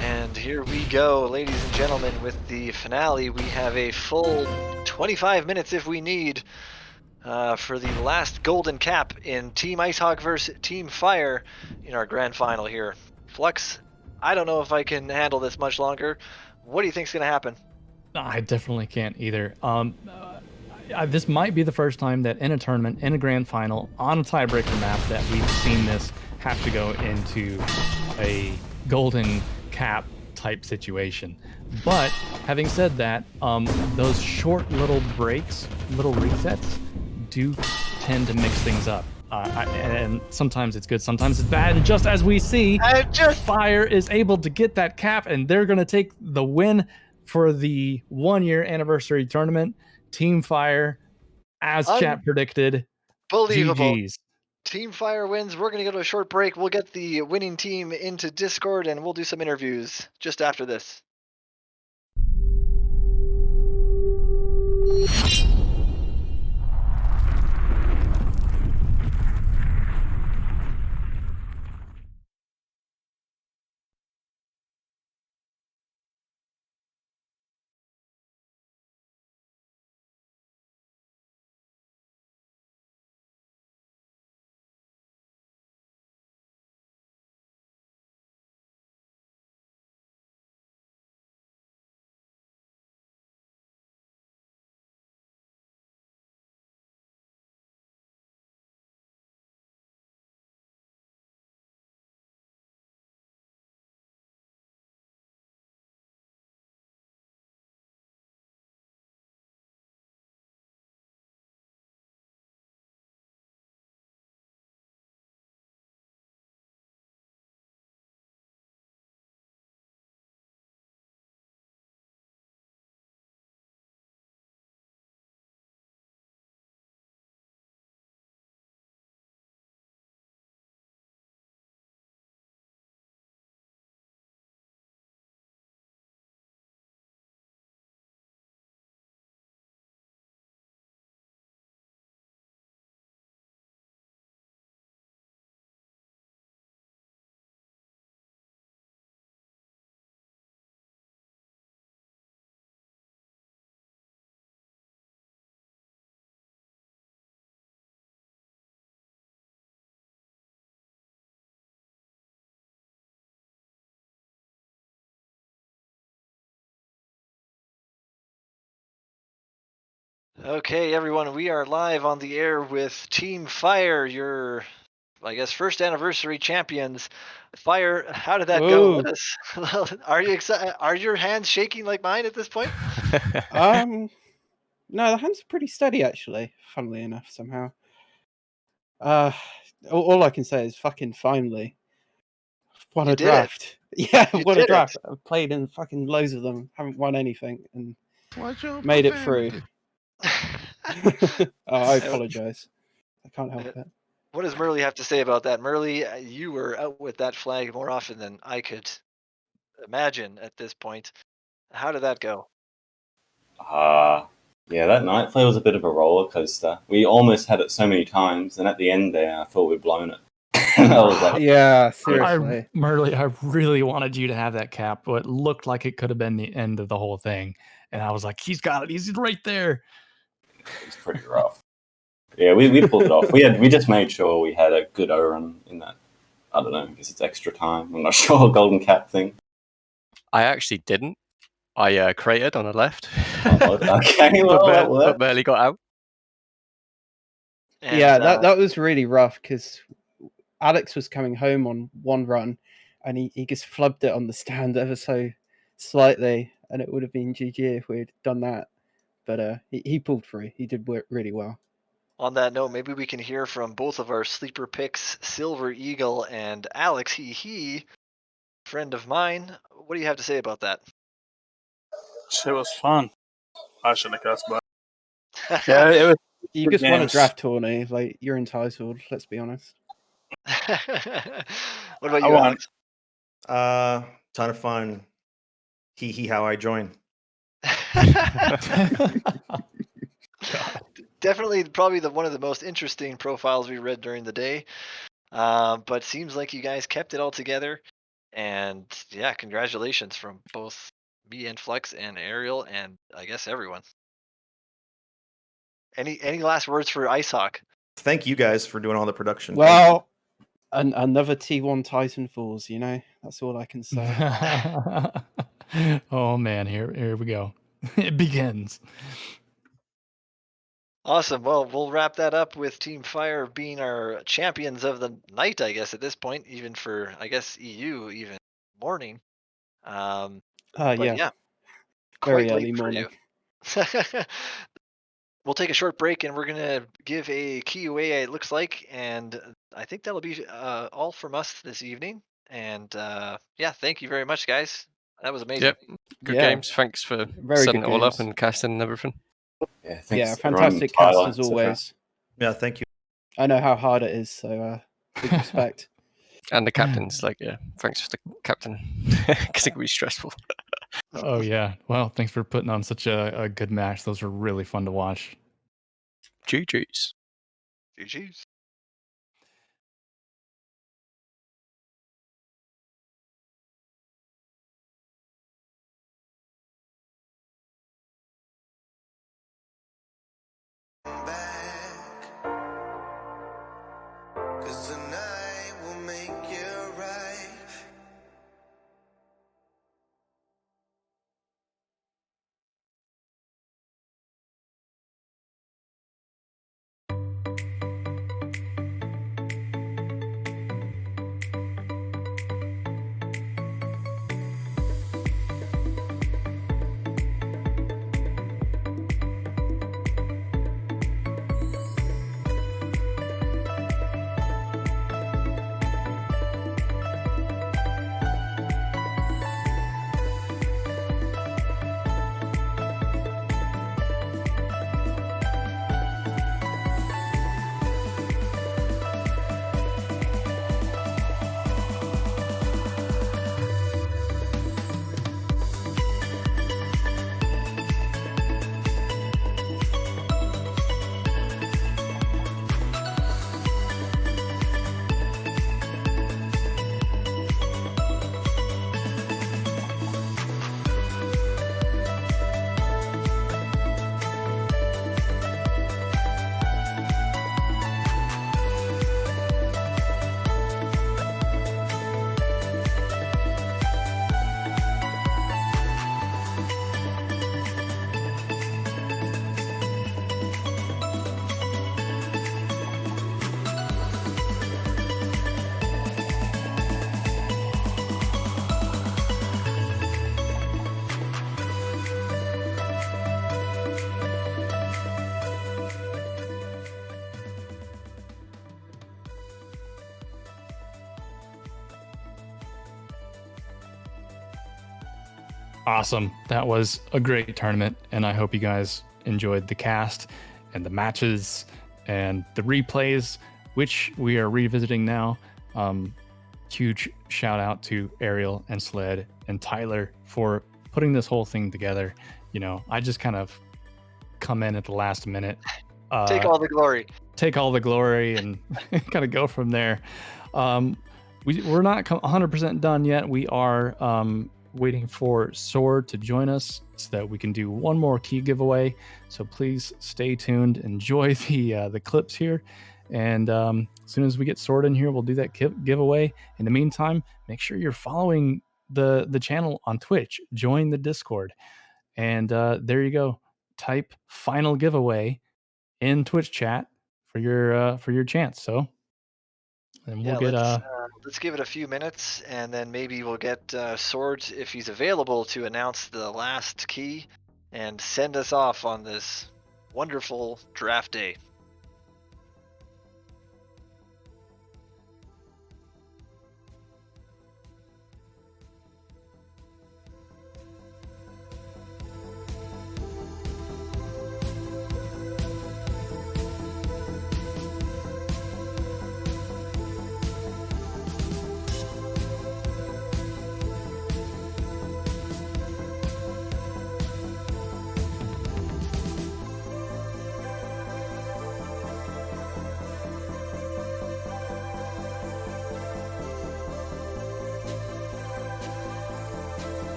[SPEAKER 15] And here we go, ladies and gentlemen, with the finale. We have a full 25 minutes if we need for the last golden cap in Team Icehawk versus Team Fire in our grand final here. Flux, I don't know if I can handle this much longer. What do you think's going to happen?
[SPEAKER 18] I definitely can't either. This might be the first time that in a tournament, in a grand final, on a tiebreaker map, that we've seen this have to go into a golden cap type situation. But having said that, those short little breaks, little resets, do tend to mix things up. And sometimes it's good, sometimes it's bad. And just as we see, Fire is able to get that cap, and they're going to take the win for the 1-year anniversary tournament. Team Fire, as chat predicted,
[SPEAKER 15] Unbelievable.
[SPEAKER 18] GG's.
[SPEAKER 15] Team Fire wins. We're going to go to a short break. We'll get the winning team into Discord, and we'll do some interviews just after this. Okay, everyone, we are live on the air with Team Fire, your, I guess, first anniversary champions. Fire, how did that go?
[SPEAKER 8] Ooh.
[SPEAKER 15] Let us, are you excited? Are your hands shaking like mine at this point?
[SPEAKER 8] No, the hands are pretty steady actually. Funnily enough, somehow. All I can say is fucking finally won
[SPEAKER 15] You
[SPEAKER 8] a
[SPEAKER 15] did it.
[SPEAKER 8] Yeah,
[SPEAKER 15] You
[SPEAKER 8] won a
[SPEAKER 15] did it.
[SPEAKER 8] draft. I've played in fucking loads of them. Haven't won anything and
[SPEAKER 10] Watch your
[SPEAKER 8] made it through.
[SPEAKER 10] profanity.
[SPEAKER 8] I apologize. I can't help it.
[SPEAKER 15] What does Murley have to say about that? Murley, you were out with that flag more often than I could imagine at this point. How did that go?
[SPEAKER 12] Yeah, that night play was a bit of a roller coaster. We almost had it so many times, and at the end there, I thought we'd blown it. I was like,
[SPEAKER 8] yeah, seriously.
[SPEAKER 18] Murley, I really wanted you to have that cap, but it looked like it could have been the end of the whole thing. And I was like, he's got it. He's right there.
[SPEAKER 12] It was pretty rough. Yeah, we pulled it off. We just made sure we had a good O-run in that. I don't know, I guess it's extra time. I'm not sure, golden cap thing.
[SPEAKER 13] I actually didn't. I created on the left.
[SPEAKER 12] Okay, well, that worked.
[SPEAKER 13] but barely got out.
[SPEAKER 15] And,
[SPEAKER 8] yeah, that was really rough because Alex was coming home on one run and he just flubbed it on the stand ever so slightly, and it would have been GG if we'd done that. But he pulled through. He did work really well.
[SPEAKER 15] On that note, maybe we can hear from both of our sleeper picks, Silver Eagle and Alex. He, friend of mine. What do you have to say about that?
[SPEAKER 21] Shit was fun. I shouldn't have cussed, but yeah, it was.
[SPEAKER 8] You just won a draft tourney. Like, you're entitled. Let's be honest.
[SPEAKER 15] What about you, Alex?
[SPEAKER 23] Ton of fun. How I join.
[SPEAKER 15] Definitely, probably one of the most interesting profiles we read during the day. But seems like you guys kept it all together, and yeah, congratulations from both me and Flex and Ariel, and I guess everyone. Any last words for Icehawk?
[SPEAKER 23] Thank you guys for doing all the production.
[SPEAKER 8] Well, another T1 Titan falls. You know, that's all I can say.
[SPEAKER 18] Oh man, here we go. It begins.
[SPEAKER 15] Awesome. Well, we'll wrap that up with Team Fire being our champions of the night, I guess, at this point, even for, I guess, EU, even morning. But yeah,
[SPEAKER 8] very
[SPEAKER 15] quite
[SPEAKER 8] early
[SPEAKER 15] late for
[SPEAKER 8] morning.
[SPEAKER 15] you. We'll take a short break and we're going to give a QA, it looks like. And I think that'll be all from us this evening. And yeah, thank you very much, guys. That was amazing.
[SPEAKER 13] Yep. Good games. Thanks for
[SPEAKER 8] Very
[SPEAKER 13] setting
[SPEAKER 8] good
[SPEAKER 13] it all up
[SPEAKER 8] games.
[SPEAKER 13] and casting and everything.
[SPEAKER 12] Yeah,
[SPEAKER 8] Yeah, fantastic cast as always.
[SPEAKER 23] Yeah, thank you.
[SPEAKER 8] I know how hard it is, so big respect.
[SPEAKER 13] And the captains, thanks for the captain, because it could be stressful.
[SPEAKER 18] Oh yeah. Well, thanks for putting on such a good match. Those were really fun to watch.
[SPEAKER 13] GG's.
[SPEAKER 15] GG's.
[SPEAKER 18] Awesome. That was a great tournament, and I hope you guys enjoyed the cast and the matches and the replays, which we are revisiting now. Huge shout out to Ariel and Sled and Tyler for putting this whole thing together. You know, I just kind of come in at the last minute.
[SPEAKER 15] Take all the glory.
[SPEAKER 18] Take all the glory and kind of go from there. We're not 100% done yet. We are waiting for Sword to join us so that we can do one more key giveaway. So please stay tuned. Enjoy the clips here. And as soon as we get Sword in here, we'll do that giveaway. In the meantime, make sure you're following the channel on Twitch. Join the Discord. And there you go. Type final giveaway in Twitch chat for your chance. So, and we'll get
[SPEAKER 15] let's give it a few minutes, and then maybe we'll get Sword, if he's available, to announce the last key and send us off on this wonderful draft day.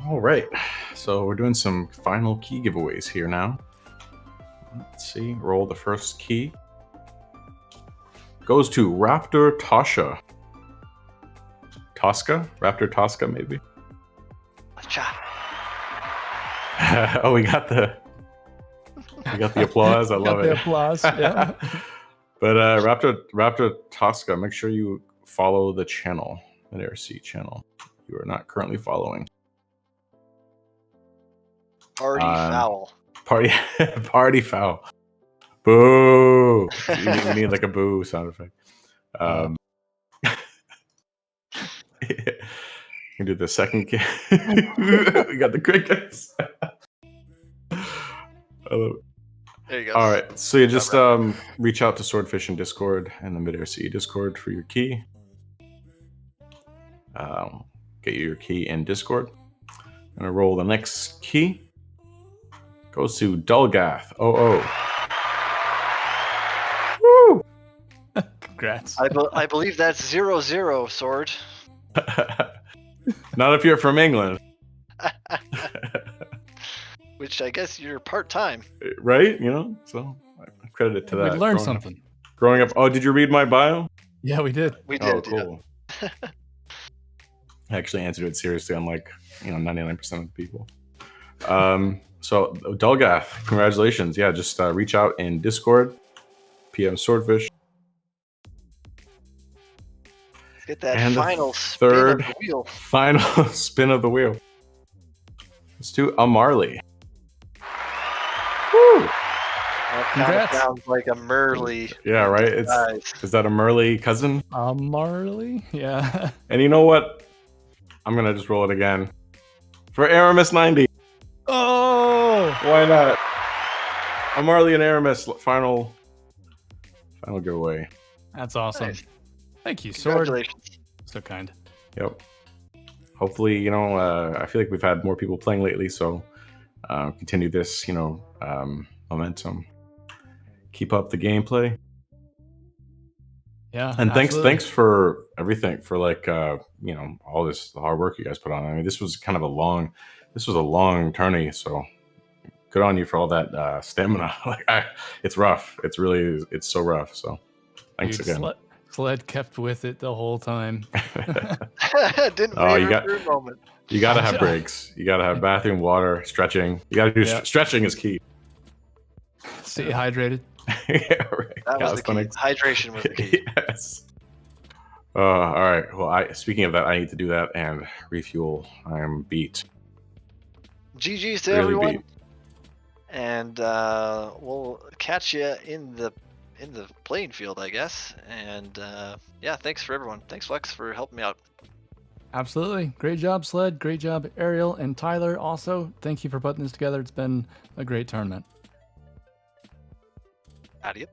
[SPEAKER 11] All right, so we're doing some final key giveaways here now. Let's see, roll the first key. Goes to Raptor Tasha. Tosca? Raptor Tosca, maybe? Oh, we got the applause. I love
[SPEAKER 18] the
[SPEAKER 11] it.
[SPEAKER 18] applause. Yeah.
[SPEAKER 11] But Raptor Tosca, make sure you follow the channel, Midair C channel. You are not currently following.
[SPEAKER 15] Party foul.
[SPEAKER 11] Party foul. Boo! we need like a boo sound effect. We do the second key. We got the crickets.
[SPEAKER 15] There you go.
[SPEAKER 11] All right, so you just reach out to Swordfish in Discord and the Midair CE Discord for your key. Get your key in Discord. I'm gonna roll the next key. Goes to Dulgath. Oh. Woo!
[SPEAKER 18] Congrats.
[SPEAKER 15] I believe that's 0-0, Sword.
[SPEAKER 11] Not if you're from England.
[SPEAKER 15] Which I guess you're part-time.
[SPEAKER 11] Right? You know? So I credit it to that.
[SPEAKER 18] We learned something.
[SPEAKER 11] Growing up. Oh, did you read my bio?
[SPEAKER 18] Yeah, we did.
[SPEAKER 15] We did.
[SPEAKER 11] Oh, cool. I actually answered it seriously, unlike 99% of the people. So Dulgath, congratulations. Yeah, just reach out in Discord, PM Swordfish.
[SPEAKER 15] Let's get that
[SPEAKER 11] And
[SPEAKER 15] final
[SPEAKER 11] the
[SPEAKER 15] spin
[SPEAKER 11] third
[SPEAKER 15] of the wheel.
[SPEAKER 11] final spin of the wheel. It's to Amarley. Woo!
[SPEAKER 15] That kind of sounds like a Merly.
[SPEAKER 11] Yeah, right. Is that a Merly cousin?
[SPEAKER 18] Marley? Yeah.
[SPEAKER 11] And you know what? I'm gonna just roll it again for Aramis 90.
[SPEAKER 18] Oh,
[SPEAKER 11] why not? Amarley and Aramis final giveaway.
[SPEAKER 18] That's awesome.
[SPEAKER 15] Nice.
[SPEAKER 18] Thank you, Sword.
[SPEAKER 15] Congratulations.
[SPEAKER 18] So kind.
[SPEAKER 11] Yep. Hopefully, I feel like we've had more people playing lately, so continue this, momentum. Keep up the gameplay.
[SPEAKER 18] Yeah.
[SPEAKER 11] And
[SPEAKER 18] absolutely.
[SPEAKER 11] thanks for everything, for all this hard work you guys put on. I mean, this was a long tourney, so good on you for all that stamina. It's rough. It's so rough. So thanks
[SPEAKER 18] Dude,
[SPEAKER 11] again.
[SPEAKER 18] Sled kept with it the whole time.
[SPEAKER 15] Didn't waver for a moment.
[SPEAKER 11] You gotta have breaks. You gotta have bathroom, water, stretching. You gotta do stretching is key.
[SPEAKER 18] Stay hydrated.
[SPEAKER 11] Yeah, right.
[SPEAKER 15] That was the key. Hydration was the key.
[SPEAKER 11] Yes. All right. Well, speaking of that, I need to do that and refuel. I am beat.
[SPEAKER 15] GG's to
[SPEAKER 11] Really
[SPEAKER 15] everyone.
[SPEAKER 11] beat.
[SPEAKER 15] And we'll catch you in the playing field, I guess. And yeah, thanks for everyone. Thanks, Flex, for helping me out.
[SPEAKER 18] Absolutely. Great job, Sled. Great job, Ariel and Tyler. Also, thank you for putting this together. It's been a great tournament.
[SPEAKER 15] Adios.